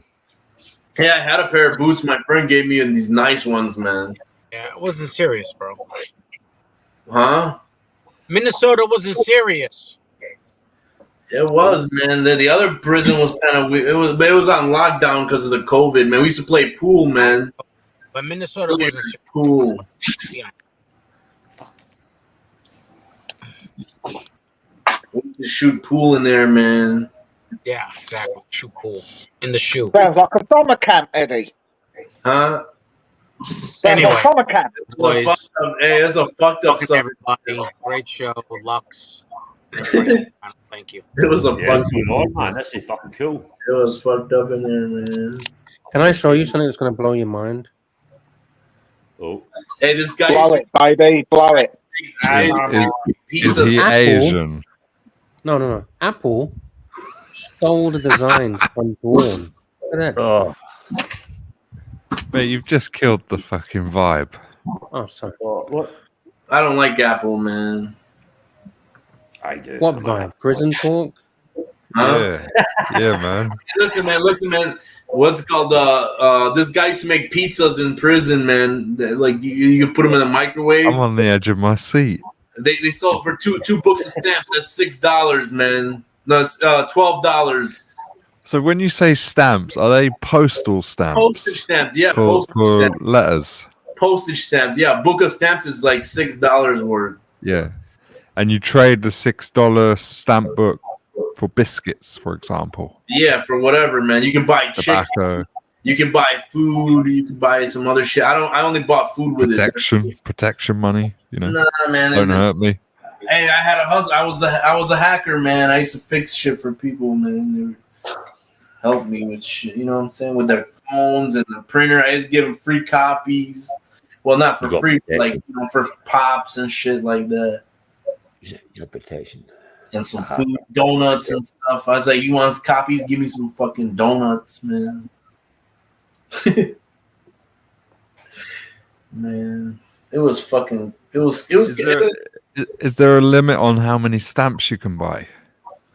I had a pair of boots. My friend gave me these nice ones, man. Yeah, it wasn't serious, bro. Huh? Minnesota wasn't serious. It was, man. The other prison was kind of weird. It was on lockdown because of the COVID, man. We used to play pool, man. But Minnesota wasn't serious. Pool. Yeah. We used to shoot pool in there, man. Yeah, exactly. Shoe pool. In the shoe. Sounds like a summer camp, Eddie. Huh? Anyway, boys, hey, it's a fucked up fucking subject. everybody. Great show, Lux. Thank you. It was a What's fucked going on, man? This is fucking cool. It was fucked up in there, man. Can I show you something that's going to blow your mind? Oh. Hey, this guy. Blow it, baby. Blow it. Is he Asian? No. Apple stole the design from Dawn. Look at that. Oh. Mate, you've just killed the fucking vibe. Oh, sorry. What? I don't like Apple, man. I do. What vibe? Prison talk? Huh? Yeah, man. Listen, man. What's it called? This guy used to make pizzas in prison, man. Like you could put them in the microwave. I'm on the edge of my seat. They sold for two books of stamps. That's $6, man. No, it's $12. So when you say stamps, are they postal stamps? Postage stamps, yeah. For Stamps. letters. Postage stamps, yeah. Book of stamps is like $6 worth. Yeah. And you trade the $6 stamp book for biscuits, for example. Yeah, for whatever, man. You can buy chicken. Tobacco. You can buy food. You can buy some other shit. I only bought food with Protection money. You know. Nah, man. Don't hurt me. Hey, I had a hustle. I was a hacker, man. I used to fix shit for people, man. They would help me with shit. You know what I'm saying? With their phones and the printer. I used to give them free copies. Well, not for free, like for pops and shit like that. Your protection. And some food, donuts and stuff. I was like, you want copies? Give me some fucking donuts, man. Man, it was fucking. It was. Is there a limit on how many stamps you can buy?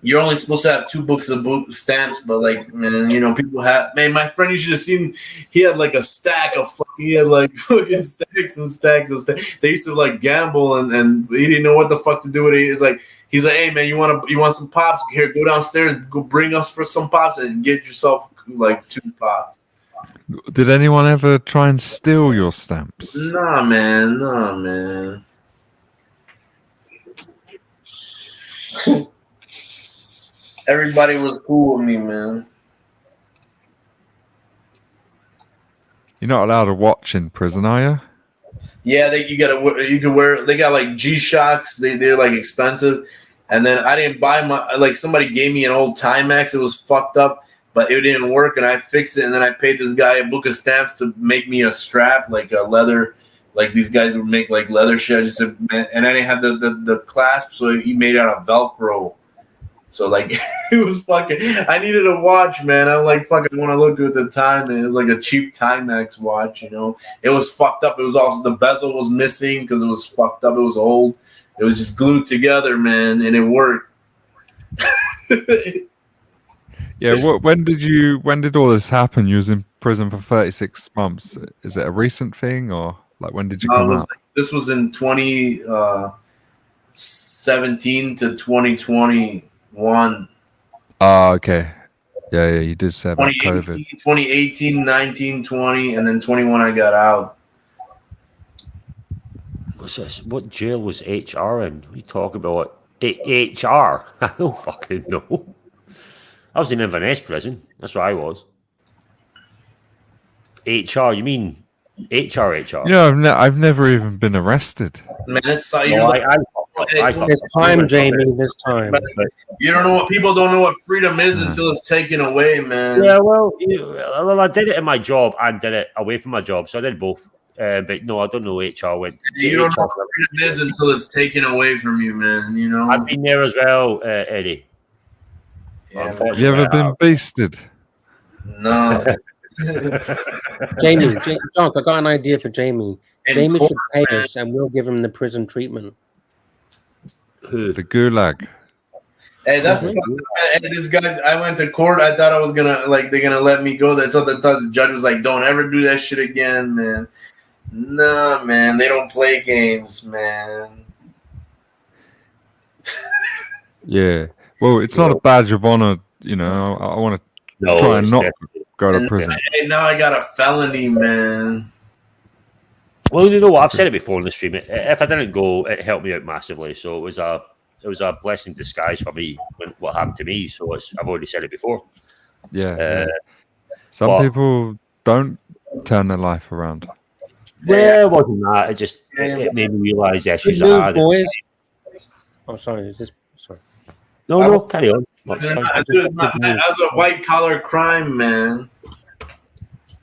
You're only supposed to have 2 books of stamps, but like, man, you know, people have. Man, my friend, you should have seen. He had like a stack of fucking. He had like fucking stacks and stacks of stamps. They used to like gamble, and he didn't know what the fuck to do with it. He's like, hey man, you want some pops? Here, go downstairs, go bring us for some pops, and get yourself like 2 pops. Did anyone ever try and steal your stamps? Nah, man. Everybody was cool with me, man. You're not allowed to watch in prison, are you? Yeah, you can wear. They got like G-Shocks. They're like expensive. And then I didn't buy my, like somebody gave me an old Timex. It was fucked up, but it didn't work, and I fixed it. And then I paid this guy a book of stamps to make me a strap, like a leather. Like these guys would make like leather shit. I just said, man, and I didn't have the clasp, so he made it out of Velcro. So like it was fucking. I needed a watch, man. I like fucking want to look good at the time, and it was like a cheap Timex watch. You know, it was fucked up. It was also the bezel was missing because it was fucked up. It was old. It was just glued together, man, and it worked. Yeah. When did all this happen? You was in prison for 36 months. Is it a recent thing, or like when did you come out? This was in 2017 to 2021. Oh, okay. Yeah, you did say about COVID. 2018, 19, 20, and then 21 I got out. What's this? What jail was HR in? We talk about HR. I don't fucking know. I was in Inverness prison. That's where I was. HR? You mean HR? You know, I've never even been arrested. Man, it's There's time, Jamie. There's time. You don't know what people don't know what freedom is until it's taken away, man. Yeah, well, I did it in my job and did it away from my job, so I did both. But no, I don't know. HR went. You don't know what freedom is until it's taken away from you, man. You know. I've been there as well, Eddie. Yeah, have you ever been beasted? No. Jamie, John, I got an idea for Jamie. Jamie should pay us, and we'll give him the prison treatment. Who? The gulag. Hey, that's this guy's. I went to court. I thought I was gonna they're gonna let me go. That's what I thought. The judge was like, "Don't ever do that shit again, man." Nah, man, they don't play games, man. Yeah. Well, it's not a badge of honor, you know. I want to try and not go to prison. Hey, now I got a felony, man. Well, you know what? I've said it before in the stream. If I didn't go, it helped me out massively. So it was a blessing in disguise for me when what happened to me. So I've already said it before. Yeah. Some people don't turn their life around. Well, it wasn't that. It just it made me realise Good she's news, a boys. Oh, sorry. Is this sorry? No, carry on. That's a white collar crime, man.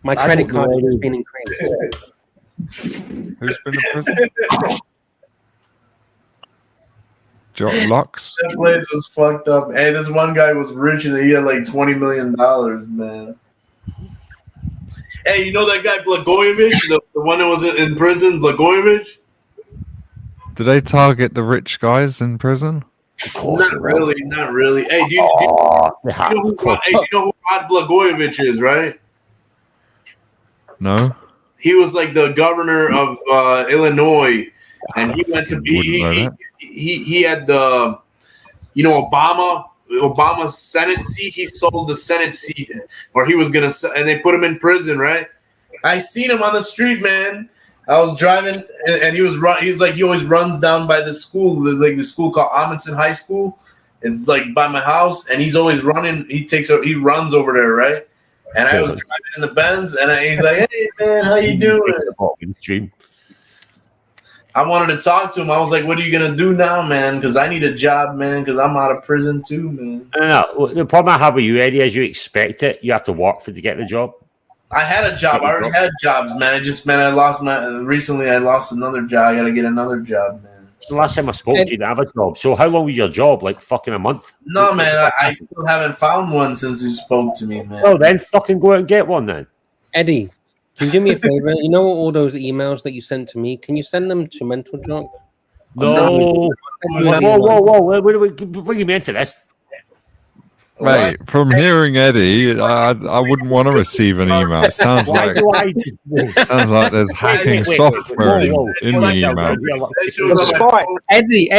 My credit card has been increased. Who's been in prison? Lux. That place was fucked up. Hey, this one guy was rich and he had like $20 million, man. Hey, you know that guy Blagojevich, the one that was in prison, Blagojevich? Do they target the rich guys in prison? Of course. Not really. Hey, do you know who Rod Blagojevich is, right? No. He was like the governor of Illinois, and he went to be. He had the, Obama's Senate seat. He sold the Senate seat, or he was gonna, and they put him in prison. Right? I seen him on the street, man. I was driving, and he was He's like, he always runs down by the school, like the school called Amundsen High School. It's like by my house, and he's always running. He runs over there, right? And I was driving in the Benz, and he's like, "Hey, man, how you doing?" I wanted to talk to him. I was like, "What are you gonna do now, man? Because I need a job, man. Because I'm out of prison too, man." No, the problem I have with you, Eddie, is you expect it. You have to work for to get the job. I had a job. I already had jobs, man. Recently I lost another job. I got to get another job, man. The last time I spoke to you, you didn't have a job. So how long was your job? Like fucking a month? No, man. I still haven't found one since you spoke to me, man. Well, then fucking go out and get one then. Eddie, can you do me a favor? You know all those emails that you sent to me? Can you send them to Mental Jock? No. Whoa. Bring me into this. Mate, from hearing Eddie, I wouldn't want to receive an email. It sounds like there's hacking software in the email. Eddie,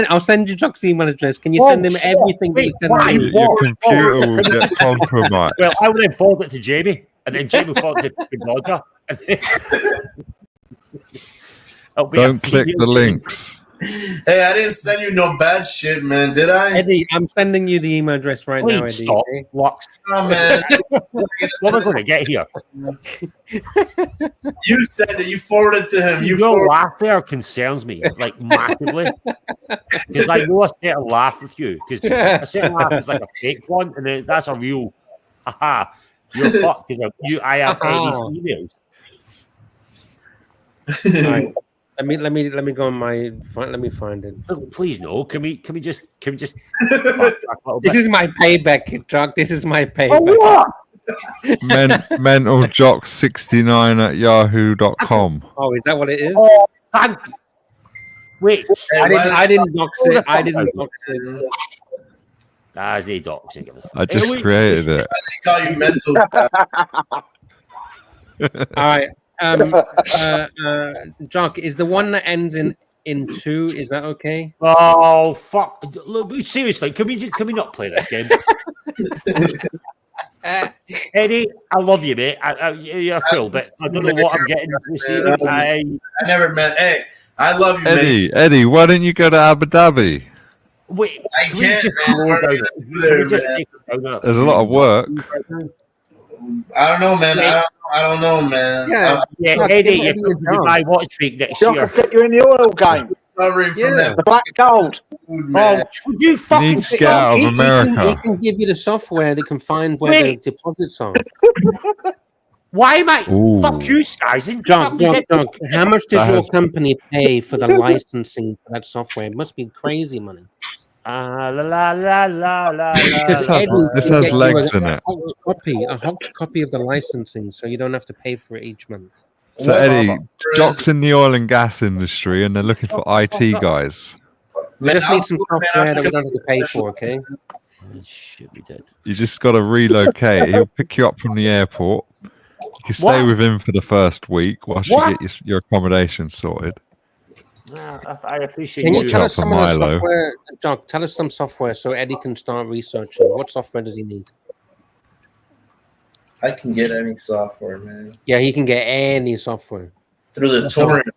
I'll send you Jock's email address. Can you send him everything that you send me? Your computer will get compromised. Well, I would have forwarded it to Jamie, and then Jamie forwarded it to Roger. Don't click the links. Hey, I didn't send you no bad shit, man. Did I? Eddie, I'm sending you the email address right now, Eddie. Stop. Lux. Oh, man. What am I going to get here? You said that you forwarded to him. Your laugh there concerns me, like, massively. Because I know a certain laugh with you. Because a certain laugh is like a fake one, and then that's a real, you're fucked. Because I have Eddie's emails. Right. Let me go on my. Let me find it. Please no. Can we just? This is my payback, Jock. This is my payback. Oh, what? mentaljock69@yahoo.com. Oh, is that what it is? Oh, thank you. Wait, I didn't dox it. I didn't dox it. That's the doxing. I just created it. I call you mental. All right. Jock, is the one that ends in 2? Is that okay? Oh fuck! Look, seriously, can we not play this game? Eddie, I love you, mate. You're cool, but I don't know what I'm getting receiving. I never meant. Hey, I love you, mate. Eddie, why don't you go to Abu Dhabi? Wait, I can't, man. There's a lot of work. I don't know, man. I don't know, man. Yeah, Eddie, you're going to Dubai Watch Week next year. Get you in the oil game. Recovering from that The black gold. food, man. You fucking need to get out of America. He can give you the software that can find where the deposits are. Why am I? Ooh. Fuck you, guys. John, how much does your company pay for the licensing for that software? It must be crazy money. This has legs in it. A hot copy of the licensing, so you don't have to pay for it each month. So Eddie, Jock's in the oil and gas industry, and they're looking for IT guys. We just need some software that we don't have to pay for, okay? Shit, we did. You just got to relocate. He'll pick you up from the airport. You can stay with him for the first week whilst you get your accommodation sorted. I appreciate. Can you tell us some of the software, Jock? Tell us some software so Eddie can start researching. What software does he need? I can get any software, man. Yeah, he can get any software Through the torrent.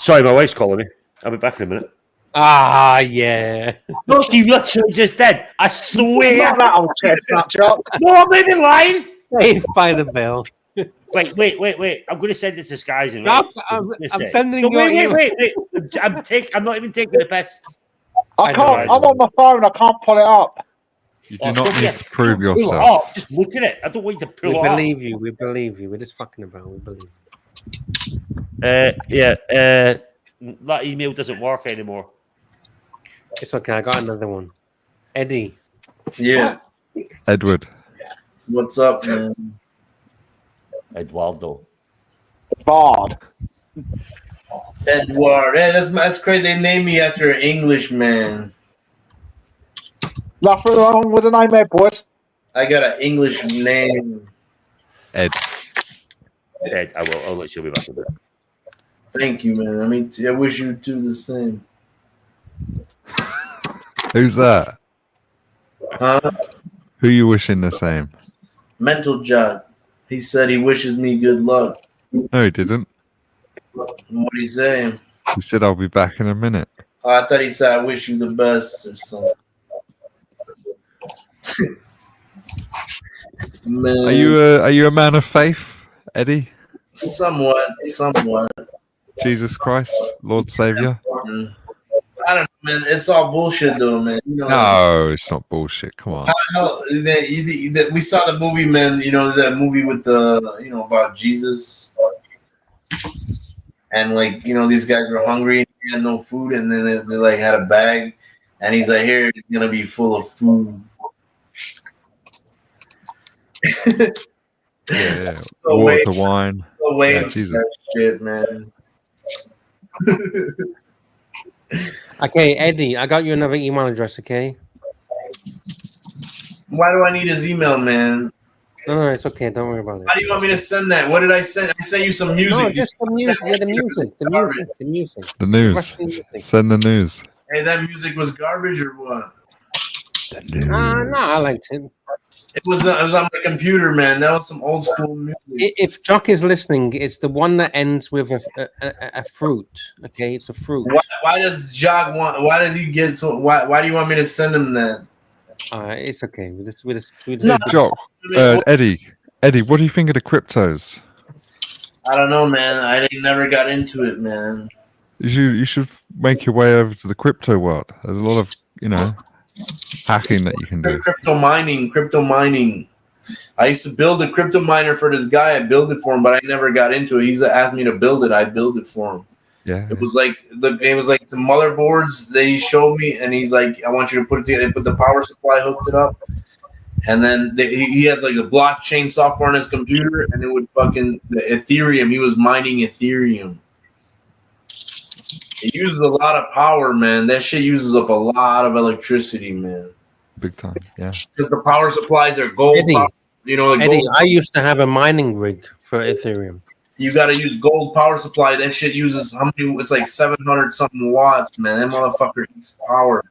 Sorry, my wife's calling me. I'll be back in a minute. Ah, yeah. No, she literally just did. I swear. Not that old chestnut, Jock. No, I'm not even lying. Saved by the bell. Wait. I'm going to send this disguising. Doc, Right? I'm sending No, you. wait. I'm not even taking the piss. I can't. I'm on my phone. I can't pull it up. You do not need to prove yourself. Oh, just look at it. I don't want you to pull We it up. believe you. We believe you. We're just fucking about. We believe. That email doesn't work anymore. It's okay. I got another one. Eddie. Yeah. Edward. What's up, man? Eduardo. Bard. Edward. Hey, that's crazy. They named me after an Englishman. Nothing wrong with the name there, boys. I got an English name. Ed. I'll let you be back a bit. Thank you, man. I mean, I wish you two the same. Who's that? Huh? Who you wishing the same? Mental Jock. He said he wishes me good luck. No, he didn't. What he saying? He said I'll be back in a minute. Oh, I thought he said I wish you the best or something. Man. Are you a man of faith, Eddie? Somewhat. Jesus Christ, Lord Savior. I don't know, man. It's all bullshit, though, man. You know, No, it's not bullshit. Come on. We saw the movie, man. You know that movie with about Jesus, and like these guys were hungry and they had no food, and then they like had a bag, and he's like, "Here, it's gonna be full of food." Yeah. Water, wine. Away Jesus. that shit, man. Okay, Eddie, I got you another email address, okay? Why do I need his email, man? No, it's okay. Don't worry about it. How do you want me to send that? What did I send? I sent you some music. No, just the music. Yeah, the music. The news. Send the news. Hey, that music was garbage or what? No, I liked it. It was on my computer, man. That was some old school music. If Jock is listening, it's the one that ends with a fruit. Okay, it's a fruit. Why does Jock want? Why does he get so? Why do you want me to send him that? It's okay. We just Jock, Eddie, what do you think of the cryptos? I don't know, man. I never got into it, man. You should make your way over to the crypto world. There's a lot of hacking that you can do. Crypto mining. I used to build a crypto miner for this guy. I built it for him, but I never got into it. He's asked me to build it. I built it for him. Yeah. It was like some motherboards that he showed me, and he's like, "I want you to put it together." They put the power supply, hooked it up, and then he had like a blockchain software on his computer, and it would the Ethereum. He was mining Ethereum. It uses a lot of power, man. That shit uses up a lot of electricity, man. Big time, yeah. Because the power supplies are gold. Eddie, gold. I used to have a mining rig for Ethereum. You got to use gold power supply. That shit uses how many? It's like 700 something watts, man. That motherfucker eats power.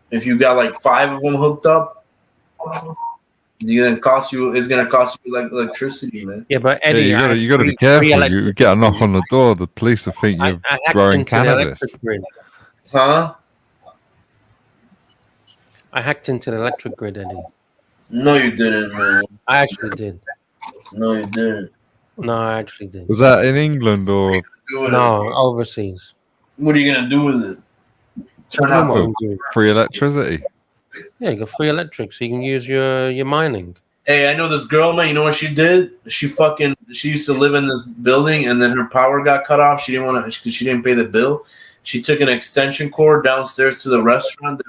If you got like 5 of them hooked up, it's gonna cost you like electricity, man. Yeah, but Eddie, you gotta be careful. You get a knock on the door, the police will think you're growing cannabis. Huh? I hacked into the electric grid, Eddie. No, you didn't, man. I actually did. No, you didn't. No, I actually did. Was that in England or no overseas? What are you gonna do with it? Turn off free electricity. Yeah, you got free electric, so you can use your mining. Hey, I know this girl, man. You know what she did? She used to live in this building, and then her power got cut off. She didn't want to because she didn't pay the bill. She took an extension cord downstairs to the restaurant.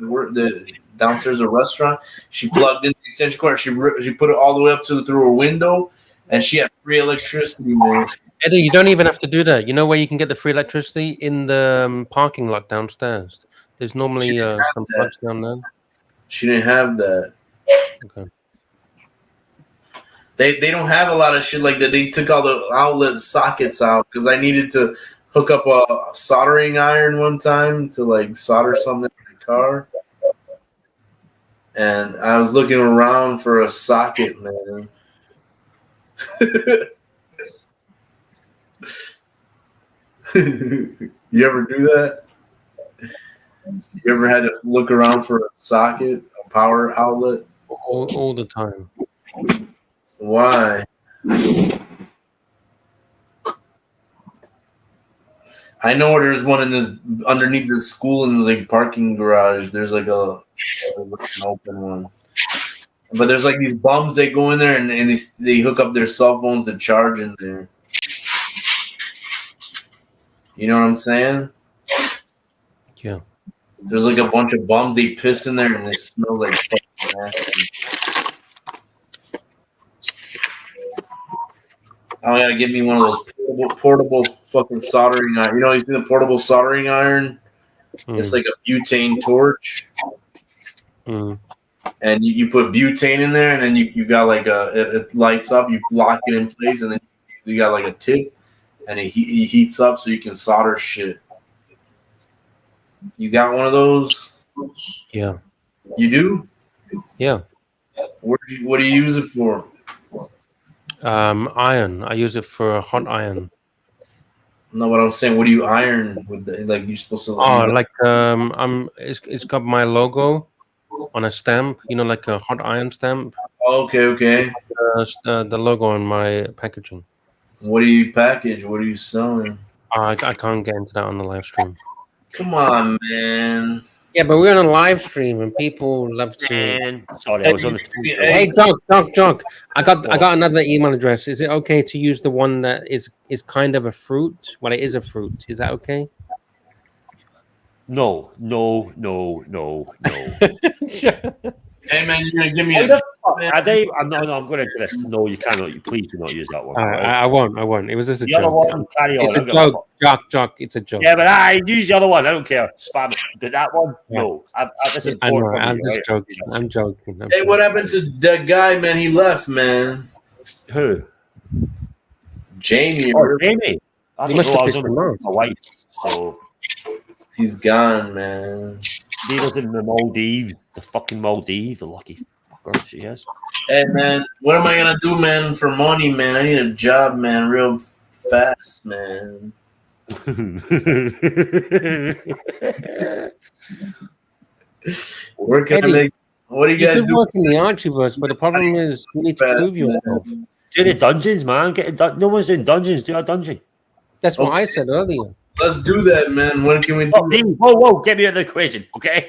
Downstairs a restaurant. She plugged in the extension cord. She put it all the way up through her window, and she had free electricity, man. Eddie, you don't even have to do that. You know where you can get the free electricity? In the parking lot downstairs. There's normally some plugs down there. She didn't have that. Okay. They don't have a lot of shit like that. They took all the outlet sockets out because I needed to hook up a soldering iron one time to like solder something in the car. And I was looking around for a socket, man. You ever do that? You ever had to look around for a socket, a power outlet? All the time. Why? I know there's one in this underneath the school in the like parking garage. There's like an open one. But there's like these bums that go in there and they hook up their cell phones to charge in there. You know what I'm saying? Yeah. There's like a bunch of bums. They piss in there and it smells like fucking nasty. I gotta get me one of those portable fucking soldering iron. You know, you see the portable soldering iron? It's like a butane torch. And you put butane in there, and then you got like it lights up. You lock it in place, and then you got like a tip, and it heats up so you can solder shit. You got one of those? Yeah. You do? Yeah. What do you use it for? Iron. I use it for hot iron. No, what I'm saying, what do you iron with? Like you're supposed to. It's got my logo on a stamp. You know, like a hot iron stamp. Okay. The logo on my packaging. What do you package? What are you selling? I can't get into that on the live stream. Come on, man. Yeah, but we're on a live stream and people love to. Sorry, I was on the. Hey, Doc. I got another email address. Is it okay to use the one that is kind of a fruit? Well, it is a fruit. Is that okay? No. Hey man, you're gonna give me I'm going into this. No, you cannot. You please do not use that one. I won't. It was just a the other joke. one, carry on. It's a joke, Jock. It's a joke. Yeah, but I use the other one. I don't care. Spam it. But that one, no. I know. I'm just joking. I'm joking. Hey, what happened to that guy, man? He left, man. Who? Jamie. Oh, Jamie. He must have pissed him off. My wife. So he's gone, man. He was in the Maldives. The fucking Maldives. The lucky fucker she is. Hey, man. What am I gonna do, man, for money, man? I need a job, man, real fast, man. Where can I make? What do you guys do? You could work in the Archieverse, but the problem is you need to prove yourself. Do the dungeons, man. No one's in dungeons. Do a dungeon. That's what I said earlier. Let's do that, man. When can we do it? Whoa, get me out of the equation, okay?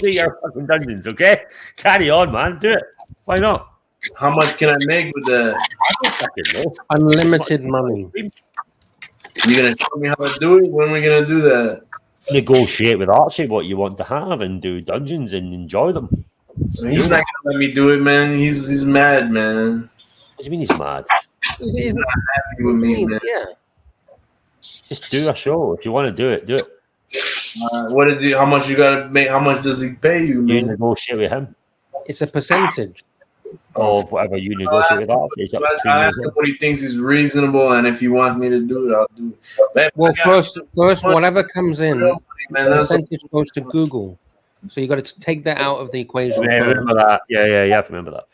Do your fucking dungeons, okay? Carry on, man. Do it. Why not? How much can I make with that? I don't fucking know. Unlimited money. You gonna show me how to do it? When are we gonna do that? Negotiate with Archie what you want to have and do dungeons and enjoy them. He's not gonna let me do it, man. He's mad, man. What do you mean he's mad? He's not happy with me, man. Yeah. Just do a show. If you want to do it, do it. What is he? How much you gotta make? How much does he pay you, man? You negotiate with him. It's a percentage of whatever you negotiate with Archie. I ask him what he thinks is reasonable, and if he wants me to do it, I'll do it. Well, first, whatever comes in, the percentage goes to Google. So you got to take that out of the equation. Yeah, remember that. Yeah, you have to remember that.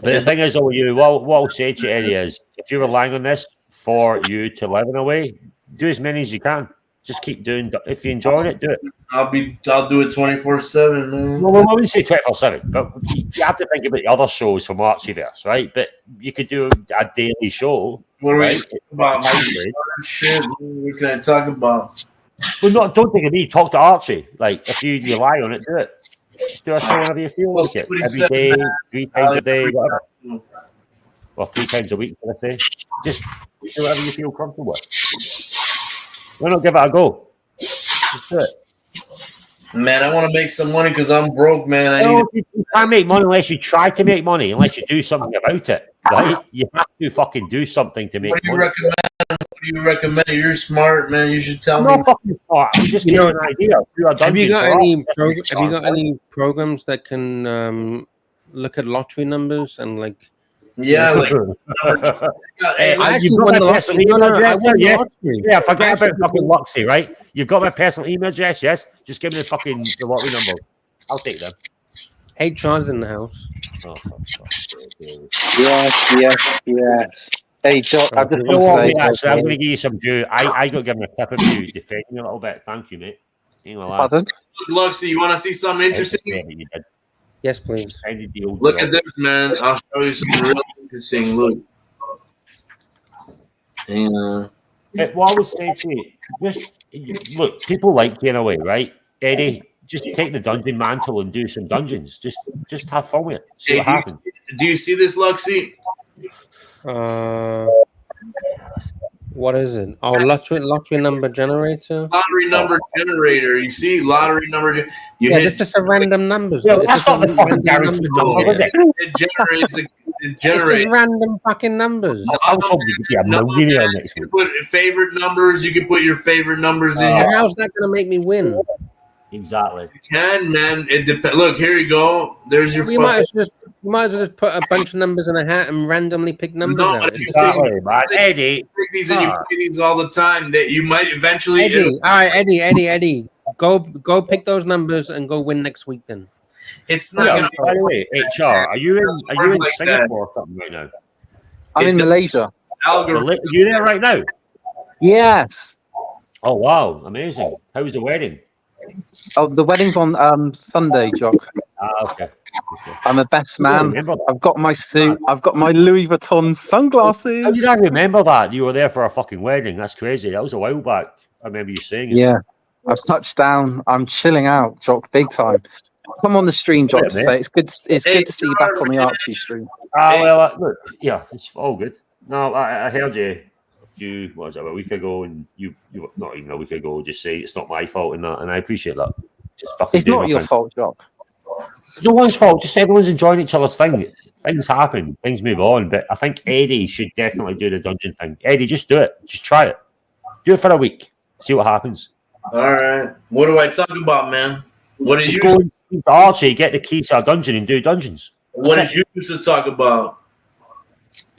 But the thing is, what I'll say to you, Eddie, is if you're relying on this for you to live in a way, do as many as you can. Just keep doing. If you're enjoying it, do it. I'll do it 24/7, man. Well, I wouldn't say 24/7, but you have to think about the other shows from Archieverse, right? But you could do a daily show. What are right? we talking about? Shit, what can I talk about? Well, don't think of me. Talk to Archie. Like if you rely on it, do it. Just do a show whenever you feel like it. Every day, 3 times a day, whatever. Or 3 times a week, can I say? Just do whatever you feel comfortable with. Why not give it a go? Just do it. Man, I want to make some money because I'm broke, man. You can't make money unless you try to make money, unless you do something about it, right? You have to fucking do something to make money. What do you recommend? You're smart, man. You should tell me. I'm not fucking smart. I'm just giving you an idea. Have you got any programs that can look at lottery numbers and like? Yeah, like you've got my personal email address. Yeah, forget about fucking Luxy, right? You've got my personal email address, yes? Just give me the lottery number. I'll take them. HR's in the house. Oh, Yes. Hey, Doc, I just want to say, I'm going to give you some due. I got to give him a tip of you defending me a little bit. Thank you, mate. Pardon? Luxy, you want to see something interesting? Yes, please. Look at this, man. I'll show you something really interesting. Look. Hang on. What I would say to you, just look, people like getting away, right? Eddie, just take the dungeon mantle and do some dungeons. Just have fun with it. See what happens. Do you see this, Luxie? What is it? Oh, lottery number generator. Lottery number generator. You see, lottery number. Yeah, this is a random numbers. Yeah, that's not the fucking guaranteed number, is it? It generates. It It's generates. just random fucking numbers. I was hoping you could get a millionaire next You week. can put favorite numbers. You can put your favorite numbers in here. How's that going to make me win? Exactly. You can, man. It depends. Look, here you go. There's your. You might as well just put a bunch of numbers in a hat and randomly pick numbers No, out. exactly, man. Eddie. These and you play these all the time. That you might eventually. Eddie, all right, Eddie. Go pick those numbers and go win next week then. It's not. Yeah, by the way, HR, are you in like Singapore or something right now? I'm in Malaysia. Are you there right now? Yes. Oh wow, amazing! How was the wedding? Oh, the wedding's on Sunday, Jock. Okay. I'm a best man. I've got my suit. I've got my Louis Vuitton sunglasses. How did I remember that? You were there for a fucking wedding. That's crazy. That was a while back. I remember you saying it. Yeah. I've touched down. I'm chilling out, Jock, big time. Come on the stream, Jock, to say it's good. It's good to see you back on the Archie stream. Well, look, yeah, it's all good. No, I heard you a week ago, and you not even a week ago, just say it's not my fault and that, and I appreciate that. Just fucking It's not your fault, Jock. It's no one's fault. Just everyone's enjoying each other's thing. Things happen, things move on. But I think Eddie should definitely do the dungeon thing. Eddie, just do it. Just try it. Do it for a week. See what happens. All right. What do I talk about, man? What did you? Go to Archie, get the keys to a dungeon, and do dungeons. What did you used to talk about?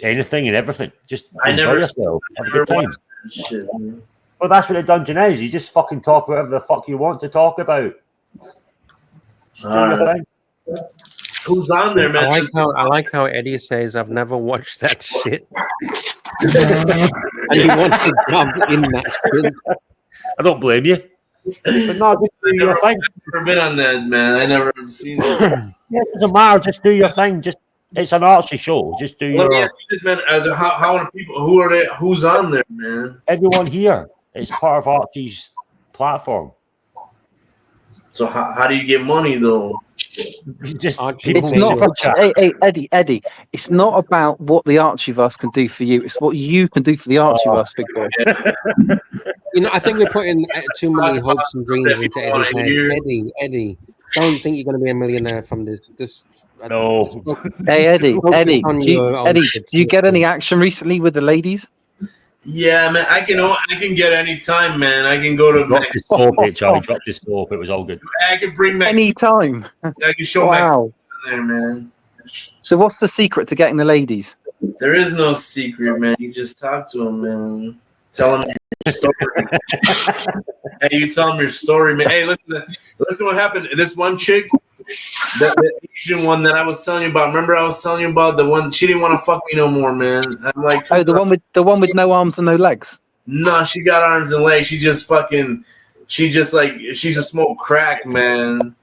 Anything and everything. Just I enjoy never. yourself. Have a never good time. watched that shit, man. Well, that's what a dungeon is. You just fucking talk whatever the fuck you want to talk about. Just do your thing. Who's on there, man? I like how Eddie says, "I've never watched that shit," and he wants to jump in that shit. I don't blame you. But no, just do your thing. I've never been on that, man. I never seen it. Yeah, it doesn't matter. Just do your thing. Just it's an Archie show. Just do Let your. me ask you this, man. How are people? Who are they? Who's on there, man? Everyone here. It's part of Archie's platform. So how do you get money though? Just It's not. Hey, Eddie. It's not about what the Archieverse can do for you. It's what you can do for the Archieverse, big boy. You know, I think we're putting too many hopes and dreams into Eddie's head. Eddie, don't think you're going to be a millionaire from this. No. Hey, Eddie, do you get any action recently with the ladies? Yeah, man. I can get any time, man. I can go to. Drop the scope, Charlie. Drop the scope. It was all good. I can bring Max. Any time. I can show Max there, man. So, what's the secret to getting the ladies? There is no secret, man. You just talk to them, man. Tell them your story. Hey, you tell them your story, man. Hey, listen what happened. This one chick, the Asian one that I was telling you about. Remember, I was telling you about the one. She didn't want to fuck me no more, man. I'm like, oh, the one with no arms and no legs. No, she got arms and legs. She's a smoke crack, man.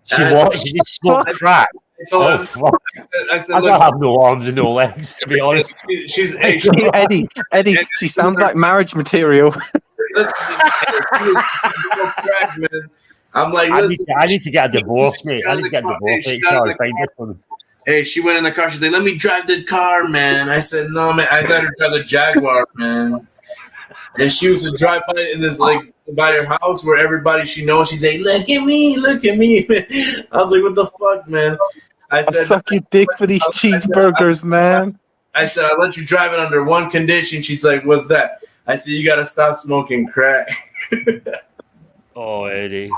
She just smoked crack. I said, I don't have no arms and no legs, to be honest. She's Eddie. She sounds like marriage material. Listen, man. I'm like, I need to get a divorce, mate. I need to get a divorce. Hey, she went in the car. She's like, "Let me drive the car, man." I said, "No, man. I let her drive the Jaguar, man." And she was to drive by in this by her house where everybody she knows. She's like, "Look at me, look at me." I was like, "What the fuck, man?" I said, "Suck your dick for these cheeseburgers, man." I said, "I'll let you drive it under one condition." She's like, "What's that?" I said, "You gotta stop smoking crack." Oh, Eddie.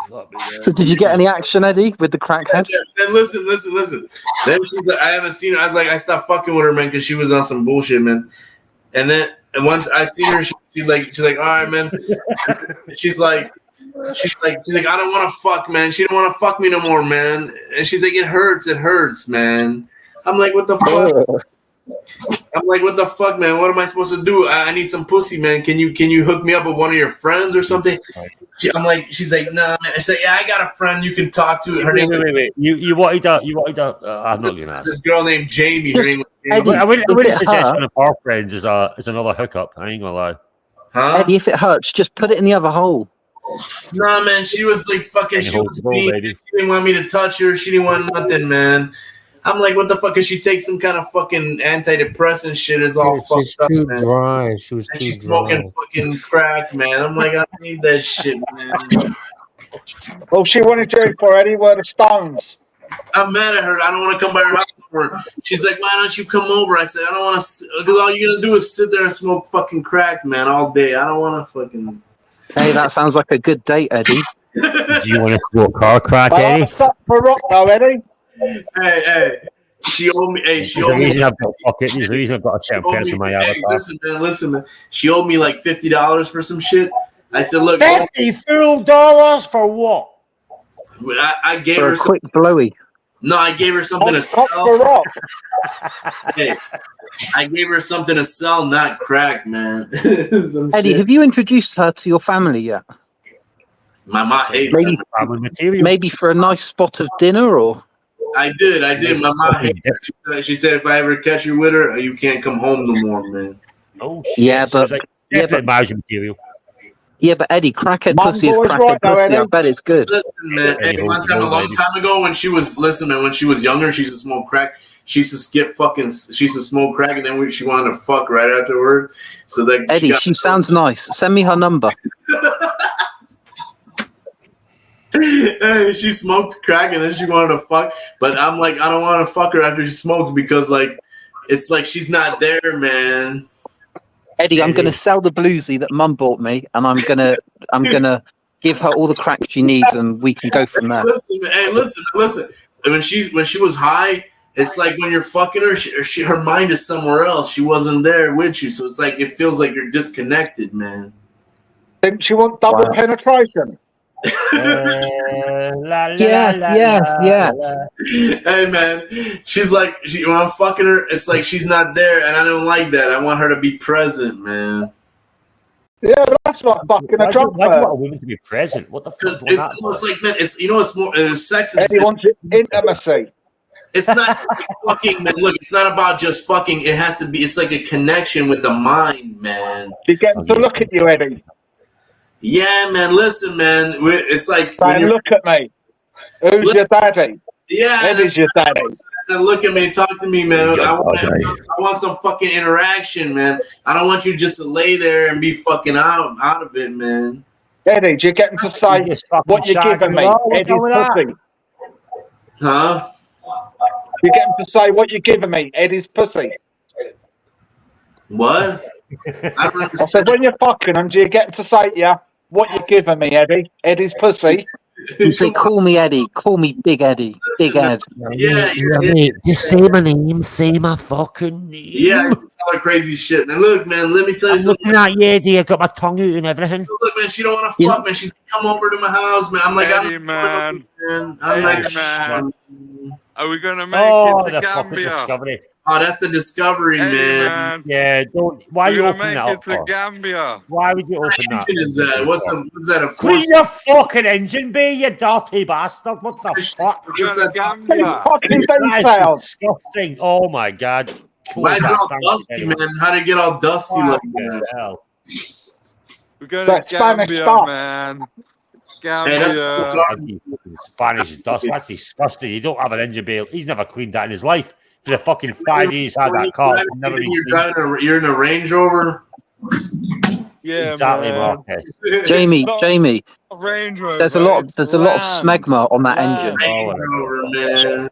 So did you get any action, Eddie, with the crackhead? Then listen. Then she's like, I haven't seen her. I was like, I stopped fucking with her, man, because she was on some bullshit, man. And once I seen her, she's like, all right, man. She's like, I don't want to fuck, man. She don't want to fuck me no more, man. And she's like, it hurts, man. I'm like, what the fuck? I'm like, what the fuck, man? What am I supposed to do? I need some pussy, man. Can you hook me up with one of your friends or something? She's like, nah, man. I said, yeah, I got a friend you can talk to. Her name. Wait. You wanted a. I'm not gonna ask. This girl named Jamie. Her name was Jamie. I wouldn't suggest one of our friends is another hookup. I ain't gonna lie. Huh? Eddie, if it hurts, just put it in the other hole. Nah, man. She was like fucking. She was mean. She didn't want me to touch her. She didn't want nothing, man. I'm like, what the fuck? Cause she takes some kind of fucking antidepressant shit. Is all fucked up, too man. dry. She was and too she's dry. smoking fucking crack, man. I'm like, I don't need that shit, man. All she wanted to do for Eddie were the stones. I'm mad at her. I don't want to come by her house anymore. She's like, why don't you come over? I said, I don't want to, because all you're gonna do is sit there and smoke fucking crack, man, all day. I don't want to fucking. Hey, that sounds like a good date, Eddie. Do you want to smoke car crack, Eddie? Suck for rock though, Eddie. Hey, she owed me. Hey, There's a reason I've got a check for my avatar. Listen, man. She owed me like $50 for some shit. I said, look, $50 for what? I gave For her a quick blowy. No, I gave her something to sell. Hey, I gave her something to sell, not crack, man. Eddie, have you introduced her to your family yet? My mom hates maybe for a nice spot of dinner, or I did. My mom hates her. She said if I ever catch you with her, you can't come home no more, man. Oh shit. Yeah, but material. Yeah, but Eddie, crackhead pussy is crackhead pussy. I bet it's good. Listen, man. Hey, one time, a long time ago, when she was when she was younger, she used to smoke crack. She used to smoke crack, and then she wanted to fuck right afterward. So that Eddie, she sounds nice. Send me her number. Hey, she smoked crack and then she wanted to fuck, but I'm like, I don't want to fuck her after she smoked because like it's like she's not there, man. Eddie, I'm gonna sell the bluesy that Mum bought me, and I'm gonna give her all the crack she needs, and we can go from there. Listen. When she was high, it's like when you're fucking her, her mind is somewhere else. She wasn't there with you, so it's like it feels like you're disconnected, man. Didn't she want double penetration? Yes. Hey man, she's like, when I'm fucking her, it's like she's not there, and I don't like that. I want her to be present, man. Yeah, that's not fucking a drunk person. Why do you want a woman to be present? What the fuck? It's like, man, it's it's more sex. Eddie wants intimacy. It's not like fucking, man. Look, it's not about just fucking. It has to be. It's like a connection with the mind, man. She's getting to look at you, Eddie. Yeah, man. Listen, man. It's like look at me. Who's your daddy? Yeah, Eddie's your daddy. Look at me, talk to me, man. I want some fucking interaction, man. I don't want you just to lay there and be fucking out of it, man. Eddie, you're getting to say what you're giving me. Eddie's pussy. Huh? You're getting to say what you're giving me. Eddie's pussy. What? I said when you're fucking him, do you get to say what you're giving me, Eddie? Eddie's pussy. You say, call me Eddie. Call me Big Eddie. Big Ed. Yeah. Just say my name. Say my fucking name. Yeah, it's all crazy shit. Man, look, man, let me tell you something. Looking at you, Eddie. I got my tongue out and everything. Look, man, she don't want to fuck, man. She's come over to my house, man. I'm like, Eddie, man. I'm like, man. Are we gonna make it to Gambia? Discovery. Oh, that's the Discovery, man. Yeah, don't. Why are you opening that up? Make it to Gambia. Why would you open that? Is that? What's that? A Quit your fucking engine, be you dirty bastard! What the fuck? Gambia. Fucking That is disgusting! Oh my god! Why is it all dusty, man? How did it get all dusty like that? We're going to Gambia, dust. man. Gambia. Spanish dust. That's disgusting. You don't have an engine bay. He's never cleaned that in his life. For the fucking 5 years had that car, never been you're in a Range Rover. Yeah, exactly, man. Marcus. Jamie. Range Rover. There's a lot of smegma on that engine. Range Rover, man.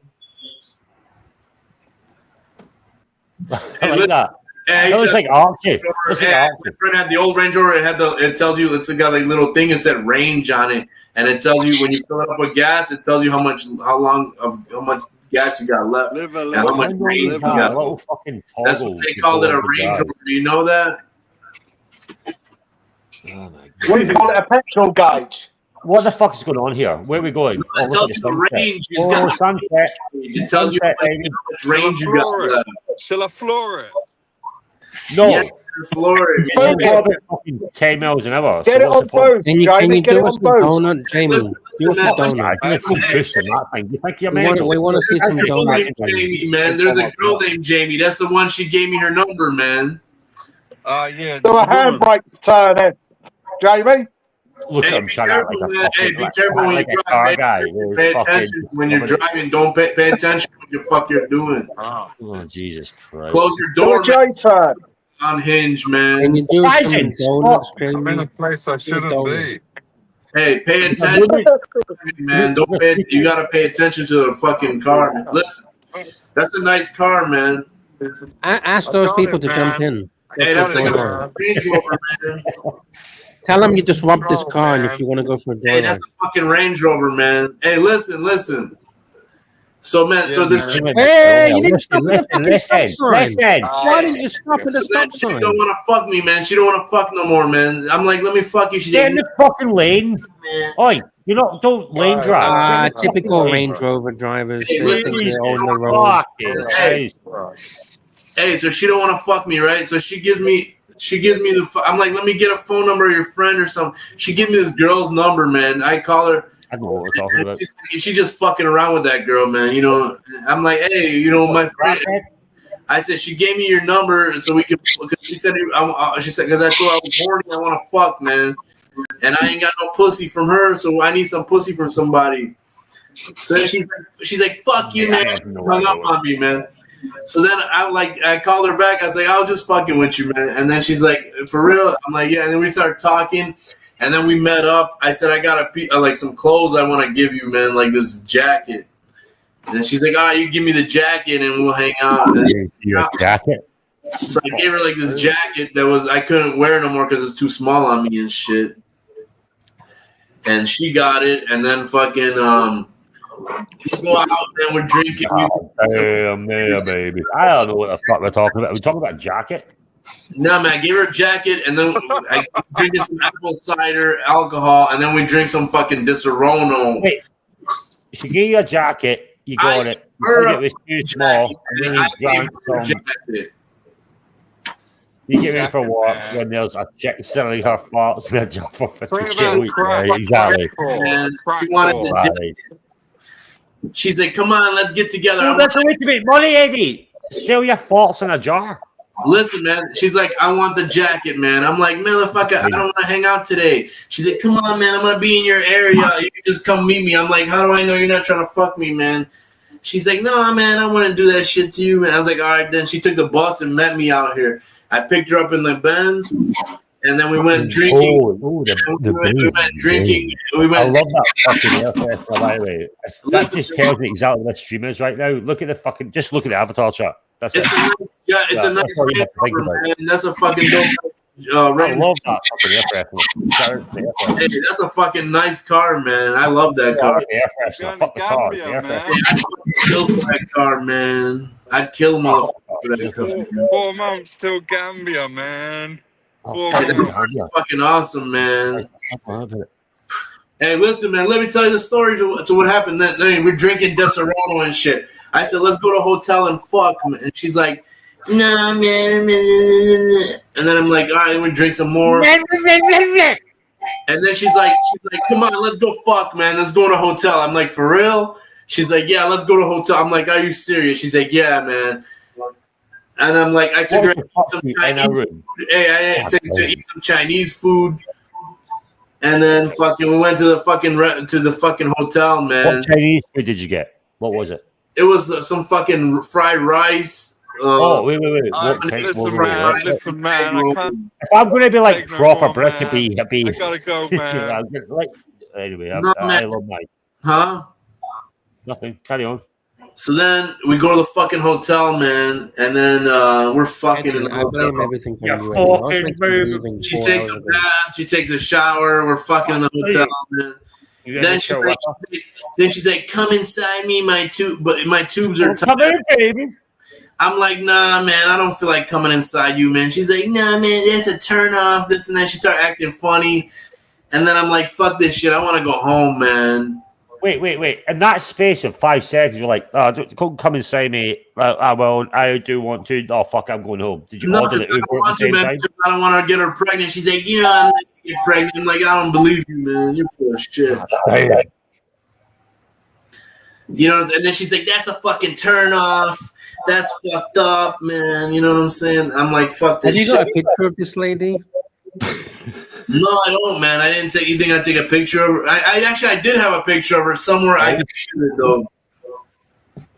I like that. Yeah, it was like Archie. My friend had the old Range Rover. It tells you, it's got a little thing. It said range on it, and it tells you when you fill it up with gas. It tells you how much gas you got left and how much range you got. That's what they called it, a Range Rover. Do you know that? Oh my god! What do you call it? A petrol gauge. What the fuck is going on here? Where are we going? It tells you the range. It's got sunset. It tells you how much range you got left. Shall I floor it? No. Yeah, Florida. You go about fucking 10 miles an hour. Get it on boost, Can you Jamie. Get do it us on a boost. donut, Jamie? Do us a donut. You think you're We want to see some There's a girl donuts. named Jamie, man. There's a girl named Jamie. That's the one. She gave me her number, man. Yeah. Do a handbrake's turning, Jamie. Look, Hey, I'm be trying careful, to like a man. Hey, fucking, be careful when like you a car drive. guy. Pay attention when you're driving. Don't pay attention when you fuck you're doing. Oh, Jesus Christ. Close your door, Do a J-turn. unhinged, man. Can you do some donuts, Jamie? I'm in a place I shouldn't be. Hey, pay attention, man. Don't pay. You gotta pay attention to the fucking car. Listen, that's a nice car, man. Ask those people to jump in. Hey, that's like a Range Rover, man. Tell them you just robbed this car, and if you want to go for a Hey, joyride. that's a fucking Range Rover, man. Hey, listen. So, man, so this. Hey, you didn't stop at the fucking listen, stop sign. listen. Why didn't you stop at the So stop then she sign? don't want to fuck me, man. She don't want to fuck no more, man. I'm like, let me fuck you. She's Get in like, the fucking lane. Oi, you know, don't lane drive. Typical Range Rover drivers. Hey, They listen, think they man. own the road. Hey, so she don't want to fuck me, right? So she gives me the. I'm like, let me get a phone number of your friend or something. She gives me this girl's number, man. I call her. I know what we're talking about. She just fucking around with that girl, man. You know, I'm like, hey, you know, my friend. I said she gave me your number so we could. Because she said because I told her I was horny. I want to fuck, man, and I ain't got no pussy from her, so I need some pussy from somebody. So then she's like, fuck you, man. Hung up on me, man. So then I called her back. I was like, I was just fucking with you, man. And then she's like, for real? I'm like, yeah. And then we started talking. And then we met up. I said, I got like some clothes I want to give you, man, like this jacket. And she's like, all right, you give me the jacket and we'll hang out. Jacket? So I gave her like this jacket that I couldn't wear no more because it's too small on me and shit. And she got it. And then fucking, we go out and we're drinking. Damn, baby. I don't know what the fuck we're talking about. We're talking about jacket? No, man, I gave her a jacket, and then I drink some apple cider, alcohol, and then we drink some fucking Disaronno. Wait, she gave you a jacket, you got it. It was too small, and then you drank some. You get ready for what when there's a chick selling her farts in a jar for 50 weeks. Yeah, exactly. And she wanted to she's like, come on, let's get together. Oh, that's a way to make money, Eddie. Sell your farts in a jar. Listen, man. She's like, I want the jacket, man. I'm like, motherfucker, I don't want to hang out today. She's like, come on, man. I'm going to be in your area. You can just come meet me. I'm like, how do I know you're not trying to fuck me, man? She's like, no, man, I want to do that shit to you, man. I was like, all right. Then she took the bus and met me out here. I picked her up in the Benz, and then we went drinking. Oh, we went drinking. I love that fucking airfare, by the way. That just tells me exactly what the stream is right now. Look at the fucking, just look at the avatar chart. That's it. It's a nice Range Rover, man. That's a fucking dope. I love that fucking airfare. Hey, that's a fucking nice car, man. I love that car. Fuck the car. I'd kill that car, man. I'd kill motherfucker for that car. 4 months till Gambia, man. That's fucking awesome, man. Hey, listen, man. Let me tell you the story to what happened. Then we're drinking Disaronno and shit. I said, let's go to a hotel and fuck. And she's like, nah, man. And then I'm like, all right, we drink some more. And then she's like, come on, let's go fuck, man. Let's go to a hotel. I'm like, for real? She's like, yeah, let's go to a hotel. I'm like, are you serious? She's like, yeah, man. And I'm like, I took her to eat some Chinese food. Hey, I took her to eat some Chinese food. And then fucking we went to the fucking hotel, man. What Chinese food did you get? What was it? It was some fucking fried rice. Wait. Listen, man. If I'm going to be like proper British, I gotta go, man. Anyway, No, I love mine. Huh? Nothing. Carry on. So then we go to the fucking hotel, man, and then we're fucking in the hotel. She takes a bath. She takes a shower. We're fucking in the hotel, man. Then she's like, come inside me, my tubes are tight. Come in, baby. I'm like, nah, man, I don't feel like coming inside you, man. She's like, nah, man, that's a turn off, this and that. She started acting funny. And then I'm like, fuck this shit. I want to go home, man. Wait. In that space of 5 seconds, you're like, oh, come and say me. Well, I do want to. Oh, fuck, I'm going home. Did you order the Uber at the same time? I don't want to get her pregnant. She's like, I'm not going to get pregnant. I'm like, I don't believe you, man. You're full of shit. You know, and then she's like, that's a fucking turn off. That's fucked up, man. You know what I'm saying? I'm like, fuck this Have you shit. got a picture of this lady? No, I don't, man. I didn't take. You think I take a picture of her? I did have a picture of her somewhere. I could shoot it though.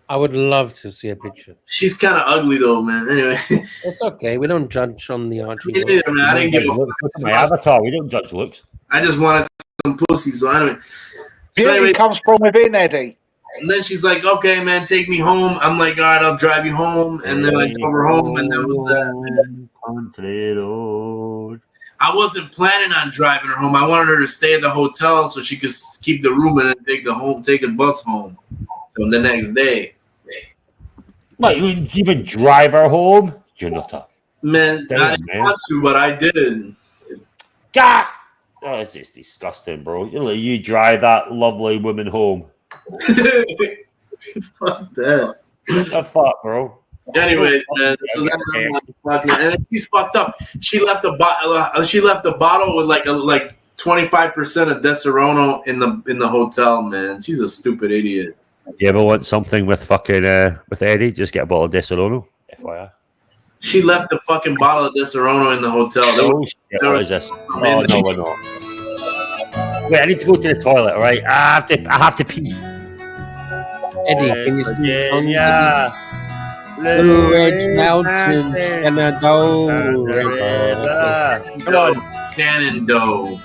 I would love to see a picture. She's kind of ugly though, man. Anyway, it's okay. We don't judge on the Archie. Me neither, man. I didn't give a fuck. My avatar. We don't judge looks. I just wanted some pussy. So anyway, Beauty comes from within, Eddie. And then she's like, "Okay, man, take me home." I'm like, "All right, I'll drive you home." And then I drove her home, and that was that. I wasn't planning on driving her home. I wanted her to stay at the hotel so she could keep the room and then take a bus home. So the next day. What, you didn't even drive her home? You're not a man. I didn't want to, but I did. God, oh, this is disgusting, bro. You drive that lovely woman home. Fuck that. The fuck, bro. Anyways, man, so that's and then she's fucked up. She left the bottle with like 25% of Deserono in the hotel, man. She's a stupid idiot. You ever want something with fucking with Eddie? Just get a bottle of Deserono. FYI. She left the fucking bottle of Deserono in the hotel. What is this? Oh, no, we're not. Wait, I need to go to the toilet. All right, I have to pee. Eddie, can you see? Yeah. Blue Ridge Mountain, Shenandoah River. Come on, Shenandoah.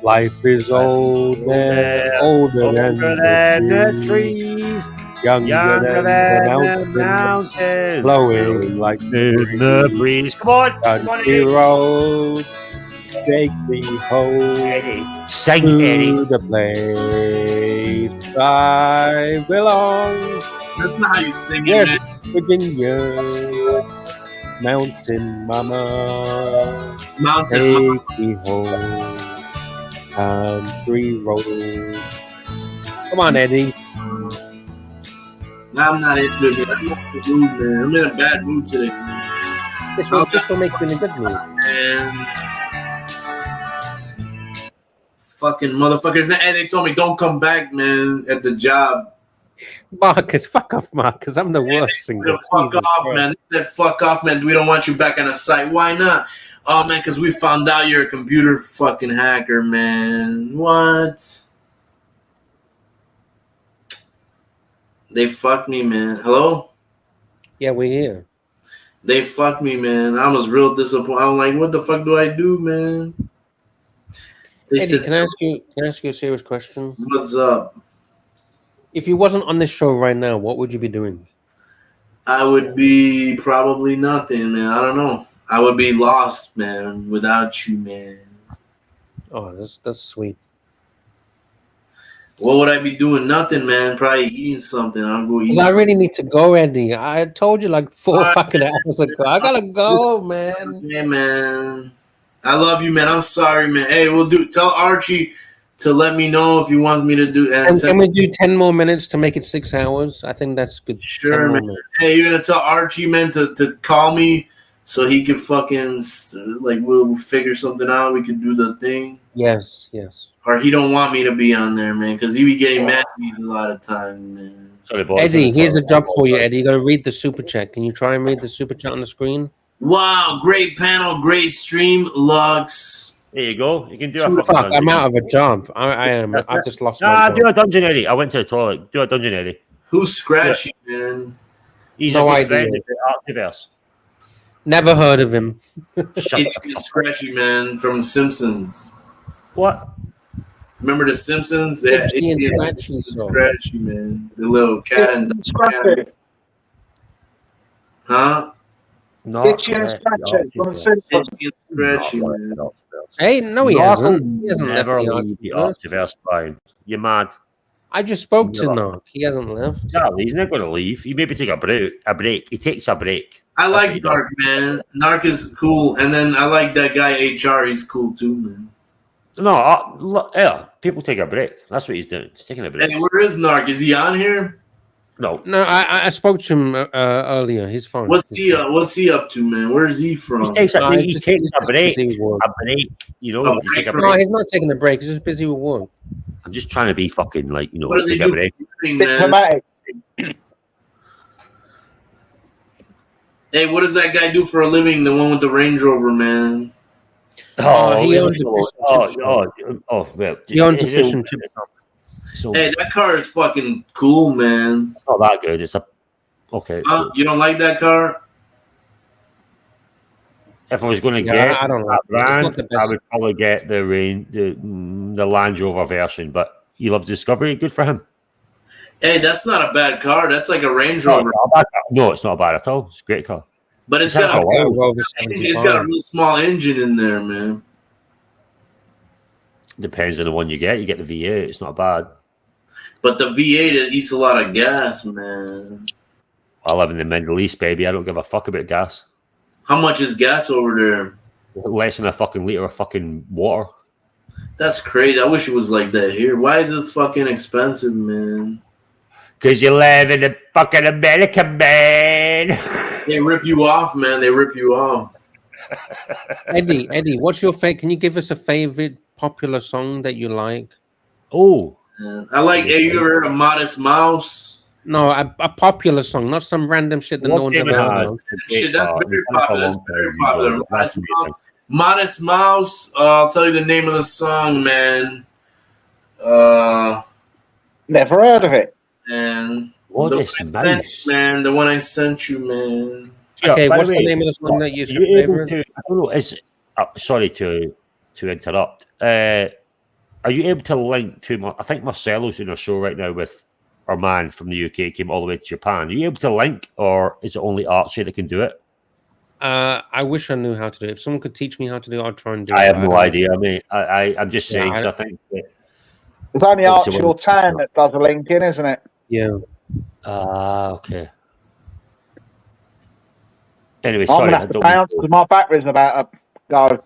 Life is older than the trees, younger than the mountains, blowing like the breeze. Come on, country roads, take me home to the place I belong. That's not how you sing it. Yes, Virginia, Mountain Mama, take me home. Country road. Come on, Eddie. I'm not into it. I'm not in the mood, man. I'm in a bad mood today. This will make you in a good mood. And fucking motherfuckers. And they told me don't come back, man, at the job. Marcus, fuck off, Marcus. I'm the worst singer. Fuck off, man. They said fuck off, man. We don't want you back on the site. Why not? Oh, man, because we found out you're a computer fucking hacker, man. What? They fucked me, man. Hello? Yeah, we're here. They fucked me, man. I was real disappointed. I'm like, what the fuck do I do, man? Eddie, said, can I ask you a serious question? What's up? If you wasn't on this show right now, what would you be doing? I would be probably nothing, man. I don't know. I would be lost, man, without you, man. Oh, that's sweet. What would I be doing? Nothing, man. Probably eating something. I'll go eat. I really need to go, Eddie. I told you like 4 fucking hours ago. I gotta go, man. Yeah, man. I love you, man. I'm sorry, man. Hey, tell Archie to let me know if he wants me to do. And can we do 10 more minutes to make it 6 hours? I think that's good. Sure, man. Hey, you're gonna tell Archie, man, to call me so he can fucking we'll figure something out. We can do the thing. Yes. Or he don't want me to be on there, man, because he be getting mad at me a lot of times, man. Sorry, boss. Eddie, here's a job for you, Eddie. You gotta read the super chat. Can you try and read the super chat on the screen? Wow, great panel, great stream, Lux. There you go. You can do a fuck. I'm out of a job. I am. I've just lost. Nah, do a dungeon, Eddie. I went to the toilet. Do a dungeon, Eddie. Who's Scratchy, man? He's no a good idea. friend of the Archieverse. Never heard of him. It's Scratchy, man, from Simpsons. What? Remember the Simpsons? Itchy and Scratchy, Scratchy, man. The little cat and the Scratchy. Huh? No. Itchy and Scratchy from the Simpsons. Scratchy, man. Hey, no, he hasn't. He hasn't Never left leave the Archieverse behind. You're mad. I just spoke to Narc. He hasn't left. No, he's not going to leave. He maybe take a break. He takes a break. I like Narc, man. Narc is cool. And then I like that guy HR. He's cool too, man. No, yeah. people take a break. That's what he's doing. He's taking a break. Hey, where is Narc? Is he on here? No. No, I spoke to him earlier. He's fine. What's he up to, man? Where is he from? He takes a break. A break. You know, you take a break. No, he's not taking a break. He's just busy with work. I'm just trying to be fucking like, you know, What does he take a do break. for a living, man? Hey, what does that guy do for a living? The one with the Range Rover, man. Oh, he owns a well, he owns a fish and chip shop. So, Hey, that car is fucking cool, man. It's not that good. It's a okay. You don't like that car? If I was going to get that brand, I would probably get the Land Rover version. But he loves Discovery. Good for him. Hey, that's not a bad car. That's like a Range Rover. No, it's not bad at all. It's a great car. But it's got a real small engine in there, man. Depends on the one you get. You get the V8. It's not bad. But the V8, it eats a lot of gas, man. I live in the Middle East, baby. I don't give a fuck about gas. How much is gas over there? Less than a fucking liter of fucking water. That's crazy. I wish it was like that here. Why is it fucking expensive, man? Because you live in the fucking America, man. They rip you off, man. They rip you off. Eddie, what's your favorite? Can you give us a favorite popular song that you like? Oh, I like. Hey, you ever heard of Modest Mouse? No, a popular song, not some random shit that no one's ever heard of. Shit, that's very popular. That's very popular. Modest Mouse. I'll tell you the name of the song, man. Never heard of it. And what the is one I sent you, man? The one I sent you, man. Okay, by what's the the way, name of the song that you are you able favorite? to, I don't know. Sorry to interrupt. Are you able to link to I think Marcelo's in a show right now with our man from the UK, came all the way to Japan. Are you able to link, or is it only Archie that can do it? I wish I knew how to do it. If someone could teach me how to do it, I'd try and do it. I have no idea. I mean, I'm just saying. Yeah, I think that It's only Archie or Tan that does a LinkedIn, isn't it? Yeah. Okay. Anyway, I'm sorry. gonna have to bounce because my battery's about to go.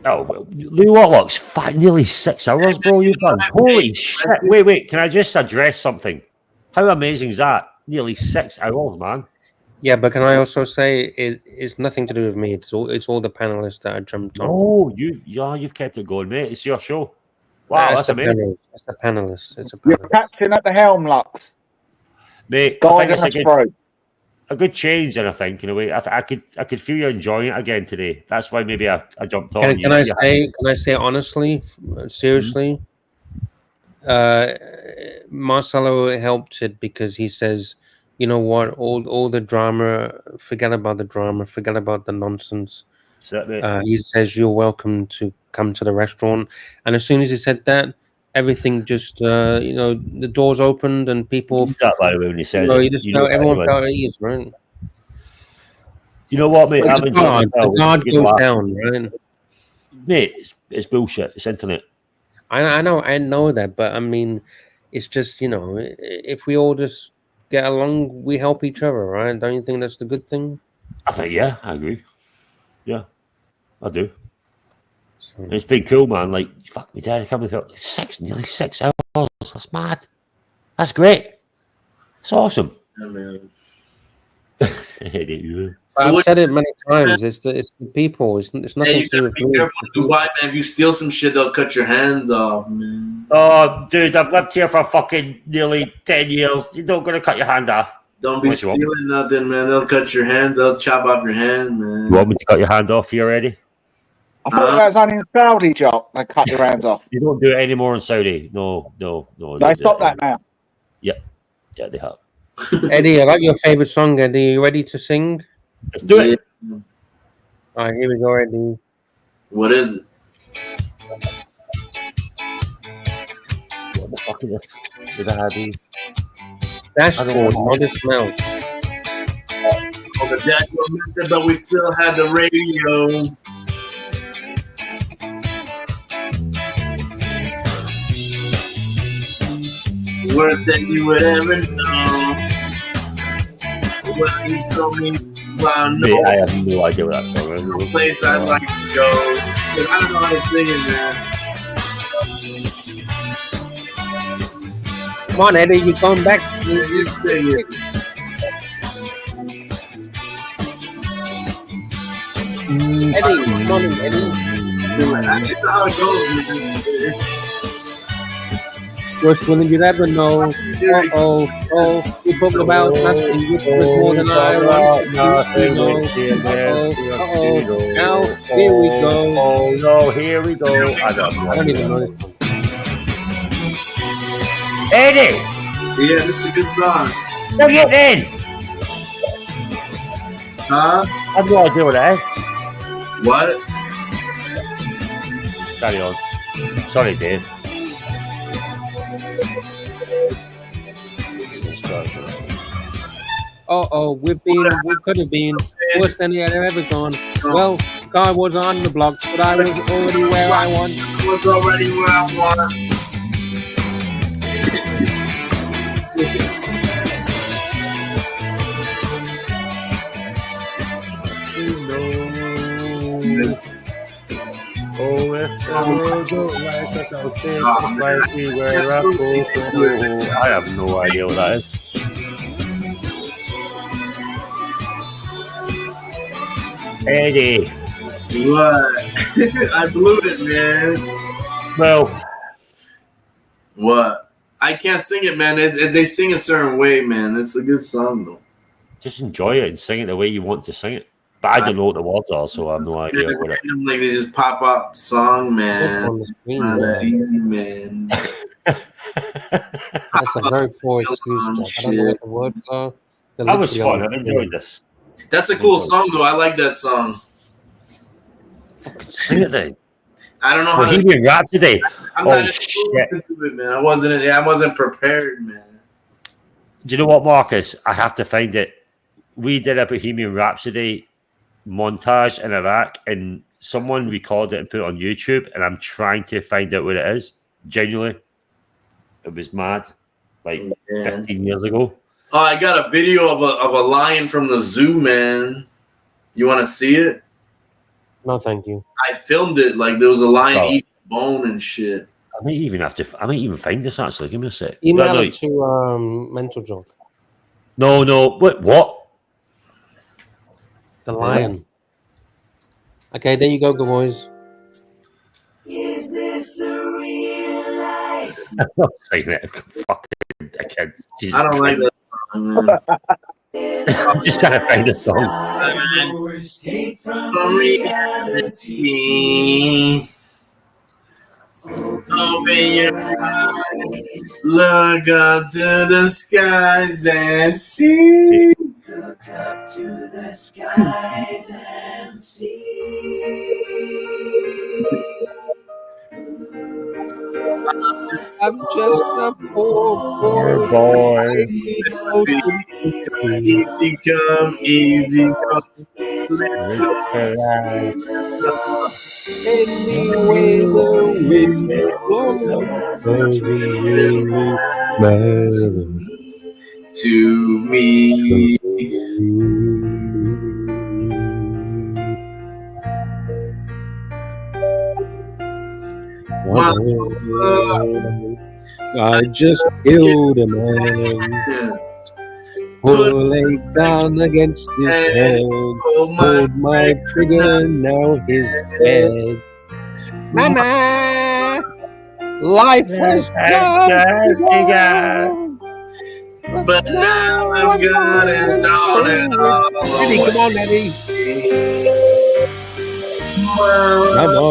Oh, well, Lou Warlock's nearly 6 hours, bro. You've done. Holy shit! Wait. Can I just address something? How amazing is that? Nearly 6 hours, man. Yeah, but can I also say it's nothing to do with me. It's all the panelists that I jumped on. Oh, you've kept it going, mate. It's your show. Wow, that's amazing. It's a panelist. It's a You're panelist. captain at the helm, Lux. Mate, I think it's a good change, and I think in a way, I could feel you enjoying it again today. That's why maybe I jumped on. Can I say honestly, seriously? Marcelo helped it because he says, you know what, all the drama, forget about the drama, forget about the nonsense. He says you're welcome to come to the restaurant, and as soon as he said that, everything just the doors opened and people. That by the way when he says, everyone felt at ease, right? You know what, mate? The guard goes down, right? Mate, it's bullshit. It's internet. I know that, but I mean, it's just if we all just get along, we help each other, right? Don't you think that's the good thing? I think I agree. Yeah, I do. It's been cool, man. Like, fuck me, Dad. I can't believe it. Nearly 6 hours. That's mad. That's great. It's awesome. Yeah, man. I've said it many times. It's the people. It's nothing Hey, you to do gotta with be me. careful in Dubai, man. If you steal some shit, they'll cut your hands off, man. Oh, dude, I've lived here for fucking nearly 10 years. You're not going to cut your hand off. Don't be stealing nothing, man. They'll cut your hand. They'll chop off your hand, man. You want me to cut your hand off here already? I thought that was only in Saudi, Jock. They cut your hands off. You don't do it anymore in Saudi. No. They stopped that now. Yeah, they have. Eddie, I like your favorite song, Eddie. You ready to sing? Let's do it. All right, here we go, Eddie. What is it? What the fuck is this? Did I have these? Dashboard, Modest Mouse. Oh, the dashboard missed it, but we still had the radio. Worse than you would ever know. Well, you told me, well, no. Mate, I have no idea what that song is. Place I'd like to go. But I don't know how to sing it, man. Come on, Eddie, you're going back. You sing it. Eddie, come on, Eddie. That's how it goes. Worst one you ever know. Oh, you're talking about nothing. You're more than I want. Now here we go. Oh no, here we go. I don't even know this one. Eddie! Yeah, this is a good song. Look at it! Huh? I have no idea what that is. What? Carry on. Sorry, Dave. We could have been worse than he had ever gone. Well, I was on the block, but I was already where I want. Oh, if the world don't like us, I'll stay right where I go. I have no idea what that is. Eddie. What? I blew it, man. Well. What? I can't sing it, man. They sing a certain way, man. It's a good song, though. Just enjoy it and sing it the way you want to sing it. But I don't know what the words are, so I have no idea what it is. Like they just pop up song, man. Not that easy, man. That's a very poor excuse, Jack. I don't know what the words are. That was fun. I enjoyed this. That's a cool song, though. I like that song. Sing it then. I don't know how Bohemian Rhapsody. I'm not shit. To do it, man. I wasn't prepared, man. Do you know what, Marcus? I have to find it. We did a Bohemian Rhapsody montage in Iraq, and someone recorded it and put it on YouTube, and I'm trying to find out what it is. Genuinely. It was mad. Like 15 years ago. Oh, I got a video of a lion from the zoo, man. You want to see it? No, thank you. I filmed it. Like there was a lion eating bone and shit. I might even find this actually. Give me a sec. Email it to Mental Junk. No. What? The lion. Okay, there you go, good boys. Is this the real life? I'm not saying it. Fucking dickhead. I don't like that song, man. I'm just trying to find a song. Escape from reality. Open your eyes, look up to the skies and see. Look up to the skies and see. I'm just a poor boy. Easy come, easy go. Anyway, the wind blows to me. I just killed a man. Pull it down against his head. Pulled my trigger, now he's dead. Mama, life was good. But now I'm gone and gone and all. Eddie, come on, Eddie. Mama.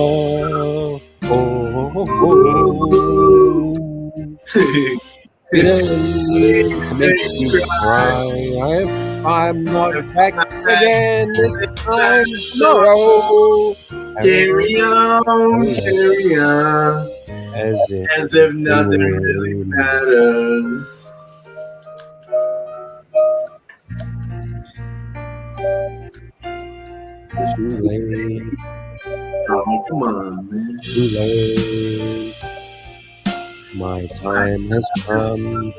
Makes you cry. If I'm not back again this time tomorrow. Carry on, as if nothing really matters. Too late. Oh, come on, man. Too late. My time has come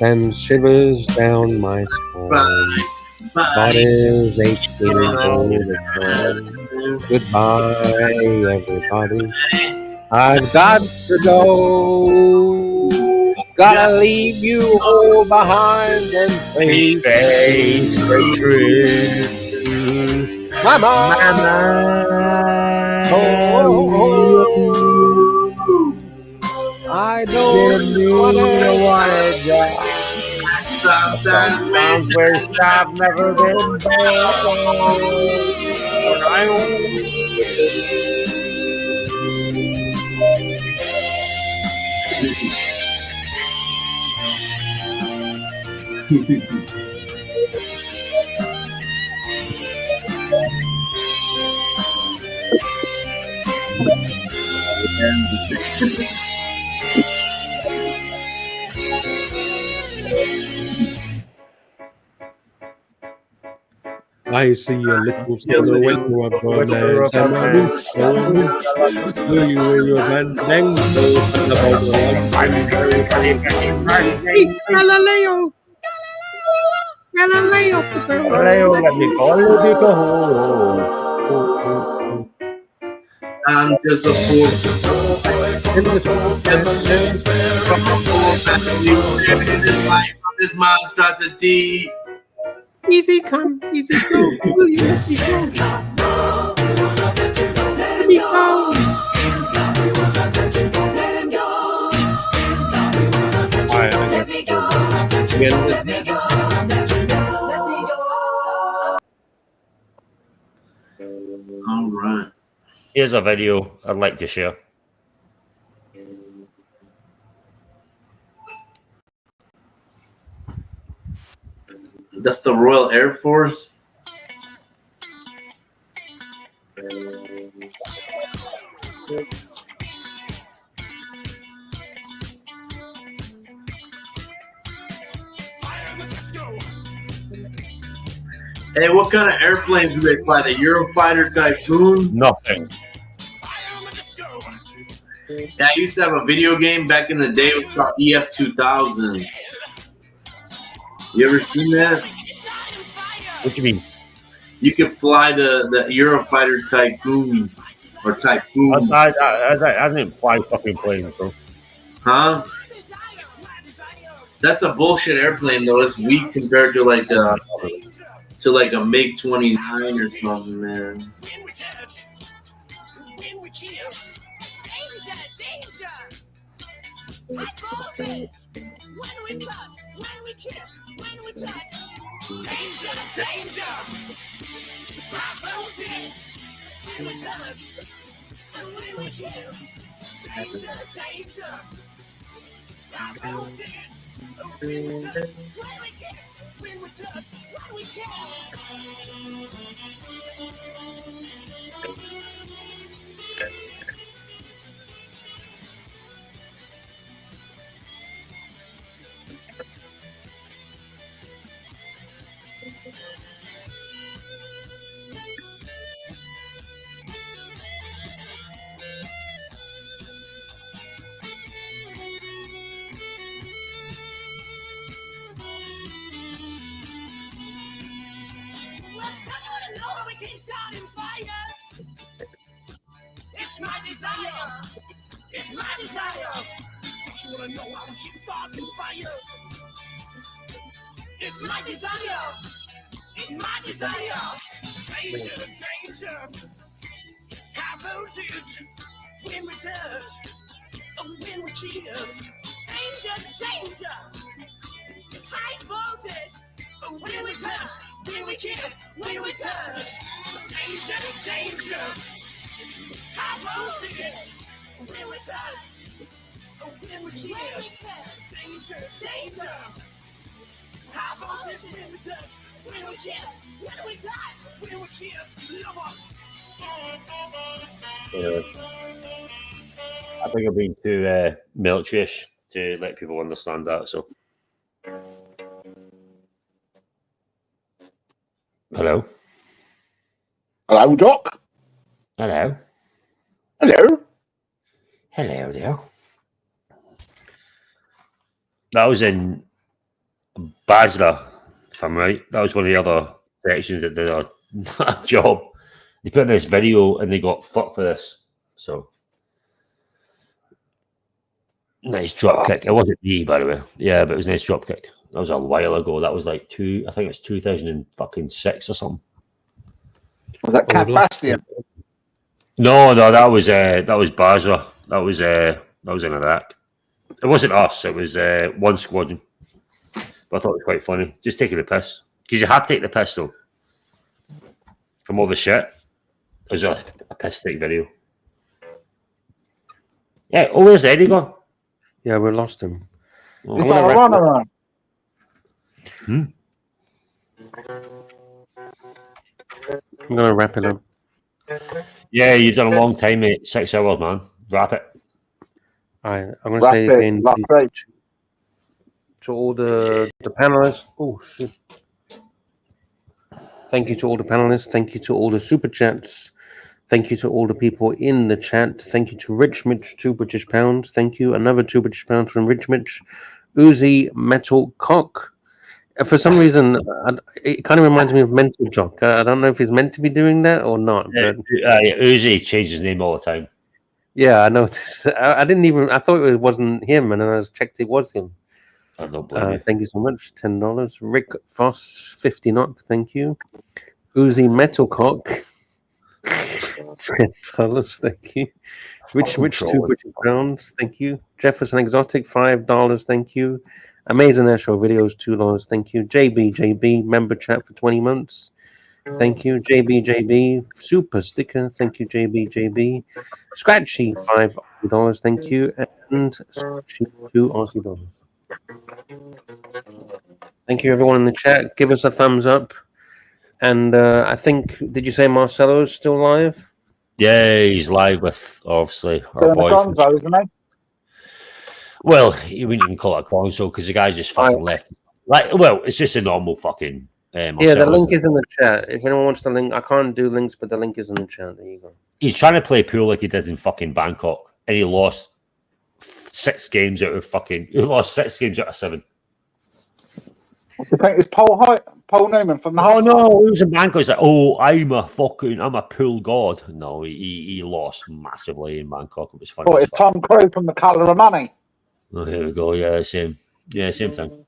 and shivers down my spine. Body's aching all the time. Goodbye, everybody. I've got to go. Gotta leave you all behind and face the truth. Mama. I don't wanna die. Sometimes wish I've never been born. I see a little silhouette of a man. Will you abandon Galileo! Galileo! Galileo, let me go. I'm just a fool. This monstrosity. Easy come, easy go. Easy go. Let me go. All right. Here's a video I'd like to share. That's the Royal Air Force. Hey, what kind of airplanes do they fly? The Eurofighter Typhoon? Nothing. Yeah, I used to have a video game back in the day. It was called EF-2000. You ever seen that? What do you mean? You could fly the Eurofighter Typhoon or Typhoon. I didn't fly fucking planes, bro. Huh? That's a bullshit airplane, though. It's weak compared to like a MiG-29 or something, man. It's my desire. It's my desire. Don't you wanna know how we keep starting fires? It's my desire. It's my desire. Danger, danger. High voltage. When we touch. Oh, when we kiss. Danger, danger. It's high voltage. Oh, when we touch. When we kiss. When we touch. Danger, danger. High voltage. When we touch. Oh, when we kiss. Danger, danger. High voltage. When we touch. When we kiss. When we touch. When we kiss. Lover. I think I've been too military-ish to let people understand that. So, hello, hello, Doc. Hello, hello, hello there. That was in Basra, if I'm right. That was one of the other sections that did a job. They put in this video and they got fucked for this. So Nice drop kick. It wasn't me, by the way. Yeah, but it was a nice drop kick. That was a while ago. That was like I think it's 2006 or something. Was that Cat Bastion? No, that was Basra. That was in Iraq. It wasn't us. It was one squadron. But I thought it was quite funny. Just taking the piss, because you have to take the piss though. From all the shit, there's a piss take video. Yeah. Oh, where's Eddie gone? Yeah, we lost him. He's got a runner on. I'm gonna wrap it up. Yeah, you've done a long time, mate. 6 hours, man. Wrap it. All right, I'm gonna say again to all the panelists. Oh shit! Thank you to all the panelists. Thank you to all the super chats. Thank you to all the people in the chat. Thank you to Rich Mitch, £2 Thank you. Another £2 from Rich Mitch. Uzi Metal Cock. For some reason, it kind of reminds me of Mental Jock. I don't know if he's meant to be doing that or not. Yeah, But Uzi changes his name all the time. yeah, I noticed. I didn't even. I thought it wasn't him, and then I checked it was him. I don't blame you. Thank you so much. $10. Rick Foss, 50 knock. Thank you. Uzi Metal Cock. $10. Thank you. Rich £2. Thank you. Jefferson Exotic, $5. Thank you. Amazing Air Show videos, $2. Thank you. JB member chat for 20 months. Thank you. JB super sticker. Thank you. JB Scratchy, $5. Thank you. And Scratchy, $2 Thank you, everyone in the chat. Give us a thumbs up. And I think, did you say Marcelo's still live? Yeah, he's live with, obviously, our boy. Gonzo, isn't he? Well, you wouldn't even call it a console because the guy's just fucking left. Like, well, it's just a normal fucking. Yeah, the link is in the chat. If anyone wants the link, I can't do links, but the link is in the chat. There you go. He's trying to play pool like he did in fucking Bangkok, and he lost 6 games out of fucking. He lost 6 games out of 7. What's the point? It's Paul Newman from the. Oh no, he was in Bangkok. He's like, oh, I'm a pool god. No, he lost massively in Bangkok. It was funny. Oh, it's Tom Cruise from The Colour of Money. Oh, here we go. Yeah, same. Yeah, same thing.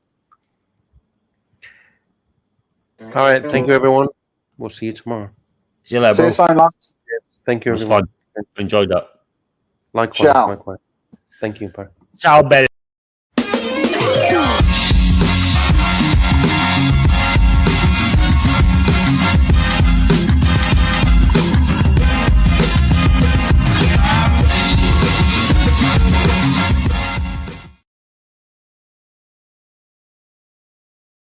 All right. Thank you, everyone. We'll see you tomorrow. See you later, See bro. you soon, lads. It Thank you, was everyone. fun. Enjoyed that. Likewise. Ciao. Likewise. Thank you. Bye. Ciao, Betty.